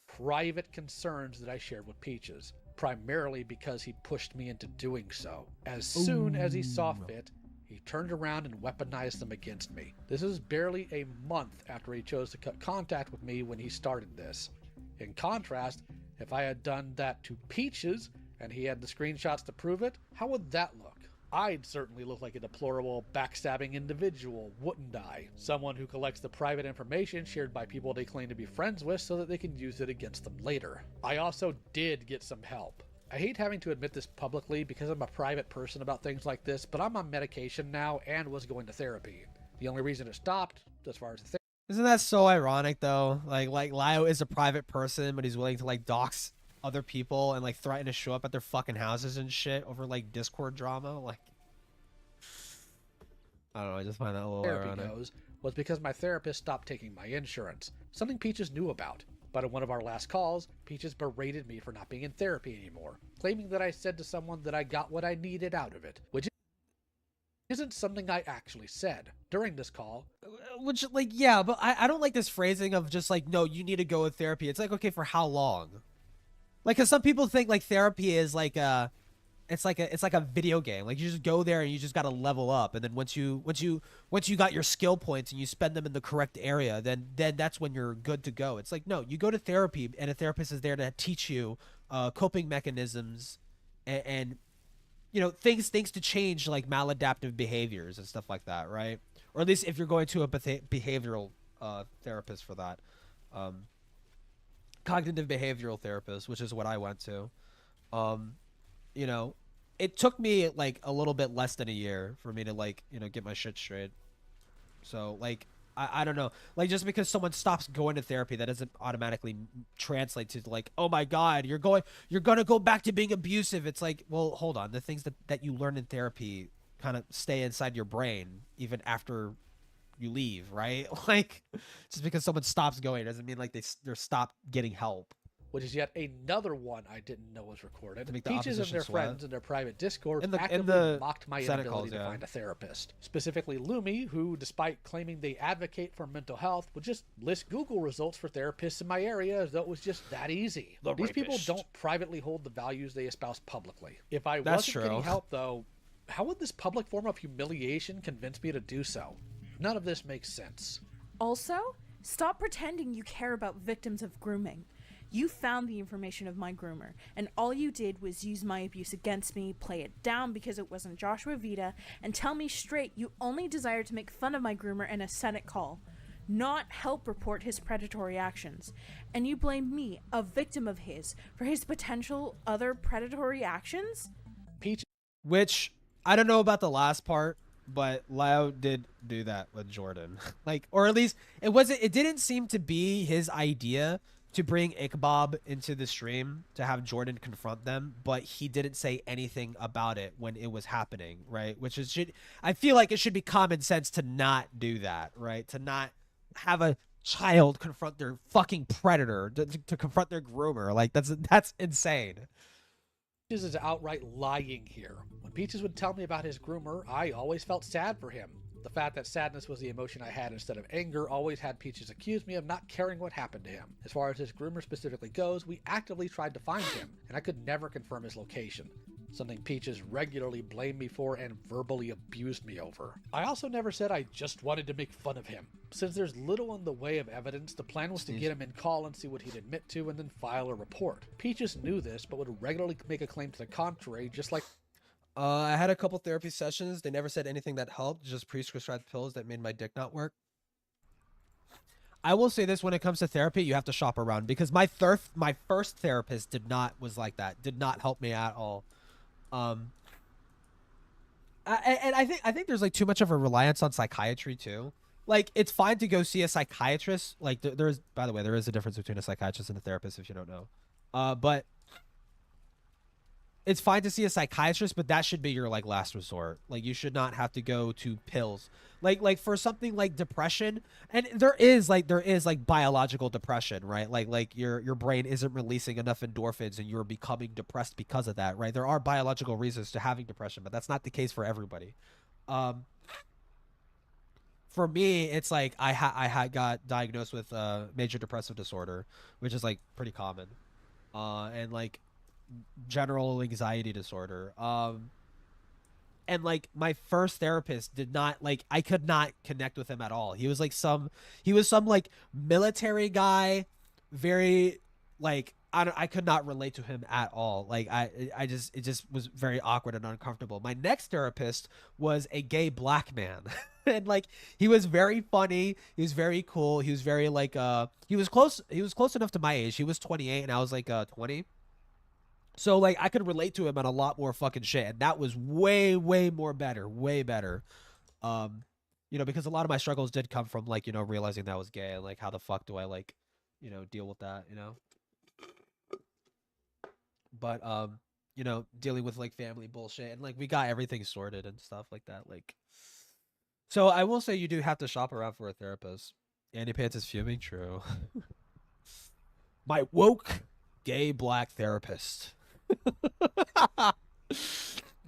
Private concerns that I shared with Peaches, primarily because he pushed me into doing so. As soon as he saw fit, he turned around and weaponized them against me. This is barely a month after he chose to cut contact with me when he started this. In contrast, if I had done that to Peaches and he had the screenshots to prove it, how would that look? I'd certainly look like a deplorable, backstabbing individual, wouldn't I? Someone who collects the private information shared by people they claim to be friends with so that they can use it against them later. I also did get some help. I hate having to admit this publicly because I'm a private person about things like this, but I'm on medication now and was going to therapy. The only reason it stopped, as far as the Isn't that so ironic though? Like Lio is a private person, but he's willing to like dox other people and like threaten to show up at their fucking houses and shit over like Discord drama. Like, I don't know, I just find that a little ironic. Was because my therapist stopped taking my insurance, something Peaches knew about. But in one of our last calls, Peaches berated me for not being in therapy anymore, claiming that I said to someone that I got what I needed out of it, which isn't something I actually said during this call. Which, like, yeah, but I don't like this phrasing of just like, no, you need to go with therapy. It's like, okay, for how long? Like, cause some people think like therapy is like it's like a video game. Like you just go there and you just gotta level up, and then once you got your skill points and you spend them in the correct area, then that's when you're good to go. It's like, no, you go to therapy and a therapist is there to teach you coping mechanisms and you know things to change, like maladaptive behaviors and stuff like that, right? Or at least if you're going to a behavioral therapist for that. Cognitive behavioral therapist, which is what I went to. You know, it took me like a little bit less than a year for me to like, you know, get my shit straight. So like, I don't know, like just because someone stops going to therapy, that doesn't automatically translate to like, oh my God, you're gonna go back to being abusive. It's like, well, hold on. The things that you learn in therapy kind of stay inside your brain even after you leave, right? Like, just because someone stops going doesn't mean like they're stopped getting help. Which is yet another one I didn't know was recorded. The Peaches and their friends in their private Discord in actively the mocked my Senate inability calls, to find a therapist. Specifically Lumi, who, despite claiming they advocate for mental health, would just list Google results for therapists in my area as though it was just that easy. These people don't privately hold the values they espouse publicly. If I wasn't getting help, though, how would this public form of humiliation convince me to do so? None of this makes sense. Also, stop pretending you care about victims of grooming. You found the information of my groomer, and all you did was use my abuse against me, play it down because it wasn't Joshua Vita, and tell me straight you only desire to make fun of my groomer in a Senate call, not help report his predatory actions. And you blame me, a victim of his, for his potential other predatory actions? Which, I don't know about the last part, but Lau did do that with Jordan. Like, or at least it didn't seem to be his idea to bring Ichabod into the stream to have Jordan confront them, but he didn't say anything about it when it was happening, right? Which is, I feel like it should be common sense to not do that, right? To not have a child confront their fucking predator, to confront their groomer. Like, that's insane. Peaches is outright lying here. When Peaches would tell me about his groomer, I always felt sad for him. The fact that sadness was the emotion I had instead of anger always had Peaches accuse me of not caring what happened to him. As far as his groomer specifically goes, we actively tried to find him, and I could never confirm his location. Something Peaches regularly blamed me for and verbally abused me over. I also never said I just wanted to make fun of him. Since there's little in the way of evidence, the plan was to get him in call and see what he'd admit to and then file a report. Peaches knew this, but would regularly make a claim to the contrary, just like I had a couple therapy sessions. They never said anything that helped, just prescribed pills that made my dick not work. I will say this, when it comes to therapy, you have to shop around, because my first therapist was like that, did not help me at all. And I think there's like too much of a reliance on psychiatry too. Like, it's fine to go see a psychiatrist. Like, there's, by the way, there is a difference between a psychiatrist and a therapist, if you don't know. But it's fine to see a psychiatrist, but that should be your like last resort. Like, you should not have to go to pills. Like for something like depression, and there is biological depression, right? Like your brain isn't releasing enough endorphins and you're becoming depressed because of that, right? There are biological reasons to having depression, but that's not the case for everybody. For me, it's like I got diagnosed with major depressive disorder, which is like pretty common, and like general anxiety disorder. And like my first therapist did not like, I could not connect with him at all. He was some like military guy, very like, I could not relate to him at all. Like it just was very awkward and uncomfortable. My next therapist was a gay black man. And like, he was very funny. He was very cool. He was very like, he was close enough to my age. He was 28 and I was like 20. So like, I could relate to him on a lot more fucking shit. And that was way more better, way better. You know, because a lot of my struggles did come from like, you know, realizing that I was gay and like, how the fuck do I like, you know, deal with that, you know? But, you know, dealing with like family bullshit and like, we got everything sorted and stuff like that. Like, so I will say you do have to shop around for a therapist. Andy Pants is fuming. True. My woke gay black therapist.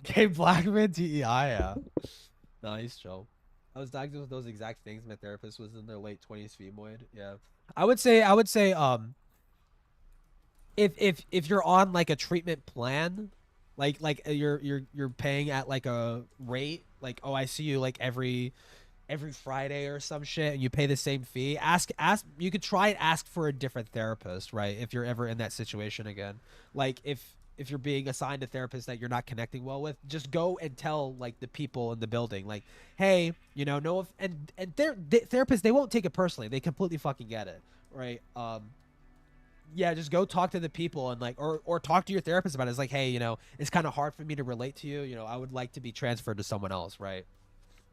Gay black man DEI, yeah. Nice, Joe. I was diagnosed with those exact things. My therapist was in their late 20s, femoid. Yeah. I would say, if you're on like a treatment plan, like you're paying at like a rate, like, oh, I see you like every Friday or some shit, and you pay the same fee. You could try and ask for a different therapist, right? If you're ever in that situation again, like if you're being assigned a therapist that you're not connecting well with, just go and tell like the people in the building, like, hey, you know, no, and therapists, they won't take it personally. They completely fucking get it, right? Yeah, just go talk to the people and like, or talk to your therapist about it. It's like, hey, you know, it's kind of hard for me to relate to you. You know, I would like to be transferred to someone else, right?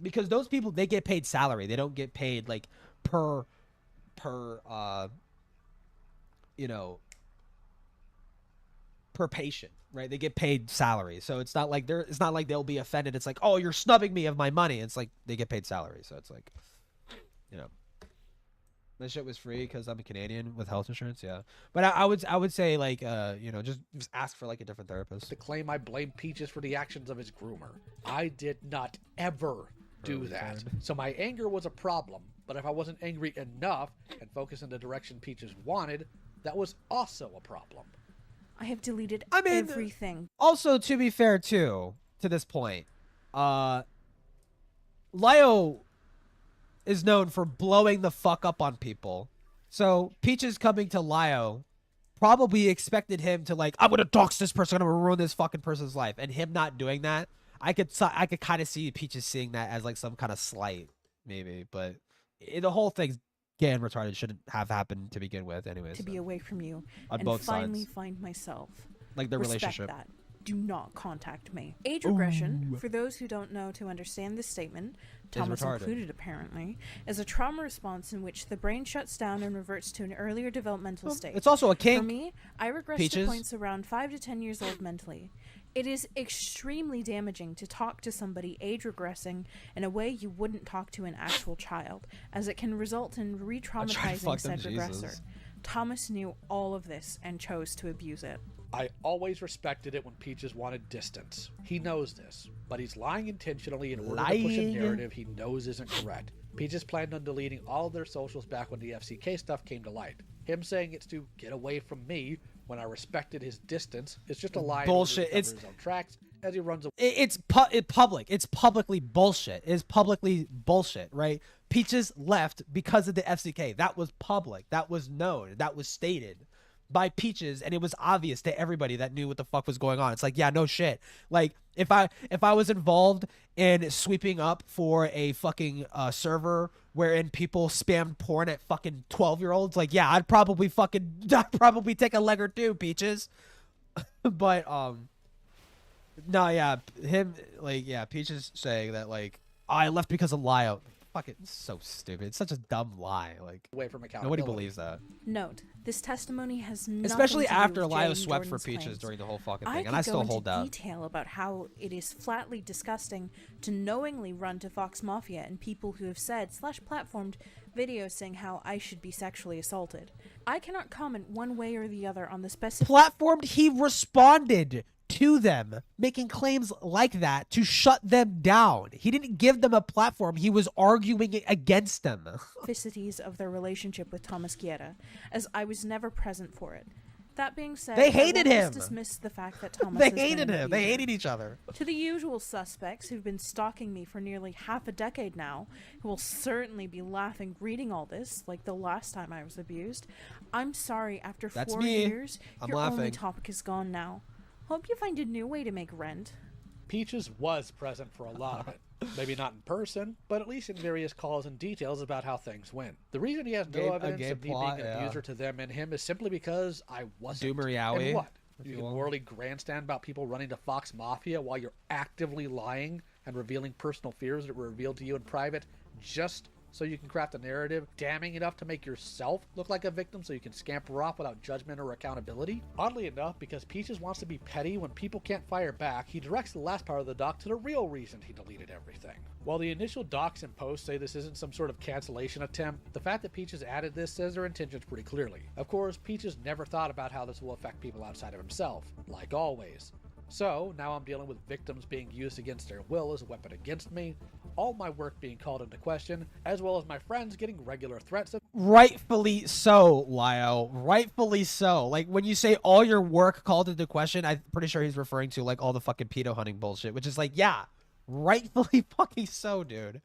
Because those people, they get paid salary. They don't get paid like per you know, per patient, right? They get paid salary. So it's not like they'll be offended. It's like, oh, you're snubbing me of my money. It's like they get paid salary. So it's like, you know. That shit was free because I'm a Canadian with health insurance, yeah. But I would say like, you know, just ask for like a different therapist. To claim I blame Peaches for the actions of his groomer. I did not ever do that. So my anger was a problem, but if I wasn't angry enough and focused in the direction Peaches wanted, that was also a problem. I have deleted everything. Also, to be fair too, to this point, Lio is known for blowing the fuck up on people. So Peaches coming to Lio probably expected him to like, I'm gonna dox this person, I'm gonna ruin this fucking person's life, and him not doing that. I could kind of see Peaches seeing that as like some kind of slight, maybe, but the whole thing's gay and retarded. Shouldn't have happened to begin with, anyways. To be away from you on and both finally sides. Find myself. Like their Respect relationship. That. Do not contact me. Age regression, for those who don't know to understand this statement, Thomas included apparently, is a trauma response in which the brain shuts down and reverts to an earlier developmental state. It's also a kink. For me, I regress to points around 5 to 10 years old mentally. It is extremely damaging to talk to somebody age regressing in a way you wouldn't talk to an actual child, as it can result in re-traumatizing said regressor. Thomas knew all of this and chose to abuse it. I always respected it when Peaches wanted distance. He knows this, but he's lying intentionally in order to push a narrative he knows isn't correct. Peaches planned on deleting all of their socials back when the FCK stuff came to light. Him saying it's to get away from me when I respected his distance is just a lie. Bullshit. It's his own tracks as he runs away. It's public. It's publicly bullshit. It's publicly bullshit, right? Peaches left because of the FCK. That was public. That was known. That was stated by Peaches, and it was obvious to everybody that knew what the fuck was going on. It's like, yeah, no shit. Like, if I was involved in sweeping up for a fucking server wherein people spammed porn at fucking 12-year-olds, like, yeah, I'd probably take a leg or two, Peaches. But no, yeah, Peaches saying that like, I left because of Lio. Fucking so stupid. It's such a dumb lie. Like, away from nobody believes that. Note, this testimony has nothing especially to do after with Lio Jay swept Jordan's for Peaches claims. during the whole fucking thing, and I still hold that. Detail about how it is flatly disgusting to knowingly run to Fox Mafia and people who have said /platformed videos saying how I should be sexually assaulted. I cannot comment one way or the other on the specific Platformed, he responded to them making claims like that to shut them down. He didn't give them a platform. He was arguing against them. Specificities of their relationship with Thomas Guerra, as I was never present for it. That being said, They hated him. Dismiss the fact that Thomas They has been hated an him. They abuser. hated each other. To the usual suspects who've been stalking me for nearly half a decade now, who will certainly be laughing reading all this, like the last time I was abused, I'm sorry. After That's 4 me. years, I'm your only laughing. topic is gone now. Hope you find a new way to make rent. Peaches was present for a lot of it. Maybe not in person, but at least in various calls and details about how things went. The reason he has no evidence of me being an abuser to them and him is simply because I wasn't. Doomer-yowie, And what? if You you can will. morally grandstand about people running to Fox Mafia while you're actively lying and revealing personal fears that were revealed to you in private just so you can craft a narrative damning enough to make yourself look like a victim so you can scamper off without judgment or accountability? Oddly enough, because Peaches wants to be petty when people can't fire back, he directs the last part of the doc to the real reason he deleted everything. While the initial docs and posts say this isn't some sort of cancellation attempt, the fact that Peaches added this says their intentions pretty clearly. Of course, Peaches never thought about how this will affect people outside of himself, like always. So, now I'm dealing with victims being used against their will as a weapon against me, all my work being called into question, as well as my friends getting regular threats of— Rightfully so, Lio. Rightfully so. Like, when you say all your work called into question, I'm pretty sure he's referring to, like, all the fucking pedo hunting bullshit, which is like, yeah, rightfully fucking so, dude.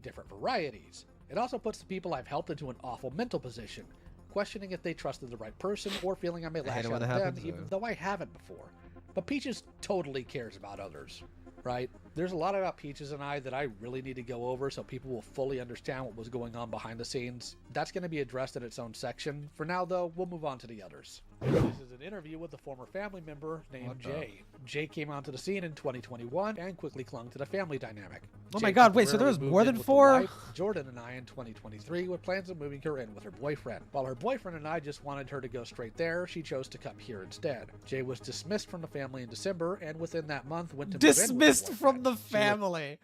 different varieties. It also puts the people I've helped into an awful mental position, questioning if they trusted the right person or feeling I may lash out at them even though I haven't before. But Peaches totally cares about others, right? There's a lot about Peaches and I that I really need to go over so people will fully understand what was going on behind the scenes. That's going to be addressed in its own section. For now, though, we'll move on to the others. This is an interview with a former family member named Jay. Jay came onto the scene in 2021 and quickly clung to the family dynamic. Oh my god, wait, so there was more than 4? Jordan and I in 2023 with plans of moving her in with her boyfriend. While her boyfriend and I just wanted her to go straight there, she chose to come here instead. Jay was dismissed from the family in December, and within that month went to move in with her Dismissed boyfriend. from the family.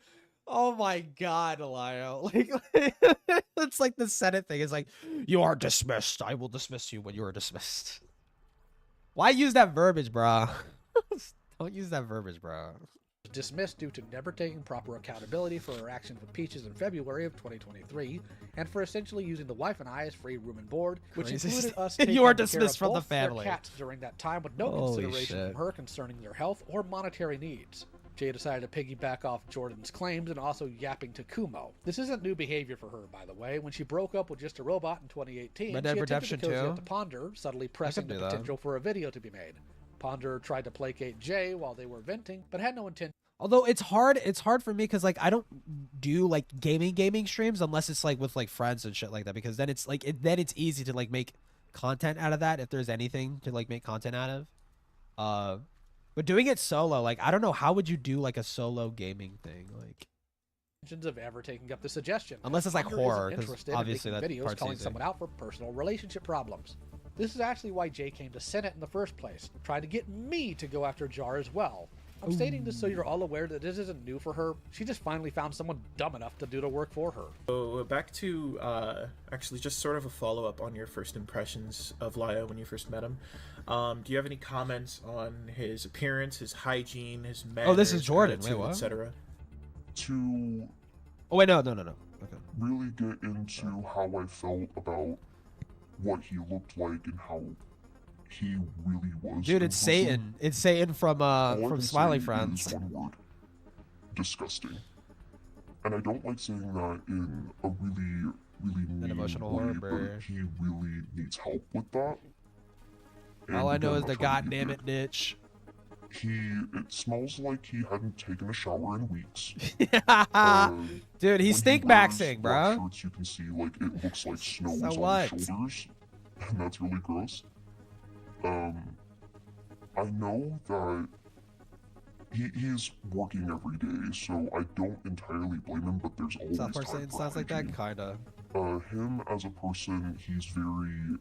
Oh my god, Lio. Like, it's like the Senate thing. It's like, you are dismissed. I will dismiss you when you are dismissed. Why use that verbiage, bro? Don't use that verbiage, bro. Dismissed due to never taking proper accountability for her actions with Peaches in February of 2023, and for essentially using the wife and I as free room and board, which Crazy. included us You taking are care dismissed of from the both their family. cats during that time with no Holy consideration shit. from her concerning their health or monetary needs. Jay decided to piggyback off Jordan's claims and also yapping to Kumo. This isn't new behavior for her, by the way. When she broke up with Just a Robot in 2018, Red she Dead attempted Redemption to cozy 2? up to Ponder, subtly pressing the do that. potential for a video to be made. Ponder tried to placate Jay while they were venting, but had no intention. Although it's hard for me because like I don't do like gaming streams unless it's like with like friends and shit like that, because then it's like then it's easy to like make content out of that if there's anything to like make content out of. But doing it solo, like I don't know, how would you do like a solo gaming thing, like Of ever taking up the suggestion, unless it's like Ponder isn't horror, because interested in obviously that making videos part's calling easy. someone out for personal relationship problems. This is actually why Jay came to Senate in the first place, trying to get me to go after Jar as well. I'm stating this so you're all aware that this isn't new for her. She just finally found someone dumb enough to do the work for her. So back to actually just sort of a follow-up on your first impressions of Lio when you first met him. Do you have any comments on his appearance, his hygiene, his manners, Oh, this is Jordan. Wait, attitude, what? etc.? To Oh wait, no. Okay. really get into how I felt about what he looked like and how he really was. Dude, in it's person. Satan. It's Satan All I from can Smiley say Friends. is one word: disgusting. And I don't like saying that in a really mean emotional way, horror, but bro. he really needs help with that. All I And know again, is the I'll try to be goddamn good. it ditch. It smells like he hadn't taken a shower in weeks. Dude, he's when stink he wears maxing, black bro. shirts, you can see like it looks like snow So is on what? his shoulders, and that's really gross. I know that he's working every day, so I don't entirely blame him. But there's always South Park time Satan for sounds like that, hygiene. kinda. Him as a person, he's very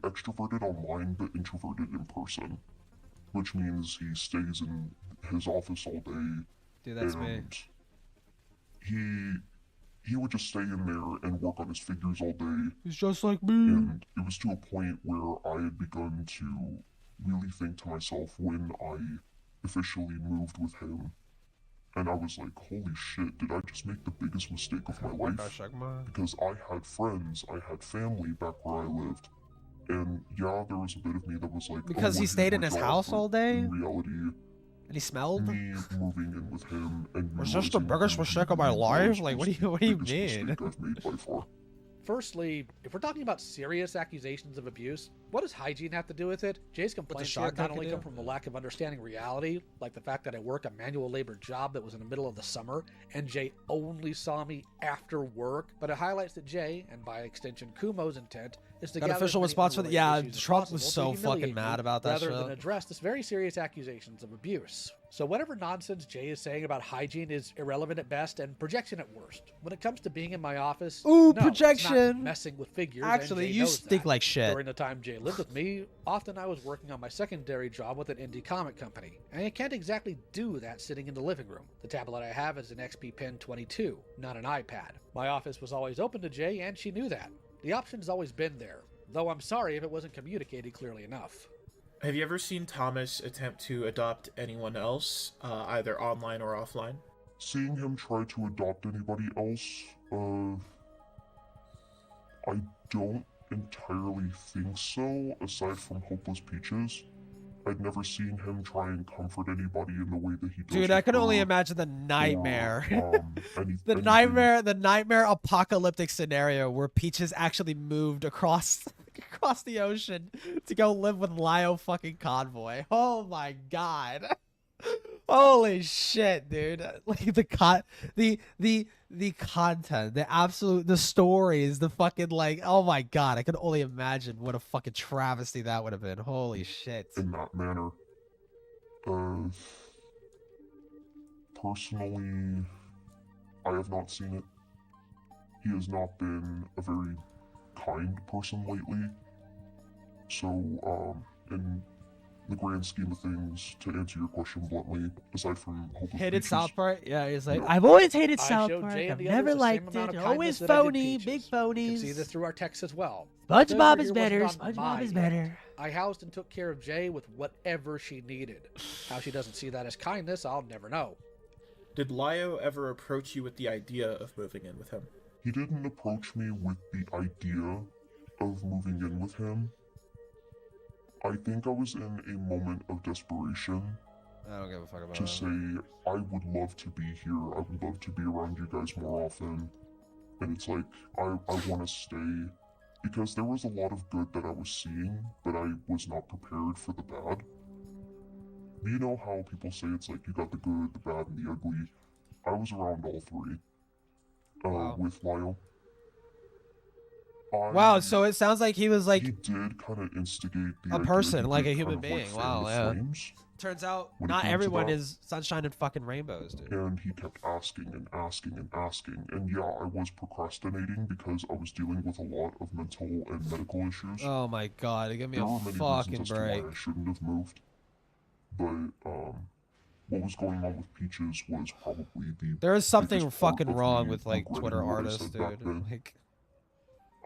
extroverted online, but introverted in person, which means he stays in his office all day. Dude, that's me. He would just stay in there and work on his figures all day. He's just like me. And it was to a point where I had begun to really think to myself when I officially moved with him. And I was like, holy shit, did I just make the biggest mistake of my life? Because I had friends, I had family back where I lived. And yeah, there was a bit of me that was like, because he stayed in his house all day. In reality, and he smelled. Me moving in with him and was this the biggest mistake of my life? Like, what do you mean? I've made by far. Firstly, if we're talking about serious accusations of abuse, what does hygiene have to do with it? Jay's complaints here not only come from a lack of understanding reality, like the fact that I work a manual labor job that was in the middle of the summer, and Jay only saw me after work, but it highlights that Jay, and by extension Kumo's intent, is to got gather official as many response for the unrelated issues as Trump was possible so to fucking humiliate mad me, about that rather shit. than address this very serious accusations of abuse. So whatever nonsense Jay is saying about hygiene is irrelevant at best and projection at worst. When it comes to being in my office, ooh, no, projection. it's not messing with figures. Actually, and Jay you knows stink that. like shit. During the time Jay lived with me, often I was working on my secondary job with an indie comic company, and I can't exactly do that sitting in the living room. The tablet I have is an XP Pen 22, not an iPad. My office was always open to Jay, and she knew that. The option's always been there, though I'm sorry if it wasn't communicated clearly enough. Have you ever seen Thomas attempt to adopt anyone else, either online or offline? Seeing him try to adopt anybody else, I don't entirely think so, aside from Hopeless Peaches. I'd never seen him try and comfort anybody in the way that he does. Dude, I can only imagine the nightmare. The nightmare apocalyptic scenario where Peaches actually moved across the ocean to go live with Lio fucking Convoy. Oh my god. Holy shit, dude. Like the content, the stories, the fucking like, oh my god, I can only imagine what a fucking travesty that would have been. Holy shit. In that manner. Personally, I have not seen it. He has not been a very kind person lately. So, in the grand scheme of things, to answer your question bluntly, aside from Hopeless Hated Peaches, South Park? Yeah, he's like, no. I've always hated I South showed Park. Jay and I've the never others the liked same amount it. of Always kindness that I did phony, Peaches. big You can see phonies. this through our texts as well. SpongeBob Failure is here better. wasn't on SpongeBob my is end. better. I housed and took care of Jay with whatever she needed. How she doesn't see that as kindness, I'll never know. Did Lio ever approach you with the idea of moving in with him? He didn't approach me with the idea of moving in with him. I think I was in a moment of desperation. I don't give a fuck about to say, I would love to be here, I would love to be around you guys more often. And it's like, I want to stay, because there was a lot of good that I was seeing, but I was not prepared for the bad. You know how people say it's like, you got the good, the bad, and the ugly? I was around all three, with Lyle. Wow, so it sounds like he was like he did kind of instigate the a idea, person, he like did a human kind of, like, being. fan Wow, the yeah. flames Turns out when it not came to everyone that. is sunshine and fucking rainbows, dude. And he kept asking and asking and asking. And yeah, I was procrastinating because I was dealing with a lot of mental and medical issues. Oh my god, give me There a were many fucking reasons as break. to why I shouldn't have moved. But what was going on with Peaches was probably the There is something biggest part fucking of wrong me with like regretting Twitter what I artists, said dude. back then. Like,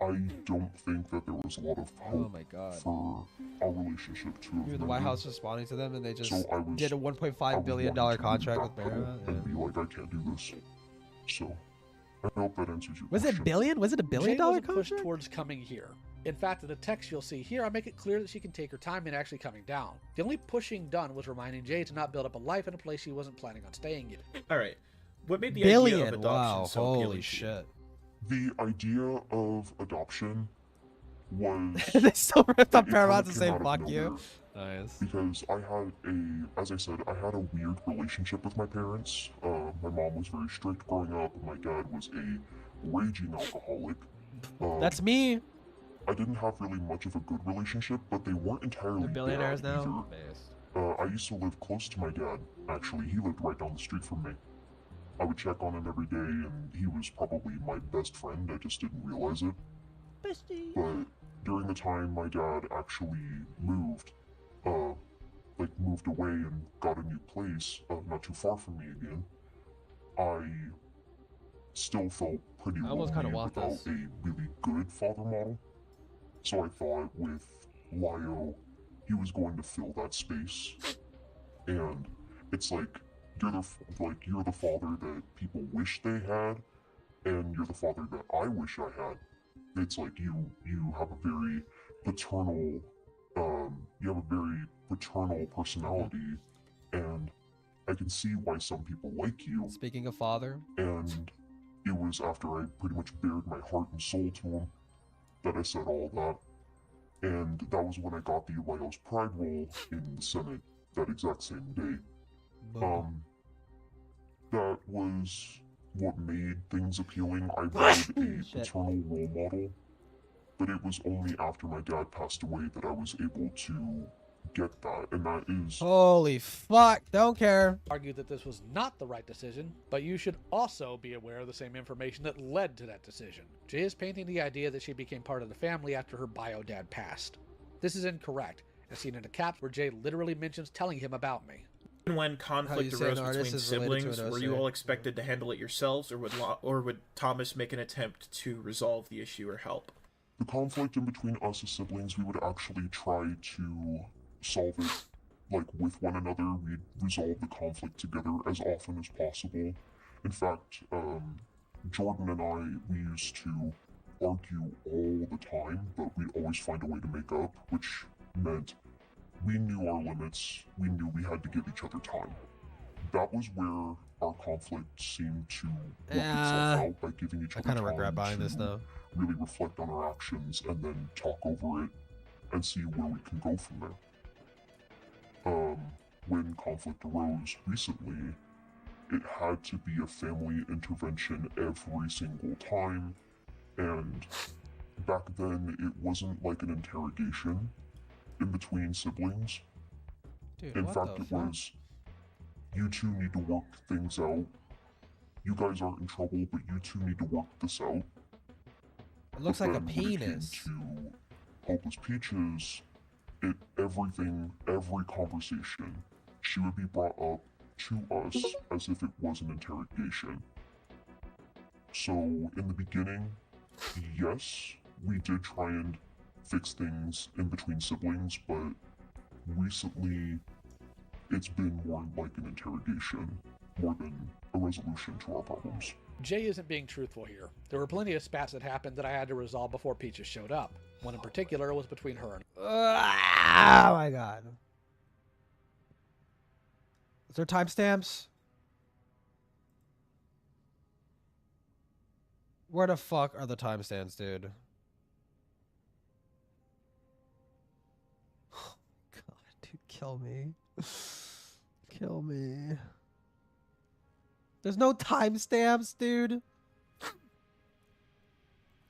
I don't think that there was a lot of hope oh my god. for our relationship to have Even the White ended. House responding to them, and they just So I was- did a I $1.5 was billion wanting to contract with backpedal Mara. and be like, I can't do this. So I hope that answers your Was question. it billion? Was it a $1 billion Jay wasn't contract? pushed towards coming here. In fact, in the text you'll see here, I make it clear that she can take her time in actually coming down. The only pushing done was reminding Jay to not build up a life in a place she wasn't planning on staying in. Alright, what made the Billion, idea of adoption wow, so holy appealing to you? shit. The idea of adoption was They still ripped up it Paramount kinda to came say out of fuck you. nowhere. Nice. Because I had as I said, I had a weird relationship with my parents. My mom was very strict growing up, and my dad was a raging alcoholic. That's me. I didn't have really much of a good relationship, but they weren't entirely They're billionaires bad now. either. I used to live close to my dad, actually. He lived right down the street from me. I would check on him every day, and he was probably my best friend. I just didn't realize it. Bestie. But during the time my dad actually moved, moved away and got a new place, not too far from me again, I still felt pretty I almost lonely kinda want without this. a really good father model. So I thought with Lio, he was going to fill that space. And it's like you're the father that people wish they had, and you're the father that I wish I had. It's like you have a very paternal, you have a very paternal personality, and I can see why some people like you. Speaking of father. And it was after I pretty much bared my heart and soul to him that I said all that. And that was when I got the Lyle's Pride role in the Senate that exact same day. That was what made things appealing. I wanted a paternal role model, but it was only after my dad passed away that I was able to get that, and that is... Holy fuck, don't care. Argued that this was not the right decision, but you should also be aware of the same information that led to that decision. Jay is painting the idea that she became part of the family after her bio dad passed. This is incorrect, as seen in a caps where Jay literally mentions telling him about me. When conflict arose between siblings, were you all expected to handle it yourselves, or would Thomas make an attempt to resolve the issue or help? The conflict in between us as siblings, we would actually try to solve it, like, with one another. We'd resolve the conflict together as often as possible. In fact, Jordan and I, we used to argue all the time, but we'd always find a way to make up, which meant we knew our limits, we knew we had to give each other time. That was where our conflict seemed to work itself out, by giving each other time. I kind of regret buying this, though. Really reflect on our actions and then talk over it and see where we can go from there. When conflict arose recently, it had to be a family intervention every single time, and back then it wasn't like an interrogation in between siblings. Dude, in fact, it was, you two need to work things out. You guys aren't in trouble, but you two need to work this out. It looks like a penis. To Hopeless Peaches, every conversation, she would be brought up to us as if it was an interrogation. So, in the beginning, yes, we did try and fix things in between siblings, but recently, it's been more like an interrogation, more than a resolution to our problems. Jay isn't being truthful here. There were plenty of spats that happened that I had to resolve before Peaches showed up. One in particular was between her and... Oh my god. Is there timestamps? Where the fuck are the timestamps, dude? Oh god, dude, kill me. Kill me. There's no timestamps, dude.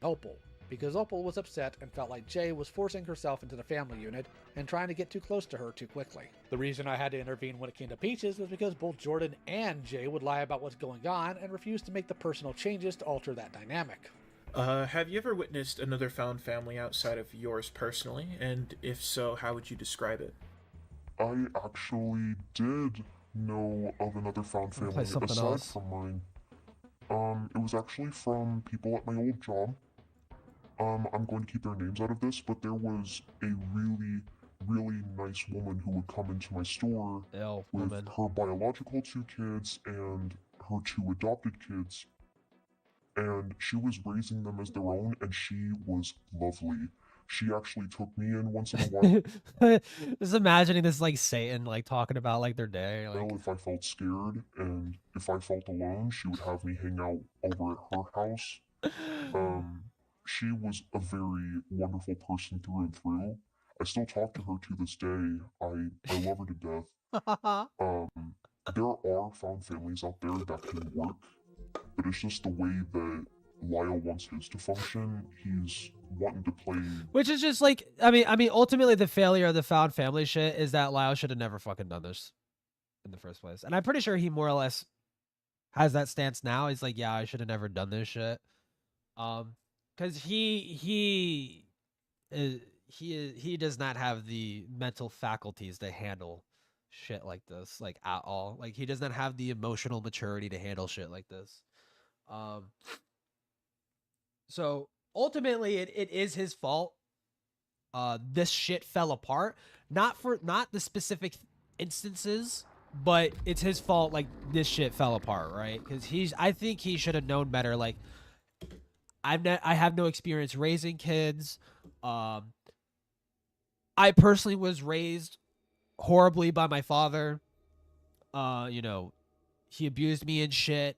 Opal, because Opal was upset and felt like Jay was forcing herself into the family unit and trying to get too close to her too quickly. The reason I had to intervene when it came to Peaches was because both Jordan and Jay would lie about what's going on and refuse to make the personal changes to alter that dynamic. Have you ever witnessed another found family outside of yours personally? And if so, how would you describe it? I actually did know of another found family aside from mine. It was actually from people at my old job. I'm going to keep their names out of this, but there was a really, really nice woman who would come into my store with her biological 2 kids and her 2 adopted kids. And she was raising them as their own, and she was lovely. She actually took me in once in a while. Just imagining this like Satan like talking about like their day. Like... Well, if I felt scared and if I felt alone, she would have me hang out over at her house. She was a very wonderful person through and through. I still talk to her to this day. I love her to death. There are found families out there that can work, but it's just the way that Lyle wants his to function. He's wanting to play, which is just like, I mean, ultimately the failure of the found family shit is that Lyle should have never fucking done this in the first place. And I'm pretty sure he more or less has that stance now. He's like, yeah, I should have never done this shit. Because he does not have the mental faculties to handle shit like this, like at all. Like he does not have the emotional maturity to handle shit like this. So ultimately it is his fault. This shit fell apart. Not the specific instances, but it's his fault. Like this shit fell apart, right? Because I think he should have known better. Like I have no experience raising kids. I personally was raised horribly by my father. You know, he abused me and shit.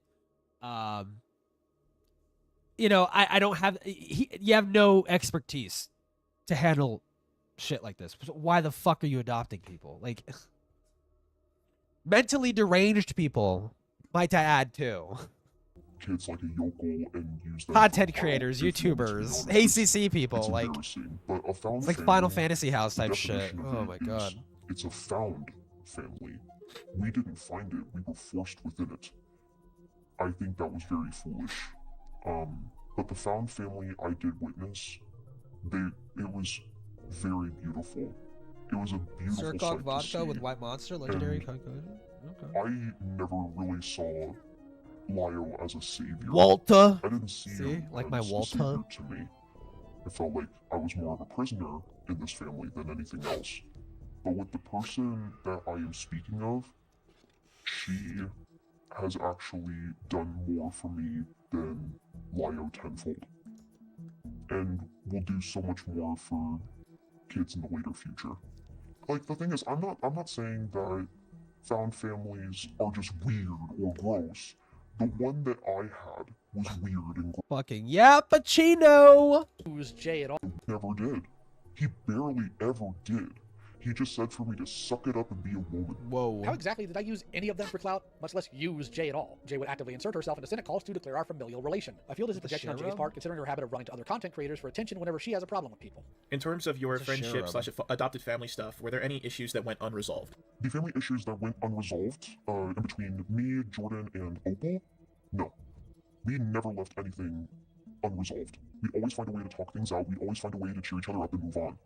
You know, I don't have, you have no expertise to handle shit like this. Why the fuck are you adopting people? Like, mentally deranged people, might I add too. Kids like a yokel and use them Content creators, YouTubers, ACC people, like, but a found it's like family, Final Fantasy House the type shit. definition of Oh it my is god. It's a found family. We didn't find it, we were forced within it. I think that was very foolish. But the found family I did witness, it was very beautiful. It was a beautiful Sirkog sight to vodka see. with White Monster, legendary And conclusion. Okay. I never really saw Lyo as a savior. Walter. I didn't see him like as my a Walter. savior to me. I felt like I was more of a prisoner in this family than anything else. But with the person that I am speaking of, she has actually done more for me than Lyo tenfold. And will do so much more for kids in the later future. Like, the thing is, I'm not saying that found families are just weird or gross. The one that I had was weird and gross. Fucking yeah, Pacino! Who's Jay at all? Never did. He barely ever did. He just said for me to suck it up and be a woman. Whoa. How exactly did I use any of them for clout, much less use Jay at all? Jay would actively insert herself into Senate calls to declare our familial relation. I feel this is projection on Jay's part, considering her habit of running to other content creators for attention whenever she has a problem with people. In terms of your It's a friendship share / adopted family stuff, were there any issues that went unresolved? The family issues that went unresolved, in between me, Jordan, and Opal, no. We never left anything unresolved. We always find a way to talk things out, we always find a way to cheer each other up and move on.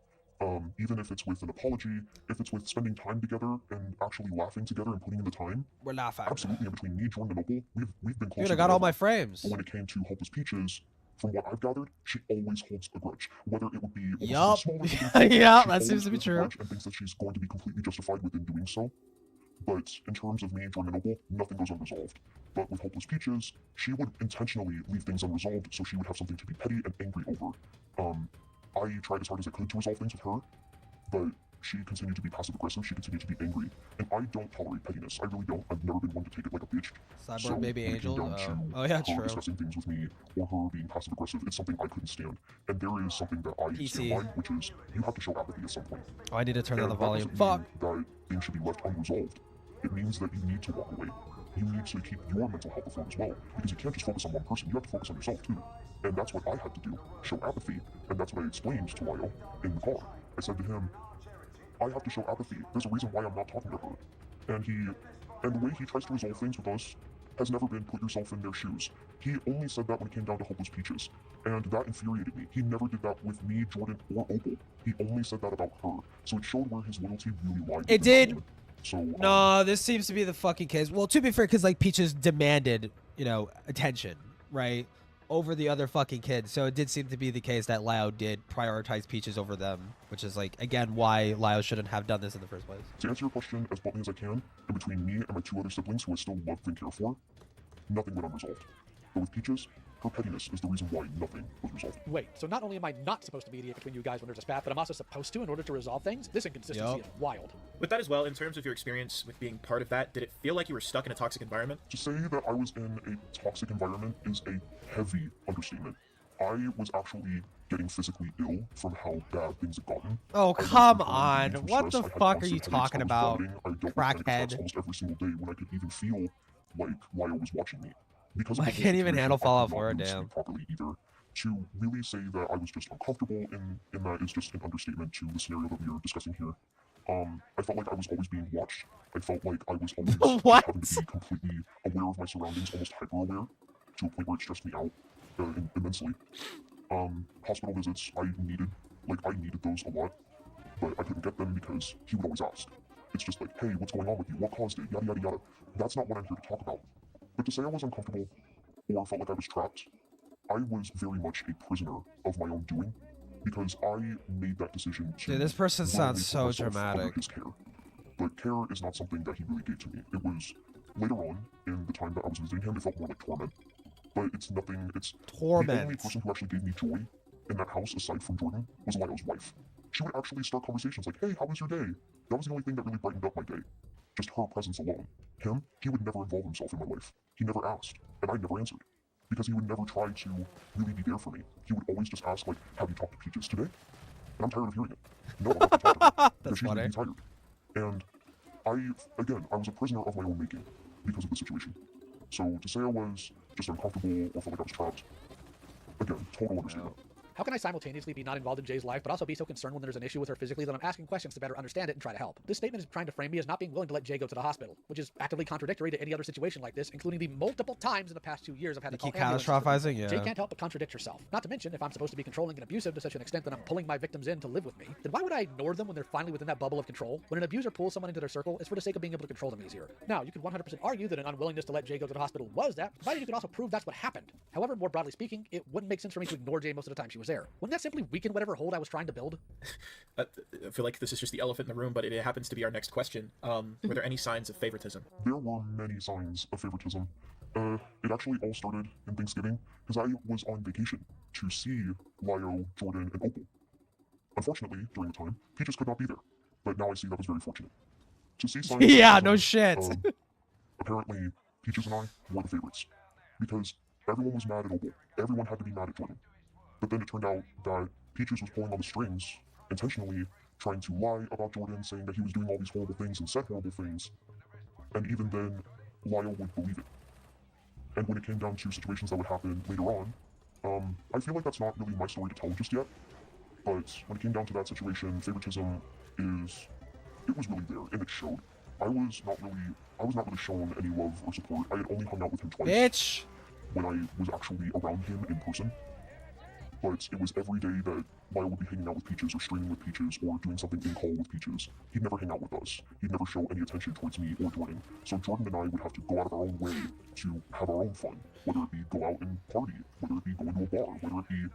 Even if it's with an apology, if it's with spending time together and actually laughing together and putting in the time. We're laughing. Absolutely, in between me, Jordan, and Opal, we've been close. Dude, I got all my frames. But when it came to Hopeless Peaches, from what I've gathered, she always holds a grudge. Whether it would be Yup. smaller Yeah, she that seems always to be holds a true. grudge and thinks that she's going to be completely justified within doing so. But in terms of me, Jordan, and Opal, nothing goes unresolved. But with Hopeless Peaches, she would intentionally leave things unresolved so she would have something to be petty and angry over. I tried as hard as I could to resolve things with her, but she continued to be passive-aggressive, she continued to be angry, and I don't tolerate pettiness. I really don't. I've never been one to take it like a bitch. Cyborg Baby when it came Angel? down to Oh yeah, her true. discussing things with me, or her being passive-aggressive, it's something I couldn't stand. And there is something that I stand by, which is, you have to show apathy at some point. Oh, I need to turn down the And volume. that Fuck. doesn't mean that things should be left unresolved. It means that you need to walk away. You need to keep your mental health afloat as well, because you can't just focus on one person, you have to focus on yourself too. And that's what I had to do, show apathy, and that's what I explained to Lyle in the car. I said to him, I have to show apathy. There's a reason why I'm not talking to her. And the way he tries to resolve things with us has never been put yourself in their shoes. He only said that when it came down to Hopeless Peaches, and that infuriated me. He never did that with me, Jordan, or Opal. He only said that about her. So it showed where his loyalty really lied. It did. So, no, this seems to be the fucking case. Well, to be fair, because like Peaches demanded, you know, attention, right, over the other fucking kids. So it did seem to be the case that Lyo did prioritize Peaches over them, which is like again why Lyo shouldn't have done this in the first place. To answer your question as bluntly as I can, in between me and my two other siblings who I still love and care for, nothing went unresolved. But with Peaches, her pettiness is the reason why nothing was resolved. Wait, so not only am I not supposed to mediate between you guys when there's a spat, but I'm also supposed to in order to resolve things? This inconsistency is wild. With that as well, in terms of your experience with being part of that, did it feel like you were stuck in a toxic environment? To say that I was in a toxic environment is a heavy understatement. I was actually getting physically ill from how bad things had gotten. Oh, come on. What the fuck are you talking about, crackhead? Almost every single day when I could even feel like Lyo was watching me. Because I can't even handle Fallout 4, damn. Properly either. To really say that I was just uncomfortable in that is just an understatement to the scenario that we are discussing here. I felt like I was always being watched. I felt like I was always having to be completely aware of my surroundings, almost hyper-aware, to a point where it stressed me out immensely. Hospital visits, I needed those a lot, but I couldn't get them because he would always ask. It's just like, hey, what's going on with you? What caused it? Yada, yada, yada. That's not what I'm here to talk about. But to say I was uncomfortable or felt like I was trapped, I was very much a prisoner of my own doing because I made that decision to... Dude, this person sounds so dramatic. His care. But care is not something that he really gave to me. It was later on, in the time that I was visiting him, it felt more like torment. But it's nothing, it's... Torment. The only person who actually gave me joy in that house, aside from Jordan, was Lyo's wife. she would actually start conversations like, hey, how was your day? That was the only thing that really brightened up my day. Just her presence alone. Him, he would never involve himself in my life. He never asked, and I never answered. Because he would never try to really be there for me. He would always just ask, like, have you talked to Peaches today? And I'm tired of hearing it. No, I'm not going to talk to her. Because she's really tired. And I was a prisoner of my own making because of the situation. So to say I was just uncomfortable or felt like I was trapped, again, total understatement. How can I simultaneously be not involved in Jay's life, but also be so concerned when there's an issue with her physically that I'm asking questions to better understand it and try to help? This statement is trying to frame me as not being willing to let Jay go to the hospital, which is actively contradictory to any other situation like this, including the multiple times in the past 2 years I've had to call ambulances. Catastrophizing, yeah. Jay can't help but contradict herself. Not to mention, if I'm supposed to be controlling and abusive to such an extent that I'm pulling my victims in to live with me, then why would I ignore them when they're finally within that bubble of control? When an abuser pulls someone into their circle, it's for the sake of being able to control them easier. Now, you could 100% argue that an unwillingness to let Jay go to the hospital was that, provided you could also prove that's what happened. However, more broadly speaking, it wouldn't make sense for me to ignore Jay most of the time she was there. Wouldn't that simply weaken whatever hold I was trying to build? I feel like this is just the elephant in the room, but it happens to be our next question. Were there any signs of favoritism? There were many signs of favoritism. It actually all started in Thanksgiving, because I was on vacation to see Lyo, Jordan, and Opal. Unfortunately, during the time, Peaches could not be there, but now I see that was very fortunate. To see signs yeah, of no shit. Apparently, Peaches and I were the favorites, because everyone was mad at Opal. Everyone had to be mad at Jordan. But then it turned out that Peaches was pulling all the strings, intentionally trying to lie about Jordan, saying that he was doing all these horrible things and said horrible things. And even then, Lyo would believe it. And when it came down to situations that would happen later on, I feel like that's not really my story to tell just yet. But when it came down to that situation, favoritism it was really there, and it showed. I was not really shown any love or support. I had only hung out with him twice. Bitch! When I was actually around him in person. But it was every day that Lyo would be hanging out with Peaches or streaming with Peaches or doing something in call with Peaches. He'd never hang out with us. He'd never show any attention towards me or Jordan. So Jordan and I would have to go out of our own way to have our own fun. Whether it be go out and party, whether it be going to a bar, whether it be,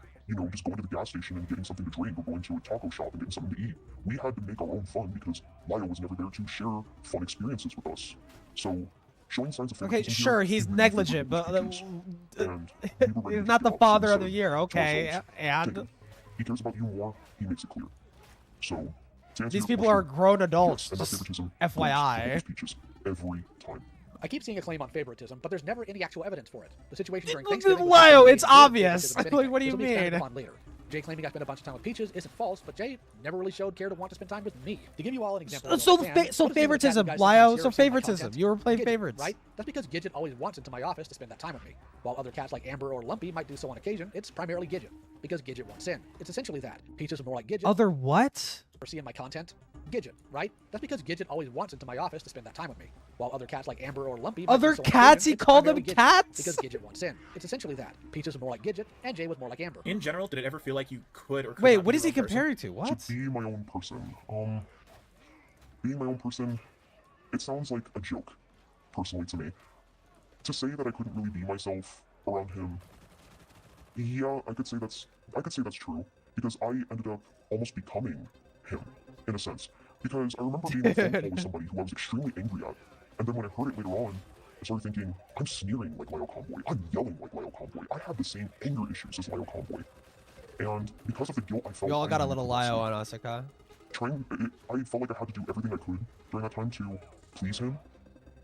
just going to the gas station and getting something to drink or going to a taco shop and getting something to eat. We had to make our own fun because Lyo was never there to share fun experiences with us. So showing signs of favoritism. Okay, sure, he's negligent, but he's not the father of the year. Okay, and he cares about you more. He makes it clear. So these people are grown adults. Yes, and FYI. Peaches every time. I keep seeing a claim on favoritism, but there's never any actual evidence for it. The situation during Look at Thanksgiving. Lyo, it's obvious. Like, what do you mean? Jay claiming I spent a bunch of time with Peaches isn't false, but Jay never really showed care to want to spend time with me. To give you all an example. So favoritism, Lyo. So favoritism. You were playing favorites. Right? That's because Gidget always wants into my office to spend that time with me. While other cats like Amber or Lumpy might do so on occasion, it's primarily Gidget. Because Gidget wants in. It's essentially that. Peaches is more like Gidget. Other what? Or seeing my content. Gidget, right? That's because Gidget always wants into my office to spend that time with me. While other cats like Amber or Lumpy might other do so cats? He called them Gidget, cats? Because Gidget wants in. It's essentially that. Peaches is more like Gidget, and Jay was more like Amber. In general, did it ever feel like you could or could Wait, not what be is he your own comparing person? to? What? To be my own person. Being my own person, it sounds like a joke, personally to me. To say that I couldn't really be myself around him, yeah, I could say that's true. Because I ended up almost becoming him, in a sense. Because I remember being on a phone call with somebody who I was extremely angry at, and then when I heard it later on, I started thinking, I'm sneering like Lyo Convoy, I'm yelling like Lyo Convoy, I have the same anger issues as Lyo Convoy. And because of the guilt I felt, You all got a little Lyo on Asuka. I felt like I had to do everything I could during that time to please him,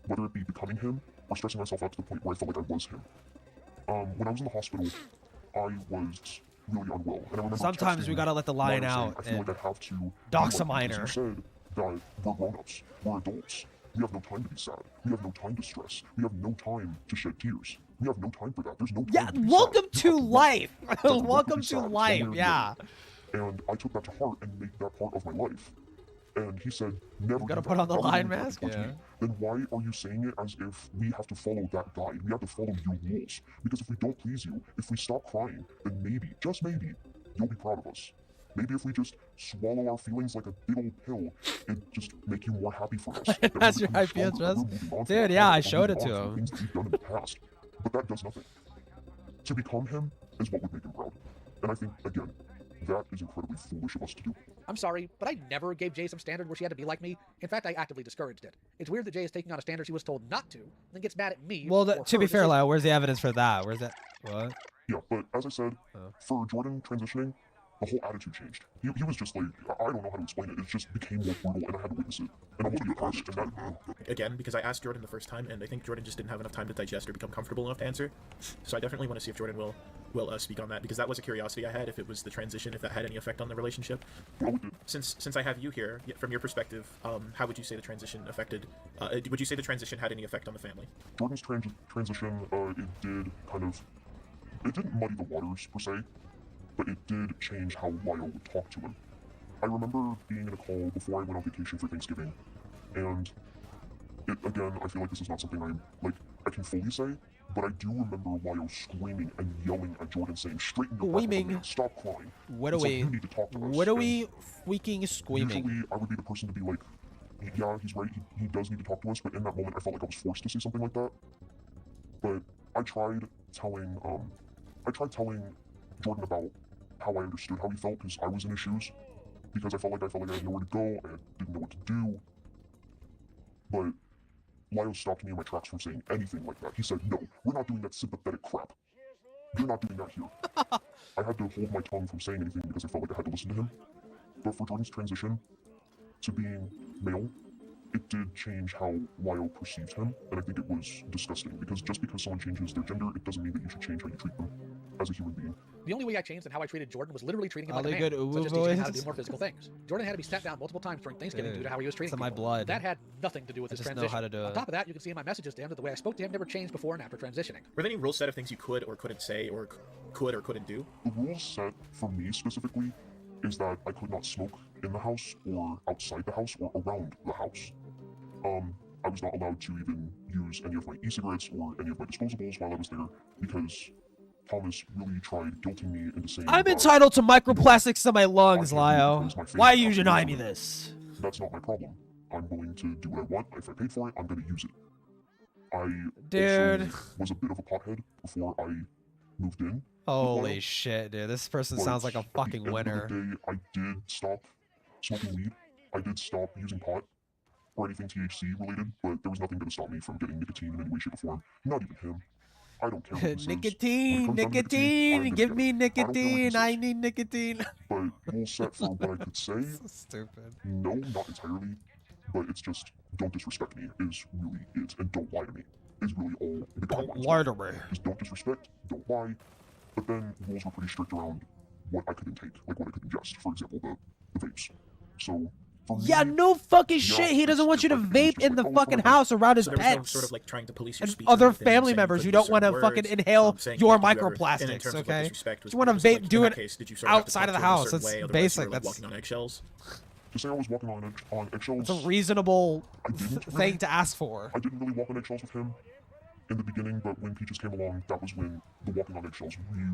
whether it be becoming him or stressing myself out to the point where I felt like I was him. When I was in the hospital, I was really unwell, and I remember sometimes we gotta let the lion out. I feel like I have to dox a minor. You said that we're grown-ups, we're adults. We have no time to be sad. We have no time to stress. We have no time to shed tears. We have no time for that. There's no time to be welcome sad. to life. Welcome to sad. life. Yeah. And I took that to heart and made that part of my life. And he said, never you gotta do put that. on the lion mask? Yeah. Then why are you saying it as if we have to follow that guide? We have to follow your rules. Because if we don't please you, if we stop crying, then maybe, just maybe, you'll be proud of us. Maybe if we just swallow our feelings like a big old pill, it'd just make you more happy for us. That's your IPS, dude. Yeah, I showed it to him. Things that we've done in the past, but that does nothing. To become him is what would make him proud. And I think, again, that is incredibly foolish of us to do. I'm sorry, but I never gave Jay some standard where she had to be like me. In fact, I actively discouraged it. It's weird that Jay is taking on a standard she was told not to, and then gets mad at me. Well, to be fair, Lyo, where's the evidence for that? Where's that? What? Yeah, but as I said, for Jordan transitioning, the whole attitude changed. He was just like, I don't know how to explain it. It just became more brutal, and I had to witness it. And I wasn't impressed, and that... Again, because I asked Jordan the first time, and I think Jordan just didn't have enough time to digest or become comfortable enough to answer. So I definitely want to see if Jordan will speak on that, because that was a curiosity I had, if it was the transition, if that had any effect on the relationship. Since I have you here, from your perspective, how would you say the transition affected, would you say the transition had any effect on the family? Jordan's transition, it did kind of... It didn't muddy the waters, per se, but it did change how Lyle would talk to him. I remember being in a call before I went on vacation for Thanksgiving, and again, I feel like this is not something I can fully say, but I do remember Lyle screaming and yelling at Jordan, saying, "Straighten your butt up, stop crying. What are we? You need to talk to us." What are we freaking screaming? Usually, I would be the person to be like, "Yeah, he's right. He does need to talk to us." But in that moment, I felt like I was forced to say something like that. But I tried telling Jordan about how I understood how he felt, because I was in his shoes, because I felt like I had nowhere to go, and I didn't know what to do. But Lyle stopped me in my tracks from saying anything like that. He said, "No, we're not doing that sympathetic crap. You're not doing that here." I had to hold my tongue from saying anything because I felt like I had to listen to him. But for Jordan's transition to being male, it did change how Lyle perceived him, and I think it was disgusting, because just because someone changes their gender, it doesn't mean that you should change how you treat them as a human being. The only way I changed in how I treated Jordan was literally treating him like a man, good such as teaching him how to do more physical things. Jordan had to be sat down multiple times during Thanksgiving due to how he was treating It's in my people. blood. That had nothing to do with his just transition. know how to do On it. top of that, you can see in my messages to him that the way I spoke to him never changed before and after transitioning. Were there any rule set of things you could or couldn't say, or could or couldn't do? The rule set for me specifically is that I could not smoke in the house or outside the house or around the house. I was not allowed to even use any of my e-cigarettes or any of my disposables while I was there, because Thomas really tried guilting me into saying I'm entitled to microplastics in my lungs, Lyle. Why you deny me this? That's not my problem. I'm willing to do what I want. If I paid for it, I'm going to use it. I Dude. also was a bit of a pothead before I moved in. Holy shit, dude. This person sounds like a fucking winner. At the end of the day, I did stop smoking weed. I did stop using pot or anything THC related, but there was nothing going to stop me from getting nicotine in any way, shape, or form. Not even him. I don't care what this Nicotine, nicotine, give me nicotine. I need nicotine. But rule set for what I could say. So stupid. No, not entirely. But it's just, don't disrespect me is really it, and don't lie to me is really all the guidelines. Don't lie to me. Just don't disrespect, don't lie. But then rules were pretty strict around what I could intake, like what I could ingest. For example, the vapes. So. Yeah, no fucking shit. He doesn't want you to vape in the fucking house around his So there was no pets. sort of like trying to police your And speech. other family members who don't want to fucking inhale your microplastics, okay? You want to vape, do it outside of the house. That's basic. That's walking on eggshells. To say I was walking on eggshells. It's a reasonable thing to ask for. I didn't really walk on eggshells with him in the beginning, but when Peaches came along, that was when the walking on eggshells really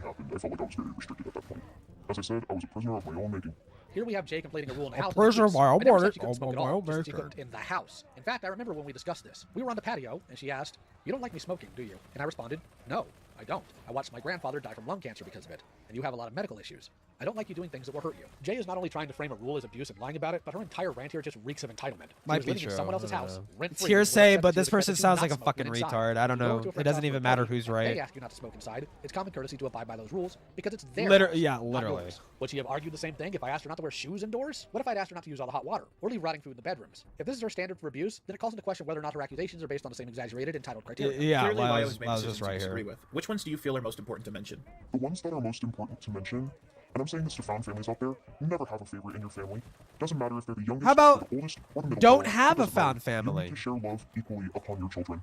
happened. I felt like I was very restricted at that point. As I said, I was a prisoner of my own making. Here we have Jay completing a rule in the A house. prisoner of my own I never said making. she couldn't smoke at all, just she couldn't in the house. In fact, I remember when we discussed this. We were on the patio, and she asked, "You don't like me smoking, do you?" And I responded, "No, I don't. I watched my grandfather die from lung cancer because of it, and you have a lot of medical issues. I don't like you doing things that will hurt you." Jay is not only trying to frame a rule as abuse and lying about it, but her entire rant here just reeks of entitlement. Might be living true. in someone else's house, It's hearsay, but this person sounds like a fucking retard. I don't know. It doesn't even matter who's They right. ask you not to smoke inside. It's common courtesy to abide by those rules because it's their house, Yeah, not literally. yours. Would she have argued the same thing if I asked her not to wear shoes indoors? What if I'd asked her not to use all the hot water or leave rotting food in the bedrooms? If this is her standard for abuse, then it calls into question whether or not her accusations are based on the same exaggerated, entitled criteria. Yeah, Clearly, Lyle Lyle was has made just decisions right you disagree here. with. Which ones do you feel are most important to mention? The ones that are most important to mention, and I'm saying this to found families out there, never have a favorite in your family. Doesn't matter if they're the youngest, How about or the oldest, or the middle don't child. have It a doesn't matter. found family? You need to share love equally upon your children.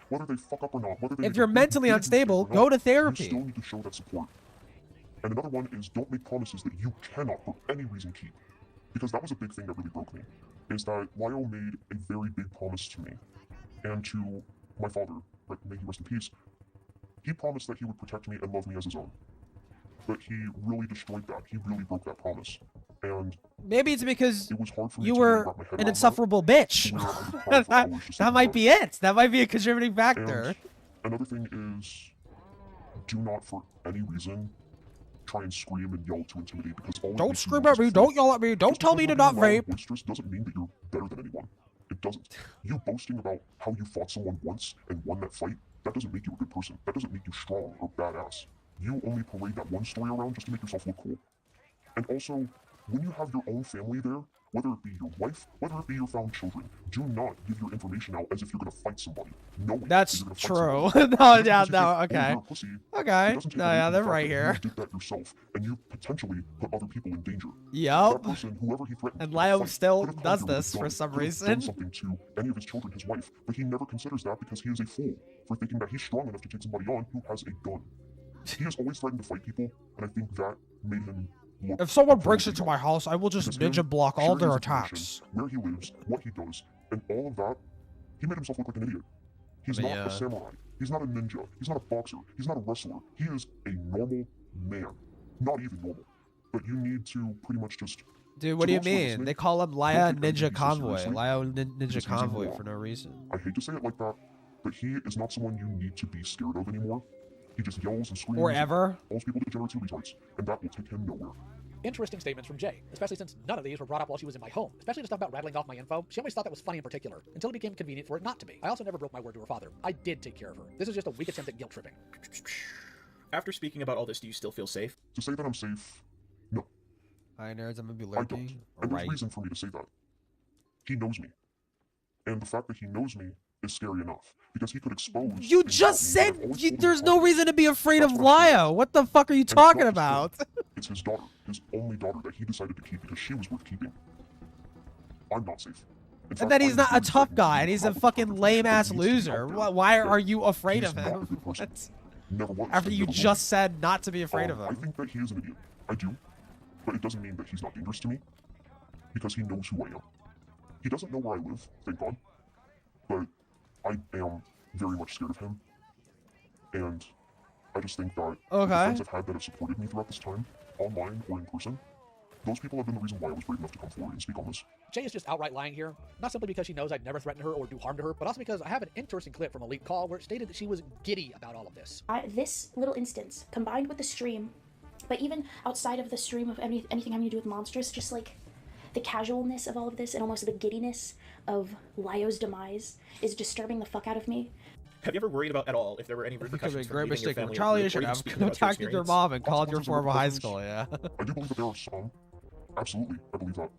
Whether they fuck up or not, whether they If make you're a mentally big unstable, mistake or go to not, therapy. You still need to show that support. And another one is don't make promises that you cannot for any reason keep. Because that was a big thing that really broke me. Is that Lyle made a very big promise to me and to my father, may he rest in peace. He promised that he would protect me and love me as his own. But he really destroyed that. He really broke that promise. And Maybe it's because it was hard for me you to were wrap my head an around insufferable bitch. where I was crying for hours just That might be it. That might be a contributing factor. And another thing is, do not for any reason try and scream and yell to intimidate, because all it Don't makes you scream look at me. is Don't fake. yell at me. Don't Just tell because me to you're not loud and vape. boisterous doesn't mean that you're better than anyone. It doesn't. You boasting about how you fought someone once and won that fight, that doesn't make you a good person. That doesn't make you strong or badass. You only parade that one story around just to make yourself look cool. And also, when you have your own family there, whether it be your wife, whether it be your found children, do not give your information out as if you're gonna fight somebody. No, that's true. No, yeah, no, okay. Okay. No, yeah, they're right here. You did that yourself, and you potentially put other people in danger. Yep. That person, whoever he threatened, and Lyle still does this for some reason. Done something to any of his children, his wife, but he never considers that because he is a fool for thinking that he's strong enough to take somebody on who has a gun. He has always threatened to fight people, and I think that made him. If someone breaks into my house, I will just ninja block all their attacks. Where he lives, what he does, and all of that, he made himself look like an idiot. He's not a samurai. He's not a ninja. He's not a boxer. He's not a wrestler. He is a normal man. Not even normal. But you need to pretty much just... Dude, what do you mean? They call him Laya Ninja Convoy. Laya Ninja Convoy for no reason. I hate to say it like that, but he is not someone you need to be scared of anymore. He just yells and screams. Or ever. Calls people degenerates and retards, and that will take him nowhere. Interesting statements from Jay, especially since none of these were brought up while she was in my home, especially the stuff about rattling off my info. She always thought that was funny in particular, until it became convenient for it not to be. I also never broke my word to her father. I did take care of her. This is just a weak attempt at guilt tripping. After speaking about all this, do you still feel safe? To say that I'm safe, no. Hi nerds, I'm gonna be I don't. lurking. And there's reason for me to say that. He knows me. And the fact that he knows me is scary enough. Because he could expose... You just said there's no reason to be afraid of Laya. What the fuck are you talking about? It's his daughter, his only daughter that he decided to keep because she was worth keeping. I'm not safe. And then he's not a tough guy, and he's a fucking lame-ass loser. Why are you afraid of him? What? Never was. After you just said not to be afraid of him. I think that he is an idiot. I do. But it doesn't mean that he's not dangerous to me. Because he knows who I am. He doesn't know where I live, thank God. But I am very much scared of him. And I just think that the friends I've had that have supported me throughout this time, online or in person, those people have been the reason why I was brave enough to come forward and speak on this. Jay is just outright lying here, not simply because she knows I'd never threaten her or do harm to her, but also because I have an interesting clip from Elite Call where it stated that she was giddy about all of this. This little instance, combined with the stream, but even outside of the stream of anything having to do with monsters, just like the casualness of all of this and almost the giddiness of Lyo's demise is disturbing the fuck out of me. Have you ever worried about at all if there were any repercussions from leaving your family? Charlie, you should have contacted your mom and called your former high school, yeah. I do believe that there are some. Absolutely, I believe that.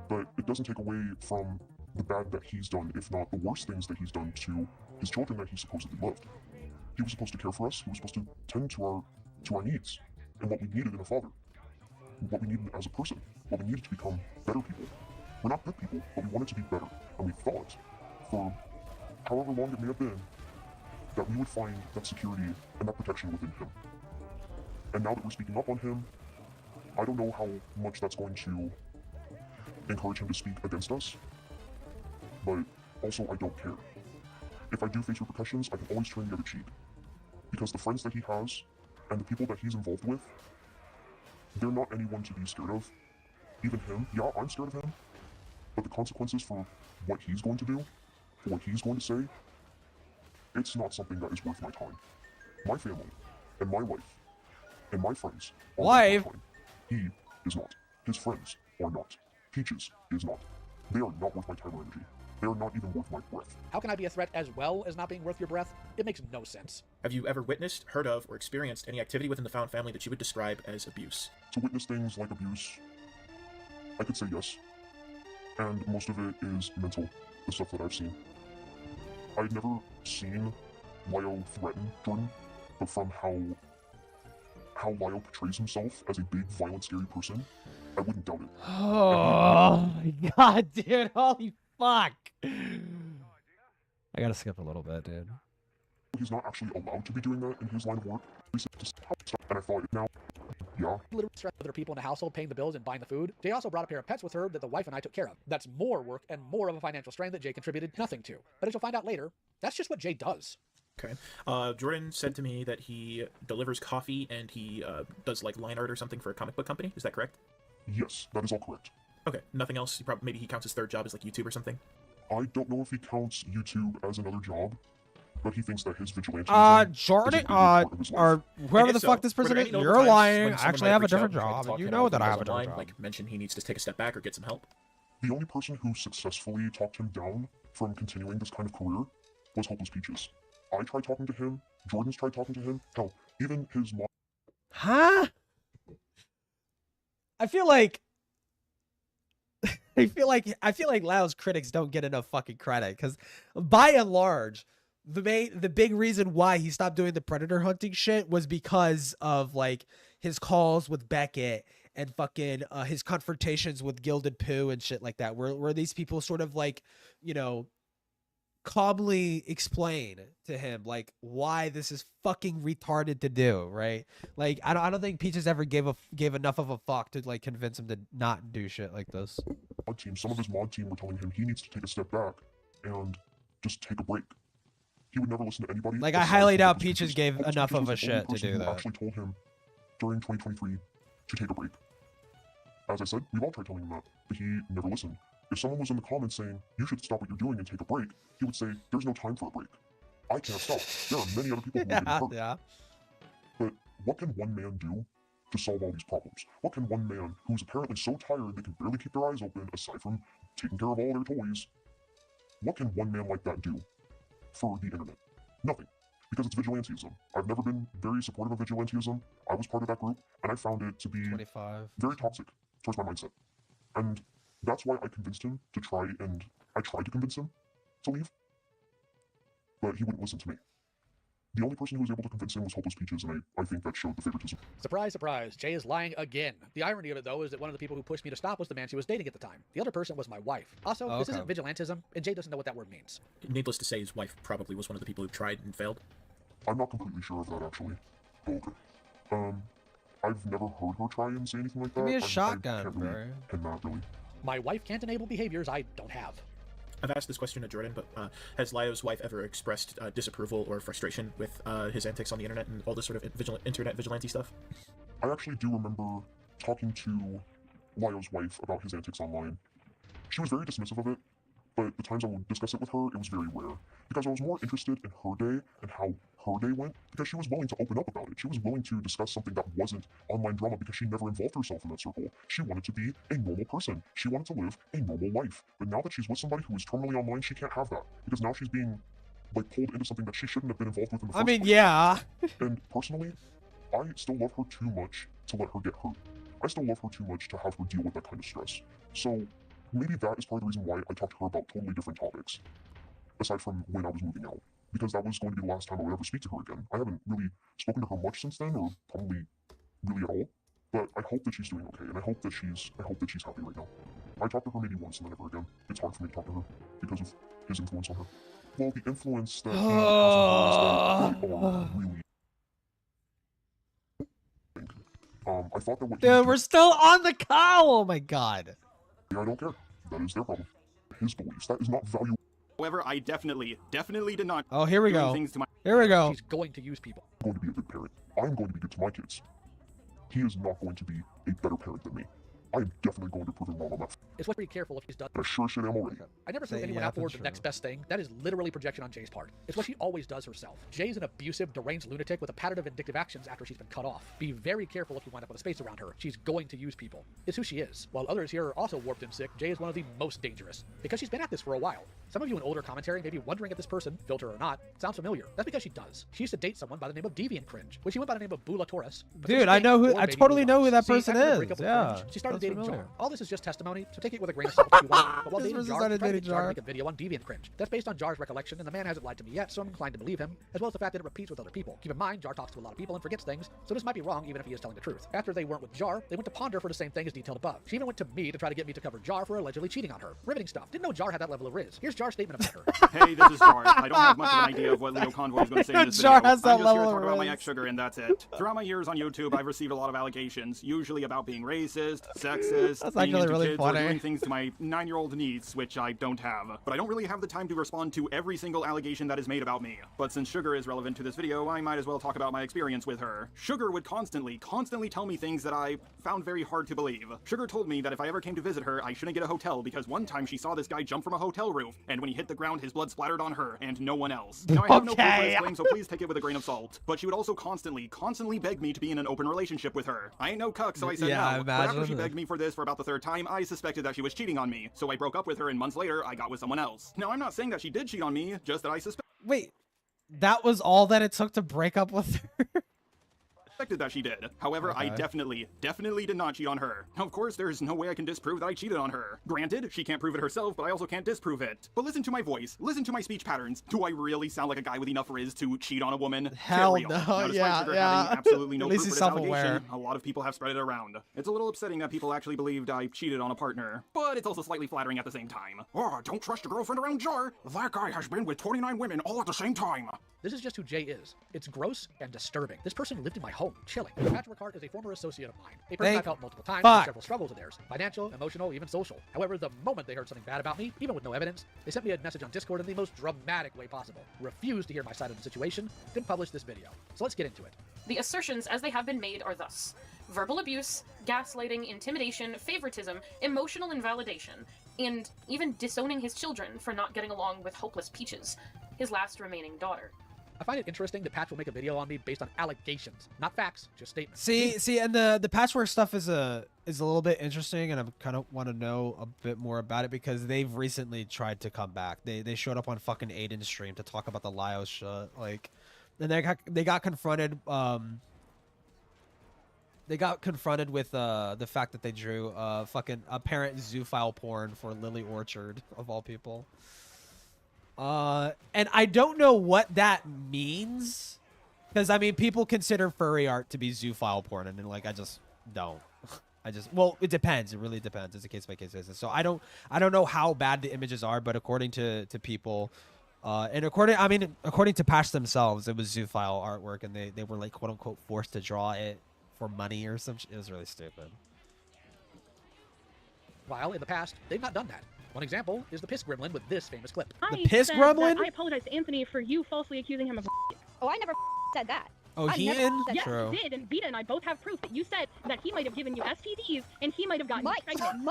But it doesn't take away from the bad that he's done, if not the worst things that he's done to his children that he supposedly loved. He was supposed to care for us, he was supposed to tend to our needs, and what we needed in a father. What we needed as a person, what we needed to become better people. We're not good people, but we wanted to be better, and we thought, for however long it may have been, that we would find that security and that protection within him. And now that we're speaking up on him, I don't know how much that's going to encourage him to speak against us, but also I don't care. If I do face repercussions, I can always turn the other cheek. Because the friends that he has, and the people that he's involved with, they're not anyone to be scared of. Even him, yeah, I'm scared of him, but the consequences for what he's going to do, for what he's going to say, it's not something that is worth my time. My family, and my wife, and my friends are worth my time. He is not. His friends are not. Peaches is not. They are not worth my time or energy. They are not even worth my breath. How can I be a threat as well as not being worth your breath? It makes no sense. Have you ever witnessed, heard of, or experienced any activity within the found family that you would describe as abuse? To witness things like abuse, I could say yes. And most of it is mental, the stuff that I've seen. I'd never seen Lyo threaten Jordan, but from how Lyo portrays himself as a big, violent, scary person, I wouldn't doubt it. Oh my god, dude, holy fuck. I gotta skip a little bit, dude. He's not actually allowed to be doing that in his line of work. And I thought, now, yeah. Literally stress other people in the household paying the bills and buying the food. Jay also brought a pair of pets with her that the wife and I took care of. That's more work and more of a financial strain that Jay contributed nothing to. But as you'll find out later, that's just what Jay does. Okay. Jordan said to me that he delivers coffee and he does like line art or something for a comic book company. Is that correct? Yes, that is all correct. Okay. Nothing else? Maybe he counts his third job as like YouTube or something? I don't know if he counts YouTube as another job, but he thinks that his vigilante. Jordan, or whoever the fuck this person is, you're lying. I actually have a different job, and you know that I have a different job. Like mention he needs to take a step back or get some help. The only person who successfully talked him down from continuing this kind of career was Hopeless Peaches. I tried talking to him. Jordan's tried talking to him. Hell, even his mom. Huh? I feel like Lao's critics don't get enough fucking credit, because by and large, the big reason why he stopped doing the predator hunting shit was because of like his calls with Beckett and fucking his confrontations with Gilded Pooh and shit like that, where these people sort of like, you know, calmly explain to him like why this is fucking retarded to do, right? Like I don't think Peaches ever gave enough of a fuck to like convince him to not do shit like this. Some of his mod team were telling him he needs to take a step back and just take a break. He would never listen to anybody. Like I highly doubt Peaches gave enough of a shit to do that. Actually told him during 2023 to take a break. As I said, we've all tried telling him that, but he never listened. If someone was in the comments saying, you should stop what you're doing and take a break, he would say, there's no time for a break. I can't stop. There are many other people who are getting hurt. Yeah. But what can one man do to solve all these problems? What can one man, who's apparently so tired they can barely keep their eyes open, aside from taking care of all their toys, what can one man like that do for the internet? Nothing. Because it's vigilantism. I've never been very supportive of vigilantism. I was part of that group, and I found it to be very toxic towards my mindset. And that's why I convinced him to try, and I tried to convince him to leave, but he wouldn't listen to me. The only person who was able to convince him was Hopeless Peaches, and I think that showed the favoritism. Surprise, surprise, Jay is lying again. The irony of it, though, is that one of the people who pushed me to stop was the man she was dating at the time. The other person was my wife. Also, this isn't vigilantism, and Jay doesn't know what that word means. Needless to say, his wife probably was one of the people who tried and failed. I'm not completely sure of that, actually. But okay. I've never heard her try and say anything like that. Give me a shotgun, bro. And not really. My wife can't enable behaviors I don't have. I've asked this question to Jordan, but has Lyo's wife ever expressed disapproval or frustration with his antics on the internet and all this sort of internet vigilante stuff? I actually do remember talking to Lyo's wife about his antics online. She was very dismissive of it, but the times I would discuss it with her, it was very rare. Because I was more interested in her day and how her day went, because she was willing to open up about it. She was willing to discuss something that wasn't online drama because she never involved herself in that circle. She wanted to be a normal person. She wanted to live a normal life. But now that she's with somebody who is terminally online, she can't have that. Because now she's being like pulled into something that she shouldn't have been involved with in the first place. Yeah. And personally, I still love her too much to let her get hurt. I still love her too much to have her deal with that kind of stress. So maybe that is part of the reason why I talked to her about totally different topics, aside from when I was moving out, because that was going to be the last time I would ever speak to her again. I haven't really spoken to her much since then, or probably really at all, but I hope that she's doing okay, and I hope that she's happy right now. I talked to her maybe once and then never again. It's hard for me to talk to her because of his influence on her. Well, the influence that he has on her is really I thought that what Dude, we're still on the cow! Oh my god. I don't care. That is their problem. His beliefs. That is not valuable. However, I definitely did not. Oh, here we go. Things to my... Here we go. She's going to use people. I'm going to be a good parent. I'm going to be good to my kids. He is not going to be a better parent than me. I am definitely going to prove him wrong on that. It's what to be careful if he's done. I sure shit am already. I never threw anyone out for the next best thing. That is literally projection on Jay's part. It's what she always does herself. Jay's an abusive, deranged lunatic with a pattern of vindictive actions after she's been cut off. Be very careful if you wind up with a space around her. She's going to use people. It's who she is. While others here are also warped and sick, Jay is one of the most dangerous. Because she's been at this for a while. Some of you in older commentary may be wondering if this person, filter or not, sounds familiar. That's because she does. She used to date someone by the name of Deviant Cringe, when she went by the name of Bula Taurus. Dude, I totally know who that person is. Yeah. She started dating Jar. All this is just testimony, so take it with a grain of salt if you want. But while dating Jar, he tried to get Jar to make a video on Deviant Cringe. That's based on Jar's recollection, and the man hasn't lied to me yet, so I'm inclined to believe him, as well as the fact that it repeats with other people. Keep in mind, Jar talks to a lot of people and forgets things, so this might be wrong even if he is telling the truth. After they weren't with Jar, they went to Ponder for the same thing as detailed above. She even went to me to try to get me to cover Jar for allegedly cheating on her. Riveting stuff. Didn't know Jar had that level of riz. Here's Jar's statement about her. Hey, this is Jar. I don't have much of an idea of what Leo Convoy is going to say in this video. Jar has that I'm just here to level talk of about my riz. ex-sugar, and that's it. Throughout my years on YouTube, I've received a lot of allegations, usually about being racist, sexist, That's being actually into really kids, funny. or doing things to my 9-year-old niece, which I don't have. But I don't really have the time to respond to every single allegation that is made about me. But since Sugar is relevant to this video, I might as well talk about my experience with her. Sugar would constantly tell me things that I found very hard to believe. Sugar told me that if I ever came to visit her, I shouldn't get a hotel because one time she saw this guy jump from a hotel roof, and when he hit the ground, his blood splattered on her and no one else. Now, I have no proof for this claim, so please take it with a grain of salt. But she would also constantly beg me to be in an open relationship with her. I ain't no cuck, so I said no. But after she begged me for this for about the 3rd time, I suspected that she was cheating on me. So I broke up with her, and months later, I got with someone else. Now, I'm not saying that she did cheat on me, just that I suspect. Wait, that was all that it took to break up with her? suspected that she did. However, I definitely did not cheat on her. Of course, there's no way I can disprove that I cheated on her. Granted, she can't prove it herself, but I also can't disprove it. But listen to my voice, listen to my speech patterns. Do I really sound like a guy with enough riz to cheat on a woman? Hell Get real. no, Now, despite yeah, Sugar yeah. having absolutely no At least proof he's for this self-aware. allegation, a lot of people have spread it around. It's a little upsetting that people actually believed I cheated on a partner, but it's also slightly flattering at the same time. Oh, don't trust your girlfriend around Jar. That guy has been with 29 women all at the same time. This is just who Jay is. It's gross and disturbing. This person lived in my home, chilling. Patrick Hart is a former associate of mine. A person I've helped multiple times with several struggles of theirs. Financial, emotional, even social. However, the moment they heard something bad about me, even with no evidence, they sent me a message on Discord in the most dramatic way possible. Refused to hear my side of the situation, then published this video. So let's get into it. The assertions as they have been made are thus: verbal abuse, gaslighting, intimidation, favoritism, emotional invalidation, and even disowning his children for not getting along with hopeless Peaches, his last remaining daughter. I find it interesting that Patch will make a video on me based on allegations, not facts, just statements. See, and the patchwork stuff is a little bit interesting, and I kind of want to know a bit more about it because they've recently tried to come back. They showed up on fucking Aiden's stream to talk about the Lio shit, like, and they got confronted. They got confronted with the fact that they drew fucking apparent zoophile porn for Lily Orchard of all people. And I don't know what that means, because I mean, people consider furry art to be zoophile porn, and then, like, I just don't. Well, it depends. It really depends. It's a case by case basis. So I don't know how bad the images are, but according to people, and according to Patch themselves, it was zoophile artwork, and they were, like, quote unquote forced to draw it for money or some shit. It was really stupid. While in the past, they've not done that. One example is the piss gremlin with this famous clip. The piss gremlin? I apologize to Anthony for you falsely accusing him of. Oh, I never said that. Oh, he in? Yes, True. you did, and Vita and I both have proof that you said that he might have given you STDs and he might have gotten pregnant.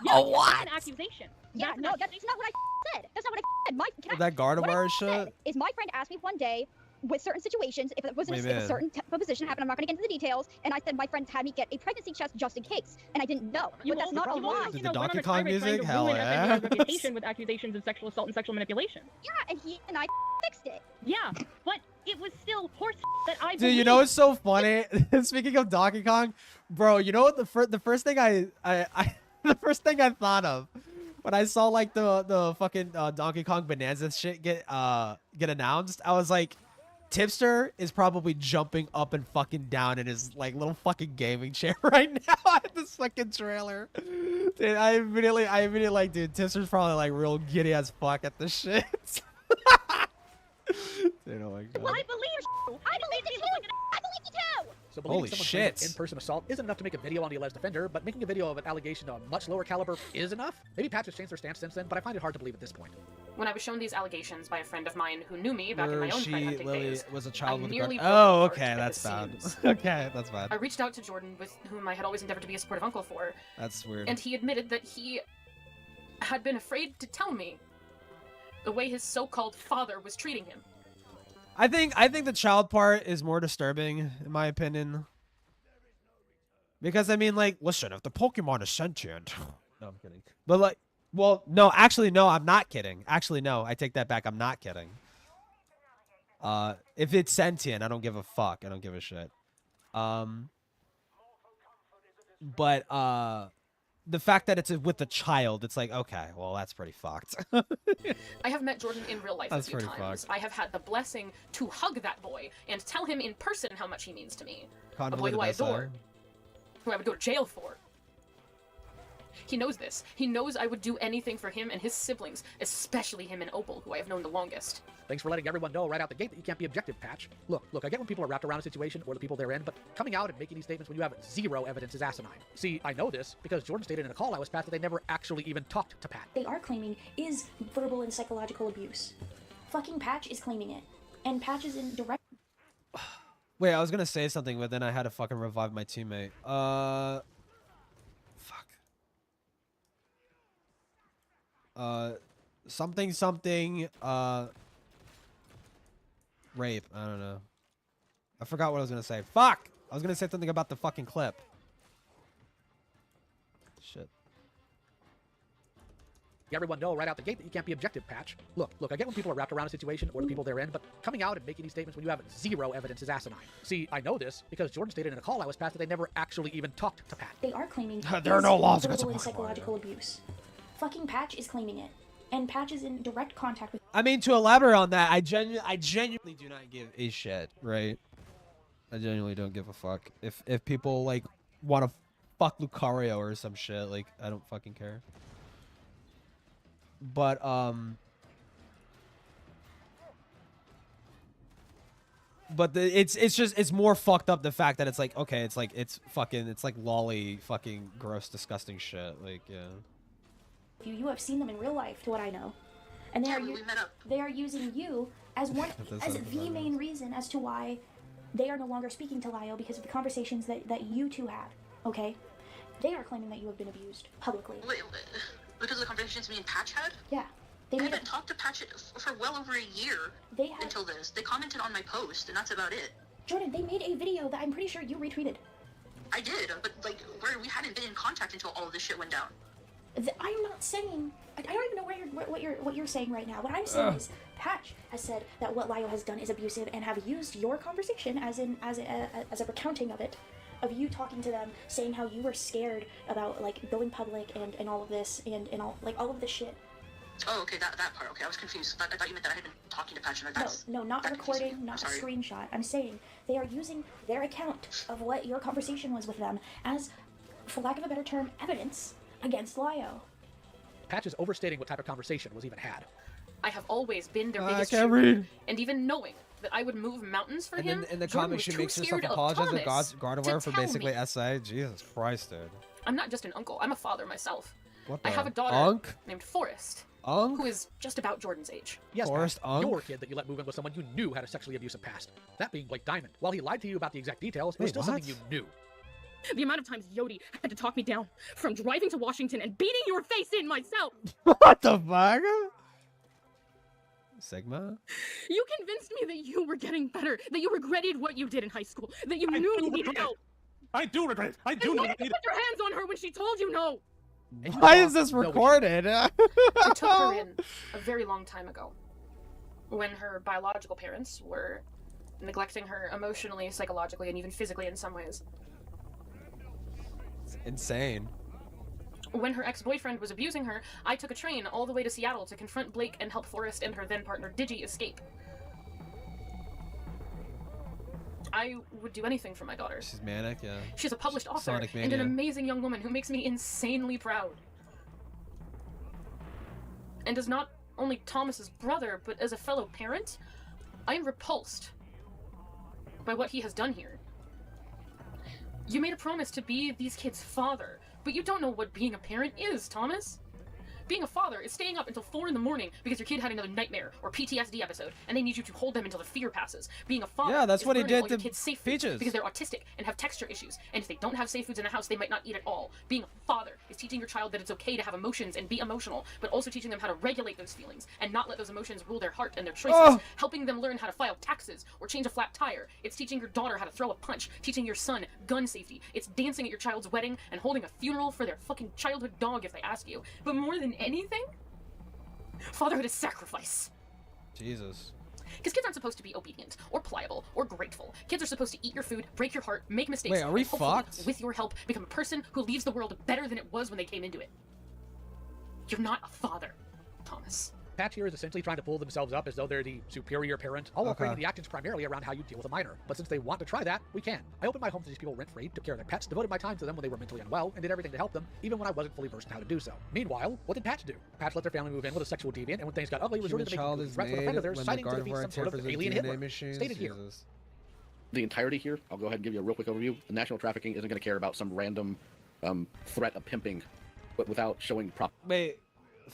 Yeah, what? That's an accusation. Yeah, That's no, that's not what I said. That's not what I said. That Gardevoir shit? Is my friend asked me one day, with certain situations, if it was in a certain position happened, I'm not going to get into the details, and I said my friends had me get a pregnancy test just in case, and I didn't know. But that's not a lie. The Donkey Kong music? Hell yeah. Reputation with accusations of sexual assault and sexual manipulation. Yeah, and he and I fixed it. Yeah, but it was still horse that I Dude, you know what's so funny? Speaking of Donkey Kong, bro, you know what the first thing the first thing I thought of when I saw, like, the fucking Donkey Kong Bonanza shit get announced, I was like, Tipster is probably jumping up and fucking down in his, like, little fucking gaming chair right now at this fucking trailer. Dude, I immediately like, dude, Tipster's probably, like, real giddy as fuck at this shit. Dude, oh my god. Well, I believe you. I believe you too. I believe you too. So believing Holy someone's shit. claim of in-person assault isn't enough to make a video on the alleged offender, but making a video of an allegation of a much lower caliber is enough? Maybe Patch has changed their stance since then, but I find it hard to believe at this point. When I was shown these allegations by a friend of mine who knew me back in my own pride hunting Lily days, was a child I with nearly a broke Oh, apart okay, at that's the bad. seams. Okay, that's bad. I reached out to Jordan, with whom I had always endeavored to be a supportive uncle for. That's weird. And he admitted that he had been afraid to tell me the way his so-called father was treating him. I think the child part is more disturbing, in my opinion. Because, I mean, like, listen, if the Pokemon is sentient... No, I'm kidding. But, like, well, no, actually, no, I'm not kidding. Actually, no, I take that back. I'm not kidding. If it's sentient, I don't give a fuck. I don't give a shit. But, the fact that it's with a child, it's like, okay, well, that's pretty fucked. I have met Jordan in real life That's a few pretty times. fucked. I have had the blessing to hug that boy and tell him in person how much he means to me. A boy Convoluted who I essay. adore, who I would go to jail for. He knows this. He knows I would do anything for him and his siblings, especially him and Opal, who I have known the longest. Thanks for letting everyone know right out the gate that you can't be objective, Patch. Look, I get when people are wrapped around a situation or the people they're in, but coming out and making these statements when you have zero evidence is asinine. See, I know this because Jordan stated in a call I was Pat that they never actually even talked to Pat. They are claiming is verbal and psychological abuse. Fucking Patch is claiming it. And Patch is in direct... Wait, I was gonna say something, but then I had to fucking revive my teammate. Something, rape. I don't know. I forgot what I was gonna say. Fuck! I was gonna say something about the fucking clip. Shit. everyone know right out the gate that you can't be objective, Patch. Look, I get when people are wrapped around a situation or the people they're in, but coming out and making these statements when you have zero evidence is asinine. See, I know this because Jordan stated in a call I was passed that they never actually even talked to Patch. They are claiming there are no laws physical and psychological abuse. Fucking Patch is claiming it. And Patch is in direct contact with... I mean, to elaborate on that, I genuinely do not give a shit, right? I genuinely don't give a fuck. If people, like, want to fuck Lucario or some shit, like, I don't fucking care. But, it's more fucked up the fact that it's like, okay, it's like lolly fucking gross disgusting shit, like, yeah. You have seen them in real life, to what I know. And they are using you as the main reason as to why they are no longer speaking to Lio because of the conversations that you two had, okay? They are claiming that you have been abused publicly. Wait, because of the conversations me and Patch had? Yeah. I haven't talked to Patch for well over a year until this. They commented on my post, and that's about it. Jordan, they made a video that I'm pretty sure you retweeted. I did, but like, we hadn't been in contact until all of this shit went down. I'm not saying... I don't even know what you're saying right now. What I'm saying is, Patch has said that what Lio has done is abusive and have used your conversation as a recounting of it, of you talking to them, saying how you were scared about like going public and all of this and all of this shit. Oh, okay, that part. Okay, I was confused. I thought you meant that I had been talking to Patch. No, not a recording, not a screenshot. I'm saying they are using their account of what your conversation was with them as, for lack of a better term, evidence against Lio. Patch is overstating what type of conversation was even had. I have always been their biggest I can't cheerleader, read. And even knowing that I would move mountains for him, Then in the Jordan comments, was she too makes herself scared of apologize to Thomas Gardevoir for tell basically me. SA. Jesus Christ, dude. I'm not just an uncle, I'm a father myself. What I the- have a daughter Unc? named Forrest, Unc? who is just about Jordan's age. Yes, Forrest Patch, Unk? your kid that you let move in with someone you knew had a sexually abusive past. That being Blake Diamond. While he lied to you about the exact details, it was Wait, still what? something you knew. The amount of times Yodi had to talk me down from driving to Washington and beating your face in myself. What the fuck? Sigma? You convinced me that you were getting better, that you regretted what you did in high school, that you knew you needed help. I do regret it. I do And know why that did you put your hands on her when she told you no? Why is this recorded? I took her in a very long time ago, when her biological parents were neglecting her emotionally, psychologically, and even physically in some ways. It's insane. When her ex-boyfriend was abusing her, I took a train all the way to Seattle to confront Blake and help Forrest and her then-partner Digi escape. I would do anything for my daughter. She's manic, yeah. She's a published author Sonic and an Mania. amazing young woman who makes me insanely proud. And as not only Thomas's brother, but as a fellow parent, I am repulsed by what he has done here. You made a promise to be these kids' father, but you don't know what being a parent is, Thomas. Being a father is staying up until 4 in the morning because your kid had another nightmare or PTSD episode, and they need you to hold them until the fear passes. Being a father Yeah, that's is what he learning did all your to kids safe foods Peaches. because they're autistic and have texture issues, and if they don't have safe foods in the house, they might not eat at all. Being a father is teaching your child that it's okay to have emotions and be emotional, but also teaching them how to regulate those feelings and not let those emotions rule their heart and their choices. Oh. Helping them learn how to file taxes or change a flat tire. It's teaching your daughter how to throw a punch, teaching your son gun safety. It's dancing at your child's wedding and holding a funeral for their fucking childhood dog if they ask you. But more than anything, fatherhood is sacrifice. Jesus. Because kids aren't supposed to be obedient, or pliable, or grateful. Kids are supposed to eat your food, break your heart, make mistakes, Wait, are we and hopefully, fucked? with your help, become a person who leaves the world better than it was when they came into it. You're not a father, Thomas. Patch here is essentially trying to pull themselves up as though they're the superior parent, all while Okay. framing the actions primarily around how you deal with a minor. But since they want to try that, we can. I opened my home to these people rent-free, took care of their pets, devoted my time to them when they were mentally unwell, and did everything to help them, even when I wasn't fully versed in how to do so. Meanwhile, what did Patch do? Patch let their family move in with a sexual deviant, and when things got ugly, resorted to making child brutal is threats with a friend of theirs, made citing when to the defeat some Gardevoir sort of tampers with alien DNA Hitler. machines. Stated here. Jesus. The entirety here, I'll go ahead and give you a real quick overview. The national trafficking isn't going to care about some random threat of pimping, but without showing prop. Wait,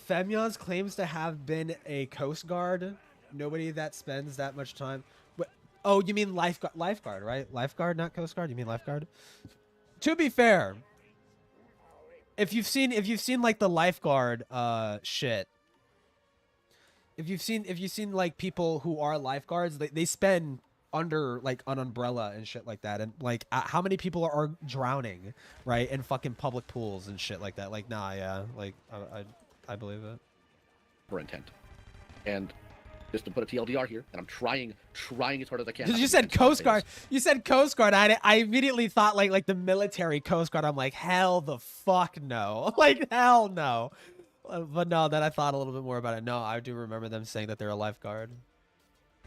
Femyons claims to have been a Coast Guard. Nobody that spends that much time. Oh, you mean lifeguard? Lifeguard, right? Lifeguard, not Coast Guard. You mean lifeguard? To be fair, if you've seen like the lifeguard shit, if you've seen like people who are lifeguards, they spend under like an umbrella and shit like that, and like how many people are drowning, right, in fucking public pools and shit like that. Like, nah, yeah, like I believe it. For intent. And just to put a TLDR here, and I'm trying as hard as I can. You said Coast Guard. You said Coast Guard. I immediately thought like the military Coast Guard. I'm like, hell the fuck no. Like, hell no. But no, then I thought a little bit more about it. No, I do remember them saying that they're a lifeguard.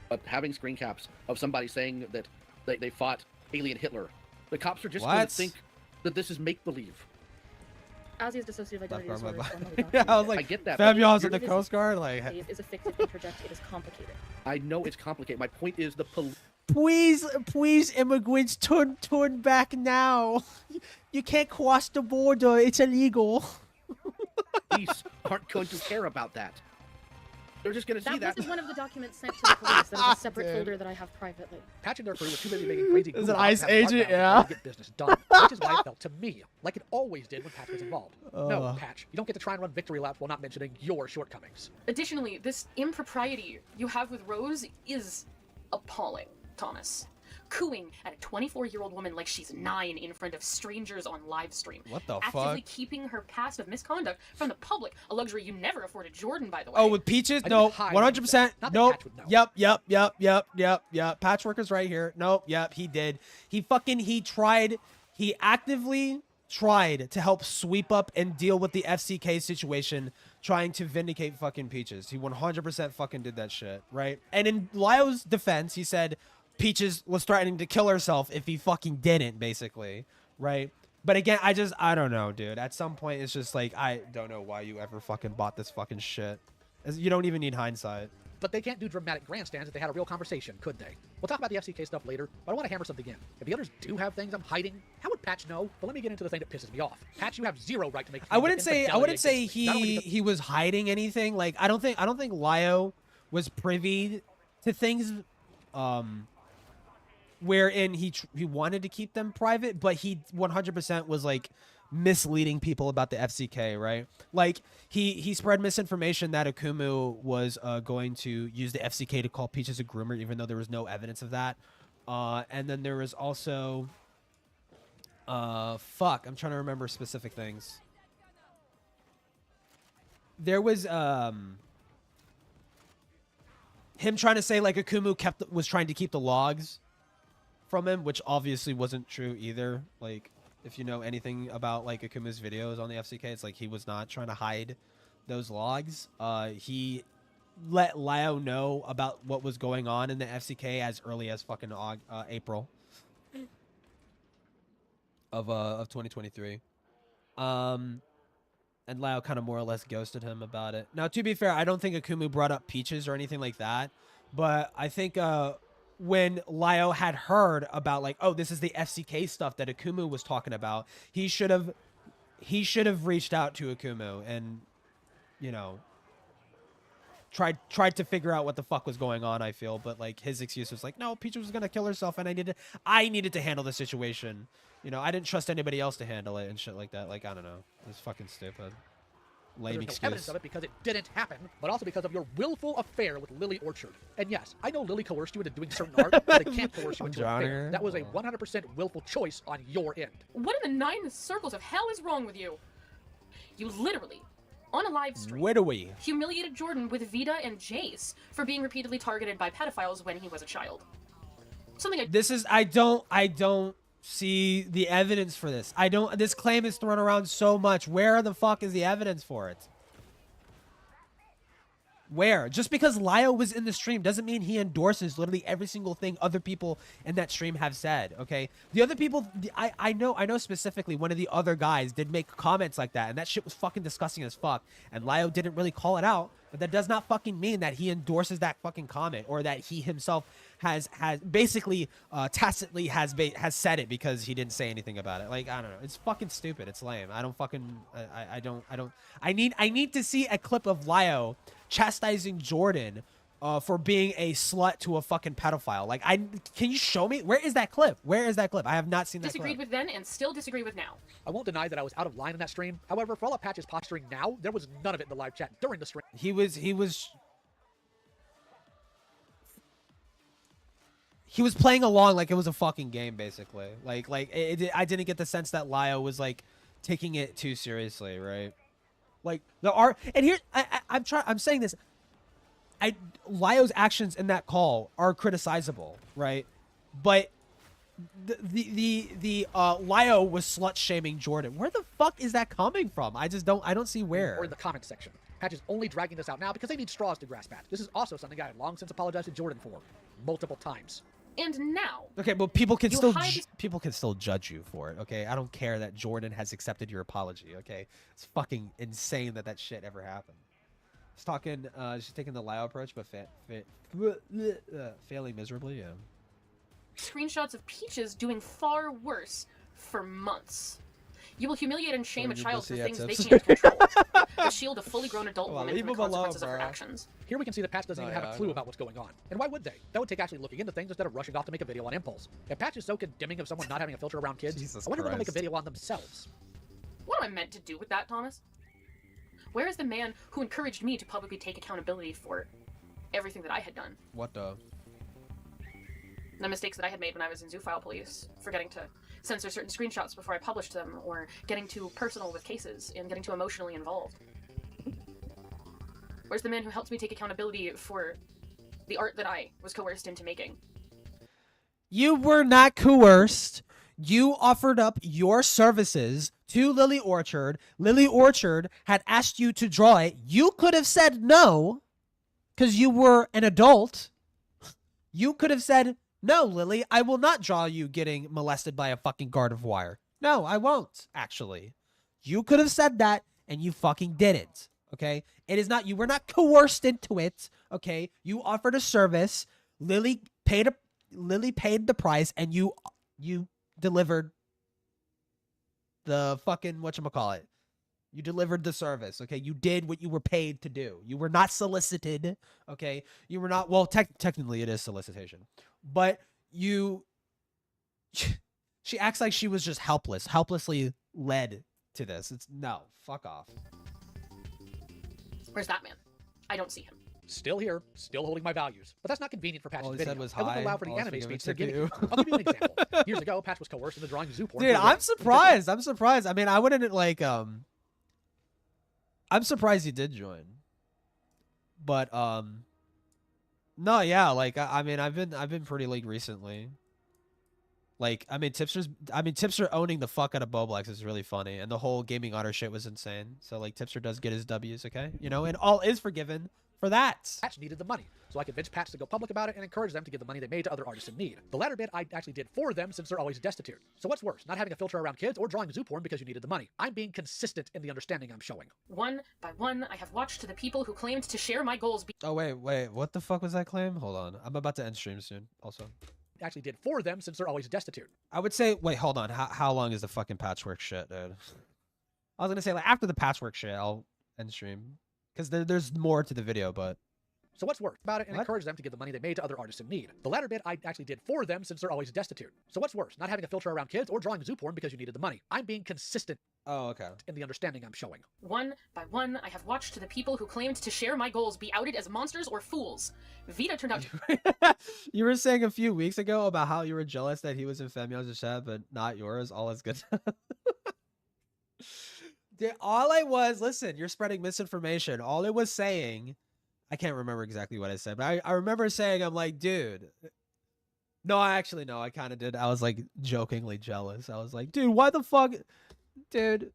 But having screen caps of somebody saying that they fought alien Hitler, the cops are just What? going to think that this is make-believe. Ozzy's dissociative identity Lifeguard, disorder. yeah, I was like, I get that. fam, but y'all was in you're- the Coast Guard. Like, Is a fictive interject. It is complicated. I know it's complicated. My point is the please, immigrants, turn back now. You can't cross the border. It's illegal. police aren't going to care about that. They're just going to see that. That wasn't one of the documents sent to the police. That is a separate Dude. folder that I have privately. Patch and their crew were too busy making crazy. Is it goofballs ICE to have a agent? markdown Yeah. to get business done, which is why it felt to me like it always did when Patch was involved. No, Patch, you don't get to try and run victory laps while not mentioning your shortcomings. Additionally, this impropriety you have with Rose is appalling, Thomas. Cooing at a 24-year-old woman like she's 9 in front of strangers on live stream. What the Actively fuck? keeping her past of misconduct from the public, a luxury you never afforded Jordan, by the way. Oh, with Peaches? I No, didn't hide 100%. anything. Not that Nope. Patch would know. Yep. Patchworker's right here. Nope. Yep. He did. He actively tried to help sweep up and deal with the FCK situation, trying to vindicate fucking Peaches. He 100% fucking did that shit, right? And in Lyo's defense, he said Peaches was threatening to kill herself if he fucking didn't, basically, right? But again, I don't know, dude. At some point, it's just like, I don't know why you ever fucking bought this fucking shit. You don't even need hindsight. But they can't do dramatic grandstands if they had a real conversation, could they? We'll talk about the FCK stuff later, but I want to hammer something in. If the others do have things I'm hiding, how would Patch know? But let me get into the thing that pisses me off. Patch, you have zero right to make. I wouldn't say infidelity he was hiding anything. Like, I don't think Lyo was privy to things wherein he wanted to keep them private, but he 100% was like misleading people about the FCK, right? Like he spread misinformation that Akumu was going to use the FCK to call Peaches a groomer, even though there was no evidence of that. And then there was also I'm trying to remember specific things. There was him trying to say like Akumu was trying to keep the logs from him, which obviously wasn't true either. Like, if you know anything about like Akumu's videos on the FCK, it's like he was not trying to hide those logs. He let Lyo know about what was going on in the FCK as early as fucking April of 2023. And Lyo kind of more or less ghosted him about it. Now, to be fair, I don't think Akumu brought up Peaches or anything like that, but I think when Lyo had heard about like, oh, this is the FCK stuff that Akumu was talking about, he should have reached out to Akumu and, you know, tried to figure out what the fuck was going on, I feel. But like his excuse was like, no, Peaches was gonna kill herself and I needed to handle the situation. You know, I didn't trust anybody else to handle it and shit like that. Like, I don't know. It's fucking stupid. Lame There's excuse. no evidence of it because it didn't happen, but also because of your willful affair with Lily Orchard. And yes, I know Lily coerced you into doing certain art, but they can't coerce you into an affair. That was a 100% willful choice on your end. What in the 9 circles of hell is wrong with you? You literally, on a live stream, Where do we? humiliated Jordan with Vita and Jace for being repeatedly targeted by pedophiles when he was a child. I don't see the evidence for this. This claim is thrown around so much. Where the fuck is the evidence for it? Where? Just because Lyo was in the stream doesn't mean he endorses literally every single thing other people in that stream have said, okay? The other people, I know specifically one of the other guys did make comments like that, and that shit was fucking disgusting as fuck, and Lyo didn't really call it out, but that does not fucking mean that he endorses that fucking comment, or that he himself has basically tacitly has said it because he didn't say anything about it. Like, I don't know. It's fucking stupid. It's lame. I don't fucking, I need to see a clip of Lyo chastising Jordan for being a slut to a fucking pedophile. Like, can you show me? Where is that clip? Where is that clip? I have not seen that clip. Disagreed with then and still disagree with now. I won't deny that I was out of line in that stream. However, for all of Patch's posturing now, there was none of it in the live chat during the stream. He was playing along like it was a fucking game, basically. I didn't get the sense that Lyo was like taking it too seriously, right? Like there are, and here I'm saying this. Lyo's actions in that call are criticizable, right? But the Lyo was slut shaming Jordan. Where the fuck is that coming from? I don't see where. Or in the comment section. Patch is only dragging this out now because they need straws to grasp at. This is also something I had long since apologized to Jordan for. Multiple times. And now... Okay, but people can still judge you for it, okay? I don't care that Jordan has accepted your apology, okay? It's fucking insane that shit ever happened. She's talking, she's taking the Lyo approach, but failing miserably, yeah. Screenshots of Peaches doing far worse for months. You will humiliate and shame a child for things they can't control. The shield a fully grown adult woman from the consequences of her actions. Here we can see that Patch doesn't even have a clue about what's going on. And why would they? That would take actually looking into things instead of rushing off to make a video on impulse. If Patch is so condemning of someone not having a filter around kids, I wonder if they'll make a video on themselves. What am I meant to do with that, Thomas? Where is the man who encouraged me to publicly take accountability for everything that I had done? What the? The mistakes that I had made when I was in Zoophile Police, forgetting to censor certain screenshots before I published them, or getting too personal with cases and getting too emotionally involved. Where's the man who helped me take accountability for the art that I was coerced into making? You were not coerced. You offered up your services to Lily Orchard. Lily Orchard had asked you to draw it. You could have said no, because you were an adult. You could have said, no, Lily, I will not draw you getting molested by a fucking guard of wire. No, I won't, actually. You could have said that, and you fucking didn't, okay? It is not, you were not coerced into it, okay? You offered a service. Lily paid the price, and you delivered the fucking, whatchamacallit. You delivered the service, okay? You did what you were paid to do. You were not solicited, okay? You were not, well, technically it is solicitation. But she acts like she was just helplessly led to this. It's, no, fuck off. Where's that man? I don't see him. Still here, still holding my values. But that's not convenient for Patch's All he video. said was It wouldn't hi. allow for the All anime speaking speech they're giving to you. I'll give you an example. Years ago, Patch was coerced into drawing zoo porn. Dude, I'm surprised. I'm surprised. I mean, I wouldn't like, I'm surprised he did join. But, no, yeah, like, I mean, I've been pretty late recently. Like, I mean, Tipster owning the fuck out of Boblex is really funny, and the whole gaming otter shit was insane. So, like, Tipster does get his W's, okay? You know, and all is forgiven for that. Patch needed the money, so I convinced Patch to go public about it and encourage them to give the money they made to other artists in need. The latter bit I actually did for them since they're always destitute. So what's worse, not having a filter around kids or drawing zoo porn because you needed the money? I'm being consistent in the understanding I'm showing. One by one, I have watched the people who claimed to share my goals be— Oh, wait, what the fuck was that claim? Hold on. I'm about to end stream soon, also. Actually did for them since they're always destitute. I would say, wait, hold on. How long is the fucking patchwork shit, dude? I was gonna say, like, after the patchwork shit, I'll end stream. Because there's more to the video, but... So what's worse about it and encourage them to give the money they made to other artists in need? The latter bit I actually did for them since they're always destitute. So what's worse, not having a filter around kids or drawing zoo porn because you needed the money? I'm being consistent in the understanding I'm showing. One by one, I have watched the people who claimed to share my goals be outed as monsters or fools. Vita turned out to— You were saying a few weeks ago about how you were jealous that he was in Family's chat, but not yours. All is good. Dude, all I was, listen, you're spreading misinformation. All it was saying, I can't remember exactly what I said, but I remember saying, I'm like, dude. No, I kind of did. I was like jokingly jealous. I was like, dude, why the fuck? Dude,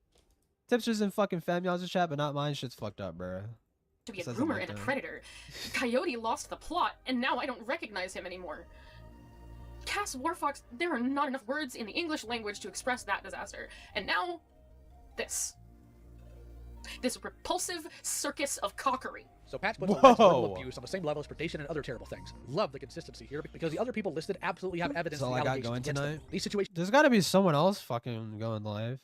Tipster's in fucking Family's chat, but not mine. Shit's fucked up, bro. To be a groomer and a predator. Coyote lost the plot, and now I don't recognize him anymore. Cass Warfox, there are not enough words in the English language to express that disaster. And now, this repulsive circus of cockery. So Patch puts verbal abuse on the same level as predation and other terrible things. Love the consistency here because the other people listed absolutely have evidence. So of the I got going tonight. These situations. There's got to be someone else fucking going live.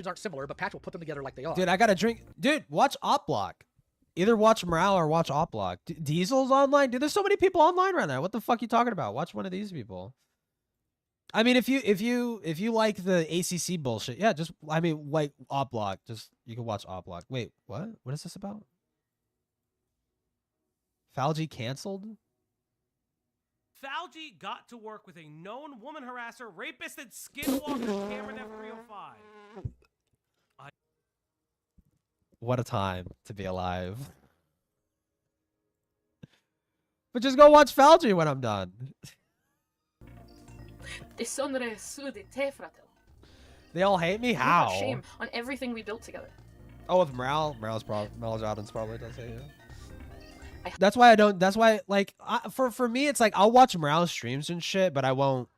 Aren't similar, but Patch will put them together like they are. Dude, I gotta drink. Dude, watch Opblock. Either watch Morale or watch Opblock. Diesel's online. Dude, there's so many people online right now. What the fuck you talking about? Watch one of these people. I mean, if you like the ACC bullshit, yeah, just like Opblock, just you can watch Opblock. Wait, what? What is this about? Falgi canceled? Falgi got to work with a known woman harasser, rapist, and skinwalker Cameron F305. What a time to be alive. But just go watch Foundry when I'm done. Dishonore su di te, fratello. They all hate me? You brought How? shame on everything we built together. Oh, with Morale? Morale Jordan's probably does it, yeah. That's why I don't, that's why, like, for me, it's like, I'll watch Morale streams and shit, but I won't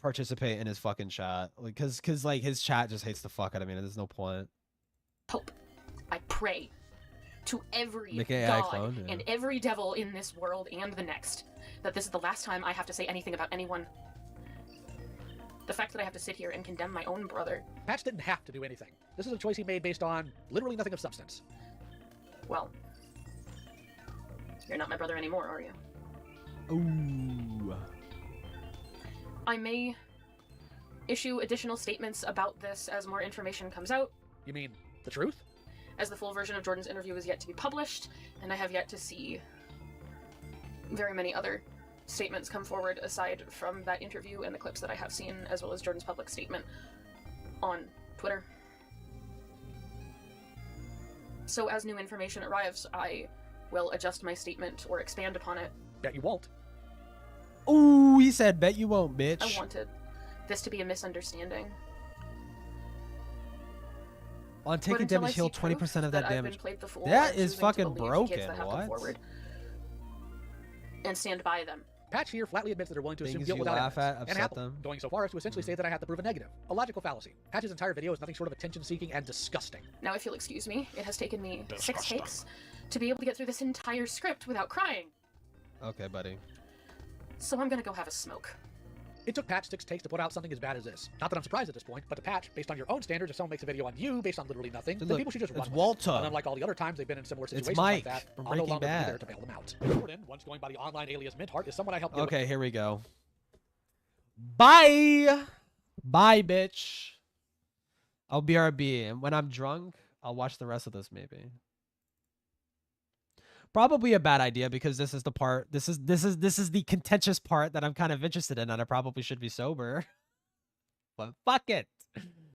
participate in his fucking chat. Like, cause like, his chat just hates the fuck out of me, and there's no point. Hope. I pray to every Make an AI god clone, yeah. and every devil in this world and the next that this is the last time I have to say anything about anyone. The fact that I have to sit here and condemn my own brother. Patch didn't have to do anything. This is a choice he made based on literally nothing of substance. Well, you're not my brother anymore, are you? Ooh. I may issue additional statements about this as more information comes out. You mean the truth? As the full version of Jordan's interview is yet to be published, and I have yet to see very many other statements come forward aside from that interview and the clips that I have seen, as well as Jordan's public statement on Twitter. So as new information arrives, I will adjust my statement or expand upon it. Bet you won't. Ooh, he said, bet you won't, bitch. I wanted this to be a misunderstanding. On taking damage, heal 20% of that damage. Before, that is fucking broken. What? And stand by them. Patch here flatly admits that they're willing to assume Things guilt you without laugh evidence, at, and upset Apple, them. going so far as to essentially say that I had to prove a negative. A logical fallacy. Patch's entire video is nothing short of attention-seeking and disgusting. Now, if you'll excuse me, it has taken me 6 takes to be able to get through this entire script without crying. Okay, buddy. So I'm gonna go have a smoke. It took Patch 6 takes to put out something as bad as this. Not that I'm surprised at this point, but to Patch, based on your own standards, if someone makes a video on you based on literally nothing, then Look, people should just run it's with Walter. it. And unlike all the other times they've been in similar situations Mike like that, from I'll no Breaking longer Bad. be there to bail them out. Jordan, once going by the online alias Mintheart, is someone I helped deal with. Okay, here we go. Bye! Bye, bitch. I'll BRB, and when I'm drunk, I'll watch the rest of this, maybe. Probably a bad idea, because this is the part, this is the contentious part that I'm kind of interested in, and I probably should be sober. But fuck it.